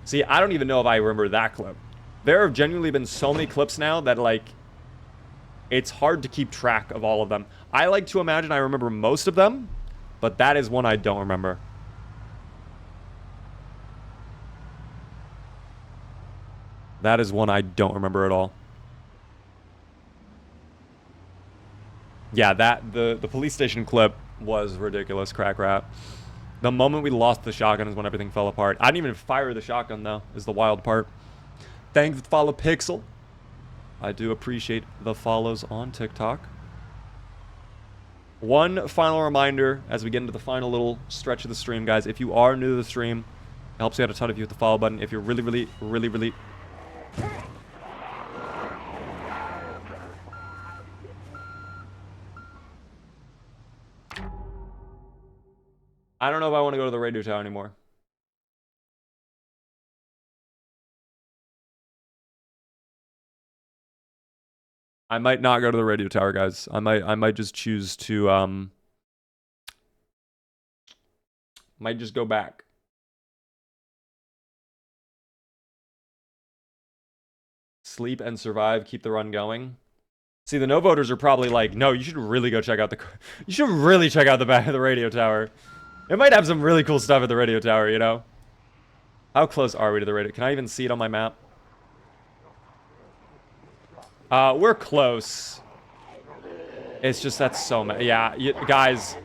See, I don't even know if I remember that clip. There have genuinely been so many clips now that, like, it's hard to keep track of all of them. I like to imagine I remember most of them, but that is one I don't remember. That is one I don't remember at all. Yeah, the police station clip was ridiculous, Crack Rat. The moment we lost the shotgun is when everything fell apart. I didn't even fire the shotgun, though, is the wild part. Thanks for the follow, Pixel. I do appreciate the follows on TikTok. One final reminder as we get into the final little stretch of the stream, guys. If you are new to the stream, it helps you out a ton if you hit the follow button. If you're really... I don't know if I want to go to the radio tower anymore. I might not go to the radio tower, guys. I might just choose to might just go back. Sleep and survive, keep the run going. See, the no voters are probably like, no, you should really go check out the you should really check out the back of the radio tower. It might have some really cool stuff at the radio tower, you know? How close are we to the radio? Can I even see it on my map? We're close. It's just that's so many. Yeah, guys.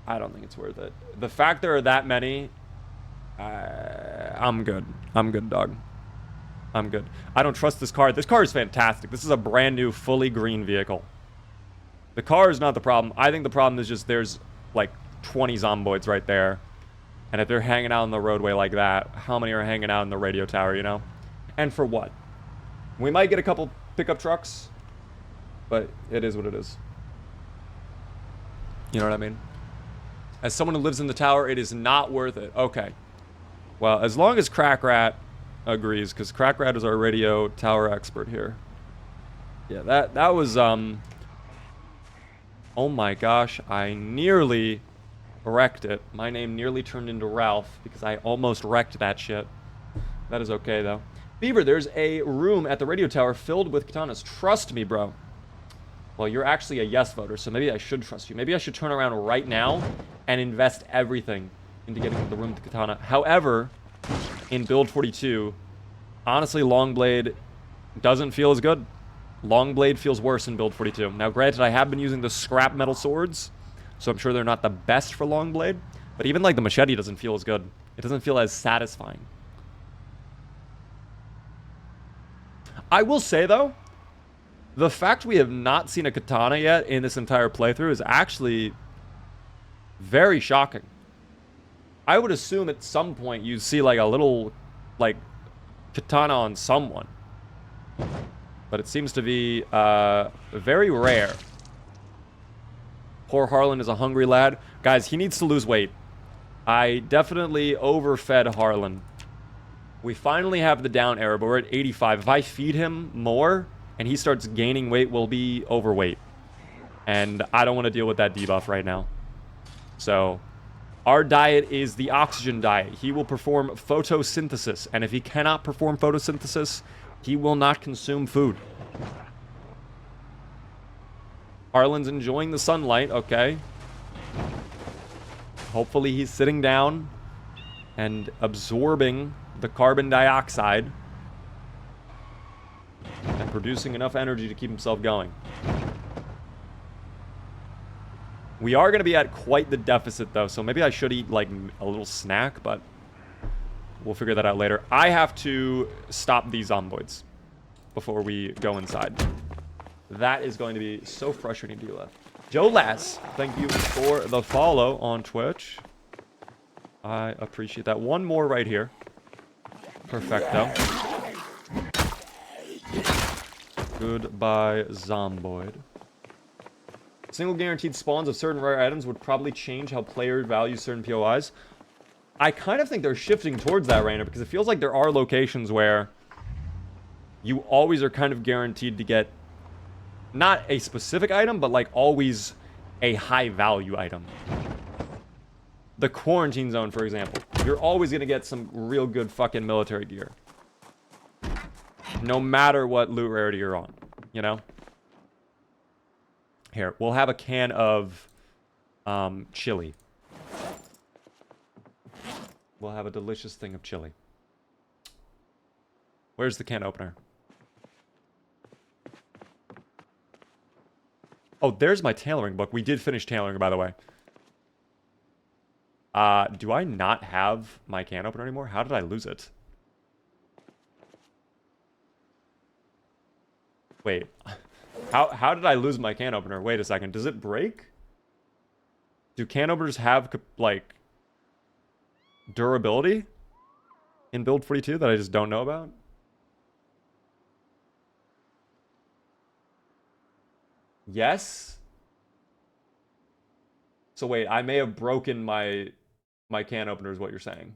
I don't think it's worth it. The fact there are that many, I'm good. I'm good, dog. I'm good. I don't trust this car. This car is fantastic. This is a brand new, fully green vehicle. The car is not the problem. I think the problem is just there's like 20 zomboids right there. And if they're hanging out on the roadway like that, how many are hanging out in the radio tower, you know? And for what? We might get a couple pickup trucks, but it is what it is. You know what I mean? As someone who lives in the tower, it is not worth it. Okay. Well, as long as Crack Rat agrees, because Crack Rat is our radio tower expert here. Yeah, that was, oh my gosh, I nearly wrecked it. My name nearly turned into Ralph because I almost wrecked that shit. That is okay, though. Beaver, there's a room at the radio tower filled with katanas. Trust me, bro. Well, you're actually a yes voter, so maybe I should trust you. Maybe I should turn around right now and invest everything into getting into the room with the katana. However, in build 42, honestly, Longblade doesn't feel as good. Longblade feels worse in build 42. Now, granted, I have been using the scrap metal swords, so I'm sure they're not the best for Longblade, but even like the machete doesn't feel as good. It doesn't feel as satisfying. I will say, though, the fact we have not seen a katana yet in this entire playthrough is actually very shocking. I would assume at some point you see like a little like katana on someone. But it seems to be very rare. Poor Harlan is a hungry lad. Guys, he needs to lose weight. I definitely overfed Harlan. We finally have the down arrow, but we're at 85. If I feed him more and he starts gaining weight, we'll be overweight. And I don't want to deal with that debuff right now. So, our diet is the oxygen diet. He will perform photosynthesis. And if he cannot perform photosynthesis, he will not consume food. Harlan's enjoying the sunlight, okay. Hopefully he's sitting down and absorbing the carbon dioxide and producing enough energy to keep himself going. We are going to be at quite the deficit, though, so maybe I should eat, like, a little snack, but we'll figure that out later. I have to stop these zomboids before we go inside. That is going to be so frustrating to deal with. Joe Lass, thank you for the follow on Twitch. I appreciate that. One more right here. Perfecto. Goodbye, Zomboid. Single guaranteed spawns of certain rare items would probably change how players value certain POIs. I kind of think they're shifting towards that right now because it feels like there are locations where you always are kind of guaranteed to get not a specific item, but like always a high value item. The quarantine zone, for example. You're always going to get some real good fucking military gear. No matter what loot rarity you're on, you know? Here, we'll have a can of chili. We'll have a delicious thing of chili. Where's the can opener? Oh, there's my tailoring book. We did finish tailoring, by the way. Do I not have my can opener anymore? How did I lose it? Wait. How did I lose my can opener? Wait a second. Does it break? Do can openers have, like, durability in Build 42 that I just don't know about? Yes? So wait, I may have broken my can opener is what you're saying.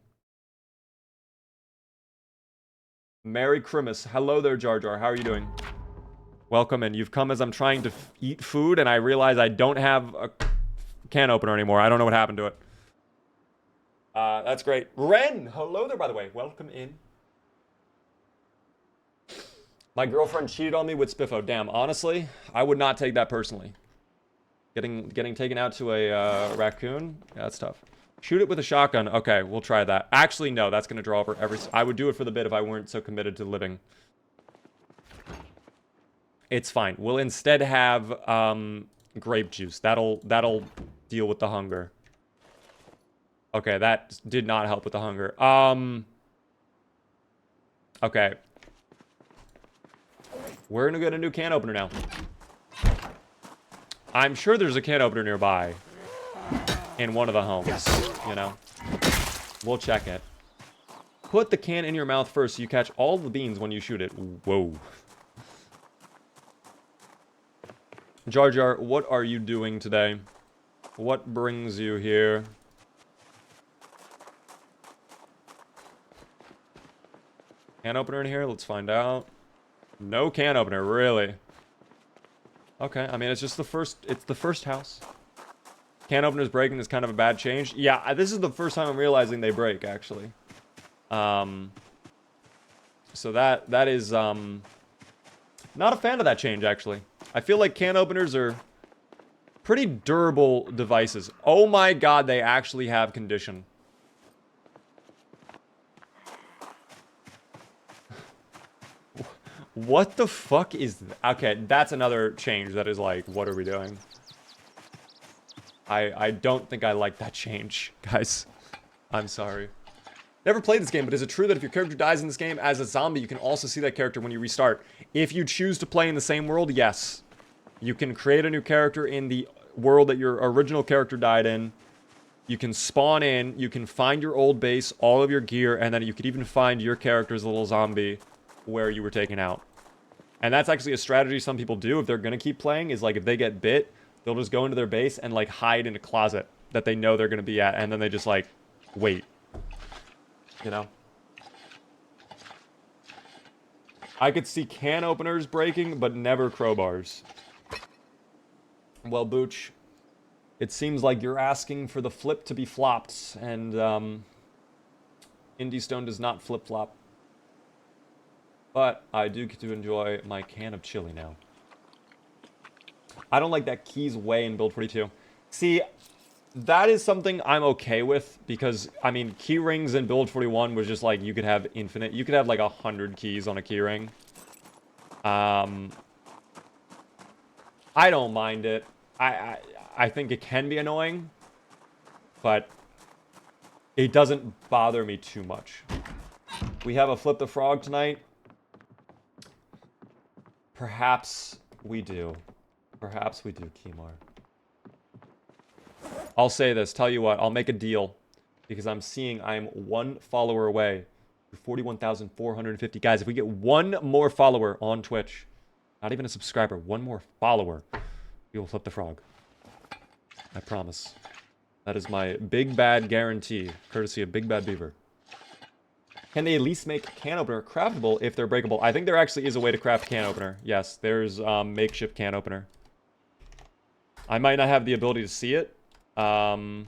Merry Christmas. Hello there, Jar Jar. How are you doing? Welcome, and you've come as I'm trying to eat food, and I realize I don't have a can opener anymore. I don't know what happened to it. That's great. Ren! Hello there, by the way. Welcome in. My girlfriend cheated on me with Spiffo. Damn, honestly, I would not take that personally. Getting taken out to a raccoon? Yeah, that's tough. Shoot it with a shotgun. Okay, we'll try that. Actually, no, that's going to draw over every... I would do it for the bit if I weren't so committed to living. It's fine. We'll instead have grape juice. That'll deal with the hunger. Okay, that did not help with the hunger. Okay. We're gonna get a new can opener now. I'm sure there's a can opener nearby. In one of the homes, you know? We'll check it. Put the can in your mouth first so you catch all the beans when you shoot it. Whoa. Jar Jar, what are you doing today? What brings you here? Can opener in here? Let's find out. No can opener, really? Okay, I mean, it's just the first... It's the first house. Can openers breaking is kind of a bad change. Yeah, this is the first time I'm realizing they break, actually. So that is, not a fan of that change, actually. I feel like can openers are pretty durable devices. Oh my god, they actually have condition. What the fuck is that? Okay, that's another change that is like, what are we doing? I don't think I like that change, guys. I'm sorry. Never played this game, but is it true that if your character dies in this game as a zombie, you can also see that character when you restart? If you choose to play in the same world, yes. You can create a new character in the world that your original character died in. You can spawn in, you can find your old base, all of your gear, and then you could even find your character's little zombie where you were taken out. And that's actually a strategy some people do if they're going to keep playing, is like if they get bit, they'll just go into their base and like hide in a closet that they know they're going to be at, and then they just like wait. You know? I could see can openers breaking, but never crowbars. Well, Booch, it seems like you're asking for the flip to be flopped, and Indie Stone does not flip-flop. But I do get to enjoy my can of chili now. I don't like that keys way in Build 42. See, that is something I'm okay with, because, I mean, key rings in Build 41 was just like, you could have infinite. You could have like 100 keys on a key ring. I don't mind it. I think it can be annoying, but it doesn't bother me too much. We have a Flip the Frog tonight. Perhaps we do. Perhaps we do, Kimar. I'll say this. Tell you what, I'll make a deal. Because I'm seeing I'm one follower away. 41,450. Guys, if we get one more follower on Twitch, not even a subscriber, one more follower, we will flip the frog. I promise. That is my big bad guarantee, courtesy of Big Bad Beaver. Can they at least make can opener craftable if they're breakable? I think there actually is a way to craft can opener. Yes, there's makeshift can opener. I might not have the ability to see it. I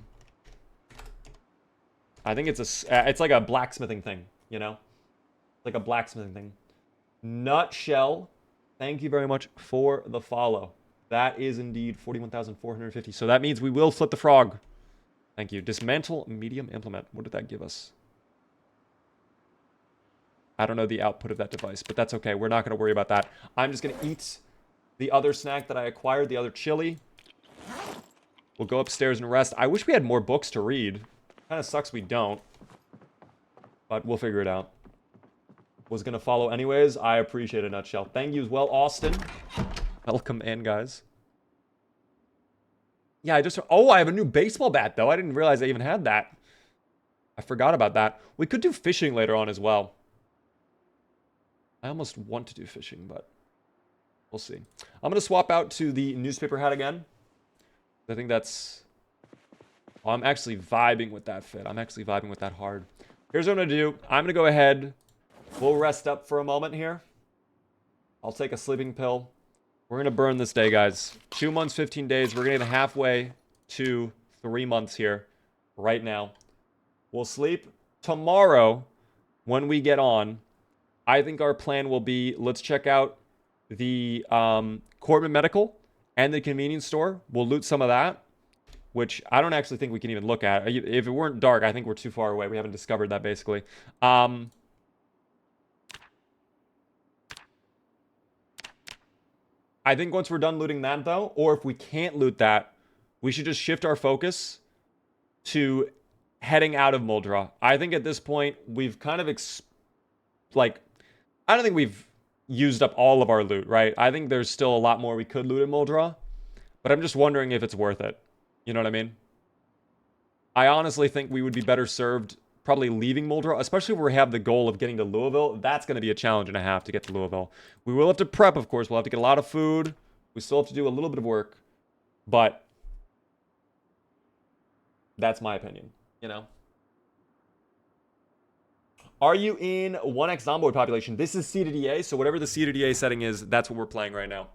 think it's like a blacksmithing thing, you know? Like a blacksmithing thing. Nutshell, thank you very much for the follow. That is indeed 41,450. So that means we will flip the frog. Thank you. Dismantle, medium, implement. What did that give us? I don't know the output of that device, but that's okay. We're not going to worry about that. I'm just going to eat the other snack that I acquired, the other chili. We'll go upstairs and rest. I wish we had more books to read. Kind of sucks we don't. But we'll figure it out. Was going to follow anyways. I appreciate it, Nutshell. Thank you as well, Austin. Welcome in, guys. Yeah, I have a new baseball bat, though. I didn't realize I even had that. I forgot about that. We could do fishing later on as well. I almost want to do fishing, but we'll see. I'm going to swap out to the newspaper hat again. I think that's... Oh, I'm actually vibing with that fit. I'm actually vibing with that hard. Here's what I'm going to do. I'm going to go ahead. We'll rest up for a moment here. I'll take a sleeping pill. We're going to burn this day, guys. 2 months, 15 days. We're going to get halfway to 3 months here right now. We'll sleep. Tomorrow, when we get on, I think our plan will be, let's check out the Corbin Medical and the convenience store. We'll loot some of that, which I don't actually think we can even look at. If it weren't dark, I think we're too far away. We haven't discovered that, basically. I think once we're done looting that, though, or if we can't loot that, we should just shift our focus to heading out of Muldraugh. I think at this point, we've kind of, I don't think we've used up all of our loot, right? I think there's still a lot more we could loot in Muldraugh, but I'm just wondering if it's worth it. You know what I mean? I honestly think we would be better served probably leaving Muldraugh, especially if we have the goal of getting to Louisville. That's going to be a challenge and a half to get to Louisville. We will have to prep, of course. We'll have to get a lot of food. We still have to do a little bit of work, but that's my opinion, you know? Are you in 1x Zomboid population? This is CDDA, so whatever the CDDA setting is, that's what we're playing right now.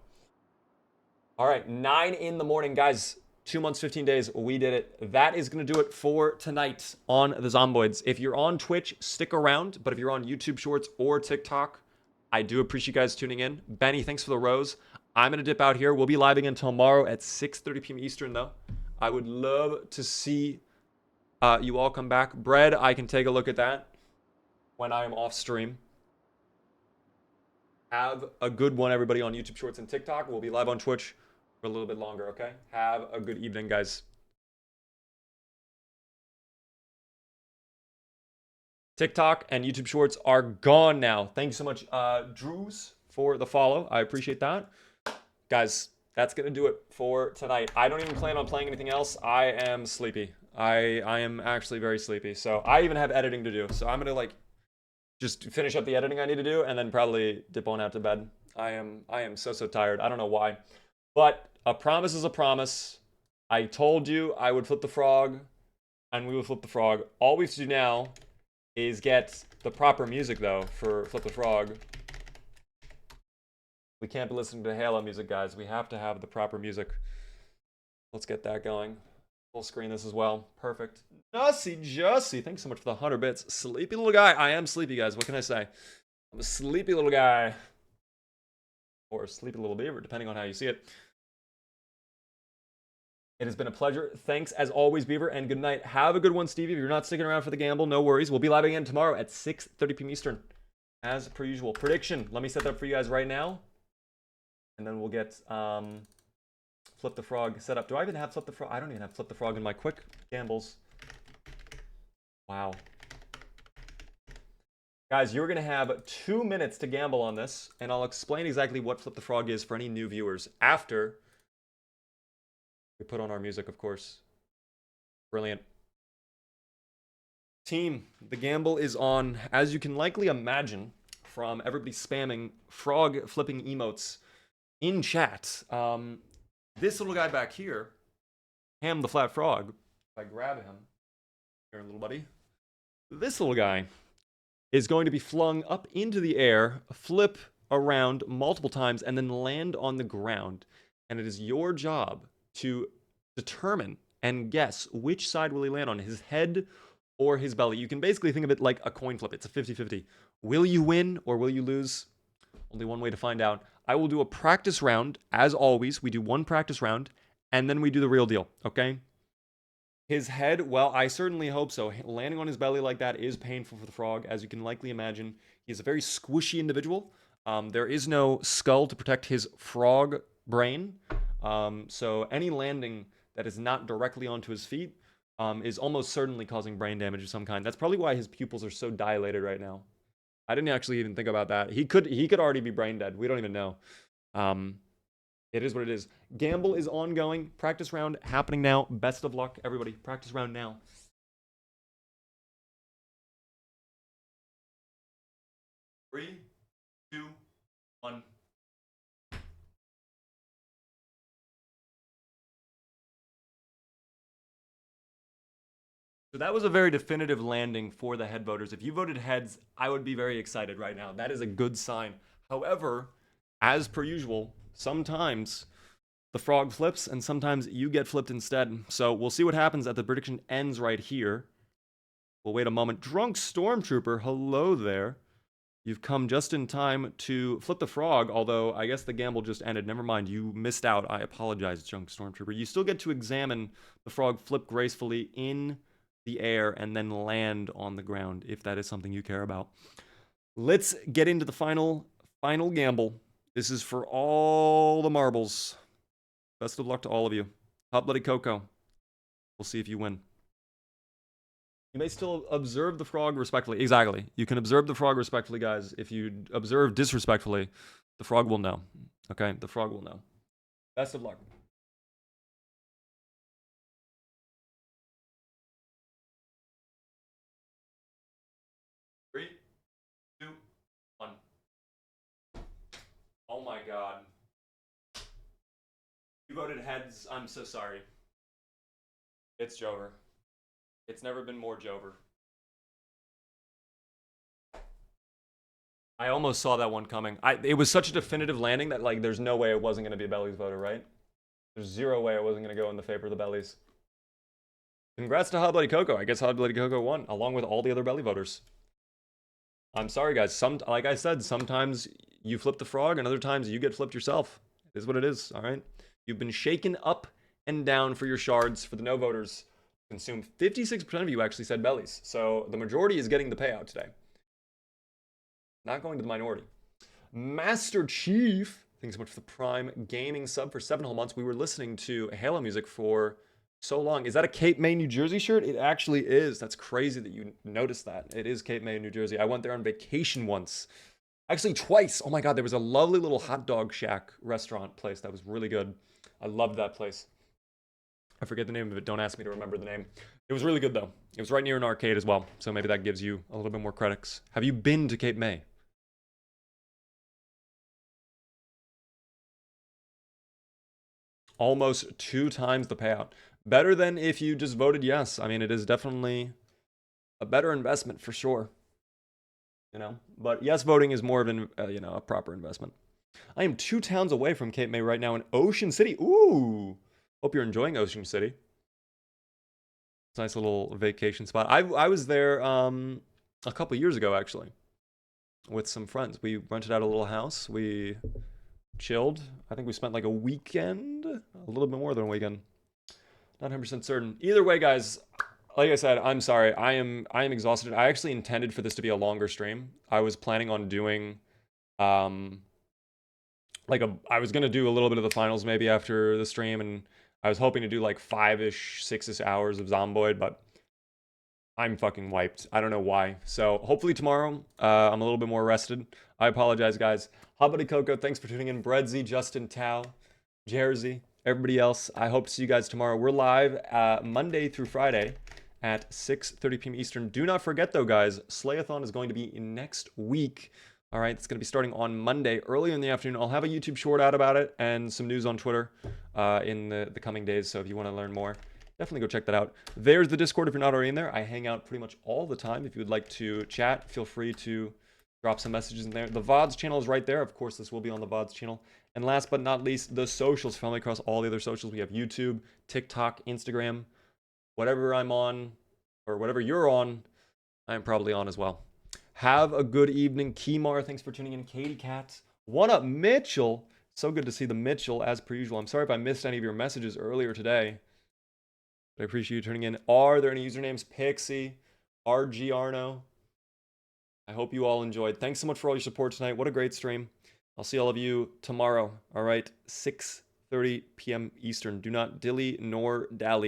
All right, 9 in the morning, guys. 2 months, 15 days, we did it. That is going to do it for tonight on the Zomboids. If you're on Twitch, stick around. But if you're on YouTube Shorts or TikTok, I do appreciate you guys tuning in. Benny, thanks for the rose. I'm going to dip out here. We'll be live again tomorrow at 6:30 p.m. Eastern, though. I would love to see you all come back. Bread, I can take a look at that when I am off stream. Have a good one, everybody, on YouTube Shorts and TikTok. We'll be live on Twitch for a little bit longer, okay? Have a good evening, guys. TikTok and YouTube Shorts are gone now. Thank you so much, Drews, for the follow. I appreciate that. Guys, that's going to do it for tonight. I don't even plan on playing anything else. I am sleepy. I am actually very sleepy. So I even have editing to do. So I'm going to just finish up the editing I need to do and then probably dip on out to bed. I am so tired. I don't know why. But a promise is a promise. I told you I would flip the frog, and we will flip the frog. All we have to do now is get the proper music, though, for Flip the Frog. We can't be listening to Halo music, guys. We have to have the proper music. Let's get that going. Full screen this as well. Perfect. Nussy Jussie, thanks so much for the 100 bits. Sleepy little guy. I am sleepy, guys. What can I say? I'm a sleepy little guy. Or a sleepy little beaver, depending on how you see it. It has been a pleasure. Thanks, as always, Beaver, and good night. Have a good one, Stevie. If you're not sticking around for the gamble, no worries. We'll be live again tomorrow at 6:30 p.m. Eastern, as per usual. Prediction. Let me set that up for you guys right now. And then we'll get Flip the Frog set up. Do I even have Flip the Frog? I don't even have Flip the Frog in my quick gambles. Wow. Guys, you're going to have 2 minutes to gamble on this, and I'll explain exactly what Flip the Frog is for any new viewers after we put on our music, of course. Brilliant. Team, the gamble is on, as you can likely imagine from everybody spamming frog flipping emotes in chat. This little guy back here, Ham the Flat Frog, if I grab him, here, little buddy, this little guy is going to be flung up into the air, flip around multiple times, and then land on the ground. And it is your job to determine and guess which side will he land on, his head or his belly. You can basically think of it like a coin flip. It's a 50-50. Will you win or will you lose? Only one way to find out. I will do a practice round. As always, we do one practice round, and then we do the real deal, okay? His head, well, I certainly hope so. Landing on his belly like that is painful for the frog, as you can likely imagine. He's a very squishy individual. There is no skull to protect his frog brain. So any landing that is not directly onto his feet is almost certainly causing brain damage of some kind. That's probably why his pupils are so dilated right now. I didn't actually even think about that. He could already be brain dead. We don't even know. It is what it is. Gamble is ongoing. Practice round happening now. Best of luck, everybody. Practice round now. Three, two, one. So that was a very definitive landing for the head voters. If you voted heads, I would be very excited right now. That is a good sign. However, as per usual, sometimes the frog flips and sometimes you get flipped instead. So we'll see what happens at the prediction ends right here. We'll wait a moment. Drunk Stormtrooper, hello there. You've come just in time to flip the frog, although I guess the gamble just ended. Never mind, you missed out. I apologize, Drunk Stormtrooper. You still get to examine the frog flip gracefully in the air and then land on the ground, if that is something you care about. Let's get into the final gamble. This is for all the marbles. Best of luck to all of you. Hot Bloody Coco. We'll see if you win. You may still observe the frog respectfully. Exactly. You can observe the frog respectfully, guys. If you observe disrespectfully, the frog will know. Okay? The frog will know. Best of luck. Three, two, one. Oh my god. You voted heads. I'm so sorry. It's Jover. It's never been more Jover. I almost saw that one coming. It was such a definitive landing that, like, there's no way it wasn't going to be a Bellies voter, right? There's zero way it wasn't going to go in the favor of the Bellies. Congrats to Hot Bloody Coco. I guess Hot Bloody Coco won, along with all the other Belly voters. I'm sorry, guys. Like I said, sometimes you flip the frog, and other times you get flipped yourself. It is what it is, all right? You've been shaken up and down for your shards. For the no voters, consume 56% of you actually said bellies. So the majority is getting the payout today. Not going to the minority. Master Chief, thanks so much for the Prime Gaming sub for 7 whole months. We were listening to Halo music for so long. Is that a Cape May, New Jersey shirt? It actually is. That's crazy that you noticed that. It is Cape May, New Jersey. I went there on vacation once. Actually, twice. Oh my god, there was a lovely little hot dog shack restaurant place that was really good. I loved that place. I forget the name of it. Don't ask me to remember the name. It was really good, though. It was right near an arcade as well, so maybe that gives you a little bit more credits. Have you been to Cape May? Almost 2 times the payout. Better than if you just voted yes. I mean, it is definitely a better investment for sure. You know, but yes, voting is more of an, a proper investment. I am 2 towns away from Cape May right now in Ocean City. Ooh, hope you're enjoying Ocean City. It's a nice little vacation spot. I was there a couple years ago, actually, with some friends. We rented out a little house. We chilled. I think we spent like a weekend, a little bit more than a weekend. Not 100% certain. Either way, guys, like I said, I'm sorry. I am exhausted. I actually intended for this to be a longer stream. I was planning on doing I was gonna do a little bit of the finals maybe after the stream, and I was hoping to do like 5-ish, 6-ish hours of Zomboid, but I'm fucking wiped. I don't know why. So hopefully tomorrow, I'm a little bit more rested. I apologize, guys. Hot Buddy Coco, thanks for tuning in. Breadsy, Justin, Tao, Jersey, everybody else. I hope to see you guys tomorrow. We're live Monday through Friday at 6:30 p.m. Eastern. Do not forget, though, guys, Slayathon is going to be next week. All right, it's going to be starting on Monday, early in the afternoon. I'll have a YouTube short out about it and some news on Twitter in the coming days. So if you want to learn more, definitely go check that out. There's the Discord if you're not already in there. I hang out pretty much all the time. If you would like to chat, feel free to drop some messages in there. The VODs channel is right there. Of course, this will be on the VODs channel. And last but not least, the socials. Family across all the other socials. We have YouTube, TikTok, Instagram. Whatever I'm on, or whatever you're on, I'm probably on as well. Have a good evening. Keymar, thanks for tuning in. Katie Cat, What up, Mitchell? So good to see the Mitchell, as per usual. I'm sorry if I missed any of your messages earlier today. But I appreciate you turning in. Are there any usernames? Pixie, RG Arno. I hope you all enjoyed. Thanks so much for all your support tonight. What a great stream. I'll see all of you tomorrow. All right, 6:30 p.m. Eastern. Do not dilly nor dally.